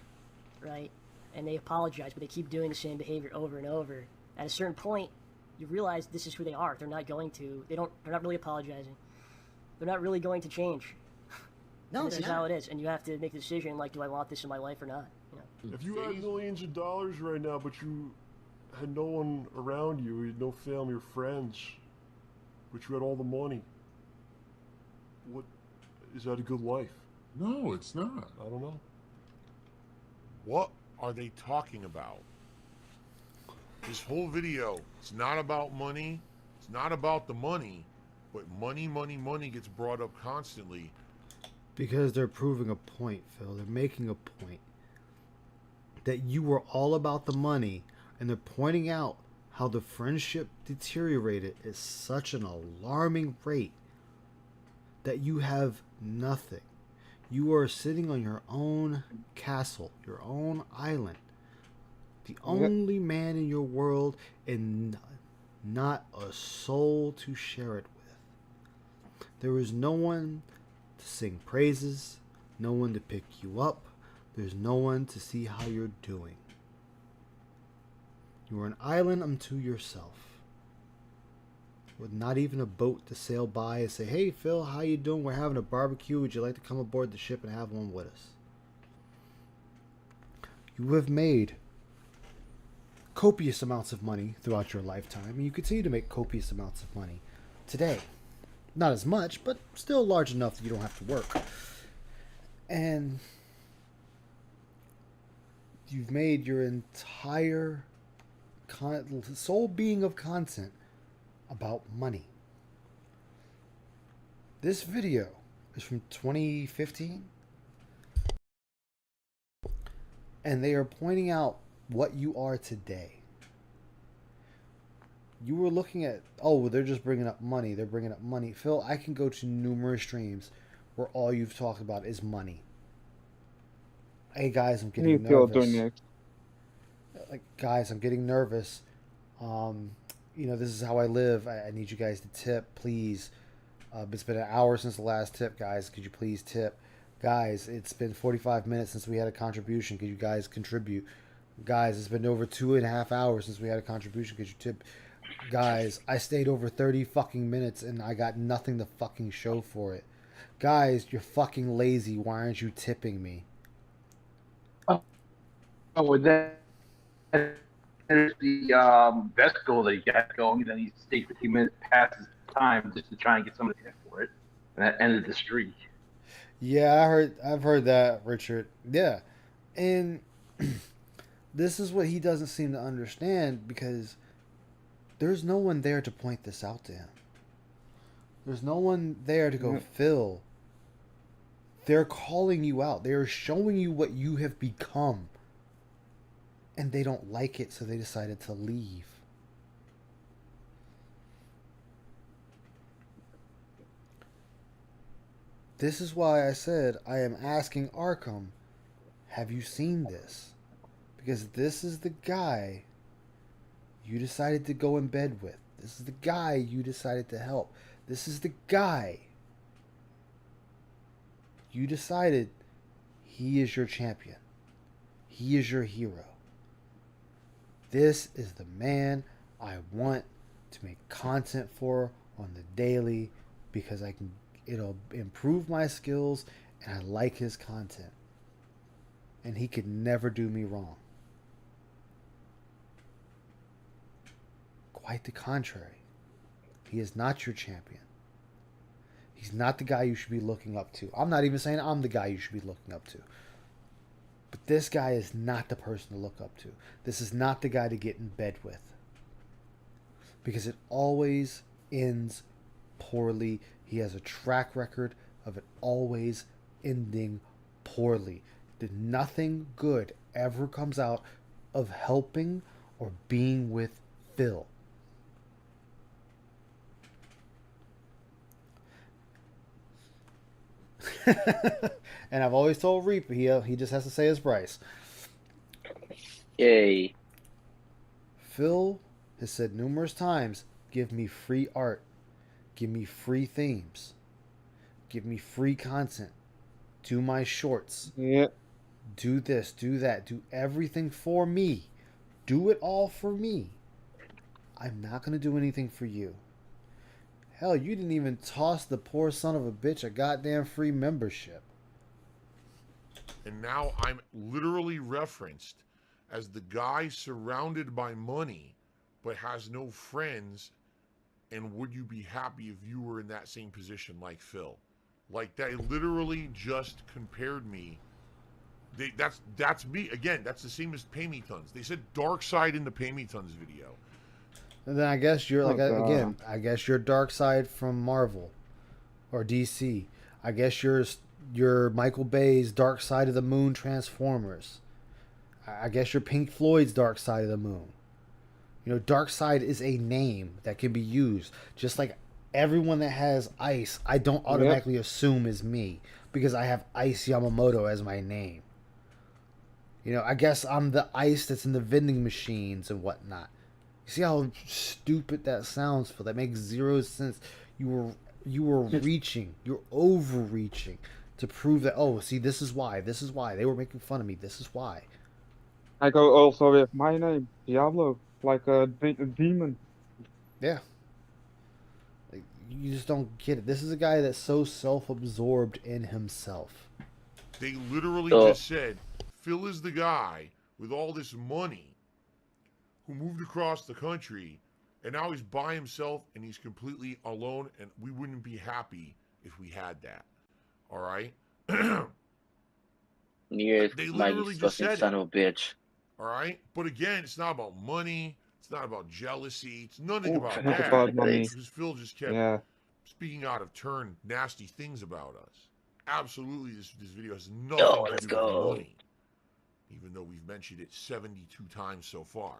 right? And they apologize, but they keep doing the same behavior over and over. At a certain point, you realize this is who they are. They're not going to. They're not really apologizing. They're not really going to change. No, this is how it is, and you have to make a decision. Like, do I want this in my life or not? If you had millions of dollars right now, but you had no one around you, you had no family or friends, but you had all the money, what is that a good life? No, it's not. I don't know. What are they talking about? This whole video, it's not about money. It's not about the money, but money gets brought up constantly. Because they're proving a point, Phil. They're making a point. That you were all about the money, and they're pointing out how the friendship deteriorated at such an alarming rate that you have nothing. You are sitting on your own castle, your own island. The only man in your world, and not a soul to share it with. There is no one to sing praises, no one to pick you up, there's no one to see how you're doing. You are an island unto yourself, with not even a boat to sail by and say, hey Phil, how you doing? We're having a barbecue, would you like to come aboard the ship and have one with us? You have made copious amounts of money throughout your lifetime, and you continue to make copious amounts of money today. Not as much, but still large enough that you don't have to work. And you've made your entire sole being of content about money. This video is from 2015, and they are pointing out what you are today. You were looking at, oh, they're just bringing up money. They're bringing up money. Phil, I can go to numerous streams where all you've talked about is money. Hey, guys, I'm getting nervous. Like, guys, I'm getting nervous. This is how I live. I need you guys to tip, please. It's been an hour since the last tip, guys. Could you please tip? Guys, it's been 45 minutes since we had a contribution. Could you guys contribute? Guys, it's been over 2.5 hours since we had a contribution. Could you tip? Guys, I stayed over 30 fucking minutes and I got nothing to fucking show for it. Guys, you're fucking lazy. Why aren't you tipping me? With that, there's the best goal that he got going, and then he stayed 15 minutes past his time just to try and get somebody to for it, and that ended the streak. Yeah, I've heard that, Richard. Yeah, and this is what he doesn't seem to understand, because there's no one there to point this out to him. There's no one there to go, Phil. They're calling you out. They're showing you what you have become. And they don't like it, so they decided to leave. This is why I said I am asking Arkham, have you seen this? Because this is the guy you decided to go in bed with. This is the guy you decided to help. This is the guy you decided he is your champion. He is your hero. This is the man I want to make content for on the daily because it'll improve my skills and I like his content. And he could never do me wrong. Quite the contrary. He is not your champion. He's not the guy you should be looking up to. I'm not even saying I'm the guy you should be looking up to. But this guy is not the person to look up to. This is not the guy to get in bed with. Because it always ends poorly. He has a track record of it always ending poorly. That nothing good ever comes out of helping or being with Phil. And I've always told Reaper he just has to say his price. Yay. Phil has said numerous times, give me free art. Give me free themes. Give me free content. Do my shorts. Yeah. Do this, do that. Do everything for me. Do it all for me. I'm not going to do anything for you. Hell, you didn't even toss the poor son of a bitch a goddamn free membership. And now I'm literally referenced as the guy surrounded by money but has no friends. And would you be happy if you were in that same position like Phil? Like, they literally just compared me. That's me. Again, that's the same as Pay Me Tons. They said Dark Side in the Pay Me Tons video. And then I guess you're I guess you're Darkseid from Marvel or DC. I guess you're Michael Bay's Dark Side of the Moon Transformers. I guess you're Pink Floyd's Dark Side of the Moon. You know, Darkseid is a name that can be used. Just like everyone that has Ice, I don't automatically assume is me because I have Ice Yamamoto as my name. You know, I guess I'm the ice that's in the vending machines and whatnot. You see how stupid that sounds, Phil? That makes zero sense. You were reaching. You're overreaching to prove that, oh, see, this is why. This is why. They were making fun of me. This is why. I go also with my name, Diablo, like a demon. Yeah. Like, you just don't get it. This is a guy that's so self-absorbed in himself. They literally just said, Phil is the guy with all this money who moved across the country, and now he's by himself and he's completely alone, and we wouldn't be happy if we had that. All right? Yes, They my literally just fucking said son it. of a bitch. All right? But again, it's not about money. It's not about jealousy. It's nothing Ooh, about it's not that. about money. Because Phil just kept speaking out of turn nasty things about us. Absolutely, this video has nothing to do with money. Even though we've mentioned it 72 times so far.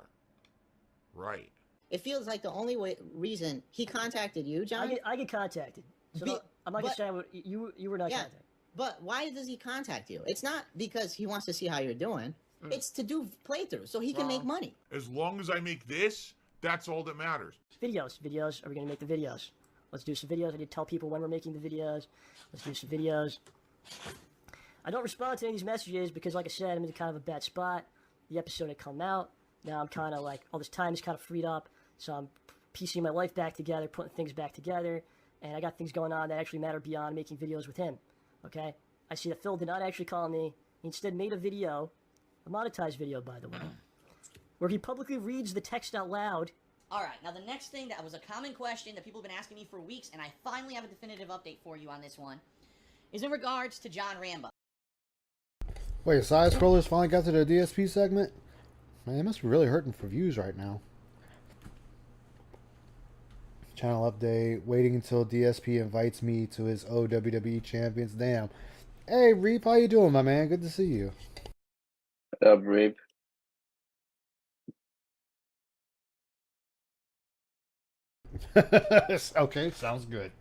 Right. It feels like the only reason he contacted you, John. I get contacted. So I'm not gonna say you were not contacted. But why does he contact you? It's not because he wants to see how you're doing. It's to do playthroughs so he can make money. As long as I make this, that's all that matters. Videos. Are we gonna make the videos? Let's do some videos. I need to tell people when we're making the videos. Let's do some videos. I don't respond to any of these messages because, like I said, I'm in kind of a bad spot. The episode had come out. Now I'm kind of like, all this time is kind of freed up. So I'm piecing my life back together, putting things back together. And I got things going on that actually matter beyond making videos with him. Okay? I see that Phil did not actually call me. He instead made a video, a monetized video, by the way, where he publicly reads the text out loud. All right, now the next thing that was a common question that people have been asking me for weeks, and I finally have a definitive update for you on this one, is in regards to John Rambo. Wait, side scrollers finally got to their DSP segment? Man, they must be really hurting for views right now. Channel update, waiting until DSP invites me to his WWE Champions. Damn. Hey, Reap, how you doing, my man? Good to see you. What up, Reap? Okay, sounds good.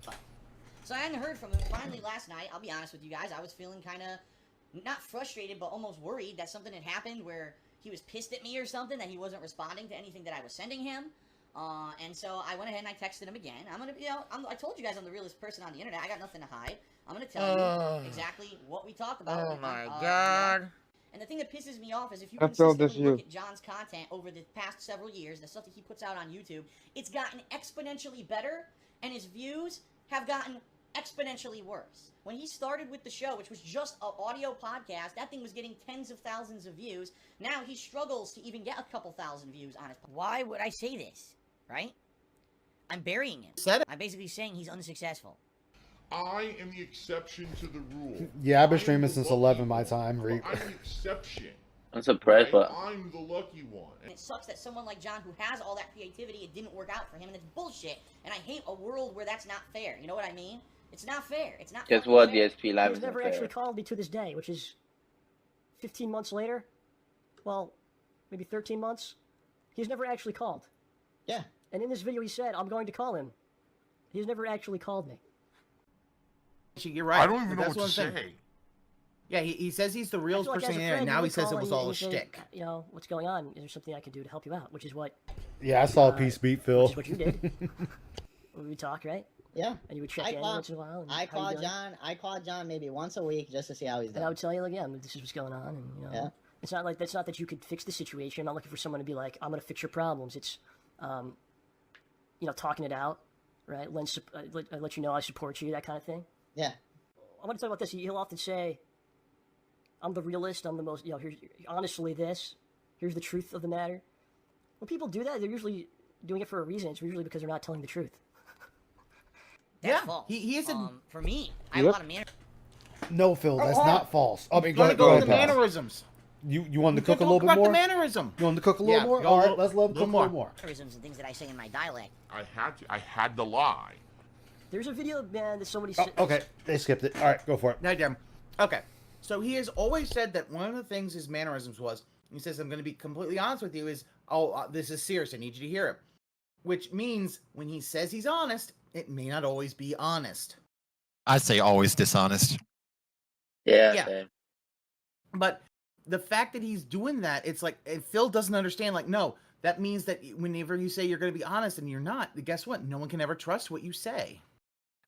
So I hadn't heard from him. Finally, last night, I'll be honest with you guys, I was feeling kind of not frustrated, but almost worried that something had happened where he was pissed at me or something, that he wasn't responding to anything that I was sending him. And so I went ahead and I texted him again. I'm gonna, I told you guys I'm the realest person on the internet. I got nothing to hide. I'm gonna tell you exactly what we talked about. Oh my god. And the thing that pisses me off is if you I felt this consistently look you. at John's content over the past several years, the stuff that he puts out on YouTube, it's gotten exponentially better, and his views have gotten exponentially worse. When he started with the show, which was just an audio podcast, that thing was getting tens of thousands of views. Now he struggles to even get a couple thousand views on his. Why would I say this? Right? I'm burying him. I'm basically saying he's unsuccessful. I am the exception to the rule. Yeah, I've been streaming since 11 my time. I'm the exception. I'm surprised, but I'm the lucky one. And it sucks that someone like John, who has all that creativity, it didn't work out for him, and it's bullshit. And I hate a world where that's not fair. You know what I mean? It's not fair. It's not. guess what? fair. DSP Live He's is never unfair. actually called me to this day, which is 15 months later. Well, maybe 13 months. He's never actually called. Yeah. And in this video, he said, "I'm going to call him." He's never actually called me. You're right. I don't even know That's what to one thing. say. Yeah, he says he's the I realest feel like person as a in there, and friend, now you he would says it call was and all a you say, shtick. You know, what's going on? Is there something I can do to help you out? Which is what. Yeah, I saw a peace beat, Phil. Which is what you did. We would talk, right? Yeah. And you would check in once in a while. And I how you call doing? John. I call John maybe once a week just to see how he's And I doing. would tell you again, this is what's going on, and you know, Yeah. it's not like that's not that you could fix the situation. I'm not looking for someone to be like, I'm gonna fix your problems. It's, you know, talking it out, right? Let you know I support you, that kind of thing. Yeah. I want to talk about this. He'll often say, "I'm the realist. I'm the most, you know, here's honestly this. Here's the truth of the matter." When people do that, they're usually doing it for a reason. It's usually because they're not telling the truth. That's false. He isn't. For me, I have a lot of manners. No, Phil, that's Oh, not false. I mean, go Gotta ahead, go go with ahead, the Pat. mannerisms. You want to We cook a gotta little talk bit about more? the mannerism. You want to cook a little Yeah, more? go All a right, little- let's let him cook a more. little more. Mannerisms and things that I say in my dialect. I had to lie. There's a video, man, that somebody Oh, said. okay, they skipped it. All right, go for it. No, damn. Okay, so he has always said that one of the things his mannerisms was, he says, "I'm going to be completely honest with you," is, this is serious, I need you to hear it. Which means, when he says he's honest, it may not always be honest. I'd say always dishonest. Yeah. Yeah. same. But the fact that he's doing that, it's like, and Phil doesn't understand, like, no, that means that whenever you say you're going to be honest and you're not, guess what? No one can ever trust what you say.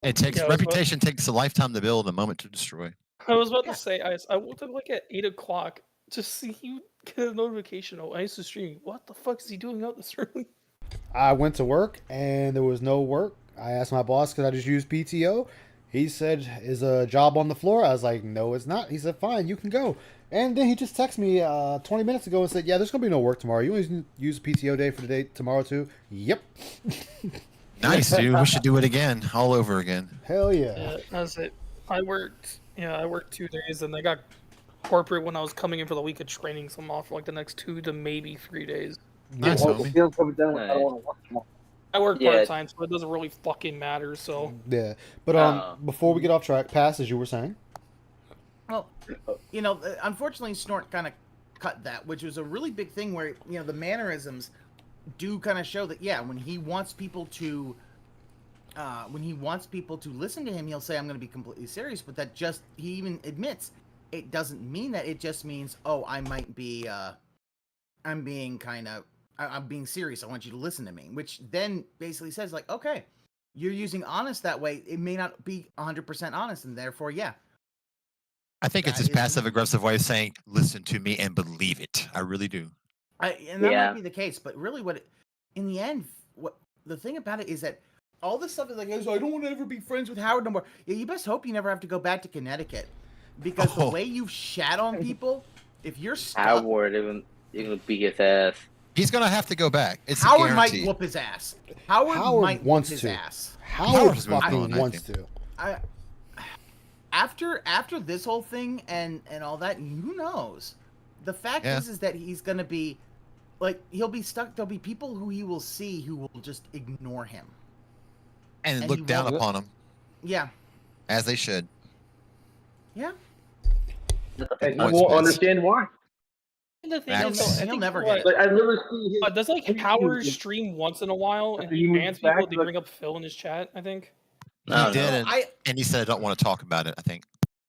It takes Yeah, reputation takes a lifetime to build, a moment to destroy. I was about to say, I woke up like at 8 o'clock to see you get a notification. Oh, Ice is streaming. What the fuck is he doing out this early? I went to work and there was no work. I asked my boss, could I just use PTO? He said, is a job on the floor? I was like, no, it's not. He said, fine, you can go. And then he just texted me 20 minutes ago and said, yeah, there's going to be no work tomorrow. You want to use PTO day for the day tomorrow too? Yep. Nice, dude. We should do it again, all over again. Hell yeah. Yeah, that's it. I worked 2 days, and they got corporate when I was coming in for the week of training, so I'm off for like the next 2 to maybe 3 days. Nice, homie. I work Yeah. part time, so it doesn't really fucking matter. So Yeah. But before we get off track, Pass, as you were saying. Well, you know, unfortunately, Snort kind of cut that, which was a really big thing where, you know, the mannerisms do kind of show that, yeah, when he wants people to listen to him, he'll say, I'm going to be completely serious, but that just, he even admits, it doesn't mean that. It just means, oh, I might be, I'm being serious. I want you to listen to me, which then basically says, like, okay, you're using honest that way. It may not be 100% honest, and therefore, yeah. I think it's his That is- passive aggressive way of saying, listen to me and believe it. I really do. And that Yeah. might be the case, but really, in the end, what the thing about it is that all this stuff is like, I don't want to ever be friends with Howard no more. Yeah, you best hope you never have to go back to Connecticut, because the way you've shat on people, if you're stuck, Howard even beat his ass. He's gonna have to go back. It's a Howard might guarantee. whoop his ass. Howard might wants whoop his to. ass. Howard Howard's moved fucking on, I wants think. to. After this whole thing and all that, who knows? The fact Yeah. is that he's gonna be, like, he'll be stuck. There'll be people who he will see who will just ignore him. And And look he down won't- upon him, Yeah, as they should. yeah. And you What's won't best? understand why. the thing Facts. is, though, I He'll think never what- get it. Like I literally see his. does like Howard stream once in a while and After he you move bans back, people? They like- bring up Phil in his chat. I think. He did, I and he said, "I don't want to talk about it." I think.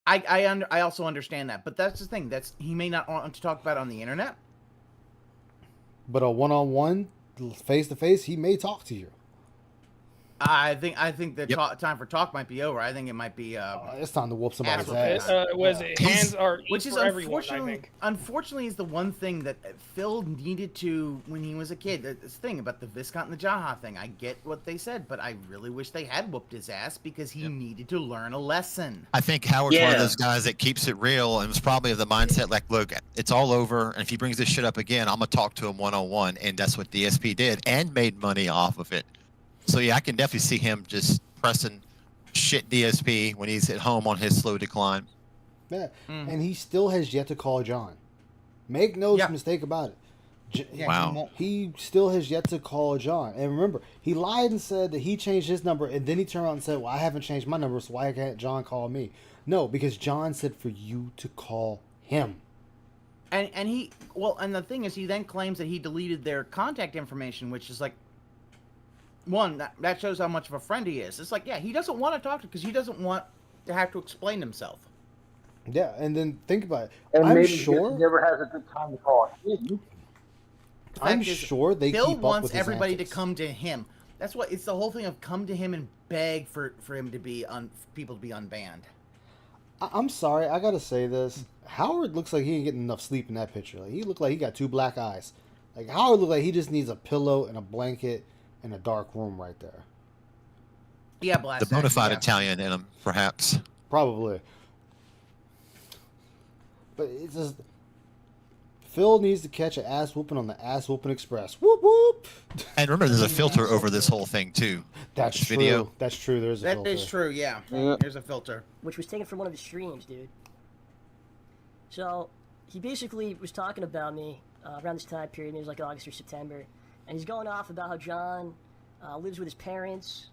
I also understand that, but that's the thing. That's he may not want to talk about it on the internet. But a one-on-one, face-to-face, he may talk to you. I think the time for talk might be over. I think it might be. It's time to whoop somebody's ass. ass. Hands are which is for everyone, I unfortunately, think. unfortunately, is the one thing that Phil needed to when he was a kid. This thing about the Viscount and the Jaha thing. I get what they said, but I really wish they had whooped his ass because he needed to learn a lesson. I think Howard's one of those guys that keeps it real and was probably of the mindset like, look, it's all over, and if he brings this shit up again, I'm gonna talk to him one-on-one, and that's what DSP did and made money off of it. So yeah, I can definitely see him just pressing shit DSP when he's at home on his slow decline. Yeah, and he still has yet to call John. Make no mistake about it. Wow. He still has yet to call John. And remember, he lied and said that he changed his number, and then he turned around and said, well, I haven't changed my number, so why can't John call me? No, because John said for you to call him. And the thing is, he then claims that he deleted their contact information, which is like, one, that shows how much of a friend he is. It's like, yeah, he doesn't want to talk to because he doesn't want to have to explain himself. Yeah, and then think about it. And I'm maybe sure he never has a good time to call him. I'm sure they Bill keep up wants with his everybody antics. to come to him. That's what it's the whole thing of come to him and beg for him to be people to be unbanned. I'm sorry, I gotta say this. Howard looks like he ain't getting enough sleep in that picture. Like, he looked like he got 2 black eyes. Like Howard looked like he just needs a pillow and a blanket in a dark room right there. Yeah, blast. The bona fide Italian in him, perhaps. Probably. But it's just Phil needs to catch an ass whooping on the Ass Whooping Express. Whoop whoop. And remember, there's a filter over this whole thing too. That's This true. video. That's true. There's a That filter. is true. Yeah. Here's a filter. Which was taken from one of his streams, dude. So, he basically was talking about me around this time period. It was like August or September. And he's going off about how John lives with his parents.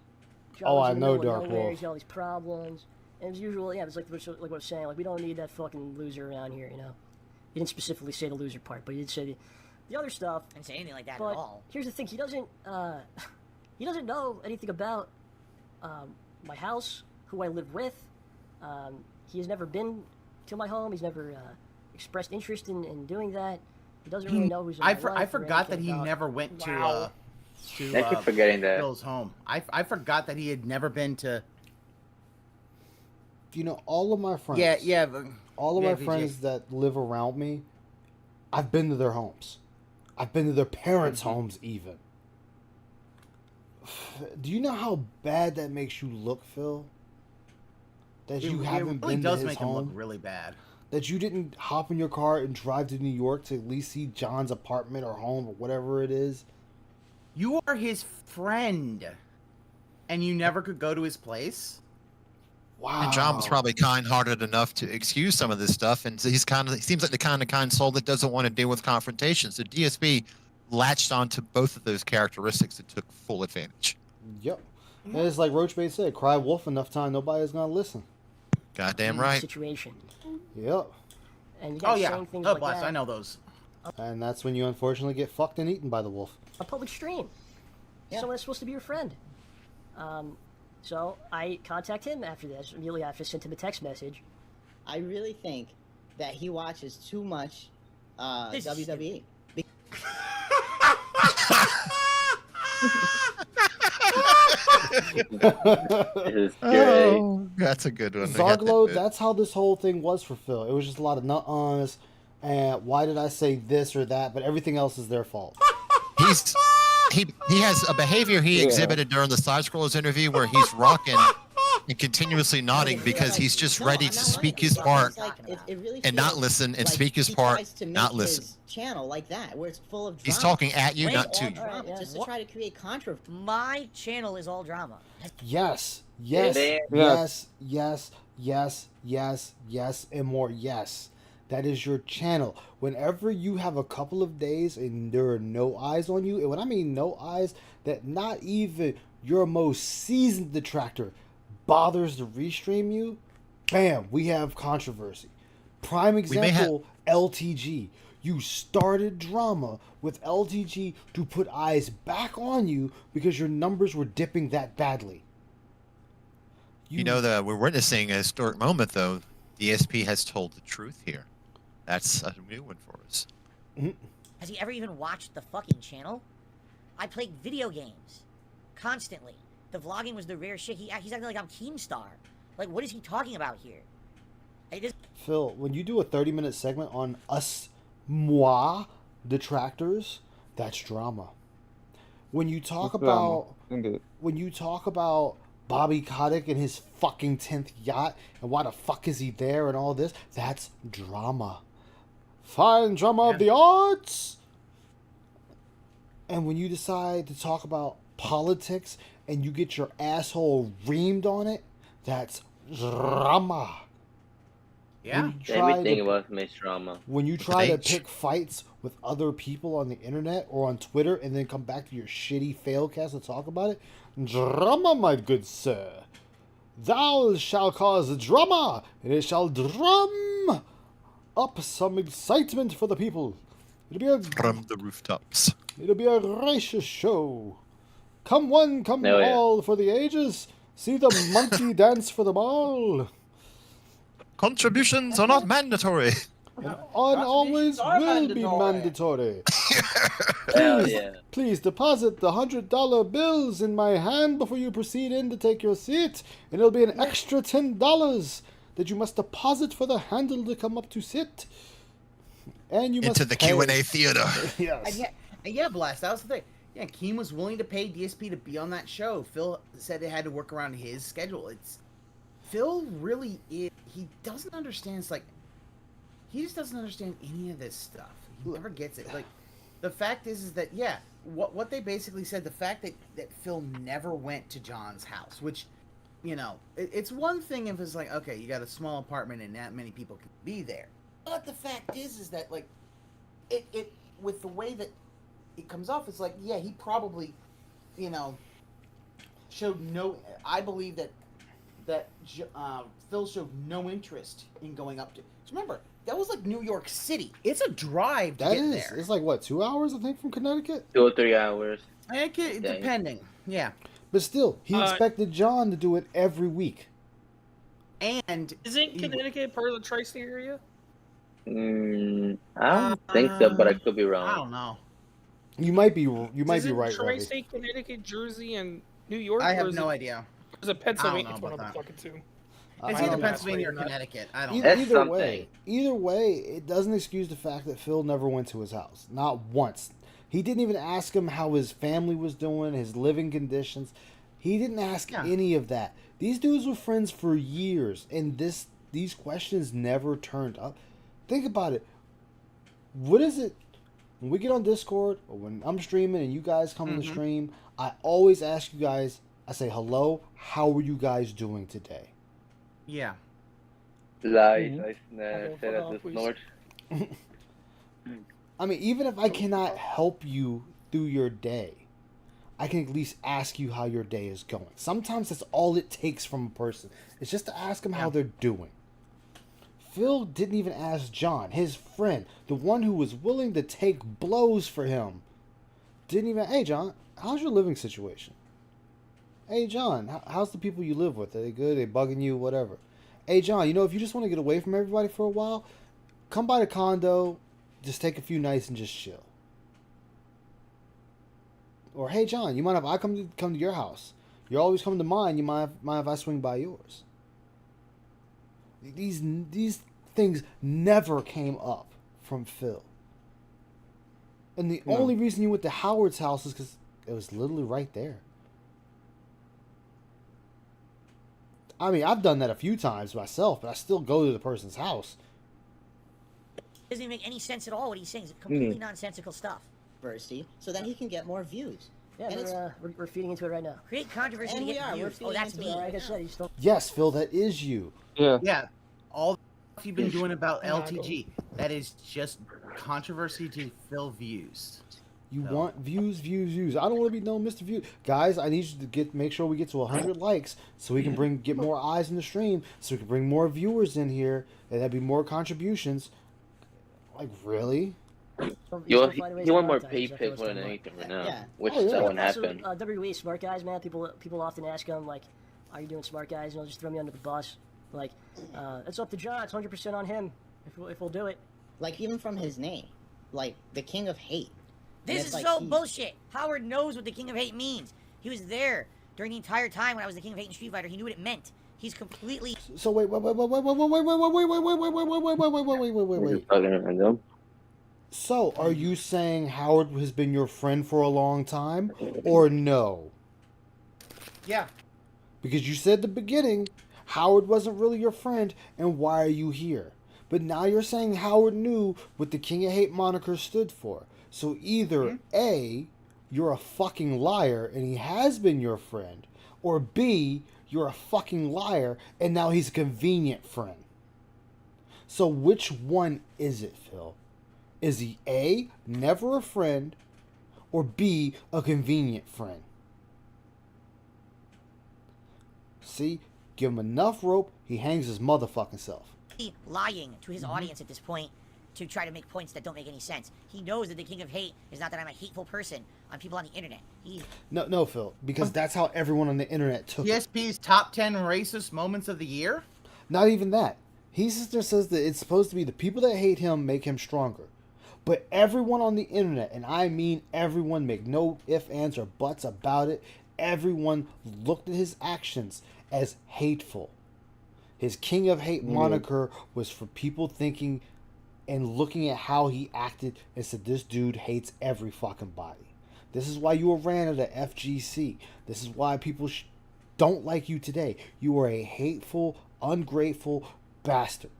John lives I in the know, middle of Dark nowhere, Wolf. He's got all these problems. And as usual, yeah, it's like what I was saying. Like, we don't need that fucking loser around here, you know? He didn't specifically say the loser part, but he did say the other stuff. Didn't say anything like that but at all. Here's the thing: he doesn't know anything about my house, who I live with. He has never been to my home. He's never expressed interest in doing that. He doesn't really know who's in my life I or forgot that anything he about- never went Wow. to I keep forgetting that. Bill's home. I forgot that he had never been to. You know, all of my friends. Yeah. But, all of yeah, my VJ. friends that live around me, I've been to their homes. I've been to their parents' homes even. Do you know how bad that makes you look, Phil? That you haven't really been does to his make him home? look really bad. That you didn't hop in your car and drive to New York to at least see John's apartment or home or whatever it is? You are his friend, and you never could go to his place. Wow. And John was probably kind-hearted enough to excuse some of this stuff, and he seems like the kind soul that doesn't want to deal with confrontation. So DSP latched onto both of those characteristics and took full advantage. Yep. And it's like Roach Bay said, cry wolf enough time, nobody's gonna listen. Goddamn right. Situation. Yep. And you guys saying things like blast! that. I know those. And that's when you unfortunately get fucked and eaten by the wolf. A public stream. Someone that's supposed to be your friend. So I contact him after this. Immediately after, sent him a text message. I really think that he watches too much WWE. Oh, that's a good one. Zarglo, that's how this whole thing was for Phil. It was just a lot of nut-ons, and why did I say this or that, but everything else is their fault. He has a behavior he exhibited during the Side Scrollers interview where he's rocking and continuously nodding because he's just ready to speak his part and not listen and speak his part, not listen. Channel like that, where it's full of drama. He's talking at you, not to you. Just to try to create controversy. My channel is all drama. Yes, and more yes. That is your channel. Whenever you have a couple of days and there are no eyes on you, and when I mean no eyes, that not even your most seasoned detractor bothers to restream you, bam, we have controversy. Prime example, LTG. You started drama with LTG to put eyes back on you because your numbers were dipping that badly. You know that we're witnessing a historic moment, though. DSP has told the truth here. That's a new one for us. Has he ever even watched the fucking channel? I played video games constantly. The vlogging was the rare shit. He's acting like I'm Keemstar. Like, what is he talking about here? Phil, when you do a 30-minute segment on us, moi, detractors, that's drama. When you talk about Bobby Kotick and his fucking 10th yacht and why the fuck is he there and all this, that's drama. Fine drama of the arts. And when you decide to talk about politics and you get your asshole reamed on it, that's drama. Yeah. Everything was Miss Drama. When you try to pick fights with other people on the internet or on Twitter and then come back to your shitty failcast to talk about it, drama, my good sir. Thou shall cause drama, and it shall drum up some excitement for the people. It'll be from the rooftops. It'll be a gracious show. Come one, come all for the ages. See the monkey dance for them all. Contributions are not mandatory. And always will be mandatory. Please deposit the $100 bills in my hand before you proceed in to take your seat, and it'll be an extra $10 that you must deposit for the handle to come up to sit. And you must into the pay. Q&A theater. Yes. Yeah, Blast. That was the thing. Yeah, Keem was willing to pay DSP to be on that show. Phil said it had to work around his schedule. Phil really is. He doesn't understand. It's like he just doesn't understand any of this stuff. He never gets it. Like the fact is that what they basically said. The fact that Phil never went to John's house, which it's one thing if it's like, okay, you got a small apartment and that many people can be there. But the fact is that like it with the way that it comes off, it's like he probably showed no. I believe that Phil showed no interest in going up to. Remember, that was like New York City. It's a drive to get there. It's like what, 2 hours, I think, from Connecticut? 2 or 3 hours. Depending. Yeah. But still, he expected John to do it every week. And isn't Connecticut part of the tri-state area? I don't think so, but I could be wrong. I don't know. You might be right. Tri-state Connecticut, Jersey, and New York? I have no idea. Is it Pennsylvania? I don't know It's one of the fucking two. It's either Pennsylvania or Connecticut. I don't know. Either way, it doesn't excuse the fact that Phil never went to his house. Not once. He didn't even ask him how his family was doing, his living conditions. He didn't ask any of that. These dudes were friends for years, and these questions never turned up. Think about it. What is it when we get on Discord or when I'm streaming and you guys come on the stream? I always ask you guys. I say hello. How are you guys doing today? Yeah. I said at the snort. I mean, even if I cannot help you through your day, I can at least ask you how your day is going. Sometimes that's all it takes from a person. It's just to ask them how they're doing. Phil didn't even ask John, his friend, the one who was willing to take blows for him. Didn't even, hey John, how's your living situation? Hey John, how's the people you live with? Are they good? Are they bugging you? Whatever. Hey John, if you just want to get away from everybody for a while, come by the condo, just take a few nights and just chill. Or hey John, you mind if I come to your house? You always come to mine. You mind if I swing by yours? These things never came up from Phil. And the only reason you went to Howard's house is because it was literally right there. I mean, I've done that a few times myself, but I still go to the person's house. Doesn't even make any sense at all what he's saying. It's completely nonsensical stuff. Controversy, so that he can get more views. Yeah, we're feeding into it right now. Create controversy to get views. Oh, that's me. Like I said, you still... Yes, Phil, that is you. Yeah. All the stuff you've been doing about LTG, that is just controversy to fill views. You want views. I don't want to be known Mr. View. Guys, I need you to make sure we get to 100 likes so we can get more eyes in the stream, so we can bring more viewers in here, and there'll be more contributions. Like, really? You want more pay pick more than anything right now, which that won't happen. WWE smart guys, man. People often ask them like, are you doing, smart guys? You know, just throw me under the bus. Like, it's up to John. It's 100% on him if we'll do it. Like, even from his name, like the King of Hate. This is so bullshit. Howard knows what the King of Hate means. He was there during the entire time when I was the King of Hate in Street Fighter. He knew what it meant. He's completely. So wait. So, are you saying Howard has been your friend for a long time, or no? Yeah. Because you said at the beginning, Howard wasn't really your friend, and why are you here? But now you're saying Howard knew what the King of Hate moniker stood for. So either A, you're a fucking liar and he has been your friend, or B, you're a fucking liar and now he's a convenient friend. So which one is it, Phil? Is he A, never a friend, or B, a convenient friend? See? Give him enough rope, he hangs his motherfucking self. Lying to his audience at this point to try to make points that don't make any sense. He knows that the King of Hate is not that I'm a hateful person on people on the internet. No, Phil, because that's how everyone on the internet took it. DSP's top 10 racist moments of the year? Not even that. He just says that it's supposed to be the people that hate him make him stronger. But everyone on the internet, and I mean everyone, make no ifs, ands, or buts about it, everyone looked at his actions as hateful. His King of Hate moniker was for people thinking and looking at how he acted and said, this dude hates every fucking body. This is why you were ran at the FGC. This is why people don't like you today. You are a hateful, ungrateful bastard.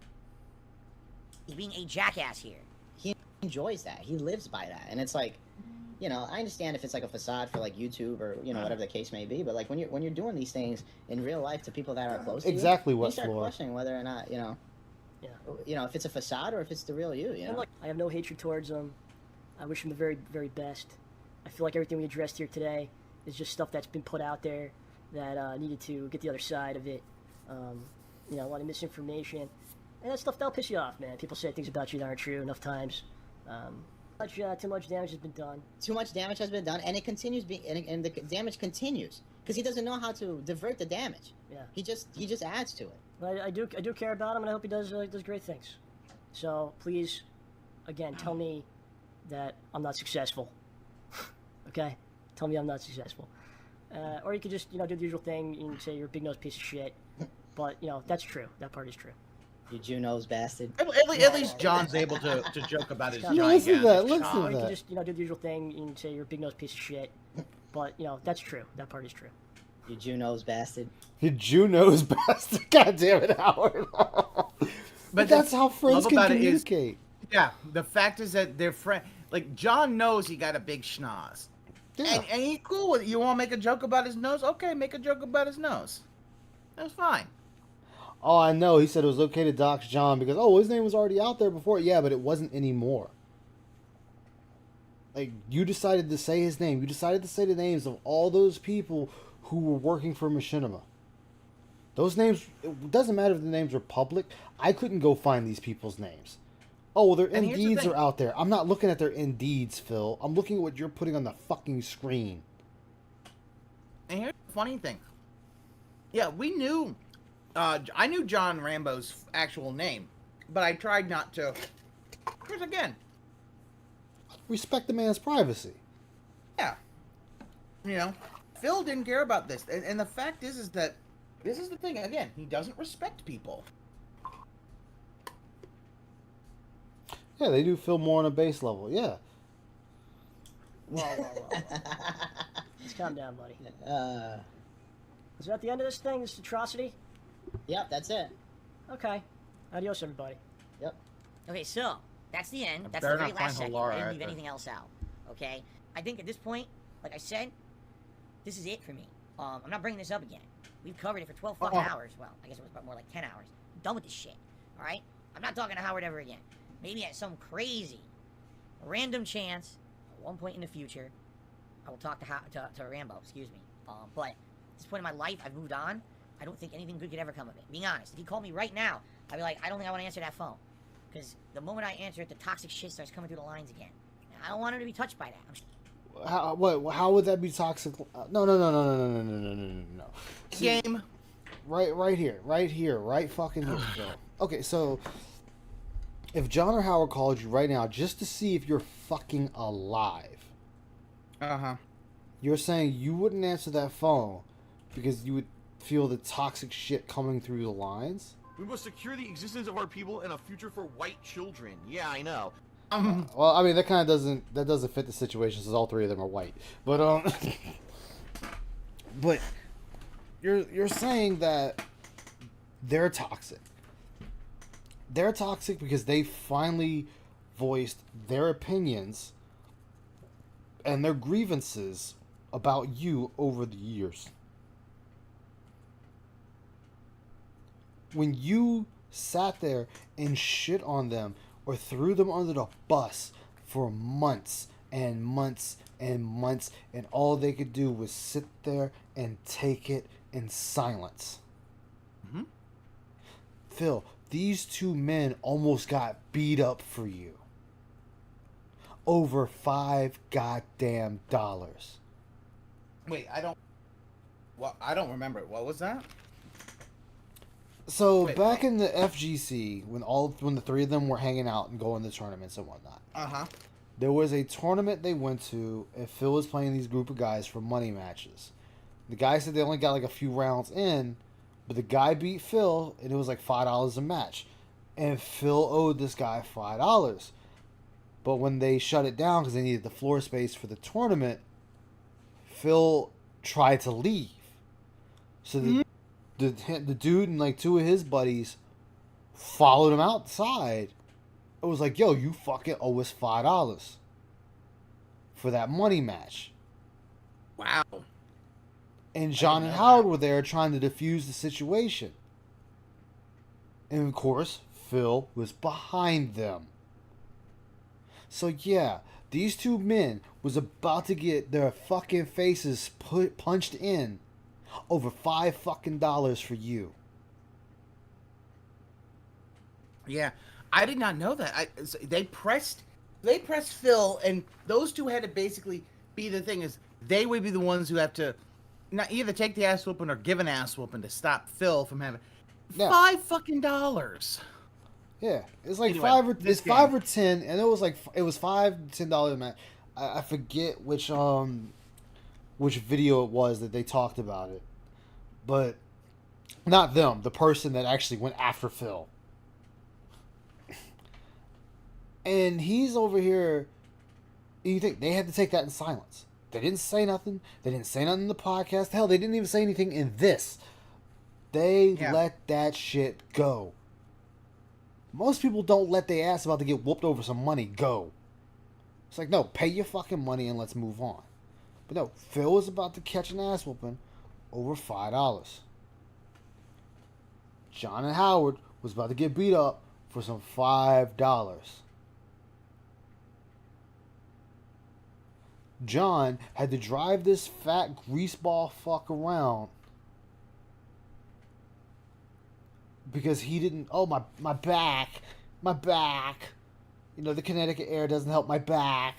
He's being a jackass here. He enjoys that. He lives by that. And it's like, you know, I understand if it's like a facade for like YouTube or, you know, whatever the case may be, but like when you're doing these things in real life to people that are close to you start questioning whether or not, you know, if it's a facade or if it's the real you, you know. And look, I have no hatred towards him. I wish him the very, very best. I feel like everything we addressed here today is just stuff that's been put out there that needed to get the other side of it. You know, a lot of misinformation. And that stuff, that'll piss you off, man. People say things about you that aren't true enough times. Too much damage has been done. Too much damage has been done, and it continues being, and the damage continues because he doesn't know how to divert the damage. Yeah. He just adds to it. But I do care about him, and I hope he does great things. So please, again, tell me that I'm not successful. Okay, tell me I'm not successful. Or you could just do the usual thing and say you're a big nosed piece of shit. But that's true. That part is true. You Jew-nose bastard. At least John's able to joke about his giant Listen to that. Listen Or to you could that. just do the usual thing and say you're a big nosed piece of shit. But that's true. That part is true. You Jew-nose bastard. You Jew-nose bastard. God damn it, Howard. But that's how friends can communicate. Yeah, the fact is that they're friends. Like, John knows he got a big schnoz. Yeah. And he's cool with it. You want to make a joke about his nose? Okay, make a joke about his nose. That's fine. Oh, I know. He said it was okay to dox John because, his name was already out there before. Yeah, but it wasn't anymore. Like, you decided to say his name. You decided to say the names of all those people who were working for Machinima. Those names, it doesn't matter if the names are public. I couldn't go find these people's names. Oh, well, their Indeeds are out there. I'm not looking at their Indeeds, Phil. I'm looking at what you're putting on the fucking screen. And here's the funny thing. Yeah, we knew... I knew John Rambo's actual name, but I tried not to. Because again, respect the man's privacy. Yeah. Phil didn't care about this. And the fact is that this is the thing. Again, he doesn't respect people. Yeah, they do feel more on a base level. Yeah. Whoa. Let's calm down, buddy. Is that the end of this thing, this atrocity? Yep, that's it. Okay. Adios, everybody. Yep. Okay, so that's the end. That's Better the very not last find segment. Halara I didn't leave either. anything else out. Okay? I think at this point, like I said, this is it for me. I'm not bringing this up again. We've covered it for 12 fucking hours. Well, I guess it was about more like 10 hours. I'm done with this shit. Alright? I'm not talking to Howard ever again. Maybe at some crazy, random chance, at one point in the future, I will talk to Rambo, excuse me. But at this point in my life, I've moved on. I don't think anything good could ever come of it. Being honest, if he called me right now, I'd be like, I don't think I want to answer that phone. Because the moment I answer it, the toxic shit starts coming through the lines again. And I don't want him to be touched by that. How would that be toxic? No. Game. right fucking here, Phil. Okay, so if John or Howard called you right now just to see if you're fucking alive, you're saying you wouldn't answer that phone because you would feel the toxic shit coming through the lines? We must secure the existence of our people and a future for white children. Yeah, I know. Well, I mean that kind of doesn't fit the situation since all three of them are white. But but you're saying that they're toxic. They're toxic because they finally voiced their opinions and their grievances about you over the years. When you sat there and shit on them or threw them under the bus for months and months and months, and all they could do was sit there and take it in silence. Mm-hmm. Phil, these two men almost got beat up for you. Over $5 goddamn. Wait, I don't remember it. What was that? So back in the FGC, when the three of them were hanging out and going to tournaments and whatnot, there was a tournament they went to, and Phil was playing these group of guys for money matches. The guy said they only got like a few rounds in, but the guy beat Phil, and it was like $5 a match, and Phil owed this guy $5. But when they shut it down because they needed the floor space for the tournament, Phil tried to leave. So the dude and like two of his buddies followed him outside. It was like, yo, you fucking owe us $5 for that money match. Wow. And John and Howard were there trying to defuse the situation. And of course, Phil was behind them. So yeah, these two men was about to get their fucking faces punched in over $5 fucking for you. Yeah, I did not know that. They pressed Phil, and those two had to basically be the thing is they would be the ones who have to not either take the ass whooping or give an ass whooping to stop Phil from having $5 fucking. Yeah, it's like Anyway, $5 or $10, and it was $5 to $10 a match. I forget which video it was that they talked about it, but not them. The person that actually went after Phil, and he's over here. You think they had to take that in silence? They didn't say nothing. They didn't say nothing in the podcast. Hell, they didn't even say anything in this. They let that shit go. Most people don't let their ass about to get whooped over some money go. It's like, no, pay your fucking money and let's move on. But no, Phil was about to catch an ass whooping over $5. John and Howard was about to get beat up for some $5. John had to drive this fat greaseball fuck around because he didn't. Oh, my back. You know, the Connecticut air doesn't help my back.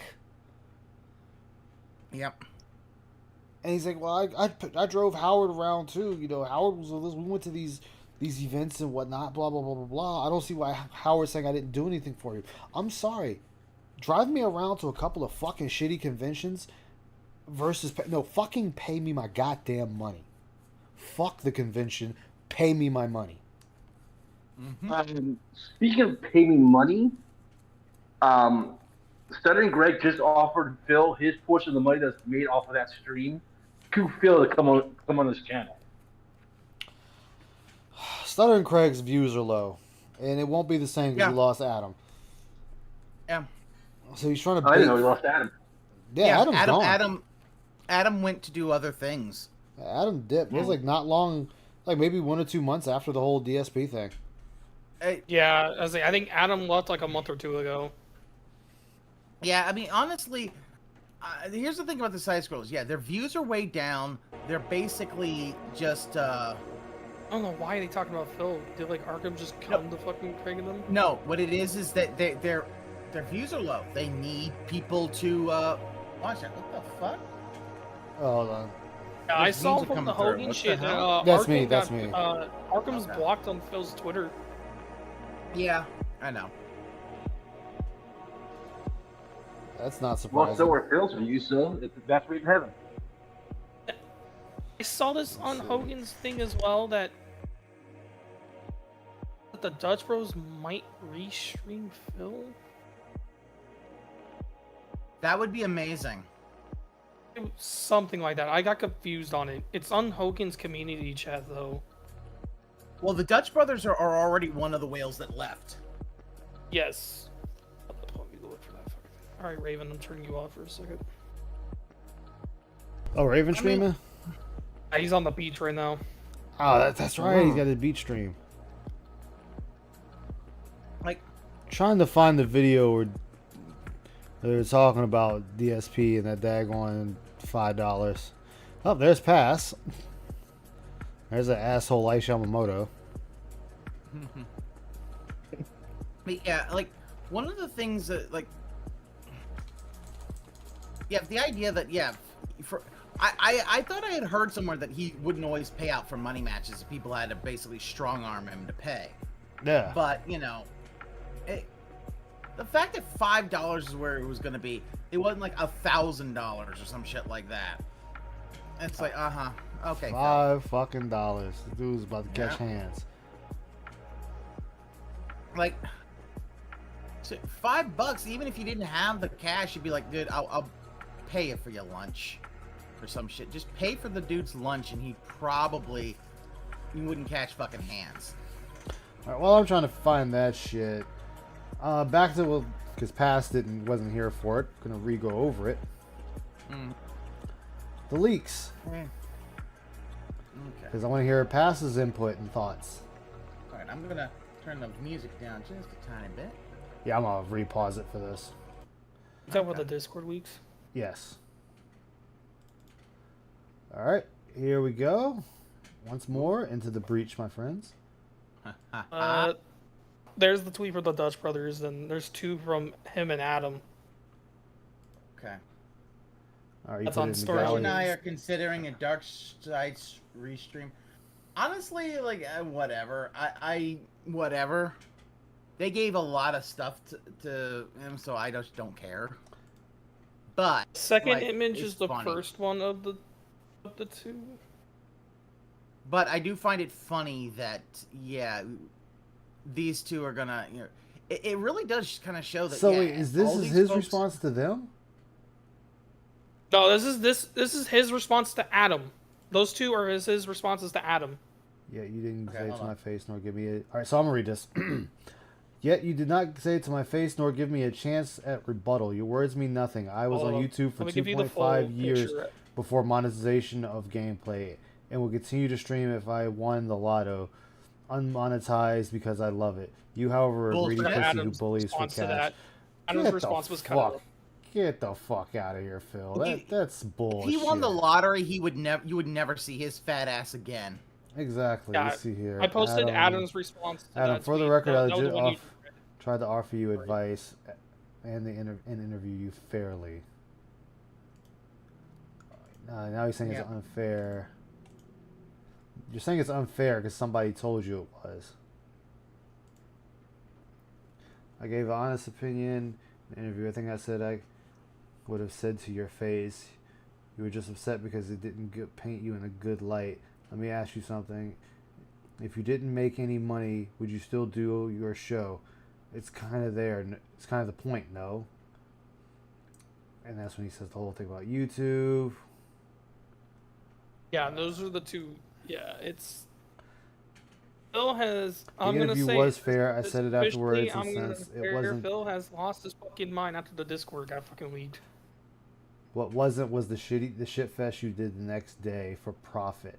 Yep. And he's like, well, I drove Howard around too. You know, Howard was with us. We went to these events and whatnot. Blah blah blah blah blah. I don't see why Howard's saying I didn't do anything for you. I'm sorry. Drive me around to a couple of fucking shitty conventions versus fucking pay me my goddamn money. Fuck the convention. Pay me my money. Speaking of pay me money, Stuttering Greg just offered Phil his portion of the money that's made off of that stream to Phil to come on his channel. Stuttering Craig's views are low, and it won't be the same because he lost Adam. Yeah. So he's trying to. I didn't know he lost Adam. Yeah, Adam's gone. Adam went to do other things. Adam dipped. It was like not long, like maybe 1 or 2 months after the whole DSP thing. Yeah, I think Adam left like a month or two ago. Yeah, I mean, honestly, here's the thing about the side scrolls. Yeah, their views are way down. They're basically just. I don't know why are they talking about Phil. Did like Arkham just come to fucking Craig and them? No, what it is that their views are low. They need people to watch that. What the fuck? Oh, hold on. Yeah, I saw from the Hogan shit. That's me. That's me. Arkham's blocked on Phil's Twitter. Yeah, I know. That's not Well, surprising. so are Phil's for you, so it's the best read in heaven. I saw this on Hogan's thing as well that the Dutch Bros might restream Phil. That would be amazing. Something like that. I got confused on it. It's on Hogan's community chat though. Well, the Dutch brothers are already one of the whales that left. Yes. Alright, Raven, I'm turning you off for a second. Oh, Raven streaming? Yeah, he's on the beach right now. Oh, that's right. He's got a beach stream. Like, trying to find the video where they're talking about DSP and that daggone $5. Oh, there's Pass. There's an asshole like Yamamoto. But yeah, like, one of the things that, like, yeah, the idea that, yeah, I thought I had heard somewhere that he wouldn't always pay out for money matches. People had to basically strong arm him to pay. Yeah. But, you know, the fact that $5 is where it was going to be, it wasn't like $1,000 or some shit like that. It's like, okay. $5 fucking dollars. The dude's about to catch hands. Like, so $5, even if you didn't have the cash, you'd be like, dude, I'll pay you for your lunch or some shit. Just pay for the dude's lunch and he wouldn't catch fucking hands. Alright, well, I'm trying to find that shit. Back to, because Pass wasn't here for it. Gonna re-go over it. The leaks. Okay. Because I want to hear Pass's input and thoughts. Alright, I'm gonna turn the music down just a tiny bit. Yeah, I'm gonna re-pause it for this. Is that what the Discord leaks? Yes. Alright, here we go. Once more into the breach, my friends. There's the tweet from the Dutch brothers, and there's two from him and Adam. Okay. Alright, That's on story. Josh and I are considering a Dark Side restream. Honestly, like, whatever. I whatever. They gave a lot of stuff to him, so I just don't care. But Second like, image it's is the funny. first one of the two. But I do find it funny that, yeah, these two are gonna, you know, it really does kind of show that. So yeah, wait, is this all his these folks- response to them? No, this is his response to Adam. Those two are his responses to Adam. Yeah, you didn't say it hold to on. my face nor give me a... Alright, so I'm gonna read this. Yet you did not say it to my face nor give me a chance at rebuttal. Your words mean nothing. I was on YouTube for Let me give you the 2.5 full years picture. before monetization of gameplay, and will continue to stream if I won the lotto, unmonetized because I love it. You, however, are a greedy pussy who Adam's bullies for response to cash. that. Adam's response was kind of... Get the fuck out of here, Phil. That's bullshit. If he won the lottery, you would never see his fat ass again. Exactly. Yeah, Let's see here. I posted Adam's response to Adam, that for the tweet. record, I That was legit the one you- tried to offer you advice and interview you fairly. Now he's saying it's unfair. You're saying it's unfair because somebody told you it was. I gave an honest opinion in the interview. I think I said I would have said to your face, you were just upset because it didn't paint you in a good light. Let me ask you something. If you didn't make any money, would you still do your show? It's kind of there. It's kind of the point, no? And that's when he says the whole thing about YouTube. Yeah, those are the two. Yeah, it's... Phil has... The I'm gonna interview say was fair. I said it officially, afterwards. I'm And gonna since say it here, wasn't... Phil has lost his fucking mind after the Discord got fucking leaked. What wasn't was the shit fest you did the next day for profit.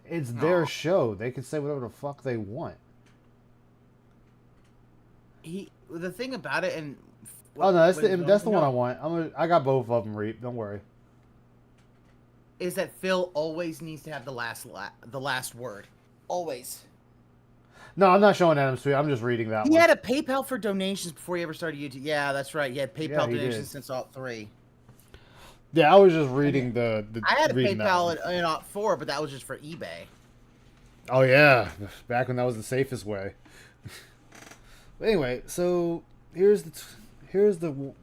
It's their show. They can say whatever the fuck they want. The thing about it, and Oh no, that's the one I want. I got both of them, Reap. Don't worry. Is that Phil always needs to have the last word, always. No, I'm not showing Adam's tweet. I'm just reading that He one. had a PayPal for donations before he ever started YouTube. Yeah, that's right. He had PayPal he donations did. since all 3. Yeah, I was just reading the I had a reading that one. PayPal in 04, but that was just for eBay. Oh yeah, back when that was the safest way. But anyway, so here's the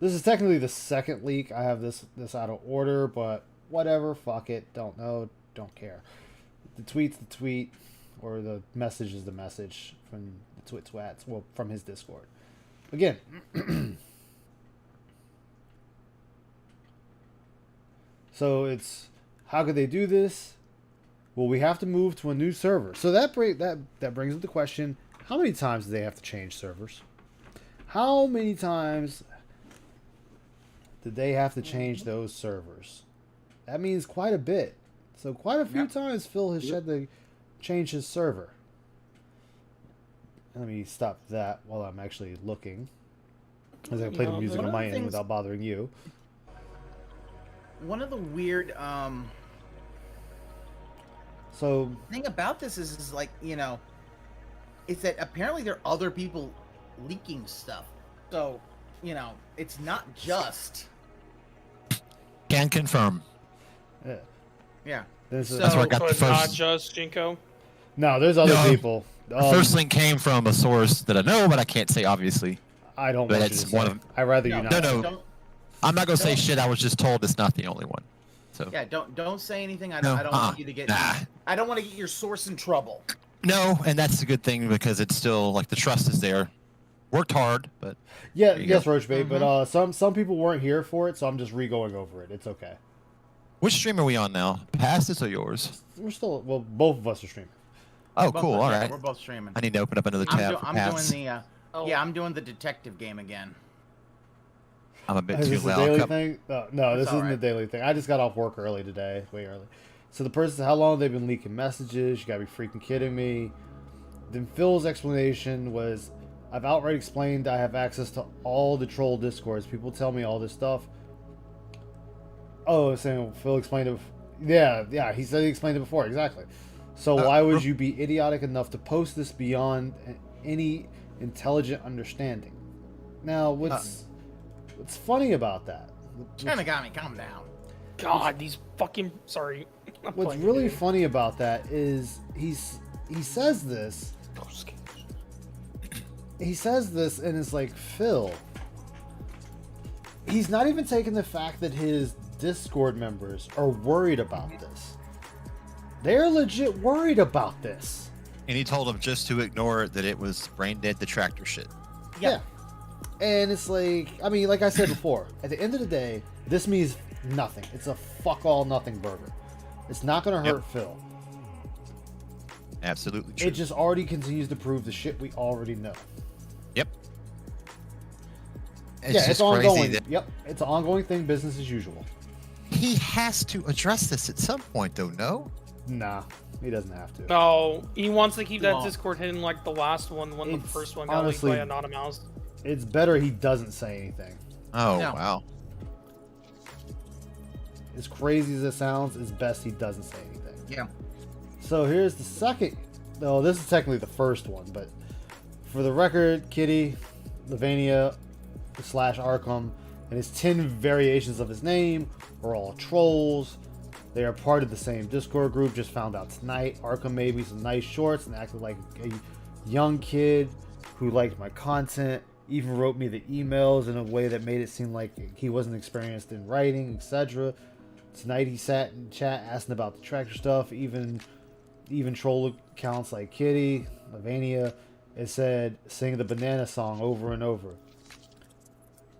this is technically the second leak. I have this out of order, but whatever, fuck it. Don't know, don't care. The tweet's the tweet, or the message is the message from the Twats. Well, from his Discord. Again. So it's, how could they do this? Well, we have to move to a new server. So that brings up the question: how many times do they have to change servers? How many times did they have to change those servers? That means quite a bit. So quite a few times Phil has had to change his server. Let me stop that while I'm actually looking, as I play the music on my end without bothering you. One of the weird so thing about this is like, you know, it's that apparently there are other people leaking stuff. So, you know, it's not just. Can confirm. Yeah. Yeah. That's where I got the first. Not just Jinko. No, there's other people. The first link came from a source that I know, but I can't say obviously. I don't. But want it's you to one say. of. I'd rather you not. No. I'm not gonna say shit. I was just told it's not the only one. So. Yeah, don't say anything. I don't want you to get. I don't want to get your source in trouble. No, and that's a good thing because it's still like the trust is there. Worked hard, but yeah, yes, Roachbait. But some people weren't here for it, so I'm just re-going over it. It's okay. Which stream are we on now? Past's or yours? We're still both of us are streaming. Oh, cool. All right. We're both streaming. I need to open up another tab. I'm doing the detective game again. I'm a bit Is too this loud. a daily thing? No, this isn't a daily thing. I just got off work early today, way early. So the person said, how long have they been leaking messages? You gotta be freaking kidding me. Then Phil's explanation was, I've outright explained I have access to all the troll discords. People tell me all this stuff. Oh, saying Phil explained it. Yeah, he said he explained it before, exactly. So why would you be idiotic enough to post this beyond any intelligent understanding? Now, what's funny about that? Shinigami, calm down. God, these fucking sorry. What's really funny about that is he says this. He says this and it's like, Phil. He's not even taking the fact that his Discord members are worried about this. They're legit worried about this. And he told them just to ignore that it was brain dead detractor shit. Yeah. And it's like, I mean, like I said before, at the end of the day, this means nothing. It's a fuck all nothing burger. It's not going to hurt Phil. Absolutely true. It just already continues to prove the shit we already know. Yep. It's ongoing. Yep. It's an ongoing thing, business as usual. He has to address this at some point, though, no? Nah, he doesn't have to. No, he wants to keep that Discord hidden like the last one when the first one got honestly, leaked by Anonymous. It's better he doesn't say anything. Oh, wow. As crazy as it sounds, it's best he doesn't say anything. Yeah. So here's the second. No, this is technically the first one, but for the record, Kitty, Lavania / Arkham, and his 10 variations of his name are all trolls. They are part of the same Discord group. Just found out tonight. Arkham made me some nice shorts and acted like a young kid who liked my content. Even wrote me the emails in a way that made it seem like he wasn't experienced in writing, etc. Tonight he sat in chat asking about the tractor stuff. Even troll accounts like Kitty, Lavania, it said sing the banana song over and over.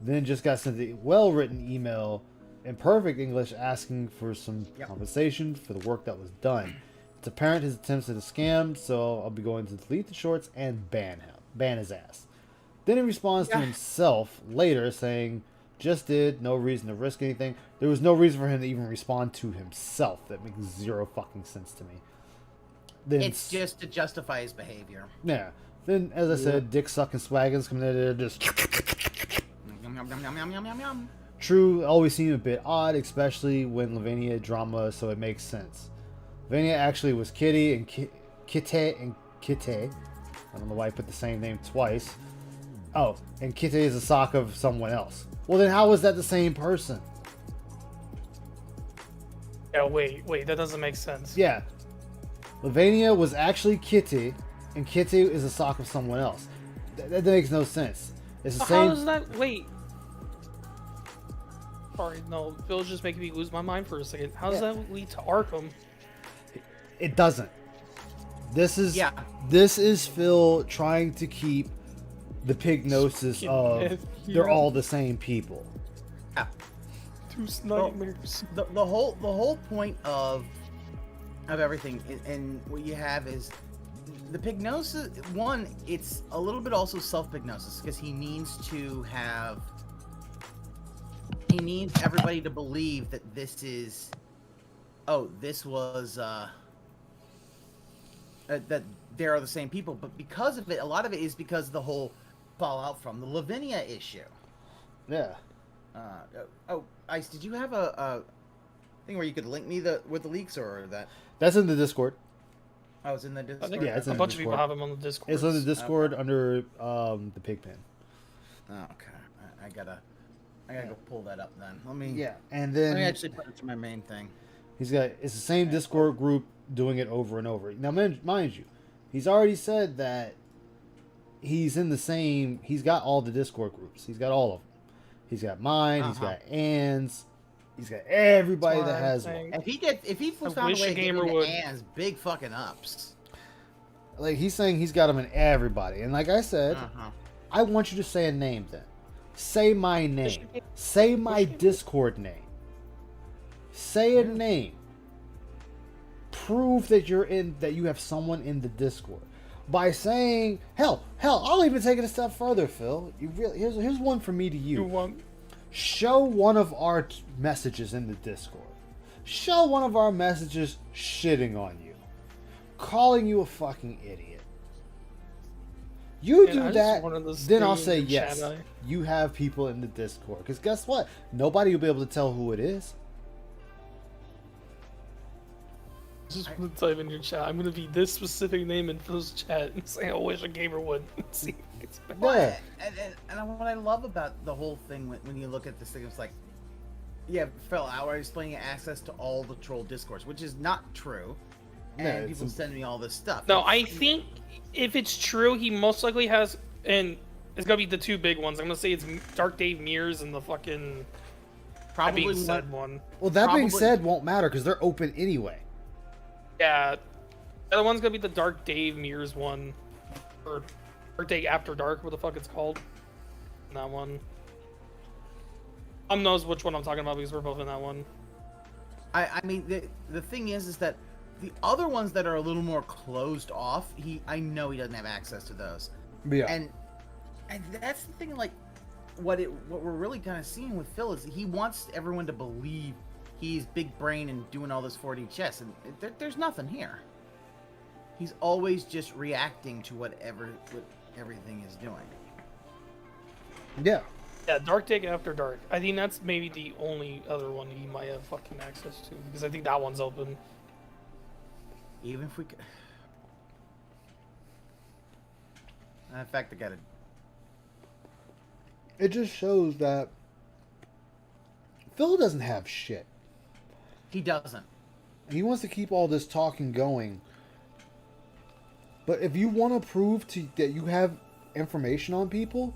Then just got sent a well-written email in perfect English asking for some compensation for the work that was done. It's apparent his attempts at a scam, so I'll be going to delete the shorts and ban his ass. Then he responds to himself later saying, just did, no reason to risk anything. There was no reason for him to even respond to himself. That makes zero fucking sense to me. Then It's just to justify his behavior. Yeah. Then, as I said, dick sucking swaggins coming in there just... Yum, yum, yum, yum, yum, yum, yum. True, always seemed a bit odd, especially when Lavania drama, so it makes sense. Lavania actually was Kitty and Kitty and Kitty. I don't know why I put the same name twice. Oh, and Kitty is a sock of someone else. Well, then how is that the same person? Yeah, wait, that doesn't make sense. Yeah. Lavinia was actually Kitty, and Kitty is a sock of someone else. That makes no sense. It's the But same. how does that... Wait. Sorry, no, Phil's just making me lose my mind for a second. How does that lead to Arkham? It doesn't. This is Phil trying to keep the pignosis of they're all the same people. Yeah. Two nightmares. The whole point of everything and what you have is the pignosis. One, it's a little bit also self-pignosis because he needs everybody to believe that this is, this was that they are the same people. But because of it, a lot of it is because of the whole fallout from the Lavinia issue. Yeah. Ice, did you have a thing where you could link me with the leaks or that? That's in the Discord. Oh, it's in the Discord. I think Yeah, it's in a the bunch Discord. of people have him on the Discord. It's on the Discord under the Pigpen. Oh, okay. I gotta go pull that up then. Let me. Yeah, and then let me actually put it to my main thing. It's the same Discord group doing it over and over. Now, mind you, he's already said that he's got all the Discord groups. He's got all of them. He's got mine. He's got Ann's. He's got everybody that has one. If he found a way to get into Ann's, big fucking ups. Like he's saying, he's got them in everybody. And like I said, I want you to say a name then. Say my name. Say my Discord name. Say a name. Prove that you have someone in the Discord. By saying, hell, I'll even take it a step further, Phil. Here's one from me to you. Show one of our messages in the Discord. Show one of our messages shitting on you. Calling you a fucking idiot. You do that, then I'll say yes. You have people in the Discord. Because guess what? Nobody will be able to tell who it is. Just want to type in your chat. I'm going to be this specific name in Phil's chat and say, I wish a gamer would. See if it gets better. And what I love about the whole thing when you look at this thing, it's like, yeah, Phil, I was explaining access to all the troll discourse, which is not true. And people send me all this stuff. No, I think if it's true, he most likely has, and it's going to be the two big ones. I'm going to say it's Dark Dave Mears and the fucking probably said one. Well, that being said, won't matter because they're open anyway. Yeah, the other one's gonna be the Dark Dave Mears one, or Dark Day After Dark, what the fuck it's called. That one. Knows which one I'm talking about because we're both in that one. I mean, the thing is that the other ones that are a little more closed off, I know he doesn't have access to those. Yeah. And that's the thing. Like, what we're really kind of seeing with Phil is he wants everyone to believe he's big brain and doing all this 4D chess, and there's nothing here. He's always just reacting to what everything is doing. Yeah. Yeah, Dark Day After Dark. I think that's maybe the only other one he might have fucking access to, because I think that one's open. Even if we could... In fact, I gotta... It just shows that Phil doesn't have shit. He doesn't. He wants to keep all this talking going. But if you want to prove that you have information on people,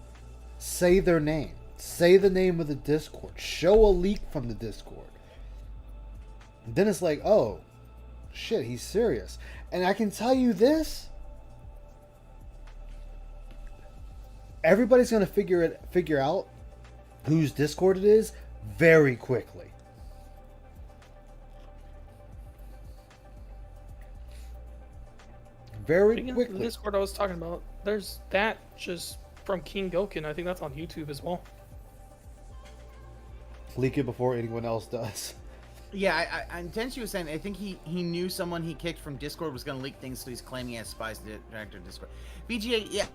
say their name. Say the name of the Discord. Show a leak from the Discord. And then it's like, oh, shit, he's serious. And I can tell you this. Everybody's going to figure out whose Discord it is very quickly. Very quickly. The Discord I was talking about, there's that just from King Goken. I think that's on YouTube as well. Leak it before anyone else does. Yeah, Tenchi was saying, I think he knew someone he kicked from Discord was going to leak things, so he's claiming he has spies to director Discord. BGA, yeah,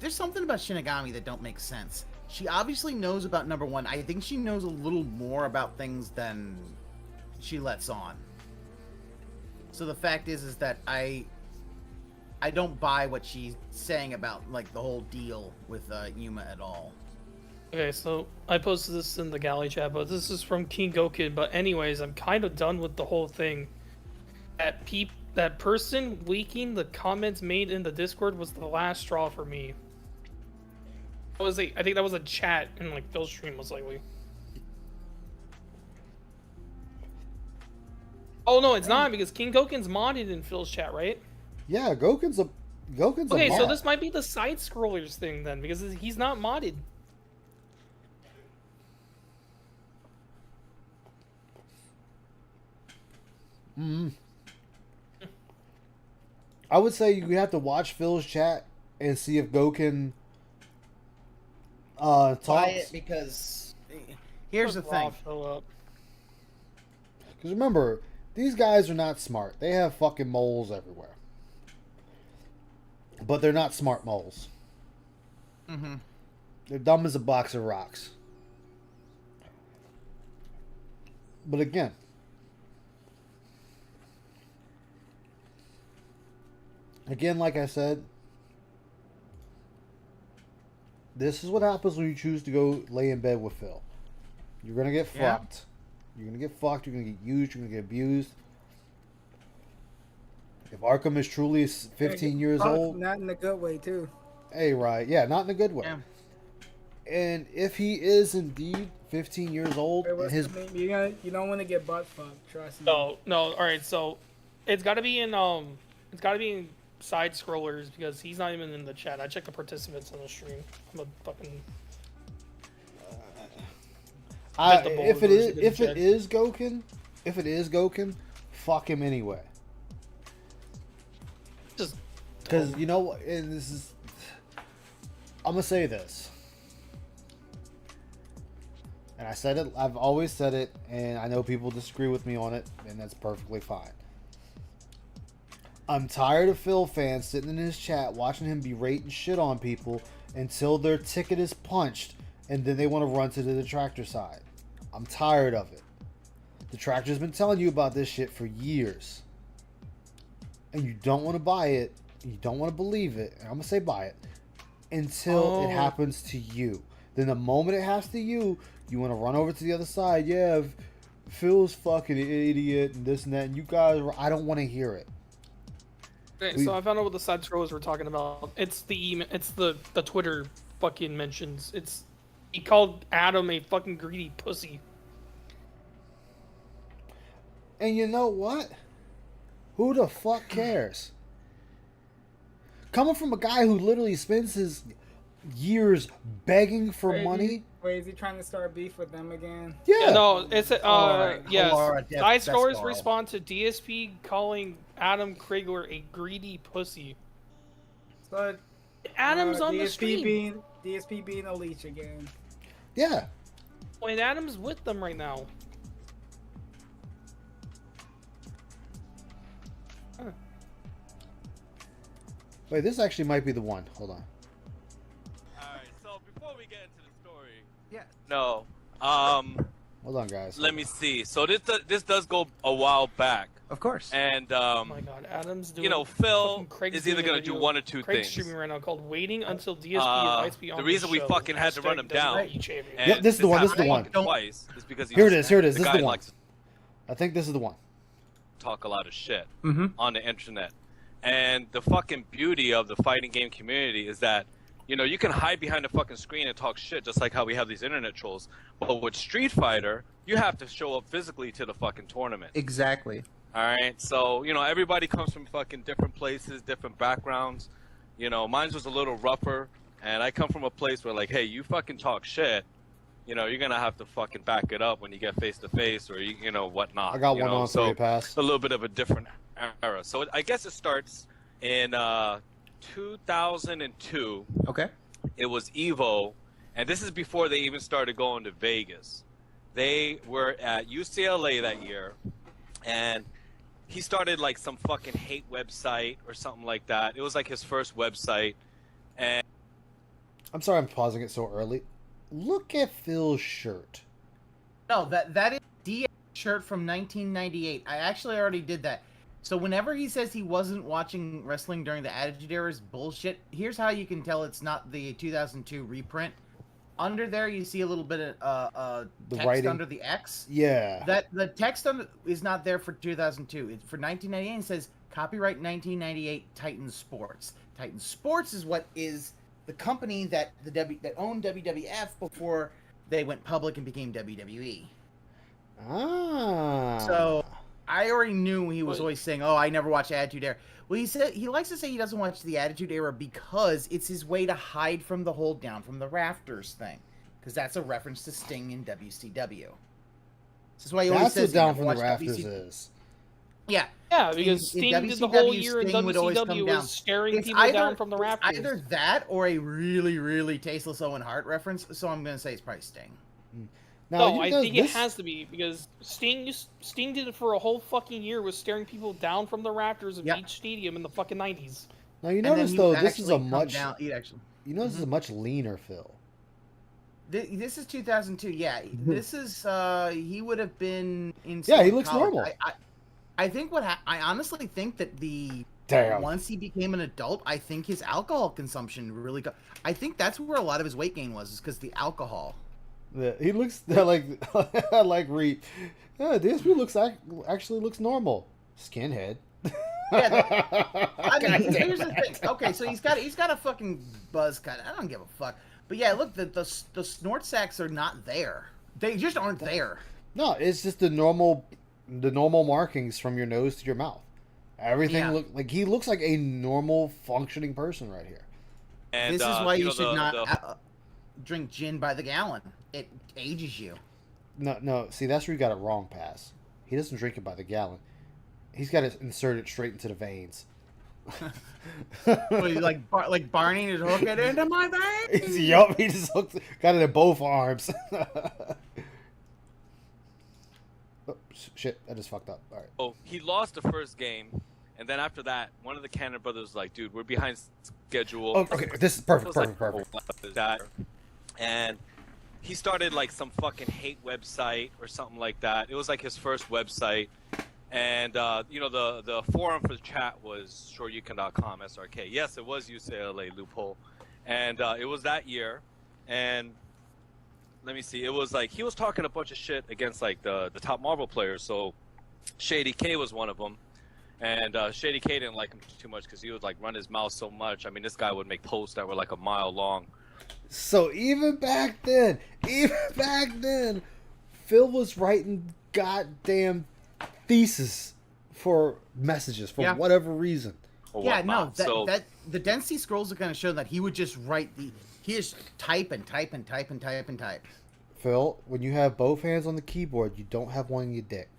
there's something about Shinigami that don't make sense. She obviously knows about number one. I think she knows a little more about things than she lets on. So the fact is that I don't buy what she's saying about like the whole deal with Yuma at all. Okay, so I posted this in the galley chat, but this is from King Gokin. But anyways, I'm kind of done with the whole thing. That person leaking the comments made in the Discord was the last straw for me. I think that was a chat in like Phil's stream most likely. Oh no, it's not because King Gokin's modded in Phil's chat, right? Yeah, Gokin's a Okay, so mod. this might be the side scrollers thing then, because he's not modded. I would say you have to watch Phil's chat and see if Gokin Buy talks. it because here's the thing. Because remember, these guys are not smart. They have fucking moles everywhere. But they're not smart moles. Mm-hmm. They're dumb as a box of rocks. But again, like I said, this is what happens when you choose to go lay in bed with Phil. You're gonna get fucked. You're gonna get fucked. You're gonna get used. You're gonna get abused. If Arkham is truly 15 years old, not in a good way too. hey, right, yeah, not in a good way. Yeah. And if he is indeed 15 years old, and his You don't want to get butt fucked. Trust me. No. All right, so it's got to be in side scrollers because he's not even in the chat. I checked the participants on the stream. I'm a fucking. if it is Gokin, fuck him anyway. Just because you know what, and this is, I'm gonna say this, and I said it. I've always said it, and I know people disagree with me on it, and that's perfectly fine. I'm tired of Phil fans sitting in his chat watching him berate and shit on people until their ticket is punched, and then they want to run to the detractor side. I'm tired of it. Detractor's been telling you about this shit for years. And you don't want to buy it, you don't want to believe it, and I'm going to say buy it, until it happens to you. Then the moment it happens to you, you want to run over to the other side. Yeah, Phil's fucking an idiot and this and that, and you guys, I don't want to hear it. Okay, so I found out what the side scrollers were talking about. It's the Twitter fucking mentions. He called Adam a fucking greedy pussy. And you know what? Who the fuck cares? Coming from a guy who literally spends his years begging for money. Wait, is he trying to start beef with them again? Yeah. No, it's yes. Laura, Side that's scrollers Laura. respond to DSP calling Adam Krigler a greedy pussy. So Adam's on the DSP stream. DSP being a leech again. Yeah. When Adam's with them right now. Wait, this actually might be the one. Hold on. Alright, so before we get into the story. Yeah. No. Hold on, guys. Let me see. So this does go a while back. Of course. And Oh my god, Adam's doing. Phil Craig's is either doing a gonna do video- one or two Craig's things. streaming right now called "Waiting Until DSP Invites Me on The reason we show." fucking had to run him down. Hashtag champion. and Yep, this is the one. This is the happened one. Twice is because he Here it just- is. Here it is. the This is guy the one. likes to I think this is the one. talk a lot of shit Mm-hmm. on the internet. And the fucking beauty of the fighting game community is that, you can hide behind the fucking screen and talk shit just like how we have these internet trolls. But with Street Fighter, you have to show up physically to the fucking tournament. Exactly. Alright, so, everybody comes from fucking different places, different backgrounds. Mine was a little rougher, and I come from a place where, like, hey, you fucking talk shit, you're gonna have to fucking back it up when you get face to face or, whatnot. I got one on so for you, pass. it's a little bit of a different era. So I guess it starts in 2002. Okay. It was Evo, and this is before they even started going to Vegas. They were at UCLA that year, and he started like some fucking hate website or something like that. It was like his first website, and I'm sorry I'm pausing it so early. Look at Phil's shirt. No, that is DS shirt from 1998. I actually already did that. So whenever he says he wasn't watching wrestling during the Attitude Era is bullshit, here's how you can tell it's not the 2002 reprint. under there you see a little bit of The text writing? under the X. Yeah. That the text is not there for 2002. It's for 1998. It says copyright 1998 Titan Sports. Titan Sports is what is the company that that owned WWF before they went public and became WWE. Ah. So I already knew he was always saying, "Oh, I never watched Attitude Era." Well, he said he likes to say he doesn't watch the Attitude Era because it's his way to hide from the hold down from the rafters thing, because that's a reference to Sting in WCW. This is why he always That's what says he down never from the watched rafters WCW. is. Yeah. Yeah, because Sting did the whole year in Sting would always come WCW down. was staring It's people down from the it's rafters. Either that or a really, really tasteless Owen Hart reference. So I'm gonna say it's probably Sting. No, I think it has to be because Sting did it for a whole fucking year, was staring people down from the rafters of each stadium in the fucking 90s. Now you And then notice he though would this is a actually come much down- he'd actually- you know this is a much leaner Phil. This is 2002. Yeah, this is he would have been in. Yeah, he State looks college. normal. I think I honestly think that Damn. once he became an adult, I think his alcohol consumption really got. I think that's where a lot of his weight gain was, is because the alcohol. Yeah, he looks like like Reed. Yeah, DSP actually looks normal. Skinhead. I mean, here's the thing. Okay, so he's got a fucking buzz cut. I don't give a fuck. But yeah, look, the snort sacks are not there. They just aren't there. No, it's just the normal markings from your nose to your mouth. Everything he looks like a normal functioning person right here. And This is why you know, should the- not drink gin by the gallon. It ages you. No. See, that's where you got it wrong, Pass. He doesn't drink it by the gallon. He's got to insert it straight into the veins. What, he's like Barney to hook it into my veins. Yup, he just got it in both arms. Oh, shit, I just fucked up. All right. Oh, he lost the first game, and then after that, one of the Cannon brothers was like, "Dude, we're behind schedule." Oh, okay, this is perfect, It was perfect. That, and he started like some fucking hate website or something like that. It was like his first website, and you know the forum for the chat was SureYouCan.com SRK. Yes, it was UCLA loophole, and it was that year, and. Let me see. It was like he was talking a bunch of shit against like the top Marvel players. So Shady K was one of them, and Shady K didn't like him too much because he would like run his mouth so much. I mean, this guy would make posts that were like a mile long. So even back then, Phil was writing goddamn thesis for messages for whatever reason. Yeah, no, that the density scrolls are going to show that he would just write he just type and type and type and type and type. Phil, when you have both hands on the keyboard, you don't have one in your dick.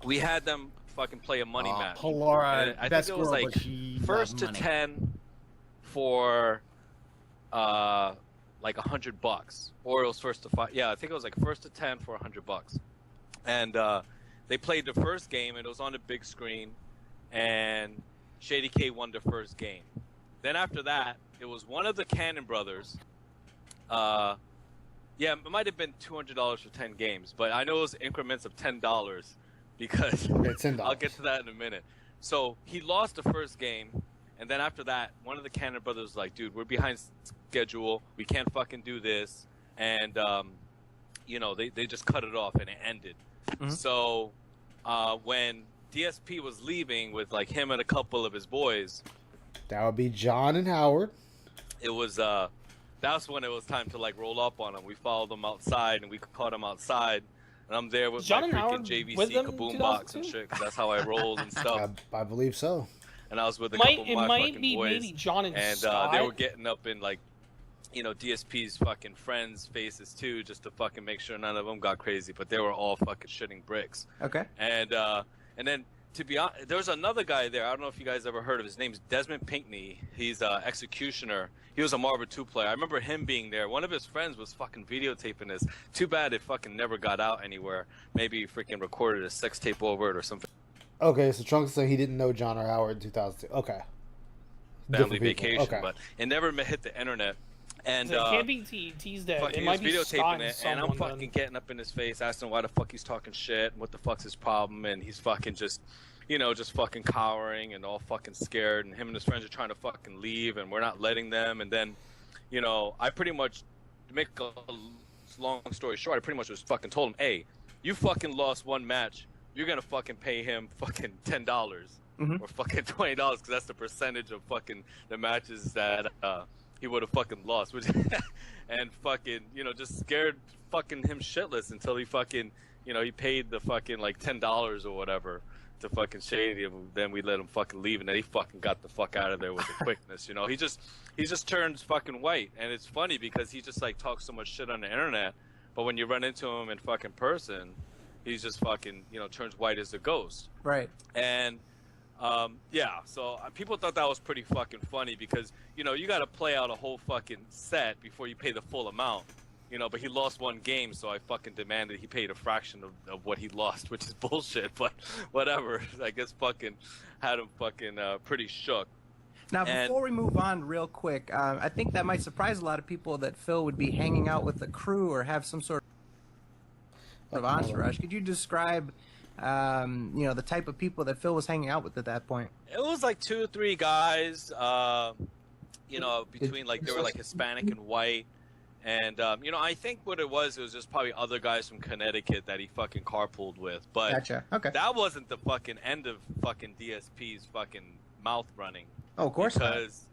We had them fucking play a money match. Laura, And I best think it was girl, like but she first to loved money. 10 for like $100, or it was first to 5. Yeah, I think it was like first to 10 for $100. And they played the first game, and it was on the big screen, and Shady K won the first game. Then after that, it was one of the Cannon brothers. Yeah, it might have been $200 for 10 games, but I know it was increments of $10 because $10. I'll get to that in a minute. So he lost the first game, and then after that, one of the Cannon brothers was like, "Dude, we're behind schedule. We can't fucking do this." And you know, they just cut it off and it ended. So when DSP was leaving with like him and a couple of his boys, That would be John and Howard. it was that's when it was time to like roll up on him. We followed them outside and we caught them outside, and I'm there with John my and freaking Howard JVC with them in kaboom box and 2002? shit, 'cause that's how I rolled and stuff. I believe so. And I was with a Might- couple it of my might fucking be boys, maybe John and they Scott. were getting up in like, you know, DSP's fucking friends' faces too, just to fucking make sure none of them got crazy. But they were all fucking shitting bricks. Okay. And then to be honest, there was another guy there. I don't know if you guys ever heard of his name's Desmond Pinkney. He's Executioner. He was a Marvel 2 player. I remember him being there. One of his friends was fucking videotaping this. Too bad it fucking never got out anywhere. Maybe he freaking recorded a sex tape over it or something. Okay, so Trunks saying he didn't know John or Howard in 2002. Okay. Family Different people. vacation, Okay. but it never hit the internet. And it can't be T's dead. fucking It might he be was Scott videotaping and it, and I'm someone fucking then. getting up in his face, asking why the fuck he's talking shit, and what the fuck's his problem, and he's fucking just, you know, just fucking cowering and all fucking scared, and him and his friends are trying to fucking leave, and we're not letting them, and then, you know, I pretty much to make a long story short, I pretty much just fucking told him, hey, you fucking lost one match, you're gonna fucking pay him fucking $10 or fucking $20 because that's the percentage of fucking the matches that he would have fucking lost, which and fucking just scared fucking him shitless until he fucking he paid the fucking like $10 or whatever to fucking Shady, and then we let him fucking leave, and then he fucking got the fuck out of there with the quickness. He just turns fucking white, and it's funny because he just like talks so much shit on the internet, but when you run into him in fucking person, he's just fucking turns white as a ghost. Right. And yeah, so people thought that was pretty fucking funny because you got to play out a whole fucking set before you pay the full amount. But he lost one game, so I fucking demanded he paid a fraction of what he lost, which is bullshit, but whatever. I guess fucking had him fucking pretty shook. Now, before we move on real quick, I think that might surprise a lot of people that Phil would be hanging out with the crew or have some sort of entourage. Could you describe, the type of people that Phil was hanging out with at that point? It was like 2 or 3 guys, between like, they were like Hispanic and white. And, I think what it was just probably other guys from Connecticut that he fucking carpooled with. But Gotcha. Okay. that wasn't the fucking end of fucking DSP's fucking mouth running. Oh, of course not. Because,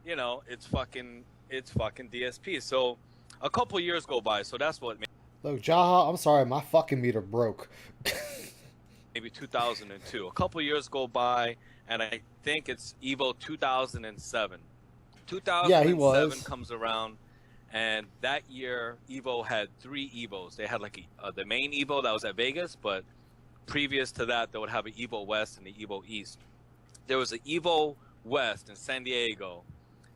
it's fucking DSP. So a couple years go by, so that's what Look, Jaha, I'm sorry, my fucking meter broke. maybe 2002. A couple years go by, and I think it's Evo 2007. 2007 Yeah, he was. comes around. And that year, Evo had 3 Evos. They had like the main Evo that was at Vegas, but previous to that, they would have an Evo West and the Evo East. There was an Evo West in San Diego,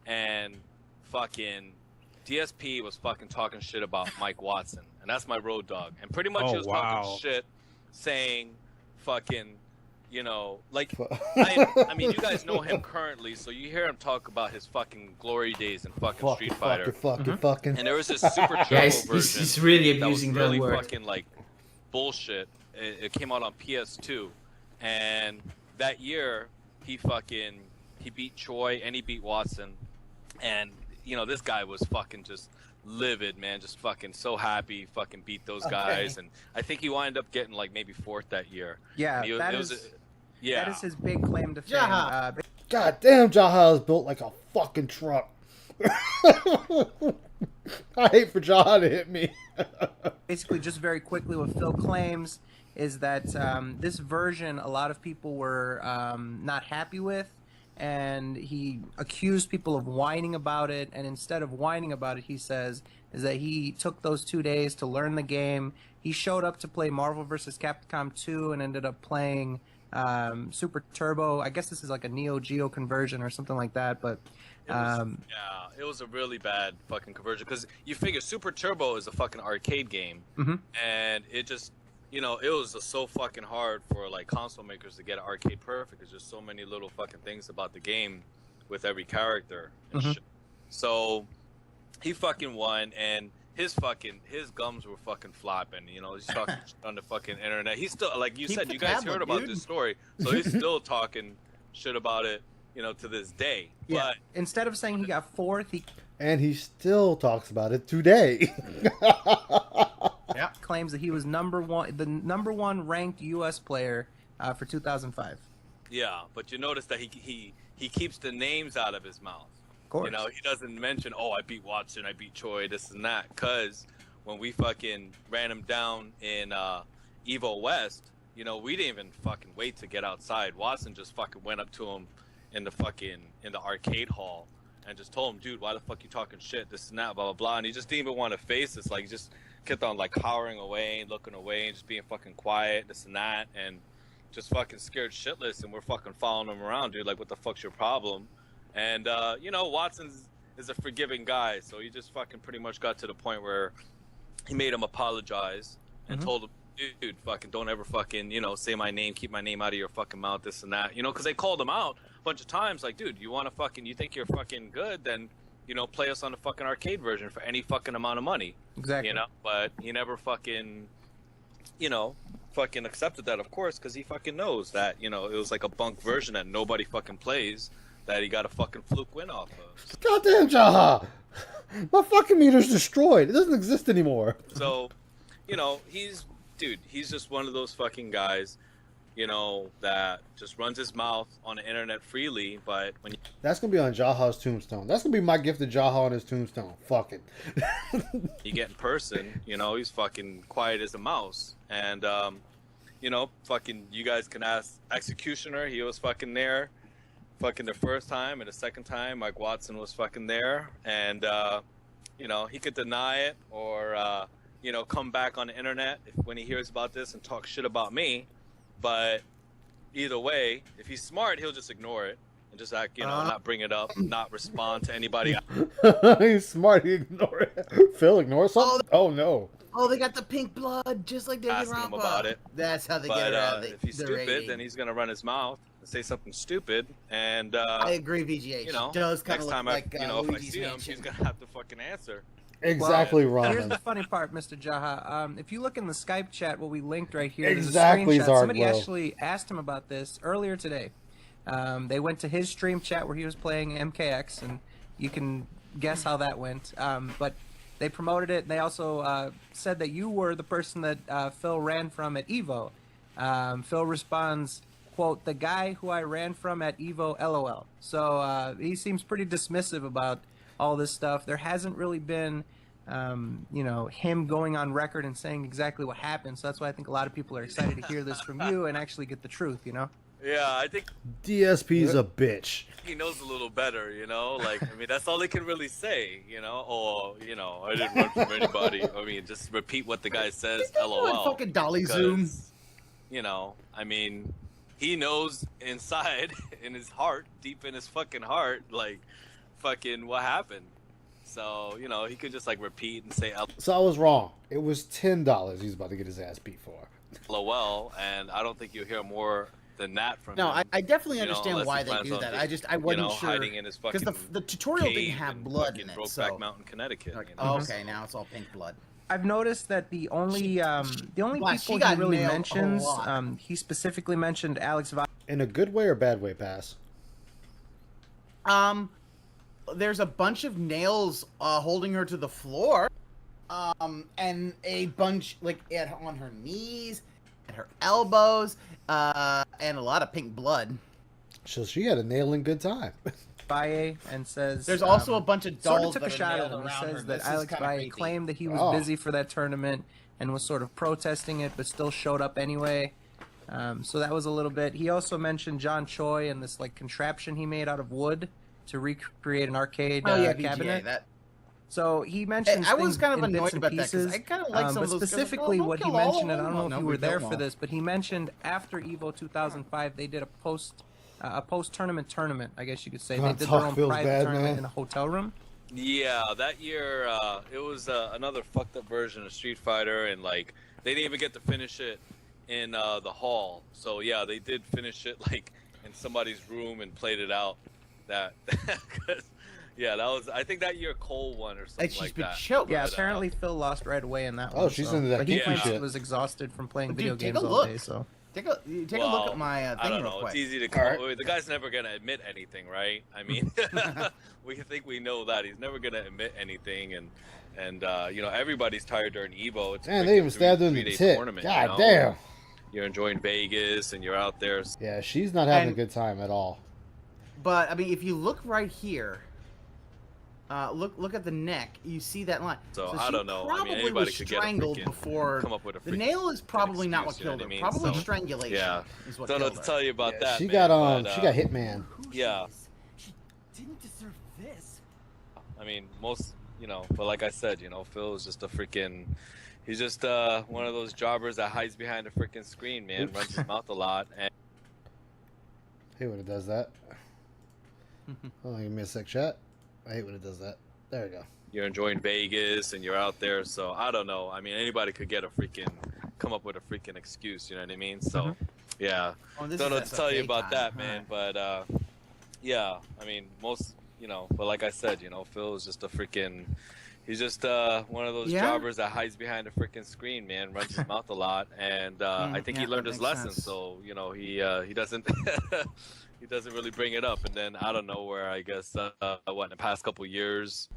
and fucking DSP was fucking talking shit about Mike Watson, and that's my road dog. And pretty much he was talking shit, saying fucking, I mean, you guys know him currently, so you hear him talk about his fucking glory days in fucking Street Fighter. Fucking. And there was this super turbo Yeah, version. he's really abusing that that was really word. fucking like bullshit. It came out on PS2, and that year he beat Choi and he beat Watson, and this guy was fucking just livid, man, just fucking so happy, fucking beat those guys, and I think he wound up getting like maybe 4th that year. Yeah, And that is his big claim to fame. Jaha. God damn, Jaha is built like a fucking truck. I hate for Jaha to hit me. Basically, just very quickly, what Phil claims is that this version a lot of people were not happy with, and he accused people of whining about it, and instead of whining about it, he says, is that he took those 2 days to learn the game. He showed up to play Marvel vs. Capcom 2 and ended up playing Super Turbo. I guess this is like a Neo Geo conversion or something like that, but it was a really bad fucking conversion, because you figure Super Turbo is a fucking arcade game, and it just it was just so fucking hard for like console makers to get an arcade perfect. There's just so many little fucking things about the game with every character and shit. So he fucking won, and his gums were fucking flopping. He's talking shit on the fucking internet. He's still, like you said, you guys heard about this story, so he's still talking shit about it, to this day. yeah. But Instead of saying he got 4th, And he still talks about it today. claims that he was the number one ranked U.S. player for 2005. yeah, but you notice that he keeps the names out of his mouth. Of course. He doesn't mention, oh, I beat Watson, I beat Choi, this and that, because when we fucking ran him down in Evo West, we didn't even fucking wait to get outside. Watson just fucking went up to him in the arcade hall and just told him, dude, why the fuck you talking shit, this and that, blah, blah, blah. And he just didn't even want to face this. Like, he just kept on, like, cowering away and looking away and just being fucking quiet, this and that, and just fucking scared shitless. And we're fucking following him around, dude. Like, what the fuck's your problem? And, Watson is a forgiving guy, so he just fucking pretty much got to the point where he made him apologize and told him, dude, fucking don't ever fucking, say my name, keep my name out of your fucking mouth, this and that. Because they called him out a bunch of times, like, dude, you think you're fucking good, then, play us on the fucking arcade version for any fucking amount of money. Exactly. But he never fucking, fucking accepted that, of course, because he fucking knows that, it was like a bunk version that nobody fucking plays. that he got a fucking fluke win off of. Goddamn Jaha! My fucking meter's destroyed. It doesn't exist anymore. So, you know, he's just one of those fucking guys, you know, that just runs his mouth on the internet freely, but when That's gonna be on Jaha's tombstone. That's gonna be my gift to Jaha on his tombstone. Fuck it. you get in person, you know, he's fucking quiet as a mouse. And, you know, fucking, you guys can ask Executioner, he was fucking there. Fucking the first time, and the second time Mike Watson was fucking there, and you know, he could deny it or you know, come back on the internet when he hears about this and talk shit about me. But either way, if he's smart, he'll just ignore it and just act, you know, not bring it up, not respond to anybody. He's smart. He ignore it. Phil ignore something. Oh no. Oh, they got the pink blood, just like David Asking him Rampa. about it. That's how they But get around if he's stupid, rating. then he's gonna run his mouth and say something stupid. And I agree, VGH. You know, does kind next of look time like you know, if I Luigi's see him, Mansion. he's gonna have to fucking answer. Exactly, Well, Ron. here's the funny part, Mr. Jaha. If you look in the Skype chat, what we linked right here, Exactly, there's a screenshot. Somebody Zardlow. actually asked him about this earlier today. They went to his stream chat where he was playing MKX, and you can guess how that went. But they promoted it, and they also said that you were the person that Phil ran from at Evo. Phil responds, quote, "The guy who I ran from at Evo, LOL." So he seems pretty dismissive about all this stuff. There hasn't really been, you know, him going on record and saying exactly what happened. So that's why I think a lot of people are excited to hear this from you and actually get the truth, you know? Yeah, I think DSP's a bitch. he knows a little better, you know? Like, I mean, that's all they can really say, you know? Or, you know, I didn't run from anybody. I mean, just repeat what the guy says, LOL. Fucking dolly because, zoom. You know, I mean, he knows inside, in his heart, deep in his fucking heart, like, fucking what happened. So, you know, he could just, like, repeat and say So I was wrong. It was $10 he's about to get his ass beat for. LOL, and I don't think you'll hear more than that from No, him. I definitely you know, understand unless why he they plans do on that. just, I wasn't you know, sure hiding in his fucking the tutorial didn't cave have in blood fucking in it. Brokeback So Mountain, Connecticut. like, you know? okay, now it's all pink blood. I've noticed that the only Wow, people she he got really nailed a mentions, lot. he specifically mentioned Alex Vi. In a good way or bad way, Pass? There's a bunch of nails holding her to the floor, and a bunch like on her knees, and her elbows, and a lot of pink blood. So she had a nailing good time. Baye and says There's also a bunch of sort dolls of took a that are shot at nailed him. He around says her. that This is Alex kinda Baye creepy. claimed that he was Oh. busy for that tournament and was sort of protesting it, but still showed up anyway. So that was a little bit. He also mentioned John Choi and this like contraption he made out of wood to recreate an arcade VGA, cabinet. that. So he mentioned. I was kind of in bits annoyed and about that because pieces, I kind of like some but of those. 'cause, specifically don't what he kill all mentioned, of and I them. don't know Oh, if no, you we were there killed for them all. this, but he mentioned after Evo 2005 they did a post tournament. I guess you could say God, they did talk their own feels private bad, tournament man. in a hotel room. Yeah, that year it was another fucked up version of Street Fighter, and like they didn't even get to finish it in the hall. So yeah, they did finish it like in somebody's room and played it out. That, 'cause, yeah, that was. I think that year Cole won or something she's like been that. choked. Yeah, But, apparently Phil lost right away in that Oh, one. she's so. into that But he geeky claims he shit. was exhausted from playing Dude, video take games a all look. day. So Take a look well, at my I thing don't real know. quick. It's easy to call. The guy's never gonna admit anything, right? I mean, we think we know that he's never gonna admit anything, and you know everybody's tired during Evo. It's a Man, freaking they even stabbed her in the 3-day tit. tournament, God you know? damn. You're enjoying Vegas and you're out there. Yeah, she's not having And- a good time at all. But I mean, if you look right here, look at the neck. You see that line. So, she I don't know. I mean, Probably anybody was could get a strangled freaking- before. come up with a The freaking nail is probably not what excuse, you know killed her. what I mean? Probably So, strangulation. Yeah. Is what Don't know killed what her. to tell you about that. She man, got but, she got Hitman. Yeah. Didn't deserve this. I mean, most, you know, but like I said, you know, Phil is just a freaking, he's just one of those jobbers that hides behind a freaking screen, man, runs his mouth a lot. And I hate when it does that. Oh, give me a sec, chat. I hate when it does that. There we go. you're enjoying Vegas and you're out there. So I don't know. I mean, anybody could get a freaking, come up with a freaking excuse, you know what I mean? So, yeah. Oh, this Don't know is what to tell you SFA about time. that, man. But, yeah, I mean, most, you know, but like I said, you know, Phil is just a freaking, he's just one of those Yeah? jobbers that hides behind a freaking screen, man, runs his mouth a lot. And I think he yeah, learned that his makes lesson. sense. So, you know, he doesn't, he doesn't really bring it up, and then out of nowhere, I guess, what in the past couple years,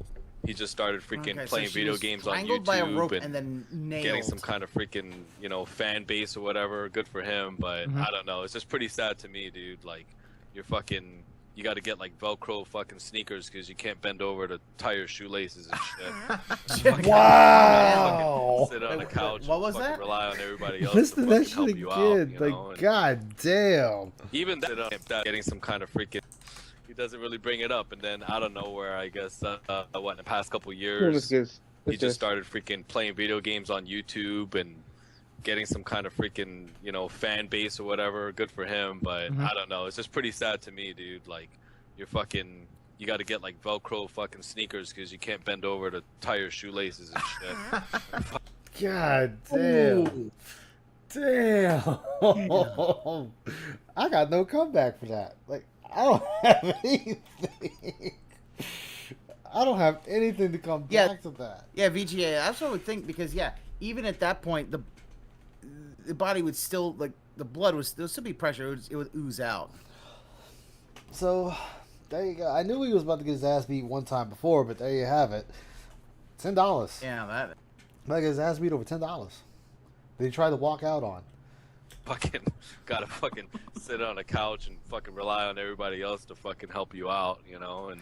he just started freaking Okay, so playing she video was games on strangled YouTube by a rope and then getting nailed. some kind of freaking, you know, fan base or whatever. Good for him, but Mhm. I don't know. It's just pretty sad to me, dude. Like, you're fucking. You got to get like Velcro fucking sneakers because you can't bend over to tie your shoelaces and shit. Wow. Sit on the couch. What was and fucking that? Rely on everybody else Listen to to that fucking help shit you out. again. You Like, know? And god damn. even that, getting some kind of freaking. He doesn't really bring it up, and then out of nowhere, I guess, what in the past couple years, he just started freaking playing video games on YouTube and getting some kind of freaking, you know, fan base or whatever. Good for him, but I don't know. It's just pretty sad to me, dude. Like, you're fucking. You got to get like Velcro fucking sneakers because you can't bend over to tie your shoelaces and shit. God damn. Damn. I got no comeback for that. Like, I don't have anything. I don't have anything to come back to that. Yeah, VGA. That's what I would think because even at that point, the body would still like the blood was there'll still be pressure. It would ooze out. So, there you go. I knew he was about to get his ass beat one time before, but there you have it. $10. Yeah, that. Like his ass beat over $10. That he tried to walk out on. Fucking gotta fucking sit on a couch and fucking rely on everybody else to fucking help you out, you know? And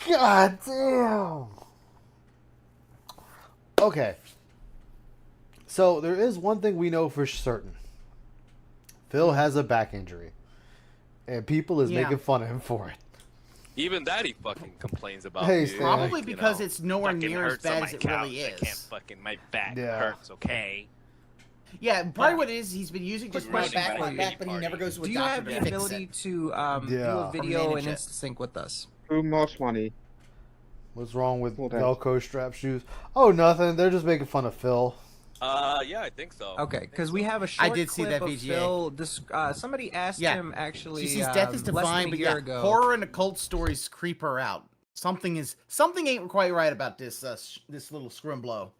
God damn. Okay. So there is one thing we know for certain. Phil has a back injury. And people is making fun of him for it. even that he fucking complains about. Hey, dude. Probably Like, because you know, it's nowhere fucking near as hurts on bad my as it couch. really I is. can't fucking, my back Yeah. hurts, okay? Yeah, probably what it is, he's been using just my Rushing back, by my the back, but he party. never goes to a Do you doctor have the to fix ability it. to do a Yeah. video Manage and it. InstaSync with us? Too much money. What's wrong with Hold on. Velcro strap shoes? Oh, nothing. They're just making fun of Phil. Yeah, I think so. Okay, because we have a short did see clip that of VGA. Phil. Somebody asked him actually. She sees death is less than divine, a but year ago. horror and occult stories creep her out. Something ain't quite right about this this little scrimblow.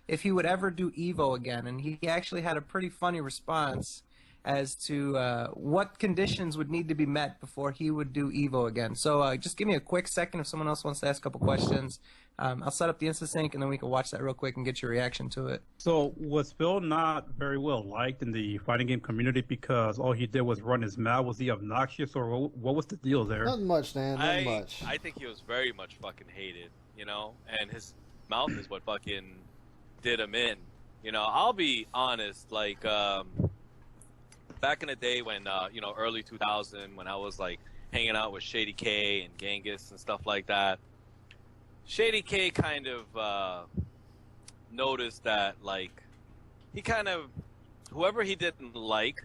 If he would ever do Evo again, and he actually had a pretty funny response as to what conditions would need to be met before he would do Evo again. So just give me a quick second if someone else wants to ask a couple questions. I'll set up the InstaSync, and then we can watch that real quick and get your reaction to it. So was Phil not very well liked in the fighting game community because all he did was run his mouth? Was he obnoxious, or what was the deal there? Not much, Dan. Not much. I think he was very much fucking hated, you know? And his mouth is what fucking did him in. You know, I'll be honest, like, back in the day when, you know, early 2000, when I was, like, hanging out with Shady K and Genghis and stuff like that, Shady K kind of noticed that, like, he kind of, whoever he didn't like,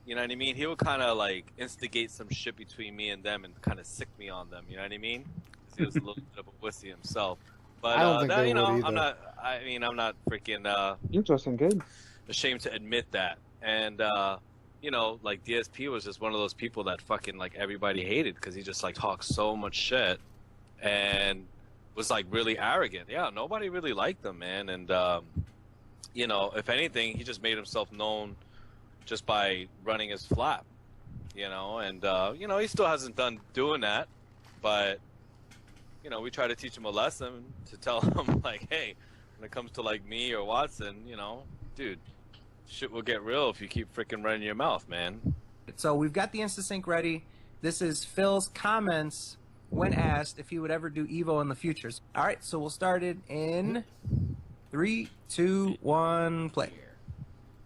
you know what I mean? He would kind of, like, instigate some shit between me and them and kind of sick me on them, you know what I mean? 'Cause he was a little bit of a wussy himself. But, I don't think that, they you know, would I'm either. I'm not freaking, Interesting game. ashamed to admit that. And, you know, like, DSP was just one of those people that fucking, like, everybody hated because he just, like, talked so much shit and was, like, really arrogant. Yeah, nobody really liked him, man. And, you know, if anything, he just made himself known just by running his flap, you know? And, you know, he still hasn't done doing that, but, you know, we try to teach him a lesson to tell him, like, hey, when it comes to, like, me or Watson, you know, dude, shit will get real if you keep freaking running your mouth, man. So we've got the InstaSync ready. This is Phil's comments when asked if he would ever do Evo in the future. All right, so we'll start it in 3, 2, 1, play.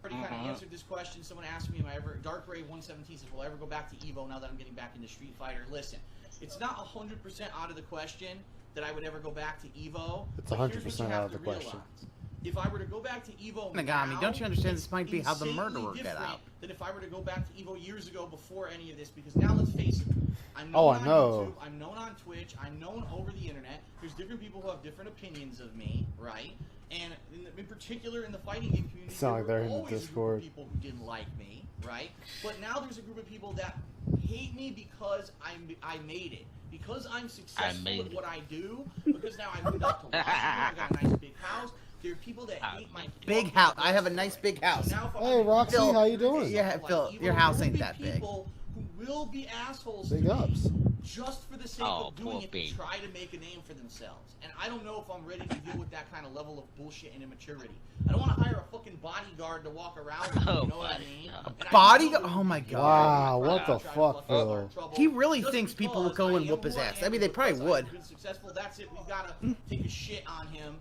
Already kind of answered this question. Someone asked me, am I ever, Dark Ray 117 says, will I ever go back to Evo now that I'm getting back into Street Fighter? Listen, it's not 100% out of the question that I would ever go back to Evo. It's but here's what 100% you out have of the to question. realize. If I were to go back to Evo Nagami, now, don't you understand this might be how the insanely murderer got different out? than if I were to go back to Evo years ago before any of this, because now let's face it, I'm known Oh, I on know. YouTube, I'm known on Twitch, I'm known over the internet. There's different people who have different opinions of me, right? And in particular in the fighting game community, Sound like there they're were in the always a group Discord. of people who didn't like me, right? But now there's a group of people that hate me because I made it. because I'm successful at what I do, because now I moved out to Washington, I got a nice big house. There are people that hate my Big house. I have a nice big house. Hey, Roxy, Phil, how you doing? Yeah, Phil, your house ain't that big. People who will be assholes Big to ups. me just for the sake of doing it to try to make a name for themselves. And I don't know if I'm ready to deal with that kind of level of bullshit and immaturity. I don't want to hire a fucking bodyguard to walk around with me, you know what I mean? Bodyguard? Oh my god. Wow, what the fuck, Phil? He really thinks people will go and whoop his ass. I mean, they probably would. Successful, that's it. We've got to take a shit on him.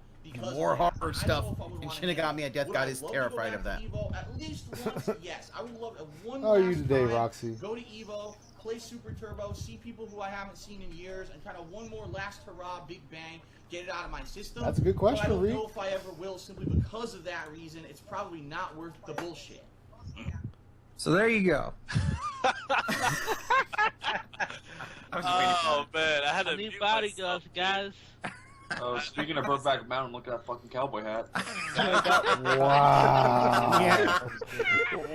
More horror stuff in Shinigami at Death God is terrified of that. At least once, yes. I would love one How are you last today, time, Roxy? Go to Evo, play Super Turbo, see people who I haven't seen in years, and kind of one more last hurrah, big bang, get it out of my system. That's a good question, but I don't Reed. know if I ever will, simply because of that reason. It's probably not worth the bullshit. So there you go. Oh man, I had a new bodyguards, guys. Oh, speaking of Brokeback Mountain, look at that fucking cowboy hat. Wow. Yeah.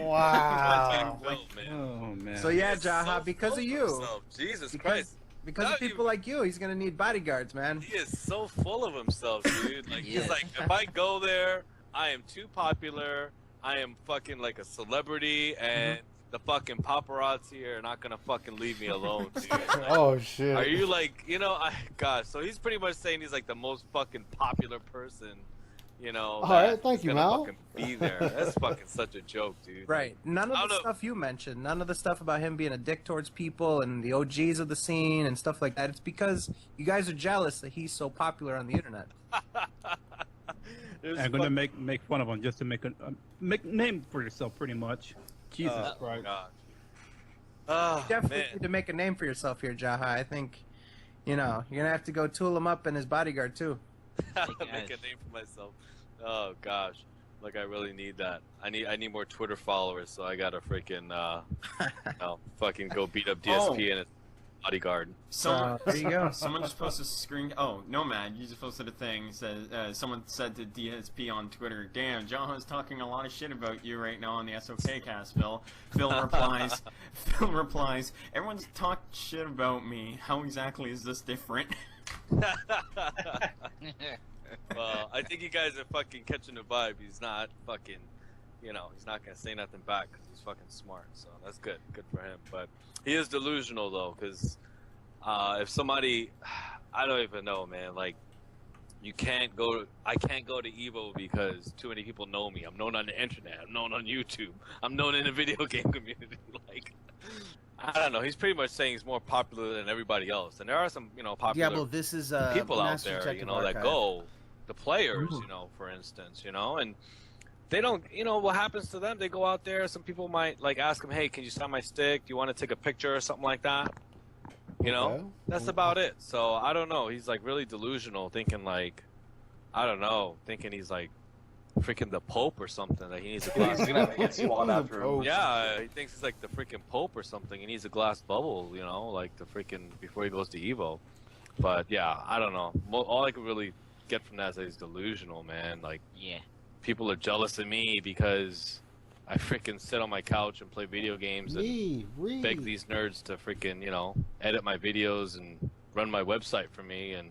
Wow. Oh man. So yeah, Jaha, because of you. himself. Jesus Christ. Because of people like you, he's gonna need bodyguards, man. He is so full of himself, dude. Like he's like, if I go there, I am too popular. I am fucking like a celebrity, and the fucking paparazzi are not gonna fucking leave me alone, dude. Like, Oh shit. are you like, God? So he's pretty much saying he's like the most fucking popular person, All right, thank you, Mal. Fucking be there. That's fucking such a joke, dude. Right. None of the stuff you mentioned, none of the stuff about him being a dick towards people and the OGs of the scene and stuff like that. It's because you guys are jealous that he's so popular on the internet. I'm gonna make fun of him just to make a name for yourself, pretty much. Jesus Christ. Oh, You definitely man. need to make a name for yourself here, Jaha. I think, you're gonna have to go tool him up and his bodyguard too. Make a name for myself. Oh gosh, like I really need that. I need more Twitter followers, so I gotta freaking fucking go beat up DSP and his bodyguard. Someone, there you go. Someone just posted a screen. Oh, Nomad, you just posted a thing. Says someone said to DSP on Twitter, "Damn, Jaha's talking a lot of shit about you right now on the SOK cast." Phil replies. Phil replies. Everyone's talking shit about me. How exactly is this different? Well, I think you guys are fucking catching the vibe. He's not fucking, he's not gonna say nothing back because he's fucking smart. So that's good for him. But he is delusional though, because if somebody, I don't even know, man. Like, I can't go to Evo because too many people know me. I'm known on the internet. I'm known on YouTube. I'm known in the video game community. Like, I don't know. He's pretty much saying he's more popular than everybody else, and there are some, popular Diablo, this is people out Master there, Detective that Archive. go, the players, for instance, and they don't, what happens to them? They go out there. Some people might like ask him, "Hey, can you sign my stick? Do you want to take a picture or something like that?" That's about it. So I don't know. He's like really delusional, thinking like, I don't know, thinking he's like freaking the Pope or something. That he needs a glass. He's gonna have to get swallowed after him. Yeah, he thinks he's like the freaking Pope or something. He needs a glass bubble, like the freaking before he goes to Evo. But yeah, I don't know. All I could really get from that is that he's delusional, man. Like, people are jealous of me because I freaking sit on my couch and play video games and beg these nerds to freaking, edit my videos and run my website for me, and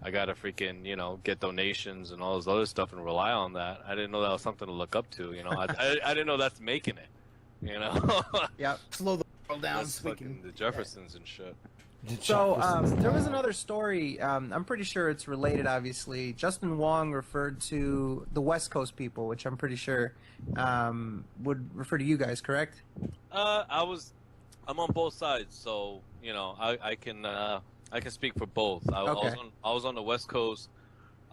I gotta freaking, get donations and all this other stuff and rely on that. I didn't know that was something to look up to, I didn't know that's making it, Yeah, slow the world down. That's fucking the Jeffersons and shit. So there was another story. I'm pretty sure it's related. Obviously, Justin Wong referred to the West Coast people, which I'm pretty sure would refer to you guys, correct? I'm on both sides, so I can speak for both. I was on the West Coast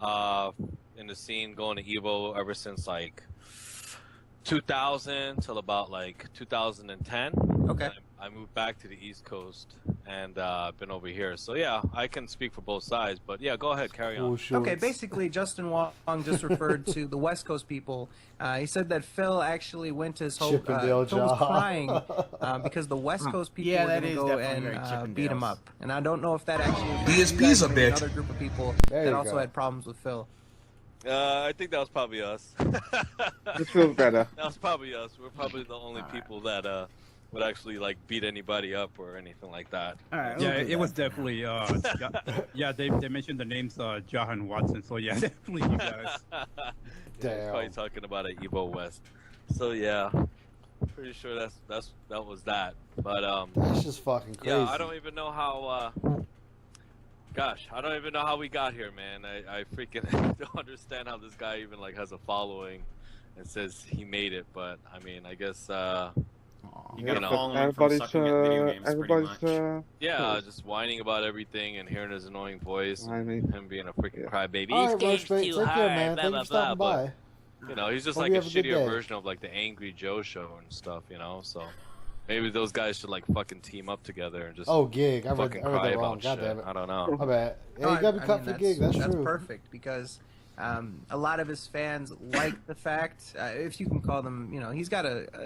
in the scene going to Evo ever since like 2000 till about like 2010. Okay. I moved back to the East Coast and been over here. So yeah, I can speak for both sides. But yeah, go ahead, carry on. Okay, basically, Justin Wong just referred to the West Coast people. He said that Phil actually went to his home. Chippendale Phil was job. crying because the West Coast people were going to go and beat him up. And I don't know if that actually DSP's a bitch. Another group of people There that you also go. had problems with Phil. I think that was probably us. This feels better. That was probably us. We're probably the only people that would actually like beat anybody up or anything like that. All right, Yeah, it was definitely. Yeah, they mentioned the names Jahan Watson. So yeah, definitely you guys. Yeah, probably talking about an Evo West. So yeah, pretty sure that was that. But That's just fucking crazy. yeah, I don't even know how. Gosh, I don't even know how we got here, man. I freaking don't understand how this guy even like has a following and says he made it. But I mean, I guess You gotta follow him from sucking at video games, pretty much. Yeah, just whining about everything and hearing his annoying voice, and him being a freaking crybaby. All right, This Roach game's Bait, too take hard, care, man. blah, Thank you blah, for stopping blah, by. but, you know, he's just Hope like you a have a good shittier day. version of like the Angry Joe show and stuff, you know. So maybe those guys should like fucking team up together and just Gig. I read fucking that cry wrong. about God shit. damn it. I don't know. My bad. Yeah, No, you gotta be I cut mean, for Gig. That's true. That's perfect because a lot of his fans like the fact, if you can call them, you know, he's got a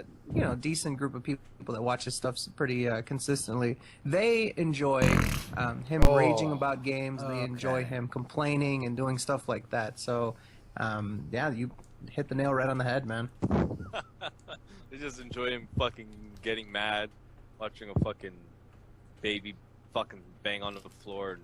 decent group of people that watch his stuff pretty consistently. They enjoy him raging about games. They enjoy him complaining and doing stuff like that. So, yeah, you hit the nail right on the head, man. They just enjoy him fucking getting mad, watching a fucking baby fucking bang on the floor and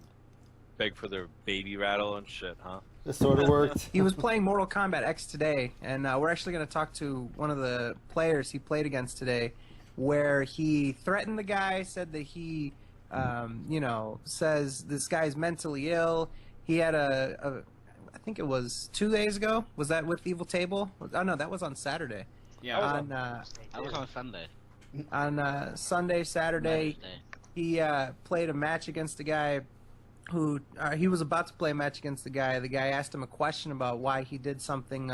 beg for their baby rattle and shit, huh? It sort of worked. He was playing Mortal Kombat X today, and we're actually going to talk to one of the players he played against today, where he threatened the guy, said that he, says this guy's mentally ill. He had I think it was 2 days ago. Was that with Evil Table? Oh no, that was on Saturday. Yeah, I was on Sunday. On Sunday, Saturday, he played a match against a guy who he was about to play a match against the guy. The guy asked him a question about why he did something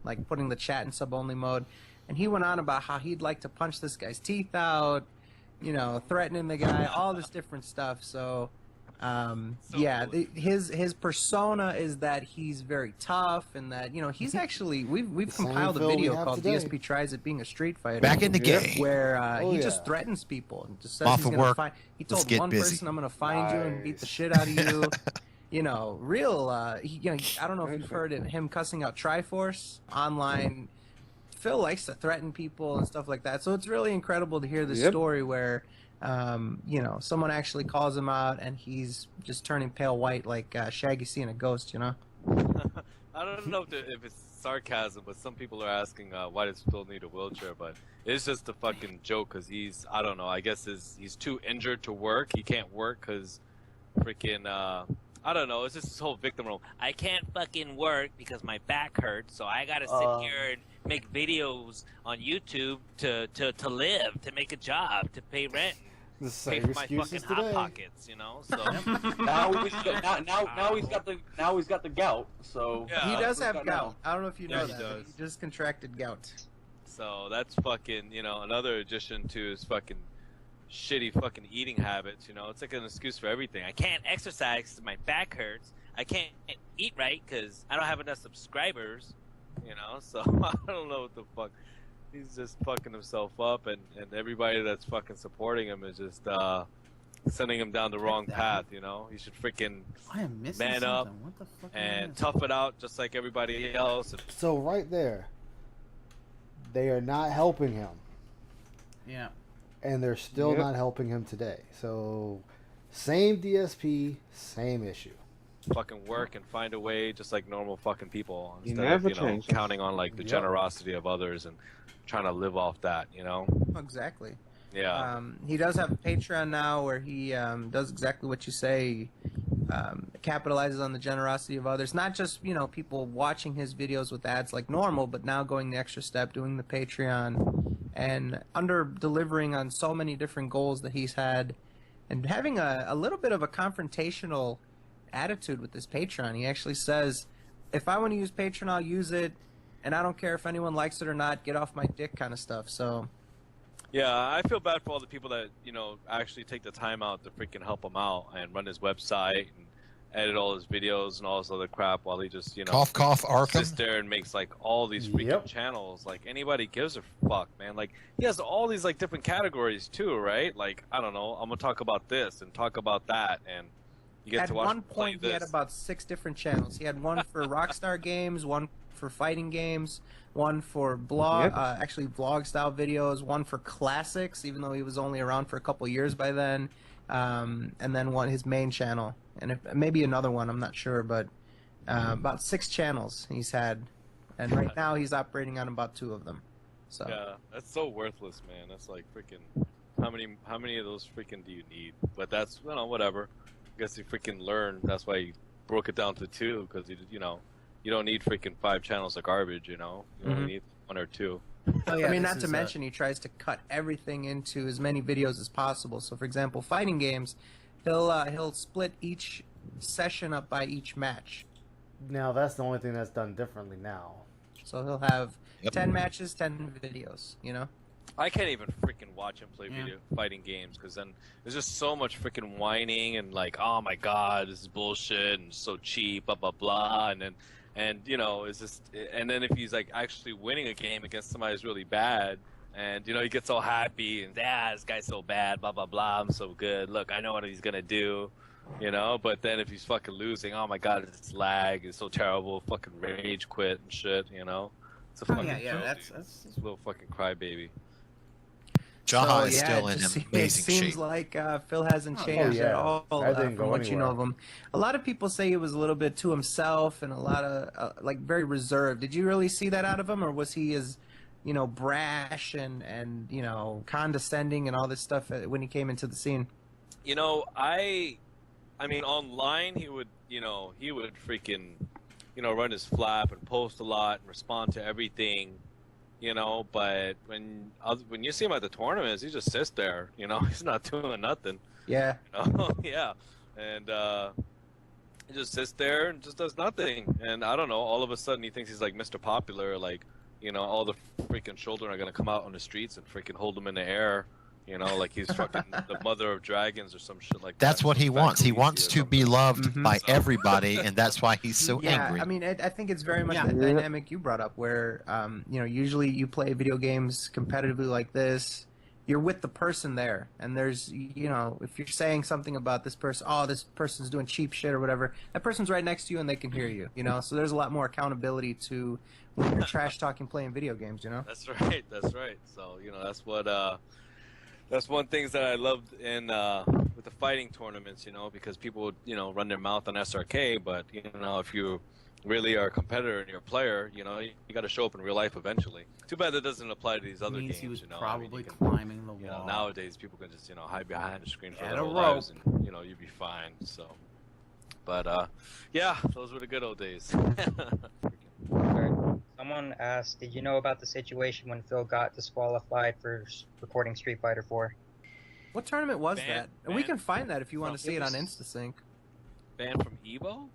like putting the chat in sub-only mode, and he went on about how he'd like to punch this guy's teeth out, threatening the guy, all this different stuff. So his persona is that he's very tough and that he's actually we've Same compiled a Phil we video have called today. DSP Tries It Being a Street Fighter. Back in the game. where he yeah. just threatens people and just says Off he's of gonna work. find. He Let's told get one busy. person, "I'm gonna find you and beat the shit out of you." Real. I don't know if you've heard it, him cussing out Triforce online. Phil likes to threaten people and stuff like that, so it's really incredible to hear this story where, someone actually calls him out and he's just turning pale white like Shaggy seeing a ghost. I don't know if it's sarcasm, but some people are asking why does Phil need a wheelchair, but it's just a fucking joke because he's, I don't know, I guess he's too injured to work. He can't work because freaking, I don't know, it's just this whole victim role. I can't fucking work because my back hurts, so I gotta sit here and make videos on YouTube to live, to make a job, to pay rent. The Pay same for my excuses fucking hot today. pockets, So now he's got the gout. So Yeah. He does have Now. gout. I don't know if you know Yeah, he that. does. He just contracted gout. So that's fucking, another addition to his fucking shitty fucking eating habits, It's like an excuse for everything. I can't exercise because my back hurts. I can't eat right because I don't have enough subscribers, So I don't know what the fuck. He's just fucking himself up, and everybody that's fucking supporting him is just sending him down the wrong path, He should freaking I am missing man up something. What the fuck? and tough it out just like everybody else. So right there, they are not helping him, Yeah. and they're still Yep. not helping him today. So same DSP, same issue. Fucking work and find a way just like normal fucking people You instead never of change. counting on like the Yep. generosity of others and trying to live off that, Exactly. Yeah. He does have a Patreon now where he does exactly what you say. Capitalizes on the generosity of others, not just people watching his videos with ads like normal, but now going the extra step, doing the Patreon, and under delivering on so many different goals that he's had, and having a little bit of a confrontational attitude with this Patreon. He actually says, "If I want to use Patreon, I'll use it, and I don't care if anyone likes it or not. Get off my dick," kind of stuff. So. Yeah, I feel bad for all the people that, actually take the time out to freaking help him out and run his website and edit all his videos and all this other crap while he just, Cough, cough, Arkham. sits there and makes like all these freaking channels. Like anybody gives a fuck, man. Like he has all these like different categories too, right? Like, I don't know, I'm gonna talk about this and talk about that, and you get At to watch one him play point, he had this. about 6 different channels. He had one for Rockstar Games, one for fighting games, one for blog, Yep. actually vlog style videos, one for classics, even though he was only around for a couple years by then, and then his main channel, and maybe another one, I'm not sure, but about 6 channels he's had, and right now he's operating on about 2 of them. So Yeah, that's so worthless, man. That's like freaking. How many of those freaking do you need? But that's whatever. I guess you freaking learn. That's why you broke it down to 2 because you don't need freaking 5 channels of garbage. You only Mhm. need 1 or 2. I mean, not to mention, he tries to cut everything into as many videos as possible. So, for example, fighting games, he'll split each session up by each match. Now that's the only thing that's done differently now. So he'll have 10 matches, 10 videos. I can't even freaking watch him play video fighting games because then there's just so much freaking whining and like, oh my god, this is bullshit and so cheap, blah blah blah, and then it's just, and then if he's like actually winning a game against somebody who's really bad, and he gets all happy and this guy's so bad, blah blah blah, I'm so good. Look, I know what he's gonna do. But then if he's fucking losing, oh my god, it's lag, it's so terrible, fucking rage quit and shit, It's a fucking joke, that's It's a little fucking crybaby. Jaha is still in it amazing seems shape. like Phil hasn't changed yeah. at all That didn't from go what you know anywhere. of him. A lot of people say he was a little bit to himself and a lot of like very reserved. Did you really see that out of him, or was he as brash and condescending and all this stuff when he came into the scene? I mean, online he would freaking, run his flap and post a lot and respond to everything, but when you see him at the tournaments, he just sits there, he's not doing nothing. Yeah. Yeah. And he just sits there and just does nothing. And I don't know, all of a sudden he thinks he's like Mr. Popular, like, all the freaking children are gonna come out on the streets and freaking hold him in the air. Like he's fucking the mother of dragons or some shit like that. That's what he wants. He wants to be loved by So- everybody, and that's why he's so Yeah, angry. I mean, I think it's very much that dynamic you brought up where, usually you play video games competitively like this, you're with the person there, and there's, if you're saying something about this person, oh, this person's doing cheap shit or whatever, that person's right next to you and they can hear you, so there's a lot more accountability to when you're trash talking playing video games, That's right. So, that's one thing that I loved in with the fighting tournaments, because people would, run their mouth on SRK, but if you really are a competitor and you're a player, you got to show up in real life eventually. Too bad that doesn't apply to these other Means games. he was I mean, probably you can- climbing the wall. Nowadays people can just hide behind the screen for Get their a whole rope. lives, and you'd be fine. So, but yeah, those were the good old days. Someone asked, did you know about the situation when Phil got disqualified for recording Street Fighter 4? What tournament was Ban- that? And we ban- can find that if you want to from- see it on it was- InstaSync. Banned from Evo?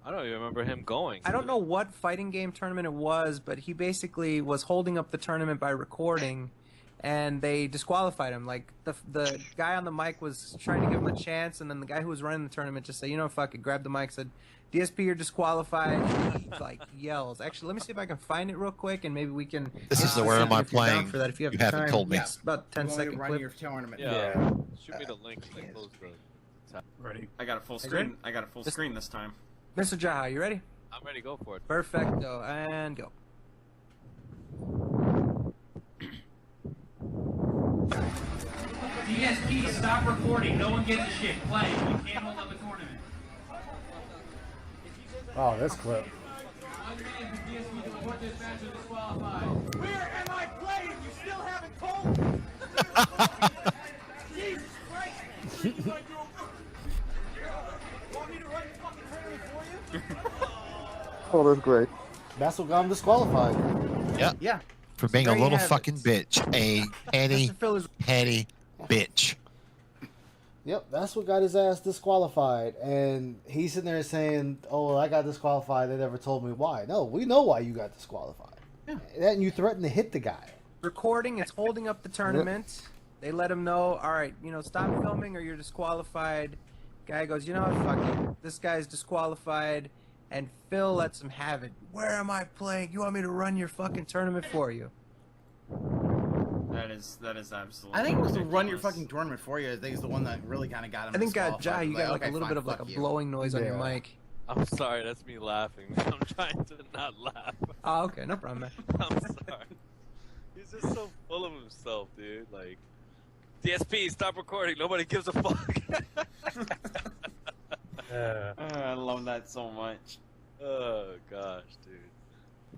I don't even remember him going. I don't know what fighting game tournament it was, but he basically was holding up the tournament by recording, and they disqualified him. Like the guy on the mic was trying to give him a chance, and then the guy who was running the tournament just said, fuck it, grabbed the mic, said, DSP, you're disqualified. And he like yells. Actually, let me see if I can find it real quick, and maybe we can. This is the where am I if you're down playing? for that, if you have You the haven't time. told me. It's about 10 Going to second run clip. your tournament. Yeah. Shoot me the link. Like, close bro. Ready. I got a full Are you screen. ready? I got a full screen this time. Mr. Jaha, you ready? I'm ready. Go for it. Perfecto, and go. DSP, stop recording. No one gives a shit. Play. You can't hold up a tournament. Oh, this clip. Where am I playing? You still haven't told me. Jesus Christ. Want me to run the fucking tournament for you? Oh, that's great. That's what got him disqualified. Yep. Yeah. For being a There you little have fucking bitch. A petty, Mr. Phil is- petty bitch. Yep, that's what got his ass disqualified. And he's sitting there saying, oh, I got disqualified. They never told me why. No, we know why you got disqualified. Yeah. And you threatened to hit the guy. Recording, it's holding up the tournament. They let him know, all right, stop filming or you're disqualified. Guy goes, you know what, fuck it. This guy's disqualified. And Phil lets him have it. Where am I playing? You want me to run your fucking tournament for you? That is absolutely. I think it was the run your ridiculous. fucking tournament for you. I think is the one that really kind of got him. I think, disqualified. Jai, you got like a okay, little fine, bit of like fuck a you. blowing noise on your Yeah. mic. I'm sorry, that's me laughing. I'm trying to not laugh. Oh, okay, no problem, man. I'm sorry. He's just so full of himself, dude. Like, DSP, stop recording. Nobody gives a fuck. I love that so much. Oh gosh, dude.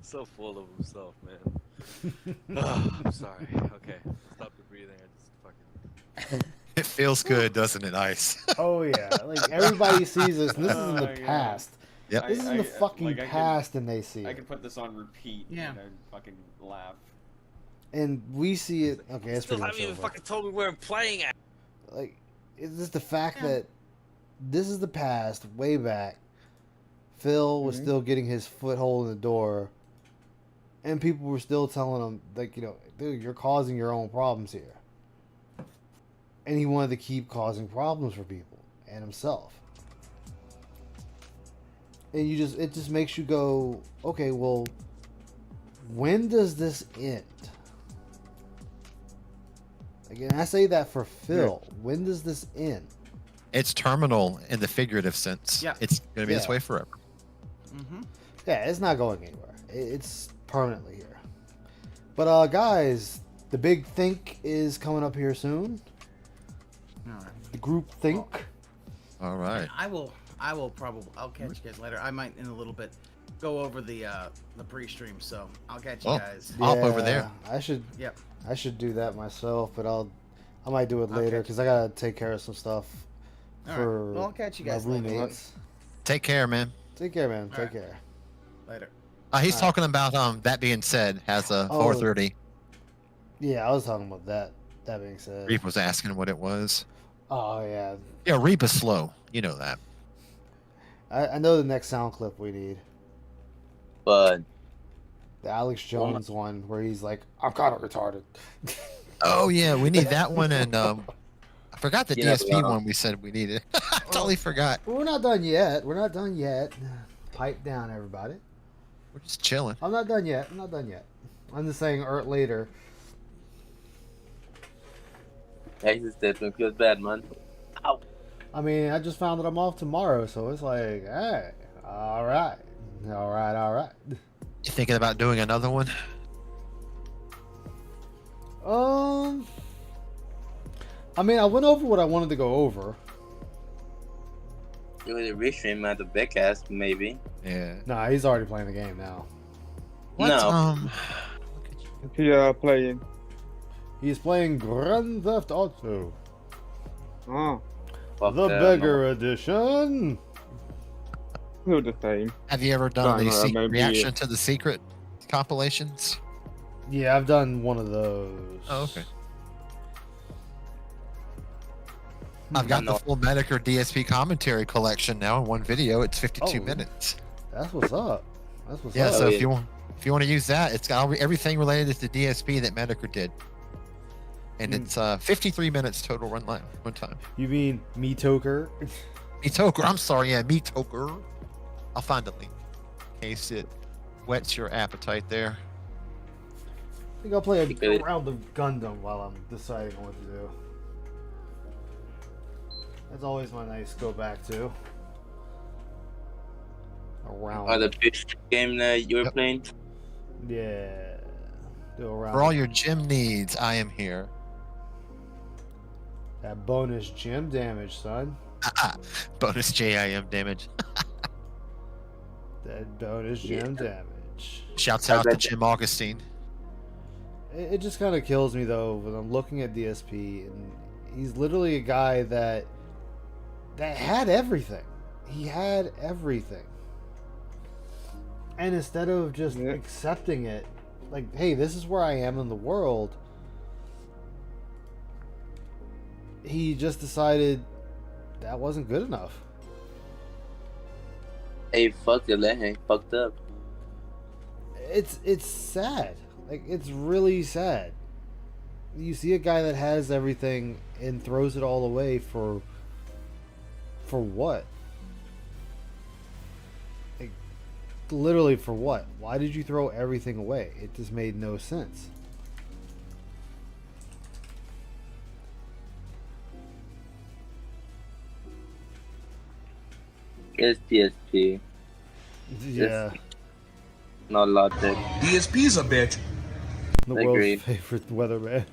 So full of himself, man. I'm sorry. Okay, stop the breathing. I just fucking. It feels good, doesn't it, Ice? Oh yeah, like everybody sees this. And this is in the Oh, yeah. past. Yep. This is in the fucking like, I could- past, and they see I it. could put this on repeat Yeah. and I'd fucking laugh. And we see it. Okay, it's Still pretty much haven't even over. fucking told me where I'm playing at. Like, it's just the fact that this is the past, way back. Phil was still getting his foothold in the door, and people were still telling him, like, you know, dude, you're causing your own problems here. And he wanted to keep causing problems for people and himself. And it just makes you go, okay, well, when does this end? Again, I say that for Phil. When does this end? It's terminal in the figurative sense. Yeah. It's going to be this Yeah. way forever. Mm-hmm. Yeah, it's not going anywhere. It's permanently here. But guys, the big think is coming up here soon. The group think. All right. I will probably. I'll catch you guys later. I might in a little bit go over the pre-stream, so I'll catch you guys. Hop over there. I should. Yep. I should do that myself, but I might do it later because I gotta take care of some stuff All right. for Well, I'll catch you my guys later. roommates. Take care, man. Take care, man. Take right. care. Later. He's All right. talking about that being said has a Oh. 4:30. Yeah, I was talking about that. That being said. Reap was asking what it was. Oh yeah. Yeah, Reap is slow. You know that. I know the next sound clip we need. But The Alex Jones one where he's like, I'm kind of retarded. Oh yeah, we need that one, and I forgot the Yeah, DSP but, one we said we needed. I totally forgot. We're not done yet. We're not done yet. Pipe down, everybody. We're just chilling. I'm not done yet. I'm just saying later. Texas statement feels bad, man. Ow. I mean, I just found that I'm off tomorrow, so it's like, hey, all right. You thinking about doing another one? I mean, I went over what I wanted to go over. You would restream at the Beckcast, maybe. Yeah. Nah, he's already playing the game now. What? No. If you playing. He's playing Grand Theft Auto. Oh. Fuck The that, Beggar Edition. Still the same. Have you ever done the maybe- reaction to the secret compilations? Yeah, I've done one of those. Oh, okay. I've got the full Medicare DSP commentary collection now in one video. It's 52 Oh. minutes. That's what's up. Yeah, so Oh, if you want to use that, it's got everything related to DSP that Medicare did, and it's 53 minutes total run time. You mean Me Toker? Me Toker. I'm sorry, yeah, Me Toker. I'll find a link in case it whets your appetite there. I think I'll play a round of Gundam while I'm deciding what to do. That's always my nice go back to. A round. Or the pitch game that you were playing. Yeah. Do a round. For all your gym needs, I am here. That bonus gym damage, son. Bonus JIM damage. That bonus gym damage. Shouts out to Jim Augustine. It just kind of kills me though when I'm looking at DSP, and he's literally a guy that had everything. He had everything, and instead of just accepting it, like, hey, this is where I am in the world, he just decided that wasn't good enough. Hey, fuck it, let him fucked up. It's sad. Like, it's really sad. You see a guy that has everything and throws it all away for what? Like, literally for what? Why did you throw everything away? It just made no sense. It's DSP. Yeah. Not logic. DSP's a bitch. The Agreed. world's favorite weatherman.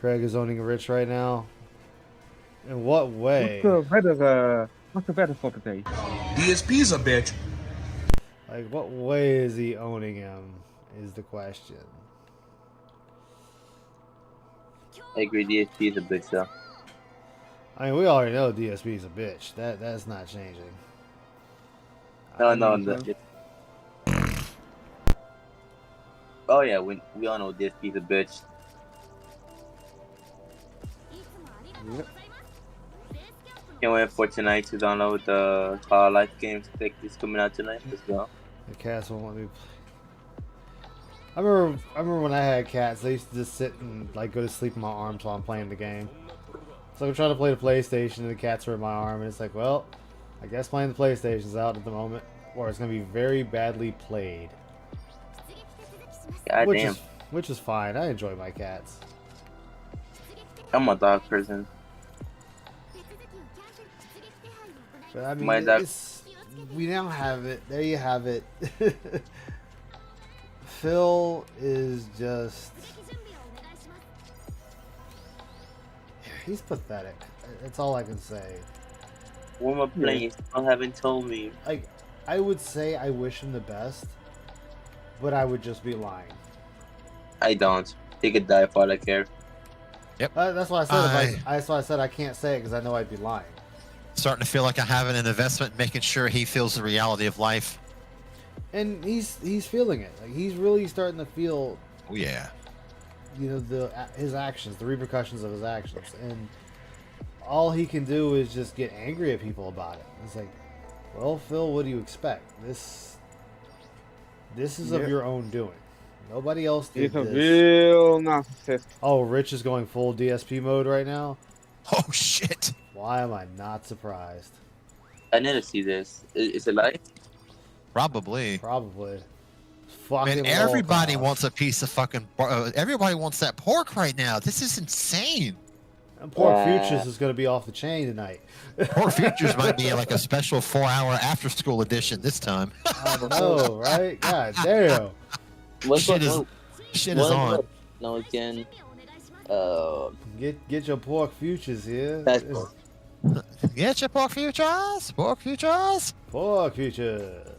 Craig is owning Rich right now. In what way? What's the weather for today? DSP's a bitch. Like, what way is he owning him? Is the question. I agree. DSP is a bitch though. I mean, we already know DSP is a bitch. That's not changing. No. Oh yeah, we all know DSP is a bitch. Yep. Can't wait for tonight to download the Call of Life games. It's coming out tonight. Let's go. The cats won't let me play. I remember when I had cats, they used to just sit and like go to sleep in my arms while I'm playing the game. So I'm trying to play the PlayStation and the cats are in my arm, and it's like, well, I guess playing the PlayStation's out at the moment, or it's gonna be very badly played. God damn. Which is fine. I enjoy my cats. I'm a dog person. But I mean, My dog. we now have it. There you have it. Phil is just... He's pathetic. That's all I can say. What am I playing? You still haven't told me. Like, I would say I wish him the best, but I would just be lying. I don't. He could die for all I care. Yep. That's why I said. That's why I said I can't say it because I know I'd be lying. Starting to feel like I'm having an investment, making sure he feels the reality of life. And he's feeling it. Like, he's really starting to feel. Oh yeah. You know, his actions, the repercussions of his actions, and all he can do is just get angry at people about it. It's like, well, Phil, what do you expect? This is of your own doing. Nobody else did He's a this. real narcissist. Oh, Rich is going full DSP mode right now? Oh, shit. Why am I not surprised? I need to see this. Is it live? Probably. Probably. Fucking Man, everybody wants a piece of fucking... everybody wants that pork right now. This is insane. And Pork Futures is going to be off the chain tonight. Pork Futures might be like a special 4-hour after-school edition this time. I know, right? God damn. Shit is on. No, again. Get your Pork Futures here. Get your Pork Futures. Pork Futures. Pork Futures.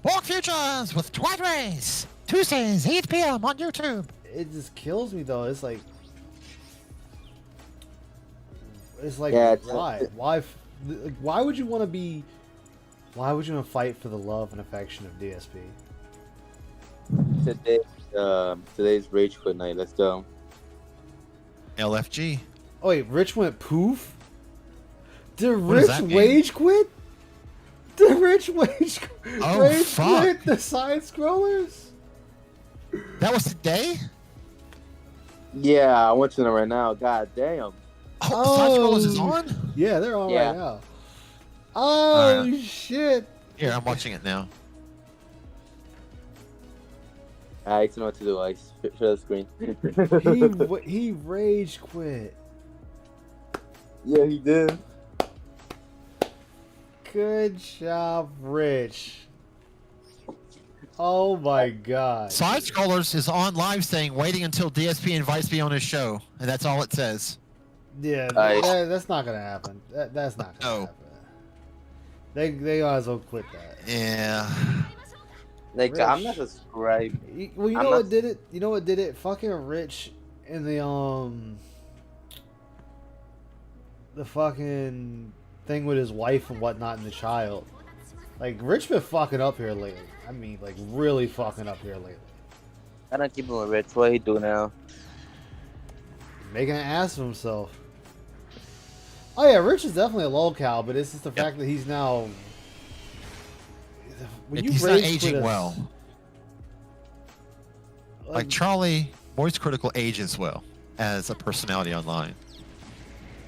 Pork Futures with Dwight Race. Tuesdays, 8 p.m. on YouTube. It just kills me though. It's like, Yeah, why would you want to be? Why would you want to fight for the love and affection of DSP? Today's Rage Quit night. Let's go. LFG. Oh wait, Rich went poof. Did What does Rich that mean? rage quit? Did Rich rage fuck. quit the side scrollers? That was today? Yeah, I went to them right now. God damn. Oh, Side Scrollers is on? Yeah, they're on Yeah. right now. Oh Alright. shit! Here, I'm watching it now. I don't know what to do. I share the screen. He rage quit. Yeah, he did. Good job, Rich. Oh my god. Side Scrollers is on live saying waiting until DSP invites me on his show, and that's all it says. Yeah, that's not gonna happen. That's not gonna happen. They might as well quit that. Yeah. Like, Rich. I'm not subscribed. Well, you know what did it? You know what did it? Fucking Rich in the fucking thing with his wife and whatnot and the child. Like, Rich been fucking up here lately. I mean, like, really fucking up here lately. I don't keep him with Rich. What he do now? Making an ass of himself. Oh yeah, Rich is definitely a lolcow, but it's just the fact that he's now. When He's not aging well. Like Charlie, Voice Critical ages well as a personality online.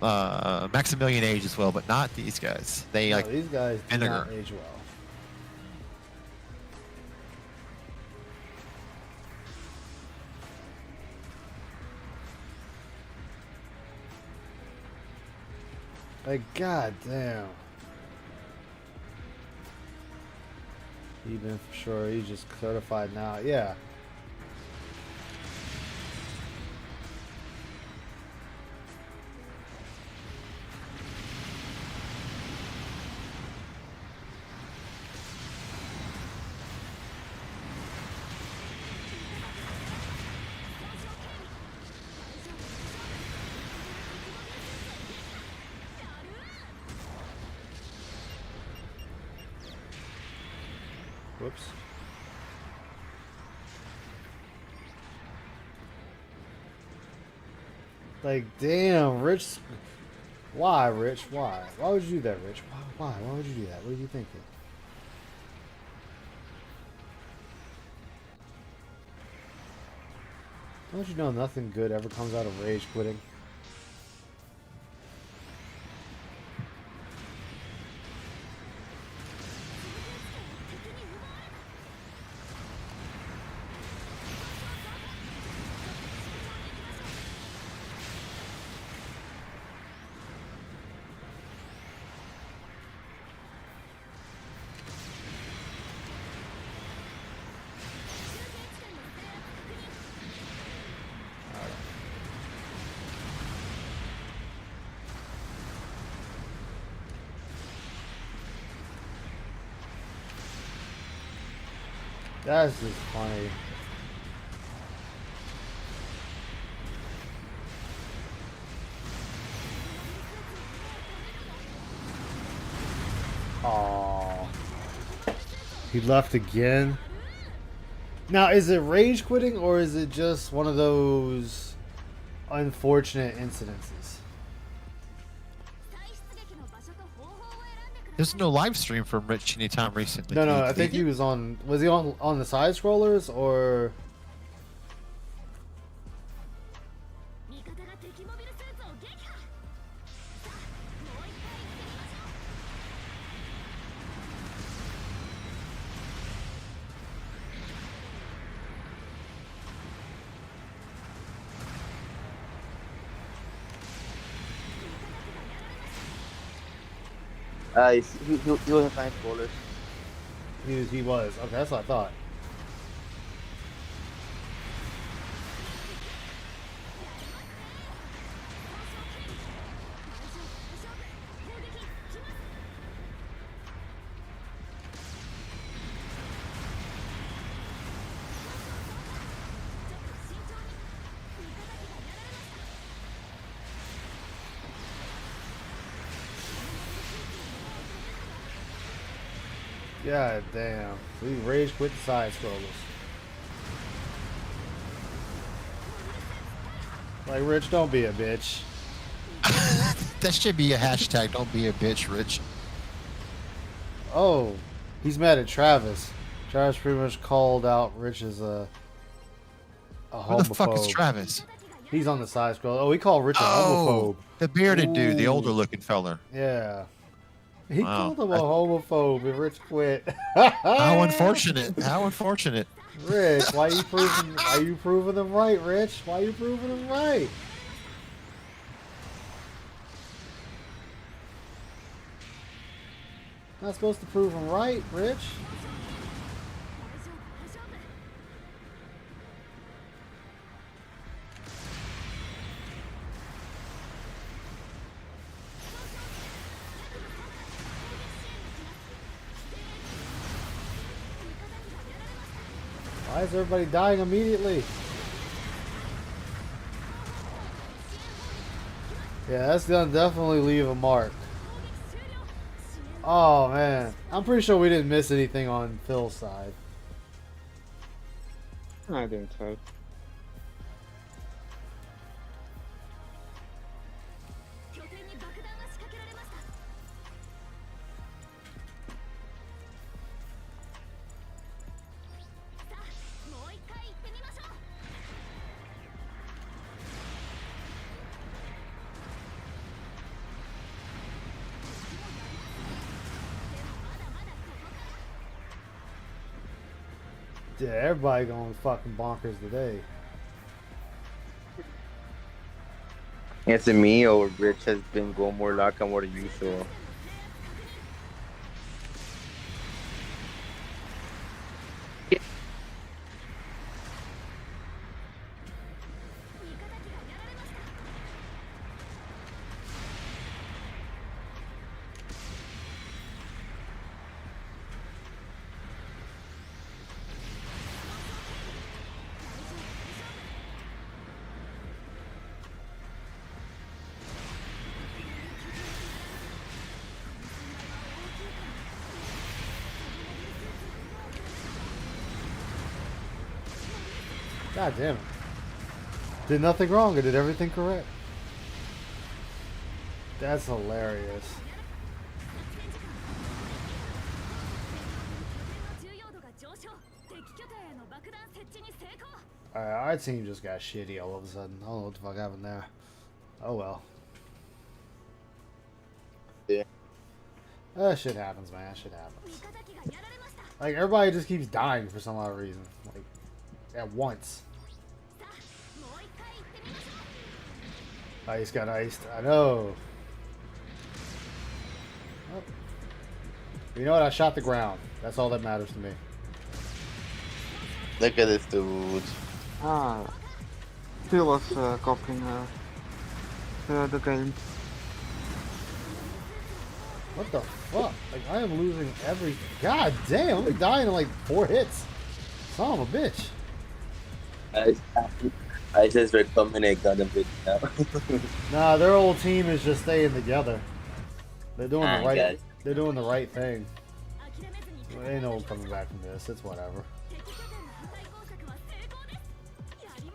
Maximilian ages well, but not these guys. They no, like these guys do vinegar. not age well. Like, goddamn. Even for sure, he's just certified now. Yeah. Whoops. Like, damn, Rich. Why, Rich? Why? Why would you do that, Rich? Why? Why would you do that? What are you thinking? Don't you know nothing good ever comes out of rage quitting? That's just funny. Aww. He left again? Now, is it rage quitting or is it just one of those unfortunate incidences? There's no live stream from Rich anytime recently. No, I think he was on. Was he on the side scrollers or? He wasn't fine spoilers. He was. Okay, that's what I thought. God damn. We rage quit the side scrollers. Like, Rich, don't be a bitch. That should be a hashtag. Don't be a bitch, Rich. Oh, he's mad at Travis. Travis pretty much called out Rich as a homophobe. Who the fuck is Travis? He's on the side scroll. Oh, he called Rich a homophobe. The bearded dude, the Ooh. older looking feller. Yeah. He Wow. called him a homophobe and Rich quit. How unfortunate. How unfortunate. Rich, why you proving them right, Rich? Why you proving them right? Not supposed to prove them right, Rich. Why is everybody dying immediately? Yeah, that's gonna definitely leave a mark. Oh man, I'm pretty sure we didn't miss anything on Phil's side. I think so. Yeah, everybody going fucking bonkers today. Answer me or Rich has been going more lock on more than usual. God damn it. Did nothing wrong. I did everything correct. That's hilarious. Alright, our team just got shitty all of a sudden. I don't know what the fuck happened there. Oh well. Yeah. Shit happens, man. Shit happens. Like, everybody just keeps dying for some odd reason. Like, at once. Ice got iced. I know. Oh. You know what? I shot the ground. That's all that matters to me. Look at this dude. Phil was copying the game. What the fuck? Like, I am losing every... God damn, I'm dying in like 4 hits. Son of a bitch. I just recommend gun a bit now. Nah, their whole team is just staying together. They're doing the right. guys. They're doing the right thing. Ain't no one coming back from this. It's whatever.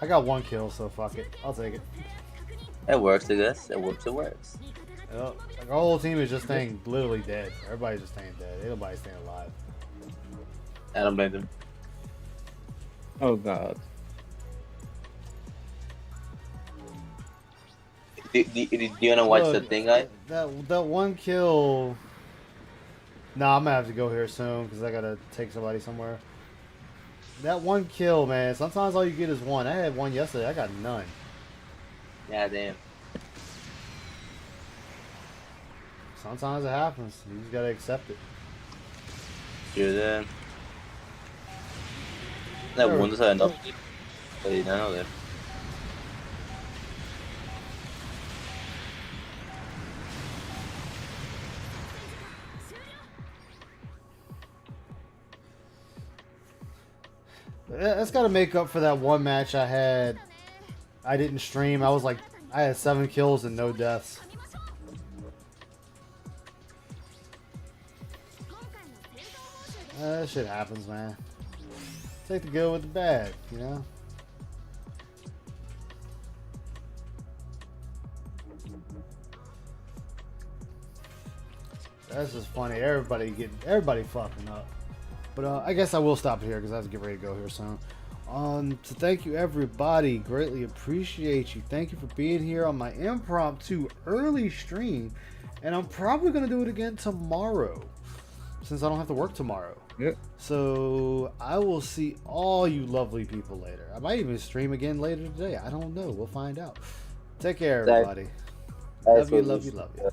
I got 1 kill, so fuck it. I'll take it. It works, I guess. It works. It works. Yep. Like, our whole team is just staying literally dead. Everybody's just staying dead. Ain't nobody staying alive. I don't blame them. Oh god. Do you wanna watch the thing, guy? That 1 kill. Nah, I'm gonna have to go here soon because I gotta take somebody somewhere. That 1 kill, man. Sometimes all you get is 1. I had 1 yesterday. I got none. Yeah, damn. Sometimes it happens. You just gotta accept it. Sure then. That one side enough. Hey, no, there. That's got to make up for that 1 match I had. I didn't stream. I had 7 kills and no deaths. That shit happens, man. Take the good with the bad, you know? That's just funny. Everybody fucking up. But I guess I will stop here because I have to get ready to go here soon. So thank you everybody. Greatly appreciate you. Thank you for being here on my impromptu early stream. And I'm probably going to do it again tomorrow, since I don't have to work tomorrow. Yep. So I will see all you lovely people later. I might even stream again later today. I don't know. We'll find out. Take care, everybody. Love you, love you, love you.